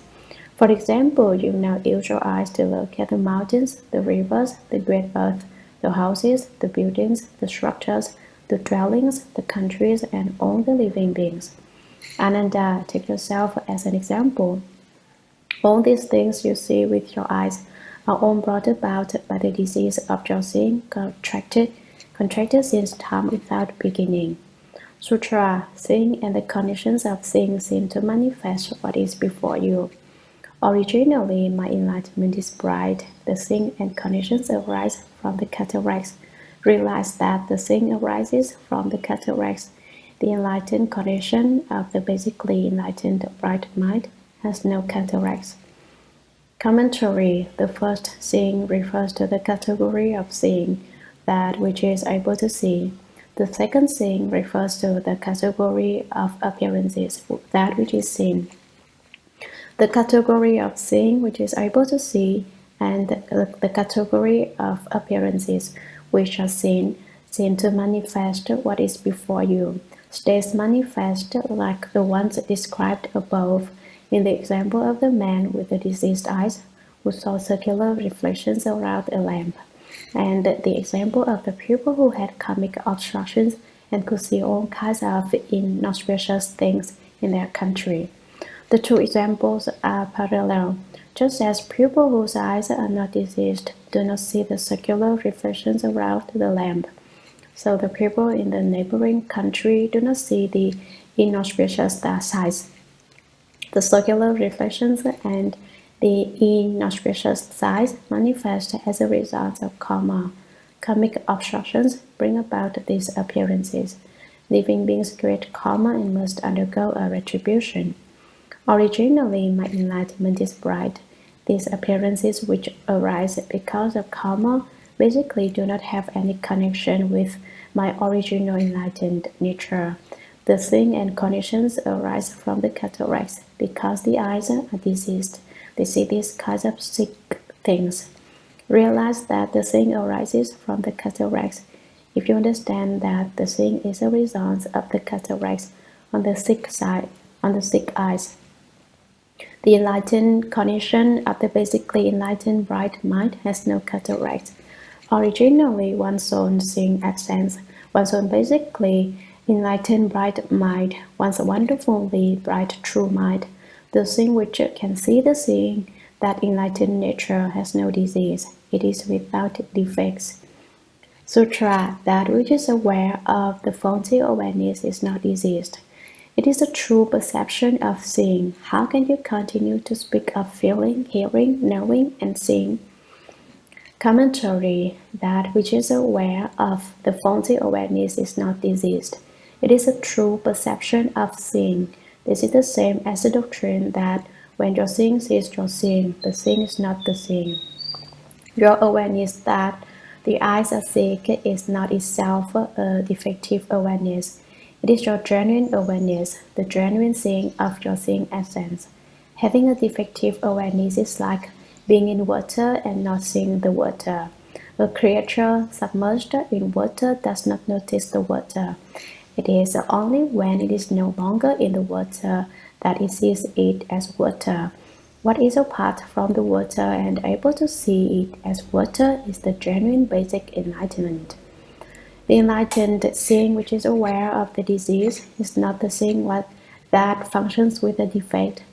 For example, you now use your eyes to look at the mountains, the rivers, the great earth, the houses, the buildings, the structures, the dwellings, the countries, and all the living beings. Ananda, take yourself as an example. All these things you see with your eyes are all brought about by the disease of your seeing contracted since time without beginning. Sutra. Seeing and the conditions of seeing seem to manifest what is before you. Originally, my enlightenment is bright. The seeing and conditions arise from the cataracts. Realize that the seeing arises from the cataracts. The enlightened condition of the basically enlightened bright mind has no cataracts. Commentary. The first seeing refers to the category of seeing, that which is able to see. The second seeing refers to the category of appearances, that which is seen. The category of seeing which is able to see and the category of appearances which are seen seem to manifest what is before you. States manifest like the ones described above in the example of the man with the diseased eyes who saw circular reflections around a lamp, and the example of the people who had comic obstructions and could see all kinds of inauspicious things in their country. The two examples are parallel. Just as people whose eyes are not diseased do not see the circular reflections around the lamp, so the people in the neighboring country do not see the inauspicious sights. The circular reflections and the inauspicious sights manifest as a result of karma. Karmic obstructions bring about these appearances. Living beings create karma and must undergo a retribution. Originally, my enlightenment is bright. These appearances which arise because of karma basically do not have any connection with my original enlightened nature. The seeing and conditions arise from the cataracts because the eyes are diseased. They see these kinds of sick things. Realize that the seeing arises from the cataracts. If you understand that the seeing is a result of the cataracts on the sick eyes, the enlightened condition of the basically enlightened bright mind has no cataracts. Originally, one's own seeing absence, one's own basically enlightened bright mind, one's wonderfully bright true mind, the seeing which can see the seeing, that enlightened nature has no disease, it is without defects. Sutra. That which is aware of the faulty awareness is not diseased. It is a true perception of seeing. How can you continue to speak of feeling, hearing, knowing, and seeing? Commentary. That which is aware of the faulty awareness is not diseased. It is a true perception of seeing. This is the same as the doctrine that When your seeing sees your seeing, the seeing is not the seeing. Your awareness that the eyes are sick is not itself a defective awareness. It is your genuine awareness, the genuine seeing of your seeing essence. Having a defective awareness is like being in water and not seeing the water. A creature submerged in water does not notice the water. It is only when it is no longer in the water that it sees it as water. What is apart from the water and able to see it as water is the genuine basic enlightenment. The enlightened seeing which is aware of the disease is not the seeing that functions with a defect.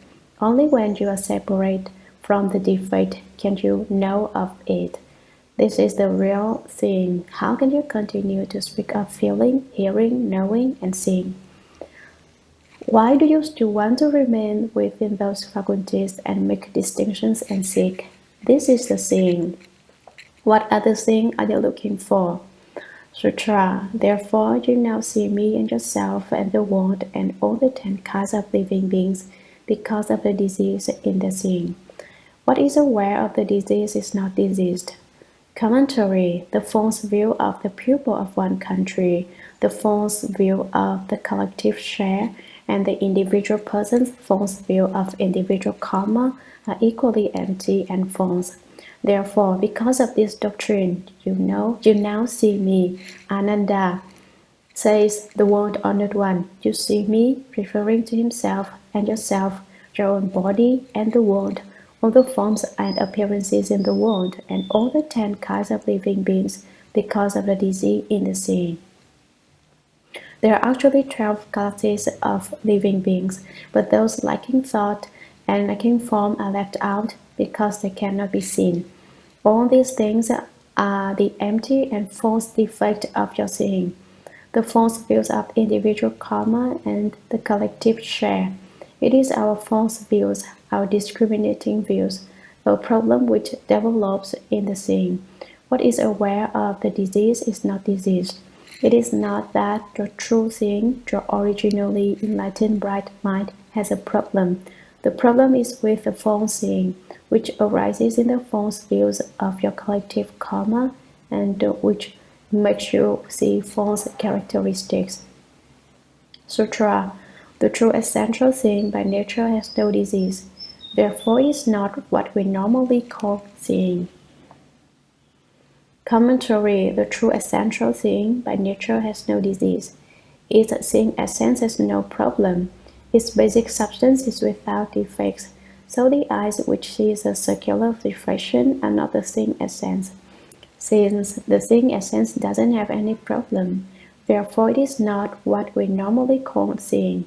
Only when you are separate from the defect can you know of it. This is the real seeing. How can you continue to speak of feeling, hearing, knowing, and seeing? Why do you still want to remain within those faculties and make distinctions and seek? This is the seeing. What other seeing are you looking for? Sutra. Therefore, you now see me and yourself and the world and all the 10 kinds of living beings because of the disease in the seeing. What is aware of the disease is not diseased. Commentary. The false view of the people of one country, the false view of the collective share, and the individual person's false view of individual karma are equally empty and false. Therefore, because of this doctrine, you now see me, Ananda, says the world honored one. You see me, referring to himself and yourself, your own body and the world, all the forms and appearances in the world, and all the 10 kinds of living beings because of the disease in the sea. There are actually 12 classes of living beings, but those lacking thought and lacking form are left out because they cannot be seen. All these things are the empty and false defect of your seeing, the false views of individual karma and the collective share. It is our false views, our discriminating views, a problem which develops in the seeing. What is aware of the disease is not diseased. It is not that your true seeing, your originally enlightened bright mind, has a problem. The problem is with the false seeing, which arises in the false views of your collective karma and which makes you see false characteristics. Sutra. The true essential seeing by nature has no disease. Therefore, it is not what we normally call seeing. Commentary. The true essential seeing by nature has no disease. Its seeing essence has no problem. Its basic substance is without defects. So the eyes which sees a circular reflection are not the seeing essence. Since the seeing essence doesn't have any problem, therefore it is not what we normally call seeing.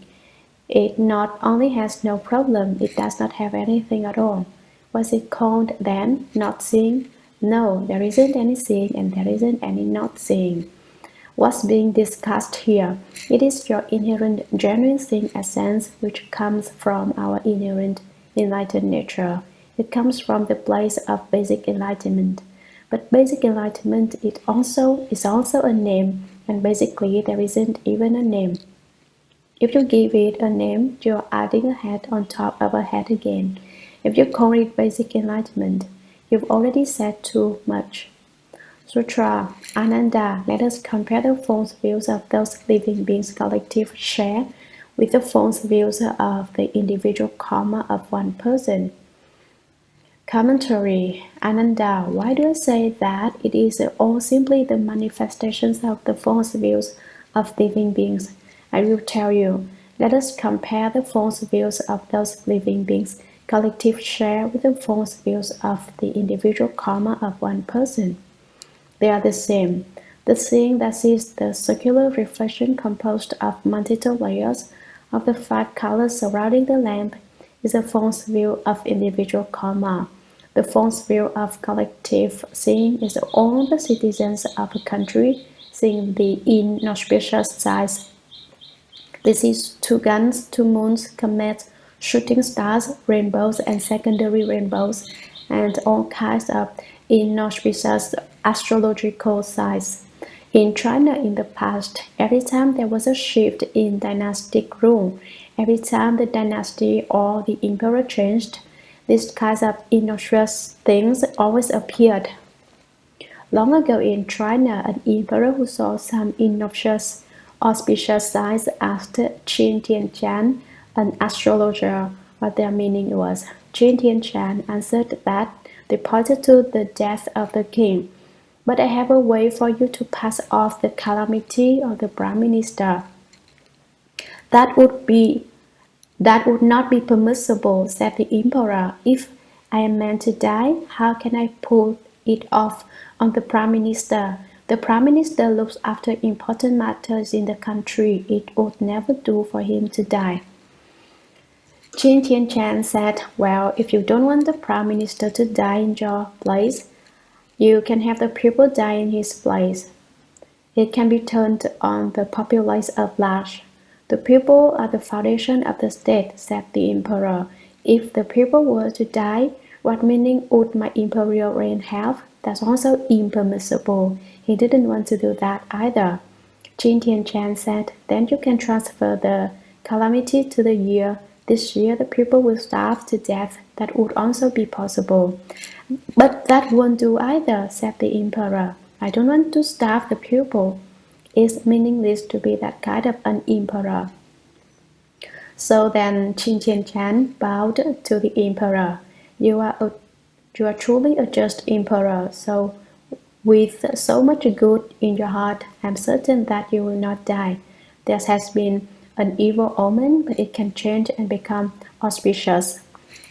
It not only has no problem, it does not have anything at all. Was it called then not seeing? No, there isn't any seeing and there isn't any not seeing. What's being discussed here? It is your inherent genuine seeing essence which comes from our inherent enlightened nature. It comes from the place of basic enlightenment. But basic enlightenment is also a name, and basically there isn't even a name. If you give it a name, you're adding a head on top of a head again. If you call it basic enlightenment, you've already said too much. Sutra. Ananda, let us compare the false views of those living beings' collective share with the false views of the individual karma of one person. Commentary. Ananda, why do I say that it is all simply the manifestations of the false views of living beings? I will tell you. Let us compare the false views of those living beings' collective share with the false views of the individual karma of one person. They are the same. The seeing that sees the circular reflection composed of multiple layers of the 5 colors surrounding the lamp is a false view of individual karma. The false view of collective seeing is all the citizens of a country seeing the inauspicious sights. This is 2 guns, 2 moons, comets, shooting stars, rainbows and secondary rainbows, and all kinds of inauspicious astrological signs. In China in the past, every time there was a shift in dynastic rule, Every time the dynasty or the emperor changed, these kinds of innocuous things always appeared. Long ago in China, an emperor who saw some innocuous auspicious signs asked Qin Tianchan, an astrologer, what their meaning was. Qin Tianchan answered that they pointed to the death of the king. But I have a way for you to pass off the calamity of the prime minister. That would be that would not be permissible, said the emperor. If I am meant to die, how can I put it off on the prime minister? The prime minister looks after important matters in the country. It would never do for him to die. Qin Tianchan said, well, if you don't want the prime minister to die in your place, you can have the people die in his place. It can be turned on the populace at large. The people are the foundation of the state, said the emperor. If the people were to die, what meaning would my imperial reign have? That's also impermissible. He didn't want to do that either. Qin Tianchan said, then you can transfer the calamity to the year. This year the people will starve to death. That would also be possible. But that won't do either, said the emperor. I don't want to starve the people. It's meaningless to be that kind of an emperor. So then Qin Tianchan bowed to the emperor. You are truly a just emperor, so with so much good in your heart, I'm certain that you will not die. There has been an evil omen, but it can change and become auspicious.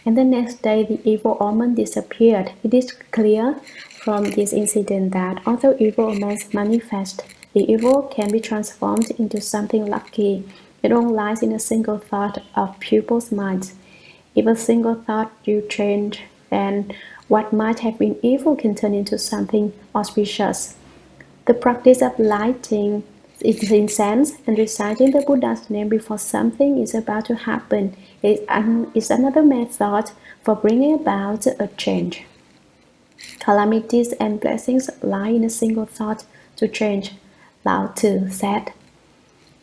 And the next day the evil omen disappeared. It is clear from this incident that although evil omens manifest, the evil can be transformed into something lucky. It all lies in a single thought of people's minds. If a single thought you change, then what might have been evil can turn into something auspicious. The practice of lighting incense and reciting the Buddha's name before something is about to happen is another method for bringing about a change. Calamities and blessings lie in a single thought to change, Lao Tzu said.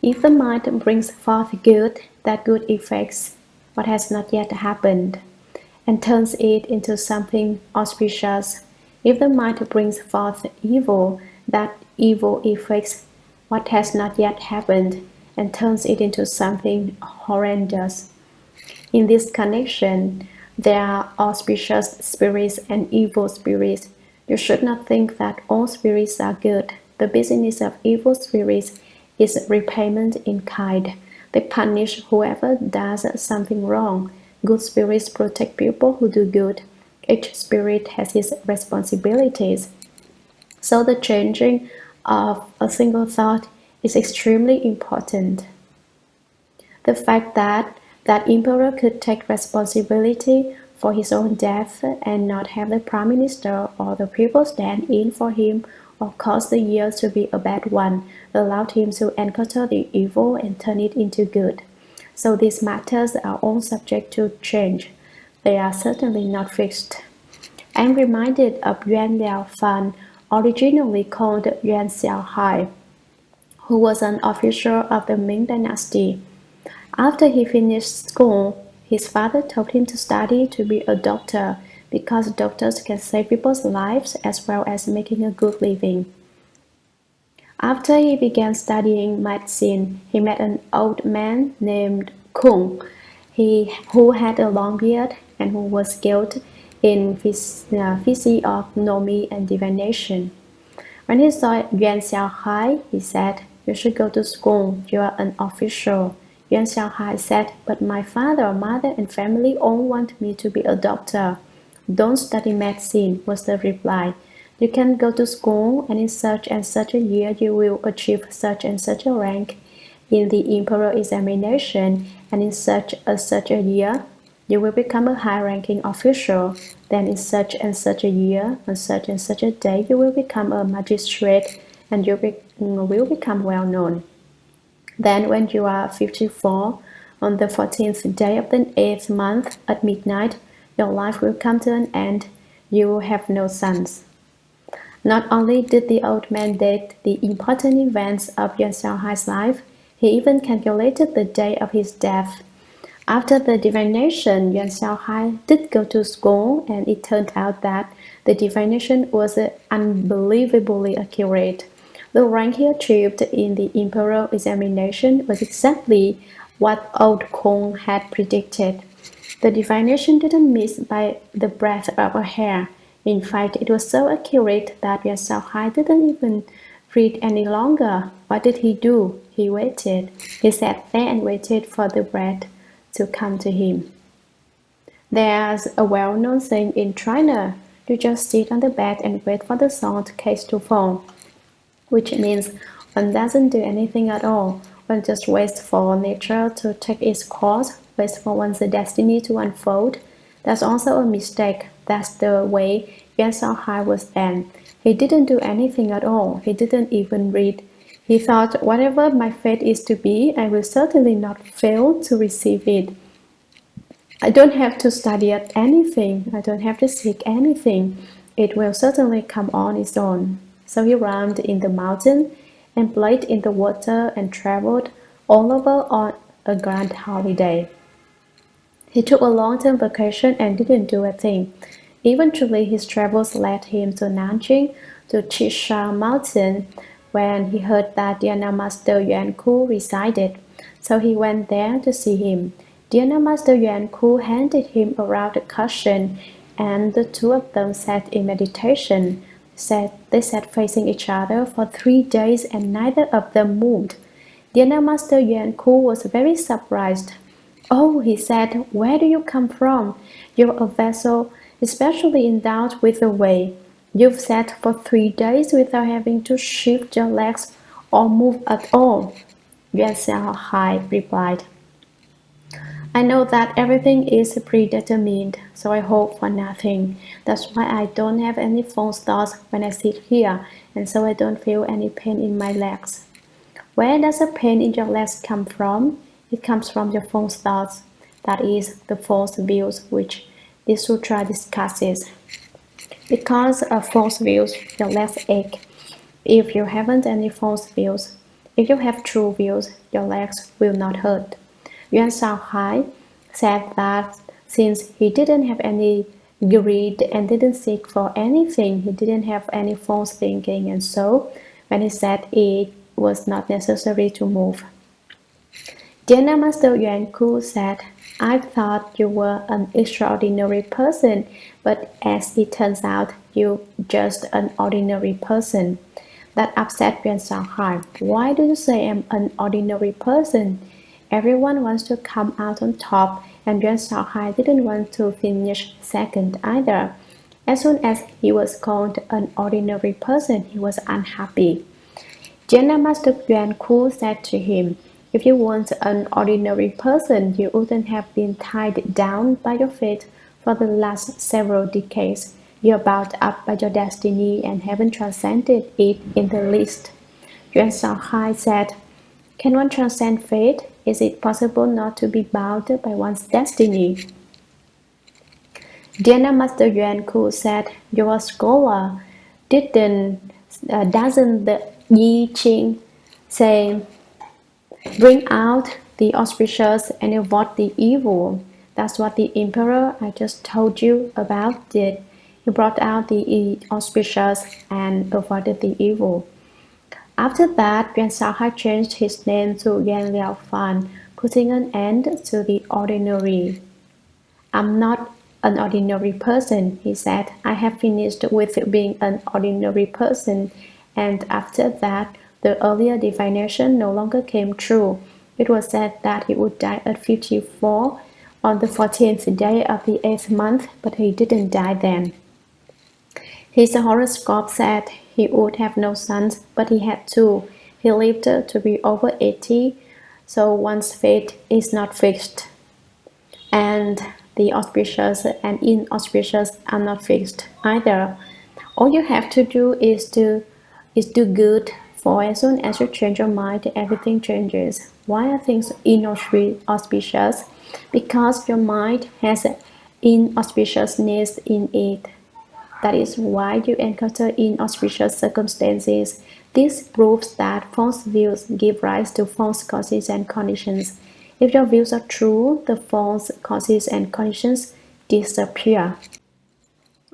If the mind brings forth good, that good affects what has not yet happened, and turns it into something auspicious. If the mind brings forth evil, that evil affects what has not yet happened, and turns it into something horrendous. In this connection, there are auspicious spirits and evil spirits. You should not think that all spirits are good. The business of evil spirits is repayment in kind. They punish whoever does something wrong. Good spirits protect people who do good. Each spirit has its responsibilities. So the changing of a single thought is extremely important. The fact that that emperor could take responsibility for his own death and not have the prime minister or the people stand in for him or cause the year to be a bad one allowed him to encounter the evil and turn it into good. So these matters are all subject to change. They are certainly not fixed. I am reminded of Yuan Liaofan, originally called Yuan Xiaohai, who was an official of the Ming Dynasty. After he finished school, his father told him to study to be a doctor because doctors can save people's lives as well as making a good living. After he began studying medicine, he met an old man named Kung, who had a long beard and who was skilled in physiognomy and divination. When he saw Yuan Xiaohai, he said, "You should go to school. You are an official." Yuan Xiaohai said, "But my father, mother, and family all want me to be a doctor." "Don't study medicine," was the reply. "You can go to school, and in such and such a year you will achieve such and such a rank in the emperor examination, and in such a year you will become a high-ranking official. Then in such and such a year, on such and such a day, you will become a magistrate, and you will become well-known. Then when you are 54, on the 14th day of the 8th month at midnight, your life will come to an end. You will have no sons." Not only did the old man date the important events of Yuan Xiaohai's life, he even calculated the day of his death. After the divination, Yuan Xiaohai did go to school, and it turned out that the divination was unbelievably accurate. The rank he achieved in the imperial examination was exactly what old Kong had predicted. The divination didn't miss by the breadth of a hair. In fact, it was so accurate that Yuan Xiaohai didn't even read any longer. What did he do? He waited. He sat there and waited for the breath to come to him. There's a well-known saying in China: you just sit on the bed and wait for the salt case to fall, which means one doesn't do anything at all. One just waits for nature to take its course, waits for one's destiny to unfold. That's also a mistake. That's the way Yuan Xiaohai was then. He didn't do anything at all. He didn't even read. He thought, whatever my fate is to be, I will certainly not fail to receive it. I don't have to study at anything. I don't have to seek anything. It will certainly come on its own. So he roamed in the mountain and played in the water and traveled all over on a grand holiday. He took a long-term vacation and didn't do a thing. Eventually, his travels led him to Nanjing, to Chisha Mountain, when he heard that Dhyana Master Yuan Ku resided. So he went there to see him. Dhyana Master Yuan Ku handed him a round cushion, and the two of them sat in meditation. They sat facing each other for 3 days, and neither of them moved. Dhyana Master Yuan Ku was very surprised. "Oh," he said, "where do you come from? You're a vessel especially endowed with the way. You've sat for 3 days without having to shift your legs or move at all." Yuan Xiaohai replied, "I know that everything is predetermined, so I hope for nothing. That's why I don't have any false thoughts when I sit here, and so I don't feel any pain in my legs." Where does the pain in your legs come from? It comes from your false thoughts. That is, the false views which this sutra discusses. Because of false views, your legs ache. If you haven't any false views, if you have true views, your legs will not hurt. Yuan Xiaohai said that since he didn't have any greed and didn't seek for anything, he didn't have any false thinking, and so when he said it was not necessary to move. Dhyana Master Yuan Ku said, "I thought you were an extraordinary person, but as it turns out, you're just an ordinary person." That upset Yuan Xiaohai. "Why do you say I'm an ordinary person?" Everyone wants to come out on top, and Yuan Xiaohai didn't want to finish second either. As soon as he was called an ordinary person, he was unhappy. Dhyana Master Yuan Ku said to him, "If you weren't an ordinary person, you wouldn't have been tied down by your fate for the last several decades. You're bound up by your destiny and haven't transcended it in the least." Yuan Xiaohai said, "Can one transcend fate? Is it possible not to be bound by one's destiny?" Dhyana Master Yuan Ku said, "You're a scholar. Doesn't the Yi Ching say, 'Bring out the auspicious and avoid the evil'? That's what the emperor I just told you about did. He brought out the auspicious and avoided the evil." After that, Yuan Xiaohai changed his name to Yan Liaofan, putting an end to the ordinary. "I'm not an ordinary person," he said. "I have finished with being an ordinary person." And after that, the earlier divination no longer came true. It was said that he would die at 54 on the 14th day of the 8th month, but he didn't die then. His horoscope said he would have no sons, but he had two. He lived to be over 80, so one's fate is not fixed. And the auspicious and inauspicious are not fixed either. All you have to do is do good, for as soon as you change your mind, everything changes. Why are things inauspicious? Because your mind has inauspiciousness in it. That is why you encounter inauspicious circumstances. This proves that false views give rise to false causes and conditions. If your views are true, the false causes and conditions disappear.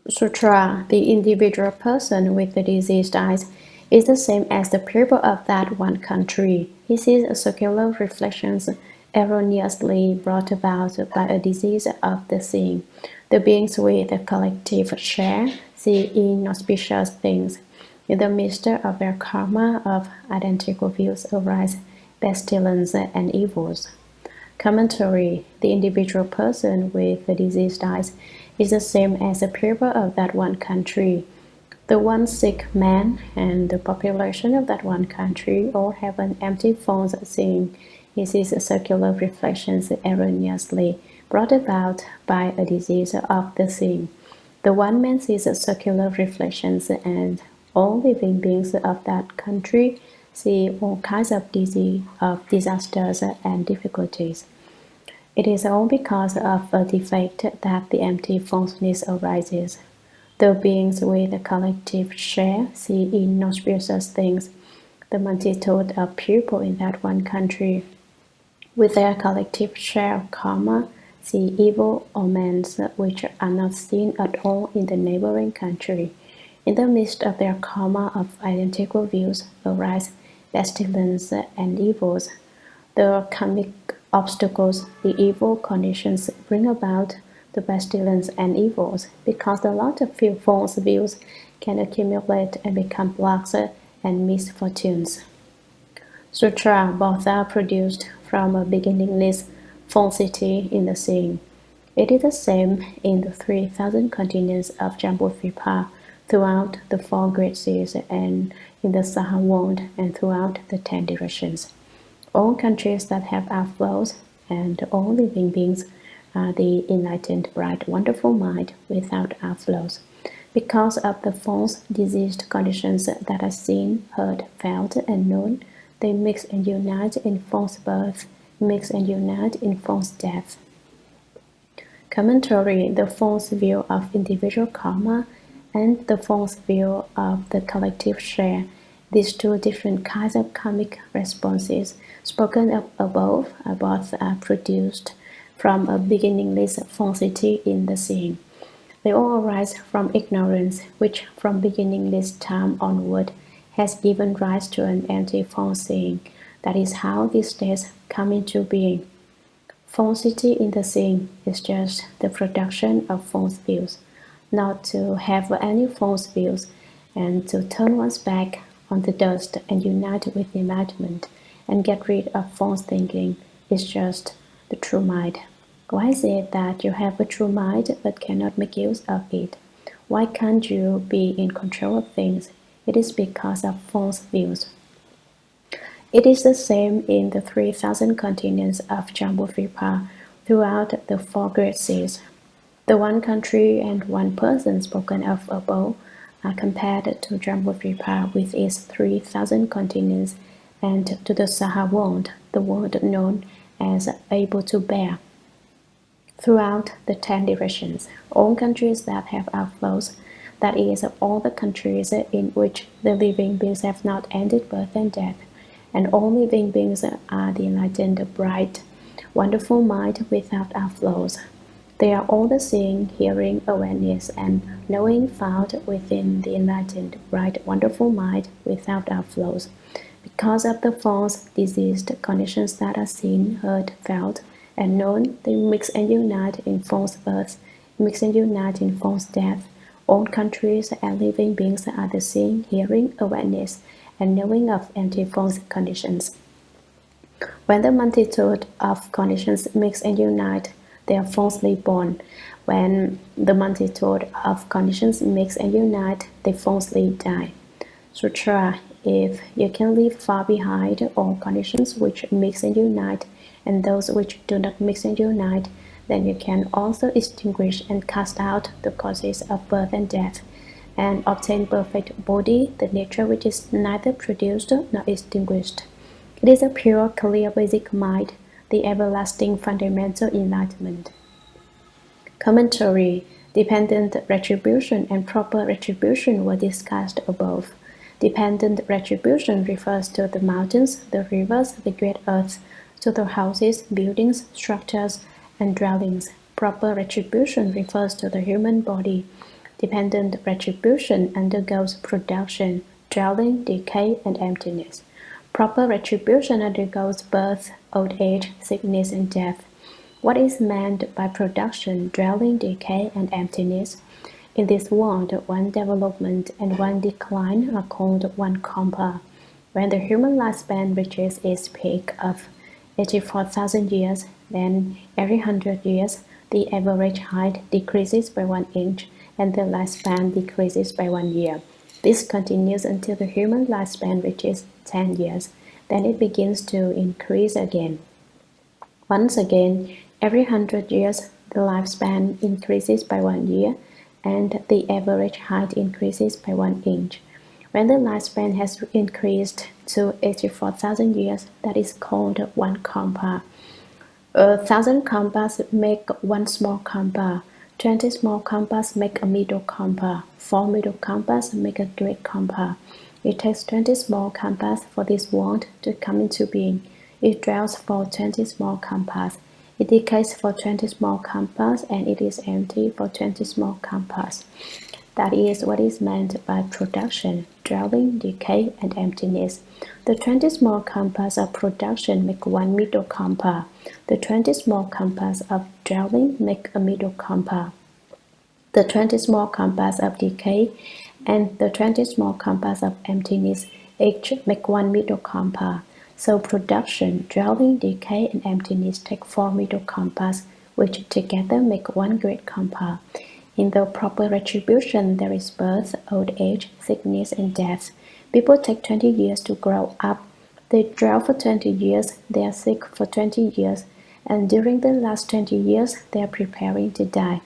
Sutra, the individual person with the diseased eyes, is the same as the people of that one country. He sees circular reflections erroneously brought about by a disease of the seeing. The beings with a collective share see inauspicious things. In the midst of their karma of identical views arise pestilence and evils. Commentary: the individual person with the diseased eyes is the same as the people of that one country. The one sick man and the population of that one country all have an empty false seeing. He sees circular reflections erroneously brought about by a disease of the seeing. The one man sees circular reflections, and all living beings of that country see all kinds of disasters and difficulties. It is all because of a defect that the empty falseness arises. The beings with a collective share see inauspicious things. The multitude of people in that one country, with their collective share of karma, see evil omens which are not seen at all in the neighboring country. In the midst of their karma of identical views arise pestilence and evils. The karmic obstacles, the evil conditions bring about the pestilence and evils, because a lot of false views can accumulate and become blocks and misfortunes. Sutra, both are produced from a beginningless falsity in the seeing. It is the same in the 3,000 continents of Jambudvipa, throughout the four great seas, and in the Saha world, and throughout the 10 directions. All countries that have outflows and all living beings are the enlightened, bright, wonderful mind without outflows. Because of the false, diseased conditions that are seen, heard, felt, and known, they mix and unite in false birth, mix and unite in false death. Commentary: the false view of individual karma and the false view of the collective share. These two different kinds of karmic responses spoken of above are both produced from a beginningless falsity in the seeing. They all arise from ignorance, which from beginningless time onward has given rise to an empty false seeing. That is how these states come into being. Falsity in the seeing is just the production of false views. Not to have any false views and to turn one's back on the dust and unite with enlightenment and get rid of false thinking is just the true mind. Why is it that you have a true mind but cannot make use of it? Why can't you be in control of things? It is because of false views. It is the same in the 3,000 continents of Jambudvipa, throughout the four great seas. The one country and one person spoken of above are compared to Jambudvipa with its 3,000 continents, and to the Saha world, the world known as able to bear. Throughout the 10 directions, all countries that have outflows, that is, all the countries in which the living beings have not ended birth and death, and all living beings are the enlightened, bright, wonderful mind without outflows. They are all the seeing, hearing, awareness, and knowing found within the enlightened, bright, wonderful mind without outflows. Because of the false, diseased conditions that are seen, heard, felt, and known, they mix and unite in false birth, mix and unite in false death. All countries and living beings are the seeing, hearing, awareness, and knowing of anti-false conditions. When the multitude of conditions mix and unite, they are falsely born. When the multitude of conditions mix and unite, they falsely die. Sutra: if you can leave far behind all conditions which mix and unite, and those which do not mix and unite, then you can also extinguish and cast out the causes of birth and death, and obtain perfect body, the nature which is neither produced nor extinguished. It is a pure, clear, basic mind, the everlasting fundamental enlightenment. Commentary: dependent retribution and proper retribution were discussed above. Dependent retribution refers to the mountains, the rivers, the great earth, to the houses, buildings, structures, and dwellings. Proper retribution refers to the human body. Dependent retribution undergoes production, dwelling, decay, and emptiness. Proper retribution undergoes birth, old age, sickness, and death. What is meant by production, dwelling, decay, and emptiness? In this world, one development and one decline are called one kampa. When the human lifespan reaches its peak of 84,000 years, then every 100 years, the average height decreases by 1 inch and the lifespan decreases by 1 year. This continues until the human lifespan reaches 10 years. Then it begins to increase again. Once again, every 100 years, the lifespan increases by 1 year and the average height increases by 1 inch. When the lifespan has increased to 84,000 years, that is called one kampa. 1,000 kampas make one small kampa. 20 small kampas make a middle kampa. 4 middle kampas make a great kampa. It takes 20 small kampas for this world to come into being. It dwells for 20 small kampas. It decays for 20 small kampas, and it is empty for 20 small kampas. That is what is meant by production, dwelling, decay, and emptiness. The 20 small kampas of production make one middle kampa. The 20 small kampas of dwelling make a middle kampa. The 20 small kampas of decay and the 20 small kampas of emptiness each make one middle kampa. So production, dwelling, decay, and emptiness take 4 middle kampas, which together make one great kampa. In the proper retribution, there is birth, old age, sickness, and death. People take 20 years to grow up. They dwell for 20 years, they are sick for 20 years, and during the last 20 years, they are preparing to die.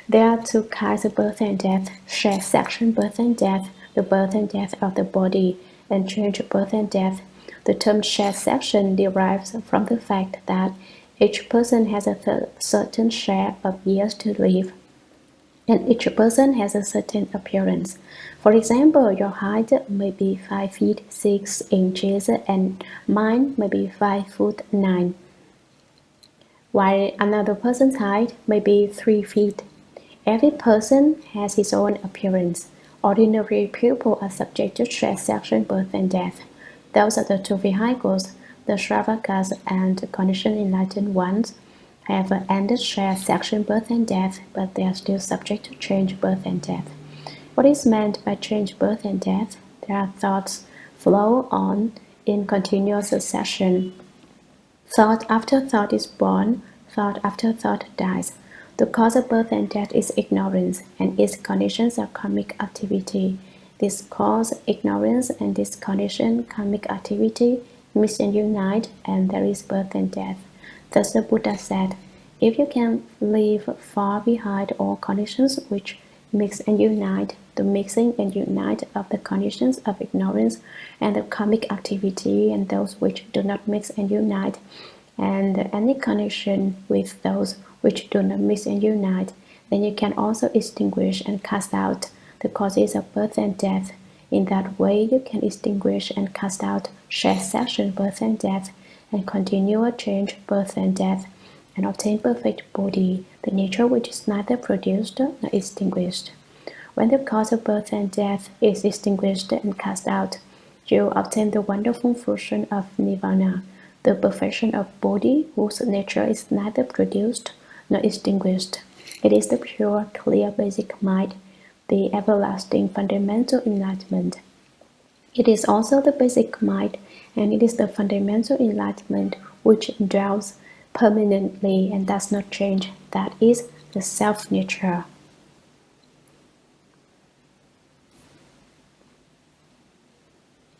There are two kinds of birth and death: shared section birth and death, the birth and death of the body, and change birth and death. The term shared section derives from the fact that each person has a certain share of years to live, and each person has a certain appearance. For example, your height may be 5 feet 6 inches and mine may be 5 foot 9, while another person's height may be 3 feet. Every person has his own appearance. Ordinary people are subject to shared section birth and death. Those are the two vehicles. The Shravakas and conditioned enlightened ones have ended shared section birth and death, but they are still subject to change birth and death. What is meant by change birth and death? There are thoughts flow on in continuous succession. Thought after thought is born, thought after thought dies. The cause of birth and death is ignorance, and its conditions are karmic activity. This cause, ignorance, and this condition, karmic activity, mix and unite, and there is birth and death. Thus the Buddha said, if you can leave far behind all conditions which mix and unite, the mixing and unite of the conditions of ignorance and the karmic activity and those which do not mix and unite, and any connection with those which do not mix and unite, then you can also extinguish and cast out the causes of birth and death. In that way, you can extinguish and cast out shared section birth and death, and continual change birth and death, and obtain perfect body, the nature which is neither produced nor extinguished. When the cause of birth and death is extinguished and cast out, you obtain the wonderful fruition of nirvana, the perfection of body whose nature is neither produced nor extinguished. It is the pure, clear, basic mind, the everlasting fundamental enlightenment. It is also the basic mind, and it is the fundamental enlightenment which dwells permanently and does not change. That is the self-nature.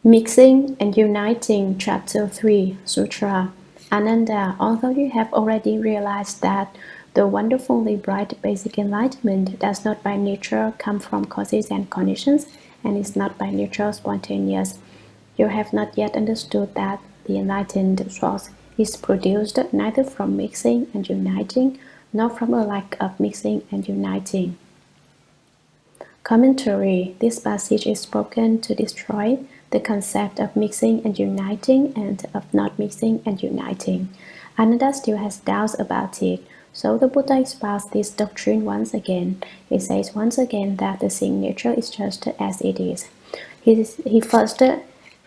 Mixing and Uniting, Chapter 3, Sutra. Ananda, although you have already realized that the wonderfully bright basic enlightenment does not by nature come from causes and conditions, and is not by nature spontaneous, you have not yet understood that the enlightened source is produced neither from mixing and uniting, nor from a lack of mixing and uniting. Commentary. This passage is spoken to destroy the concept of mixing and uniting and of not mixing and uniting. Ananda still has doubts about it, so the Buddha espoused this doctrine once again. He says once again that the seeing nature is just as it is. He first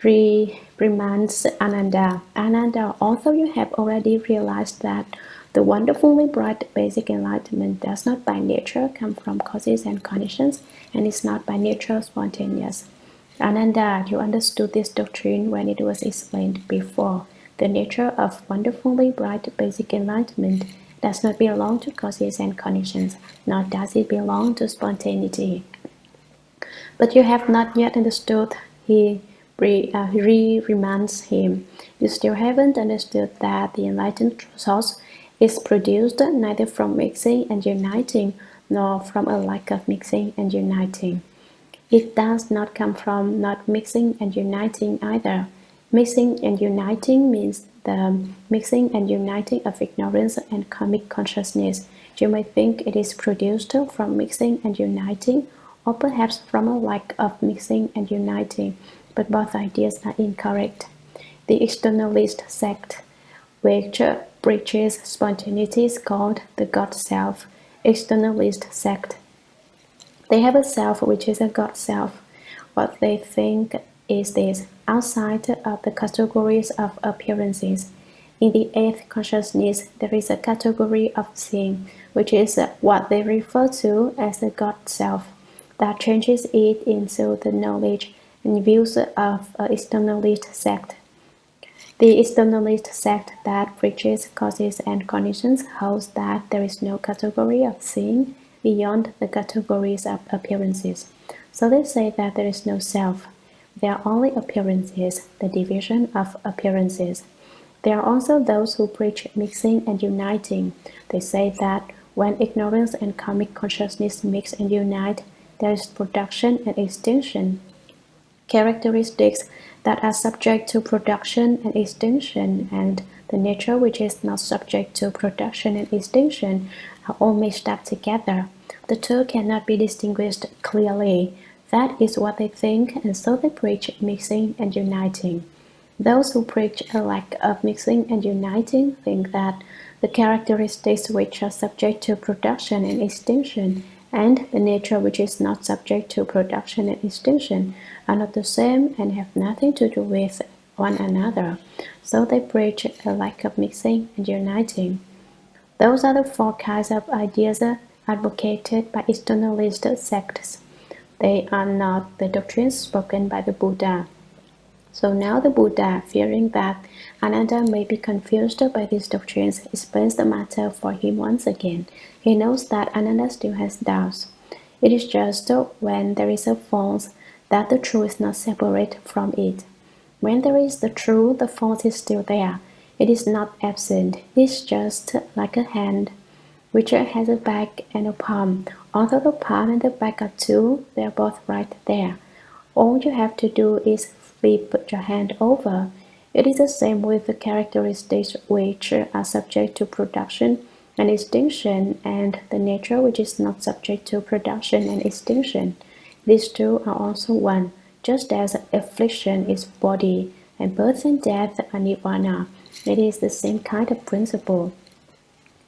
reminds Ananda, Ananda, although you have already realized that the wonderfully bright basic enlightenment does not by nature come from causes and conditions and is not by nature spontaneous. Ananda, you understood this doctrine when it was explained before. The nature of wonderfully bright basic enlightenment does not belong to causes and conditions, nor does it belong to spontaneity. But you have not yet understood, he reminds him. You still haven't understood that the enlightened source is produced neither from mixing and uniting, nor from a lack of mixing and uniting. It does not come from not mixing and uniting either. Mixing and uniting means the mixing and uniting of ignorance and karmic consciousness. You may think it is produced from mixing and uniting, or perhaps from a lack of mixing and uniting, but both ideas are incorrect. The externalist sect, which preaches spontaneity, is called the God Self. Externalist sect. They have a self which is a God Self. What they think is this, outside of the categories of appearances. In the eighth consciousness, there is a category of seeing, which is what they refer to as the God Self, that changes it into the knowledge and views of an externalist sect. The externalist sect that preaches causes and conditions holds that there is no category of seeing beyond the categories of appearances. So they say that there is no self. There are only appearances, the division of appearances. There are also those who preach mixing and uniting. They say that when ignorance and karmic consciousness mix and unite, there is production and extinction. Characteristics that are subject to production and extinction and the nature which is not subject to production and extinction are all mixed up together. The two cannot be distinguished clearly. That is what they think, and so they preach mixing and uniting. Those who preach a lack of mixing and uniting think that the characteristics which are subject to production and extinction and the nature which is not subject to production and extinction are not the same and have nothing to do with one another. So they preach a lack of mixing and uniting. Those are the four kinds of ideas advocated by externalist sects. They are not the doctrines spoken by the Buddha. So now the Buddha, fearing that Ananda may be confused by these doctrines, explains the matter for him once again. He knows that Ananda still has doubts. It is just when there is a false that the true is not separate from it. When there is the true, the false is still there. It is not absent. It is just like a hand, which has a back and a palm. Although the palm and the back are two, they are both right there. All you have to do is flip your hand over. It is the same with the characteristics which are subject to production and extinction and the nature which is not subject to production and extinction. These two are also one, just as affliction is body and birth and death are nirvana. It is the same kind of principle.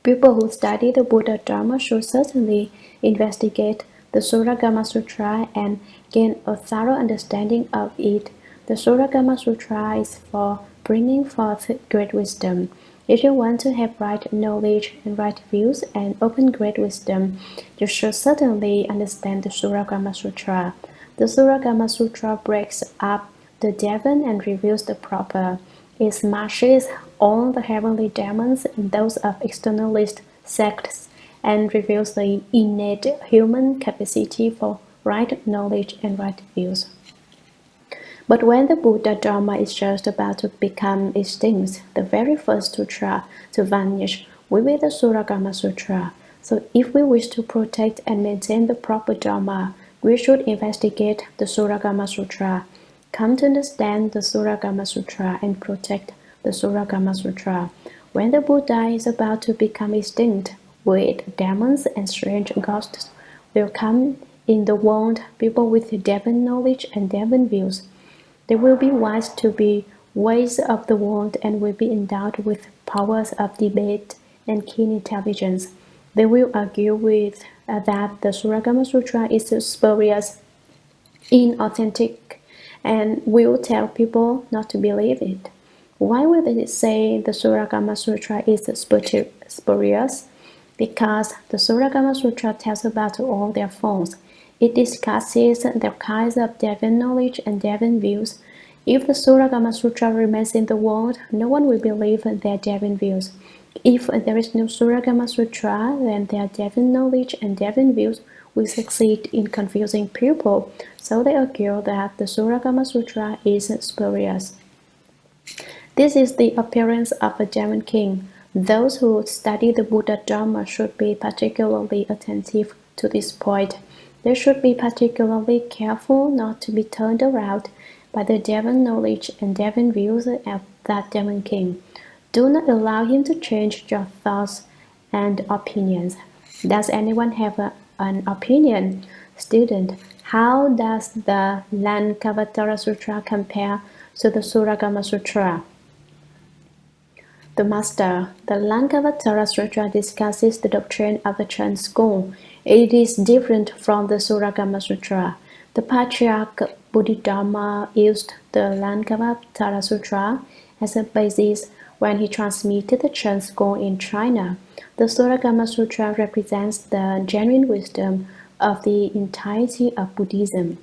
People who study the Buddha Dharma should certainly investigate the Shurangama Sutra and gain a thorough understanding of it. The Shurangama Sutra is for bringing forth great wisdom. If you want to have right knowledge and right views and open great wisdom, you should certainly understand the Shurangama Sutra. The Shurangama Sutra breaks up the Devon and reveals the proper. It smashes all the heavenly demons and those of externalist sects and reveals the innate human capacity for right knowledge and right views. But when the Buddha Dharma is just about to become extinct, the very first sutra to vanish will be the Shurangama Sutra. So if we wish to protect and maintain the proper Dharma, we should investigate the Shurangama Sutra, come to understand the Shurangama Sutra, and protect the Shurangama Sutra. When the Buddha is about to become extinct, weird demons and strange ghosts will come in the world people with divine knowledge and divine views. They will be wise to be ways of the world and will be endowed with powers of debate and keen intelligence. They will argue with that the Shurangama Sutra is spurious, inauthentic, and will tell people not to believe it. Why would they say the Shurangama Sutra is spurious? Because the Shurangama Sutra tells about all their forms. It discusses the kinds of divine knowledge and divine views. If the Shurangama Sutra remains in the world, no one will believe their divine views. If there is no Shurangama Sutra, then their divine knowledge and divine views will succeed in confusing people, so they argue that the Shurangama Sutra is spurious. This is the appearance of a Demon king. Those who study the Buddha Dharma should be particularly attentive to this point. They should be particularly careful not to be turned around by the divine knowledge and divine views of that Demon king. Do not allow him to change your thoughts and opinions. Does anyone have an opinion? Student, how does the Lankavatara Sutra compare to the Shurangama Sutra? The Master, the Lankavatara Sutra discusses the doctrine of the Chan school. It is different from the Shurangama Sutra. The Patriarch Bodhidharma used the Lankavatara Sutra as a basis when he transmitted the Chan school in China. The Shurangama Sutra represents the genuine wisdom of the entirety of Buddhism.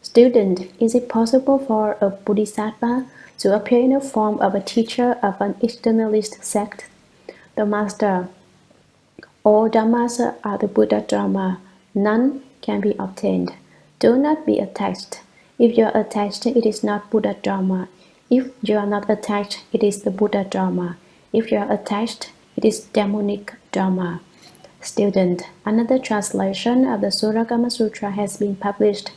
Student, is it possible for a Bodhisattva to appear in the form of a teacher of an externalist sect? The Master, all dharmas are the Buddha Dharma. None can be obtained. Do not be attached. If you are attached, it is not Buddha Dharma. If you are not attached, it is the Buddha Dharma. If you are attached, it is demonic Dharma. Student, another translation of the Shurangama Sutra has been published.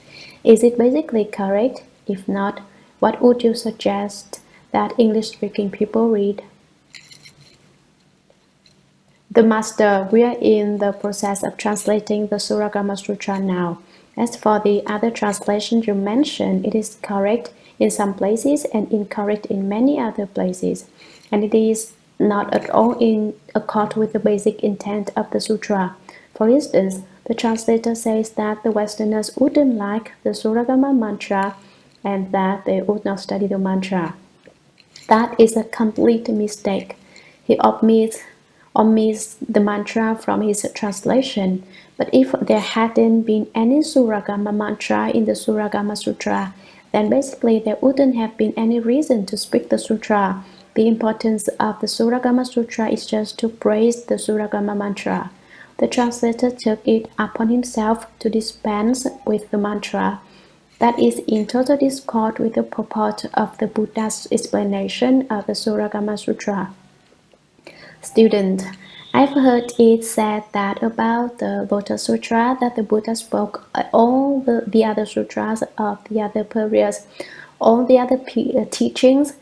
Is it basically correct? If not, what would you suggest that English-speaking people read? The Master, we are in the process of translating the Shurangama Sutra now. As for the other translation you mentioned, it is correct in some places and incorrect in many other places, and it is not at all in accord with the basic intent of the sutra. For instance, the translator says that the Westerners wouldn't like the Shurangama mantra and that they would not study the mantra. That is a complete mistake. He omits the mantra from his translation. But if there hadn't been any Shurangama mantra in the Shurangama Sutra, then basically there wouldn't have been any reason to speak the sutra. The importance of the Shurangama Sutra is just to praise the Shurangama mantra. The translator took it upon himself to dispense with the mantra. That is in total discord with the purport of the Buddha's explanation of the Shurangama Sutra. Student, I've heard it said that about the Lotus Sutra that the Buddha spoke all the other sutras of the other periods, all the other teachings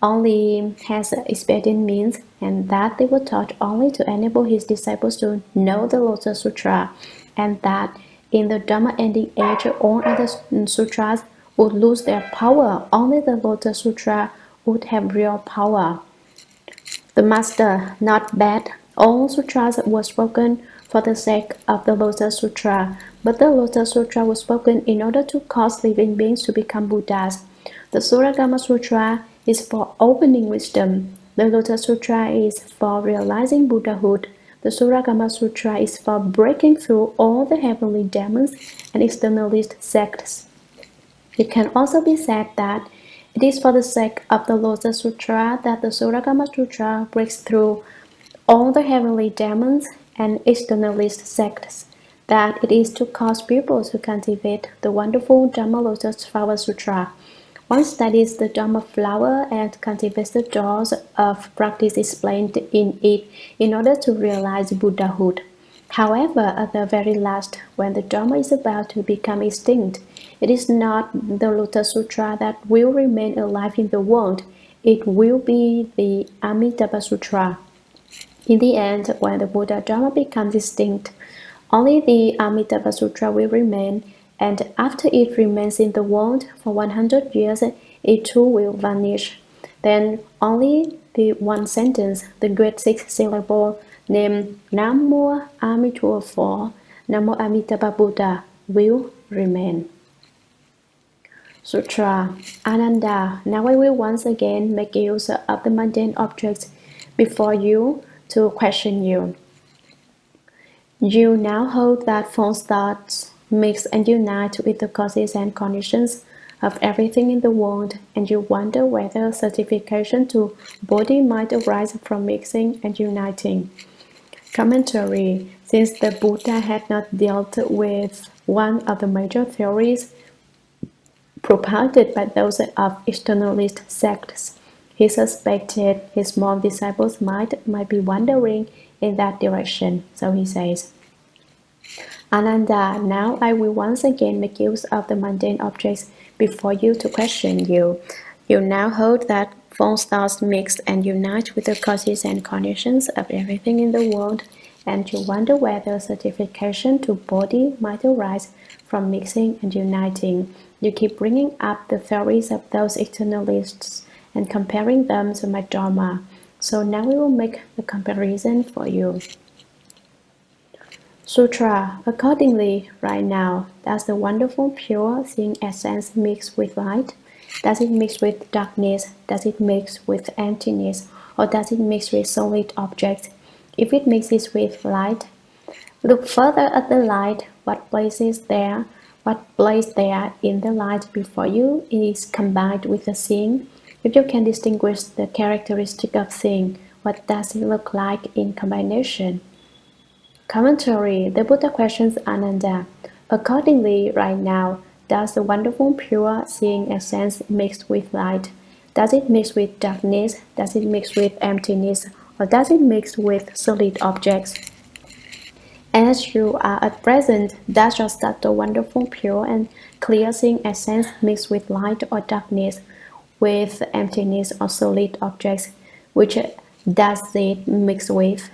only has expedient means, and that they were taught only to enable his disciples to know the Lotus Sutra, and that in the Dhamma ending age all other sutras would lose their power, only the Lotus Sutra would have real power. The Master, not bad. All sutras were spoken for the sake of the Lotus Sutra, but the Lotus Sutra was spoken in order to cause living beings to become Buddhas. The Shurangama Sutra is for opening wisdom. The Lotus Sutra is for realizing Buddhahood. The Shurangama Sutra is for breaking through all the heavenly demons and externalist sects. It can also be said that it is for the sake of the Lotus Sutra that the Shurangama Sutra breaks through all the heavenly demons and externalist sects, that it is to cause people to cultivate the wonderful Dhamma Lotus Flower Sutra. One studies the Dhamma flower and cultivates the doors of practice explained in it in order to realize Buddhahood. However, at the very last, when the Dhamma is about to become extinct, it is not the Lotus Sutra that will remain alive in the world. It will be the Amitabha Sutra. In the end, when the Buddha Dhamma becomes extinct, Only the Amitabha Sutra will remain, and after it remains in the world for 100 years, it too will vanish. Then only the one sentence, the great six syllable named Namo Amitabha for Namo Amitabha Buddha will remain. Sutra. Ananda, now I will once again make use of the mundane objects before you to question you. You now hold that false thoughts mix and unite with the causes and conditions of everything in the world, and you wonder whether certification to body might arise from mixing and uniting. Commentary. Since the Buddha had not dealt with one of the major theories propounded by those of externalist sects, he suspected his small disciples might be wandering in that direction. So he says, Ananda, now I will once again make use of the mundane objects before you to question you. You now hold that false thoughts mix and unite with the causes and conditions of everything in the world, and you wonder whether certification to body might arise from mixing and uniting. You keep bringing up the theories of those externalists and comparing them to my Dharma. So now we will make the comparison for you. Sutra. Accordingly, right now, does the wonderful pure seeing essence mix with light? Does it mix with darkness? Does it mix with emptiness? Or does it mix with solid objects? If it mixes with light, look further at the light. What place there in the light before you is combined with the seeing? If you can distinguish the characteristic of seeing, what does it look like in combination? Commentary. The Buddha questions Ananda. Accordingly, right now, does the wonderful pure seeing essence mix with light? Does it mix with darkness? Does it mix with emptiness? Or does it mix with solid objects? As you are at present, does your subtle, wonderful, pure, and clear seeing essence mix with light or darkness, with emptiness or solid objects? Which does it mix with?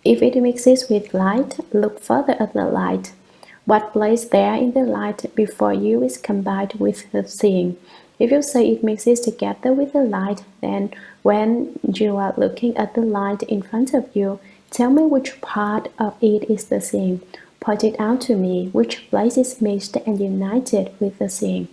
If it mixes with light, look further at the light. What place there in the light before you is combined with the seeing. If you say it mixes together with the light, then when you are looking at the light in front of you, tell me which part of it is the seeing. Point it out to me, which place is mixed and united with the seeing.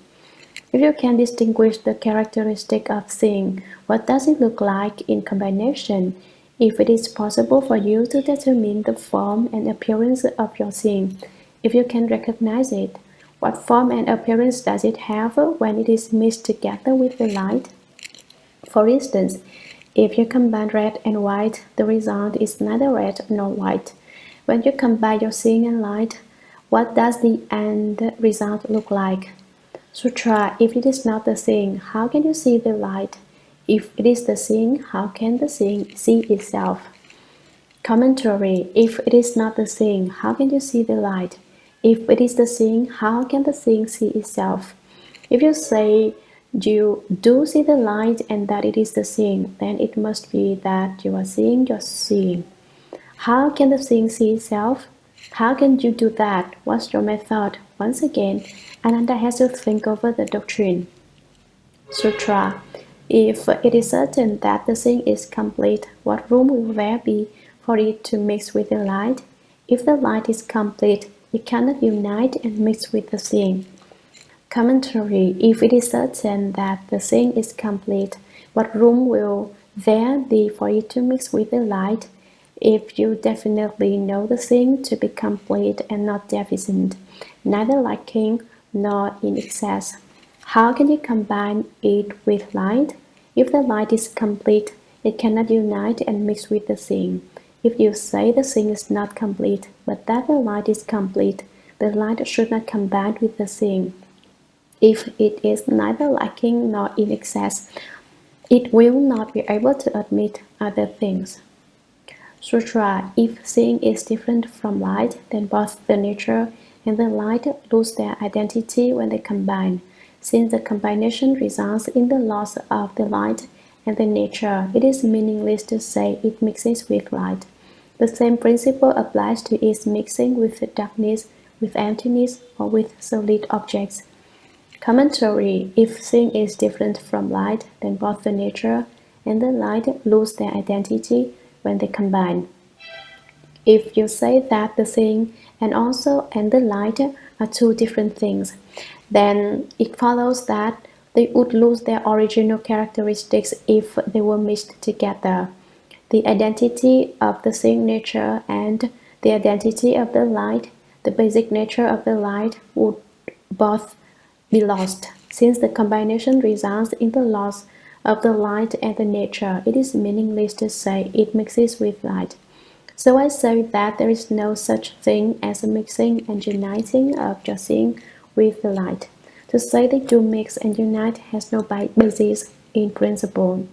If you can distinguish the characteristic of seeing, what does it look like in combination? If it is possible for you to determine the form and appearance of your seeing, if you can recognize it, what form and appearance does it have when it is mixed together with the light? For instance, if you combine red and white, the result is neither red nor white. When you combine your seeing and light, what does the end result look like? Sutra. If it is not the seeing, how can you see the light? If it is the seeing, how can the seeing see itself? Commentary. If it is not the seeing, how can you see the light? If it is the seeing, how can the seeing see itself? If you say you do see the light and that it is the seeing, then it must be that you are seeing your seeing. How can the seeing see itself? How can you do that? What's your method? Once again, Ananda has to think over the doctrine. Sutra. If it is certain that the seeing is complete, what room will there be for it to mix with the light? If the light is complete, it cannot unite and mix with the seeing. Commentary. If it is certain that the seeing is complete, what room will there be for it to mix with the light? If you definitely know the seeing to be complete and not deficient, neither lacking nor in excess, how can you combine it with light? If the light is complete, it cannot unite and mix with the seeing. If you say the seeing is not complete, but that the light is complete, the light should not combine with the seeing. If it is neither lacking nor in excess, it will not be able to admit other things. Sutra. If seeing is different from light, then both the nature and the light lose their identity when they combine. Since the combination results in the loss of the light and the nature, it is meaningless to say it mixes with light. The same principle applies to its mixing with darkness, with emptiness, or with solid objects. Commentary: if seeing is different from light, then both the nature and the light lose their identity when they combine. If you say that the seeing and the light are two different things, then it follows that they would lose their original characteristics if they were mixed together. The identity of the seeing nature and the identity of the light, the basic nature of the light, would both be lost. Since the combination results in the loss of the light and the nature, it is meaningless to say it mixes with light. So I say that there is no such thing as a mixing and uniting of the seeing with the light. To say they do mix and unite has no basis in principle.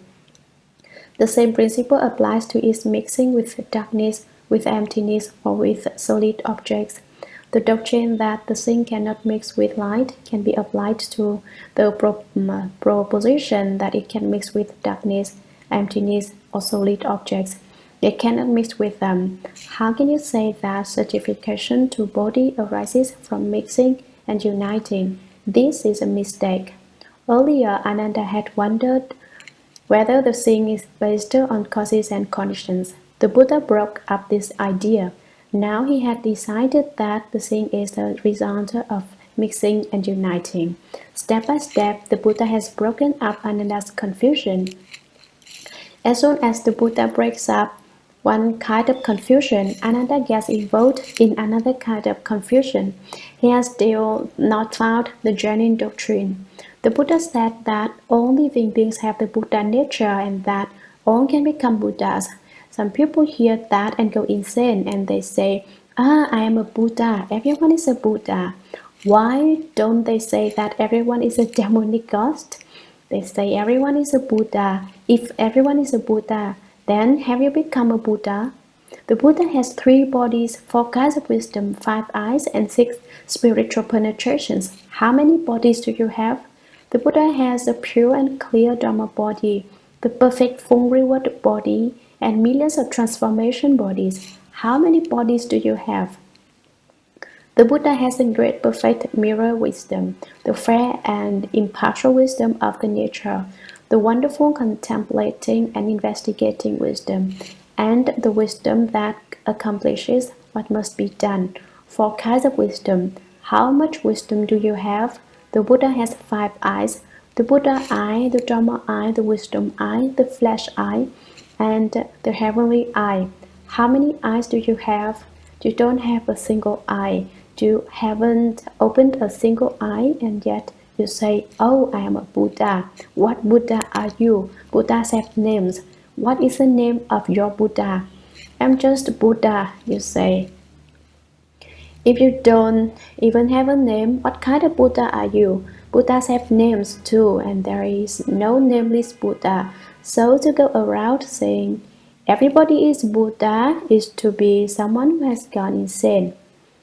The same principle applies to its mixing with darkness, with emptiness, or with solid objects. The doctrine that the thing cannot mix with light can be applied to the proposition that it can mix with darkness, emptiness, or solid objects. It cannot mix with them. How can you say that certification to body arises from mixing and uniting? This is a mistake. Earlier, Ananda had wondered whether the seeing is based on causes and conditions. The Buddha broke up this idea. Now he had decided that the seeing is the result of mixing and uniting. Step by step, the Buddha has broken up Ananda's confusion. As soon as the Buddha breaks up one kind of confusion, Ananda gets involved in another kind of confusion. He has still not found the genuine doctrine. The Buddha said that all living beings have the Buddha nature and that all can become Buddhas. Some people hear that and go insane and they say, I am a Buddha, everyone is a Buddha. Why don't they say that everyone is a demonic ghost? They say everyone is a Buddha. If everyone is a Buddha, then have you become a Buddha? The Buddha has 3 bodies, 4 kinds of wisdom, 5 eyes, and 6 spiritual penetrations. How many bodies do you have? The Buddha has a pure and clear Dharma body, the perfect full reward body, and millions of transformation bodies. How many bodies do you have? The Buddha has a great perfect mirror wisdom, the fair and impartial wisdom of the nature, the wonderful contemplating and investigating wisdom, and the wisdom that accomplishes what must be done. 4 kinds of wisdom. How much wisdom do you have? The Buddha has 5 eyes, the Buddha eye, the Dharma eye, the wisdom eye, the flesh eye, and the heavenly eye. How many eyes do you have? You don't have a single eye. You haven't opened a single eye, and yet you say, I am a Buddha. What Buddha are you? Buddhas have names. What is the name of your Buddha? I'm just Buddha, you say. If you don't even have a name, what kind of Buddha are you? Buddhas have names too, and there is no nameless Buddha. So to go around saying, everybody is Buddha is to be someone who has gone insane.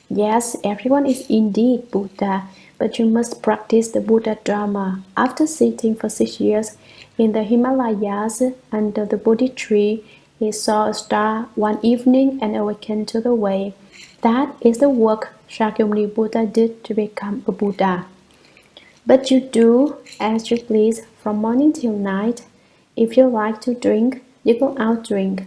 Yes, everyone is indeed Buddha, but you must practice the Buddha Dharma. After sitting for 6 years in the Himalayas under the Bodhi tree, he saw a star one evening and awakened to the way. That is the work Shakyamuni Buddha did to become a Buddha. But you do as you please from morning till night. If you like to drink, you go out drink.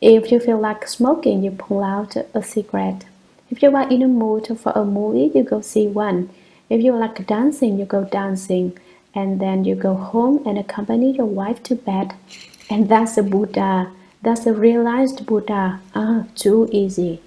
If you feel like smoking, you pull out a cigarette. If you are in a mood for a movie, you go see one. If you like dancing, you go dancing. And then you go home and accompany your wife to bed. And that's a Buddha. That's a realized Buddha. Too easy.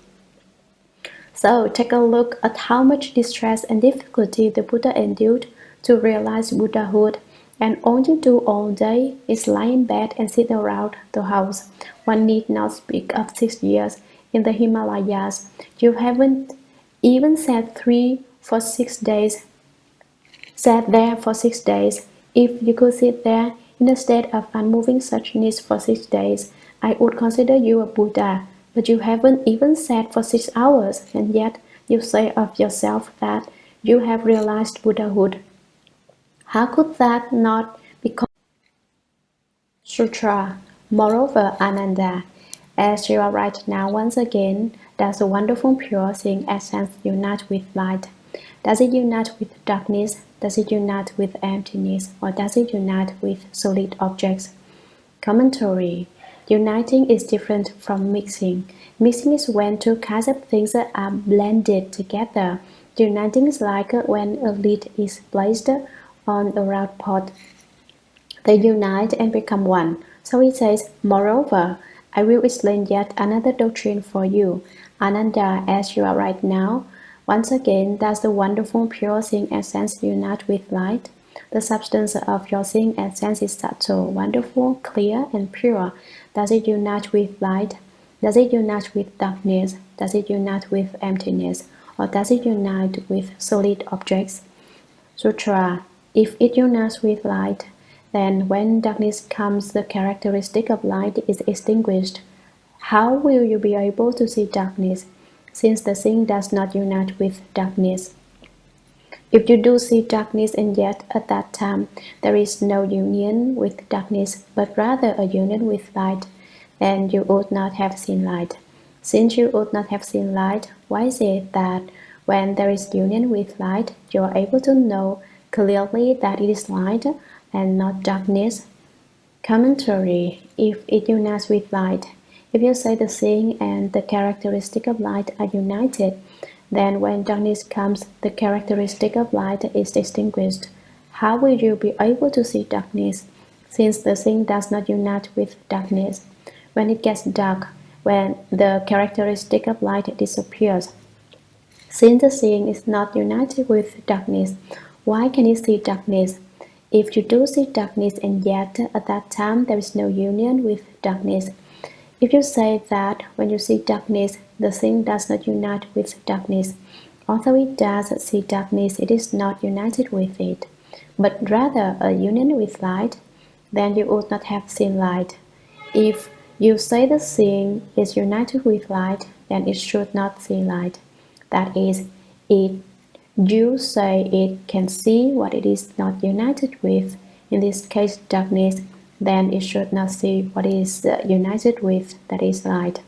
So take a look at how much distress and difficulty the Buddha endured to realize Buddhahood. And all you do all day is lie in bed and sit around the house. One need not speak of 6 years in the Himalayas. You haven't even sat there for 6 days. If you could sit there in a state of unmoving suchness for 6 days, I would consider you a Buddha. But you haven't even sat for 6 hours, and yet you say of yourself that you have realized Buddhahood. How could that not be called Sutra? Moreover, Ananda, As you are right now, once again, does the wonderful pure seeing essence unite with light? Does it unite with darkness? Does it unite with emptiness? Or does it unite with solid objects? Commentary. Uniting is different from mixing. Mixing is when two kinds of things are blended together. Uniting is like when a lid is placed on a round pot. They unite and become one. So he says, moreover, I will explain yet another doctrine for you, Ananda, as you are right now. Once again, does the wonderful pure seeing essence unite with light? The substance of your seeing essence is subtle, wonderful, clear, and pure. Does it unite with light? Does it unite with darkness? Does it unite with emptiness? Or does it unite with solid objects? Sutra. If it unites with light, then when darkness comes, the characteristic of light is extinguished. How will you be able to see darkness, since the seeing does not unite with darkness? If you do see darkness and yet at that time there is no union with darkness, but rather a union with light, then you ought not have seen light. Since you ought not have seen light, why is it that when there is union with light, you are able to know clearly that it is light and not darkness? Commentary. If it unites with light, if you say the seeing and the characteristic of light are united, then when darkness comes, the characteristic of light is extinguished. How will you be able to see darkness, since the seeing does not unite with darkness? When it gets dark, when the characteristic of light disappears, since the seeing is not united with darkness, why can you see darkness? If you do see darkness and yet at that time there is no union with darkness, if you say that when you see darkness, the seeing does not unite with darkness, although it does see darkness, it is not united with it, but rather a union with light, then you ought not have seen light. If you say the seeing is united with light, then it should not see light. That is, it you say it can see what it is not united with, in this case darkness, then it should not see what it is united with, that is light.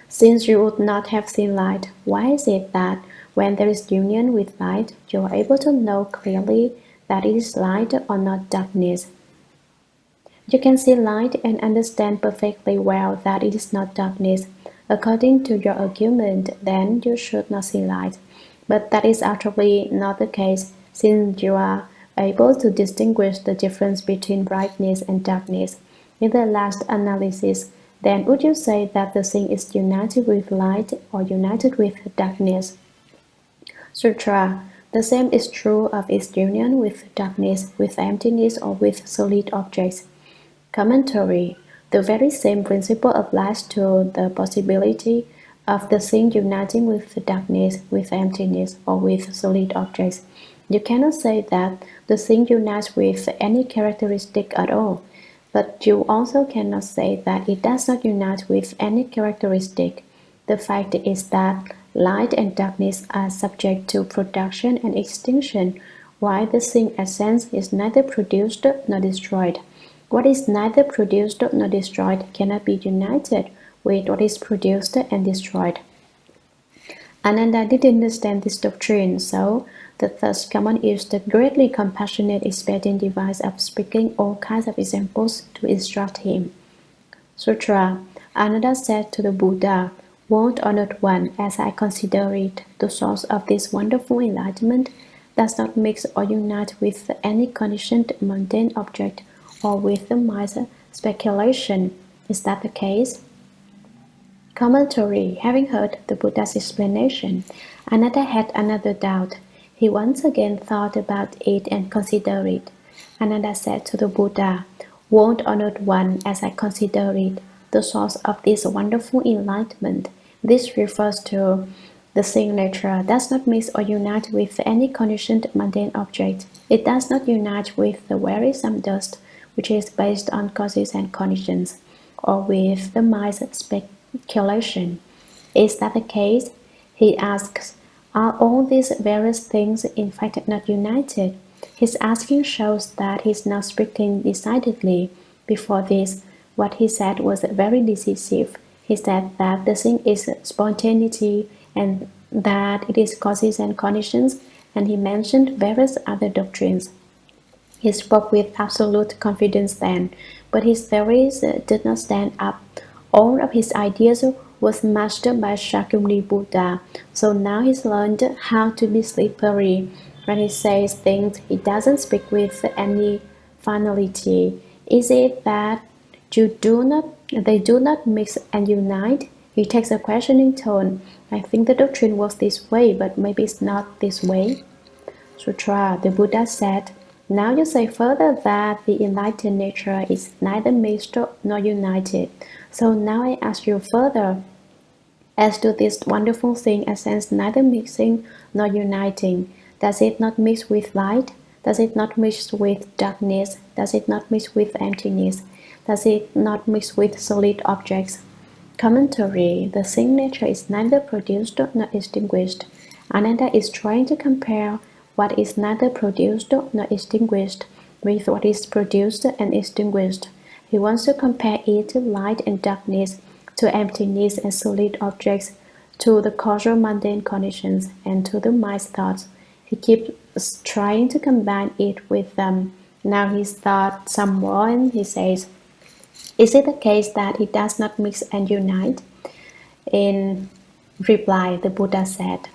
Since you would not have seen light, why is it that when there is union with light, you are able to know clearly that it is light or not darkness? You can see light and understand perfectly well that it is not darkness. According to your argument, then you should not see light. But that is actually not the case, since you are able to distinguish the difference between brightness and darkness. In the last analysis, then would you say that the thing is united with light or united with darkness? Sutra. The same is true of its union with darkness, with emptiness, or with solid objects. Commentary. The very same principle applies to the possibility of the thing uniting with the darkness, with emptiness, or with solid objects. You cannot say that the thing unites with any characteristic at all, but you also cannot say that it does not unite with any characteristic. The fact is that light and darkness are subject to production and extinction, while the thing essence is neither produced nor destroyed. What is neither produced nor destroyed cannot be united with what is produced and destroyed. Ananda did understand this doctrine, so the thus common used the greatly compassionate expedient device of speaking all kinds of examples to instruct him. Sutra. Ananda said to the Buddha, "Won't honored one, as I consider it, the source of this wonderful enlightenment does not mix or unite with any conditioned mundane object or with the mind's speculation. Is that the case?" Commentary. Having heard the Buddha's explanation, Ananda had another doubt. He once again thought about it and considered it. Ananda said to the Buddha, "Won't honored one, as I consider it, the source of this wonderful enlightenment." This refers to the seeing nature does not mix or unite with any conditioned mundane object. It does not unite with the wearisome dust, which is based on causes and conditions, or with the mind's speculation. Is that the case? He asks, are all these various things in fact not united? His asking shows that he is not speaking decidedly. Before this, What he said was very decisive. He said that the thing is spontaneity and that it is causes and conditions, and he mentioned various other doctrines. He spoke with absolute confidence then, but his theories did not stand up. All of his ideas were mastered by Shakyamuni Buddha, so now he's learned how to be slippery. When he says things, he doesn't speak with any finality. Is it that they do not mix and unite? He takes a questioning tone. I think the doctrine was this way, but maybe it's not this way. Sutra, the Buddha said, now you say further that the enlightened nature is neither mixed nor united. So now I ask you further, as to this wonderful thing essence neither mixing nor uniting. Does it not mix with light? Does it not mix with darkness? Does it not mix with emptiness? Does it not mix with solid objects? Commentary: the same nature is neither produced nor extinguished. Ananda is trying to compare what is neither produced nor extinguished with what is produced and extinguished. He wants to compare it to light and darkness, to emptiness and solid objects, to the causal mundane conditions, and to the mind's thoughts. He keeps trying to combine it with them. Now he's thought some more and he says, is it the case that it does not mix and unite? In reply, the Buddha said,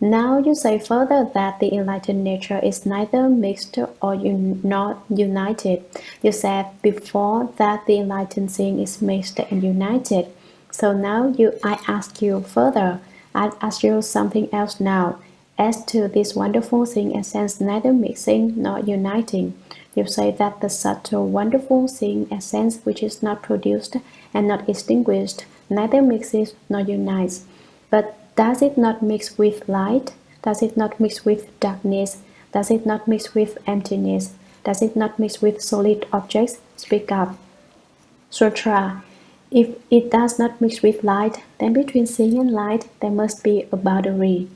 now you say further that the enlightened nature is neither mixed or not united. You said before that the enlightened thing is mixed and united. So now I ask you further. I ask you something else now. As to this wonderful thing essence neither mixing nor uniting. You say that the subtle wonderful thing essence which is not produced and not extinguished neither mixes nor unites. But does it not mix with light? Does it not mix with darkness? Does it not mix with emptiness? Does it not mix with solid objects? Speak up. Sutra. If it does not mix with light, then between seeing and light there must be a boundary.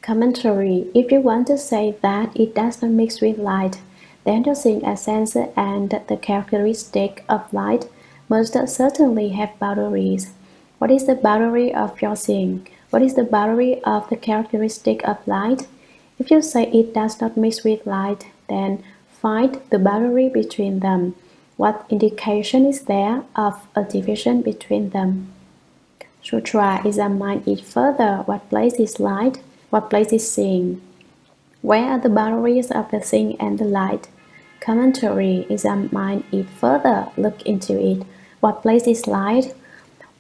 Commentary. If you want to say that it does not mix with light, then the seeing essence and the characteristic of light must certainly have boundaries. What is the boundary of your seeing? What is the boundary of the characteristic of light? If you say it does not mix with light, then find the boundary between them. What indication is there of a division between them? Sutra, examine it further. What place is light? What place is seeing? Where are the boundaries of the seeing and the light? Commentary, examine it further. Look into it. What place is light?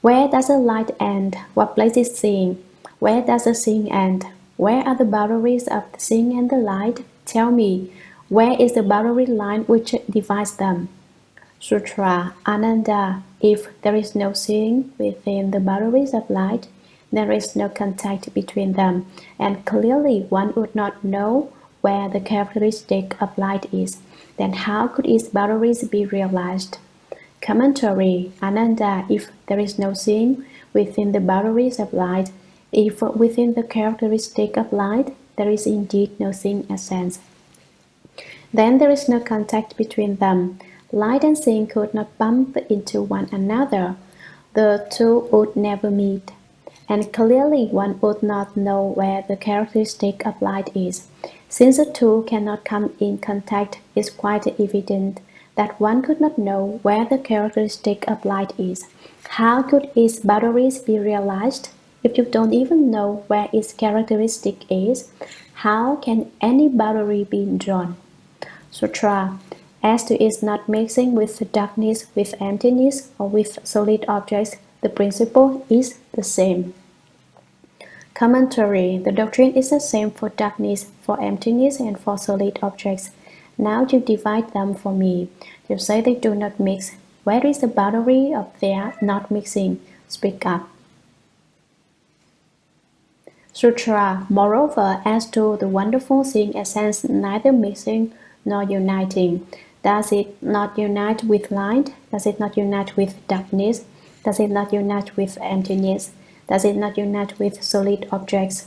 Where does the light end? What place is seeing? Where does the seeing end? Where are the boundaries of the seeing and the light? Tell me, where is the boundary line which divides them? Sutra, Ananda, if there is no seeing within the boundaries of light, there is no contact between them, and clearly one would not know where the characteristic of light is. Then how could its boundaries be realized? Commentary, Ananda, if there is no seeing within the boundaries of light, if within the characteristic of light there is indeed no seeing essence, then there is no contact between them. Light and seeing could not bump into one another. The two would never meet. And clearly one would not know where the characteristic of light is. Since the two cannot come in contact, it is quite evident that one could not know where the characteristic of light is. How could its boundaries be realized? If you don't even know where its characteristic is, how can any boundary be drawn? Sutra. As to its not mixing with darkness, with emptiness, or with solid objects, the principle is the same. Commentary. The doctrine is the same for darkness, for emptiness, and for solid objects. Now you divide them for me. You say they do not mix. Where is the boundary of their not mixing? Speak up. Sutra. Moreover, as to the wonderful seeing essence neither mixing nor uniting, does it not unite with light? Does it not unite with darkness? Does it not unite with emptiness? Does it not unite with solid objects?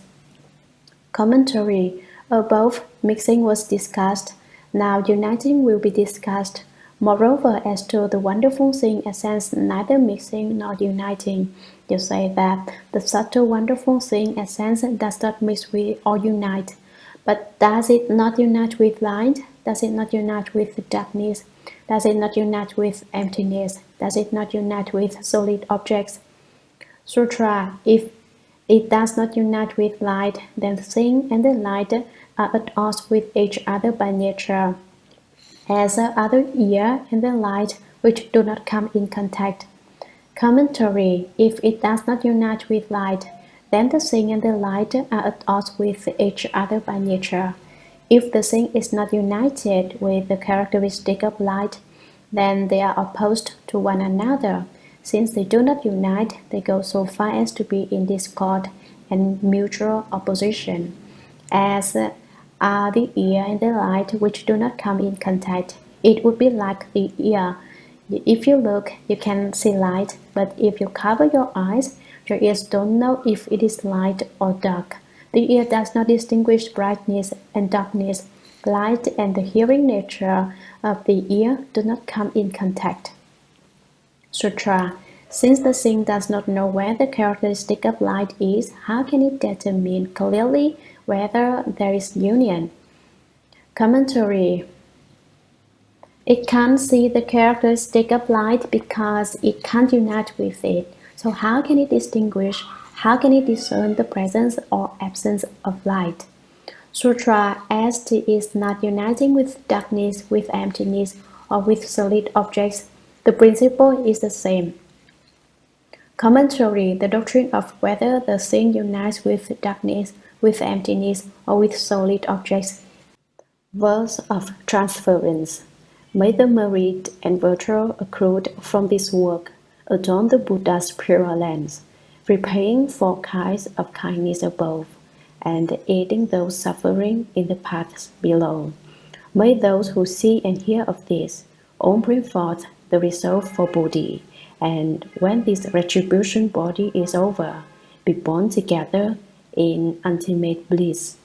Commentary. Above, mixing was discussed. Now uniting will be discussed. Moreover, as to the wonderful thing essence neither mixing nor uniting, you say that the subtle wonderful thing essence does not mix with or unite. But does it not unite with light? Does it not unite with darkness? Does it not unite with emptiness? Does it not unite with solid objects? Sutra: if it does not unite with light, then the thing and the light are at odds with each other by nature, as are the ear and the light, which do not come in contact. Commentary: if it does not unite with light, then the thing and the light are at odds with each other by nature. If the thing is not united with the characteristic of light, then they are opposed to one another. Since they do not unite, they go so far as to be in discord and mutual opposition, as are the ear and the light, which do not come in contact. It would be like the ear. If you look, you can see light, but if you cover your eyes, your ears don't know if it is light or dark. The ear does not distinguish brightness and darkness. Light and the hearing nature of the ear do not come in contact. Sutra: since the thing does not know where the characteristic of light is, how can it determine clearly whether there is union? Commentary: it can't see the characteristic of light because it can't unite with it. So how can it distinguish, how can it discern the presence or absence of light? Sutra: as it is not uniting with darkness, with emptiness, or with solid objects, the principle is the same. Commentary: the doctrine of whether the thing unites with darkness, with emptiness, or with solid objects. Verse of transference. May the merit and virtue accrued from this work adorn the Buddha's Pure Lands, repaying for kinds of kindness above, and aiding those suffering in the paths below. May those who see and hear of this all bring forth the resolve for Bodhi, and when this retribution body is over, be born together in ultimate bliss.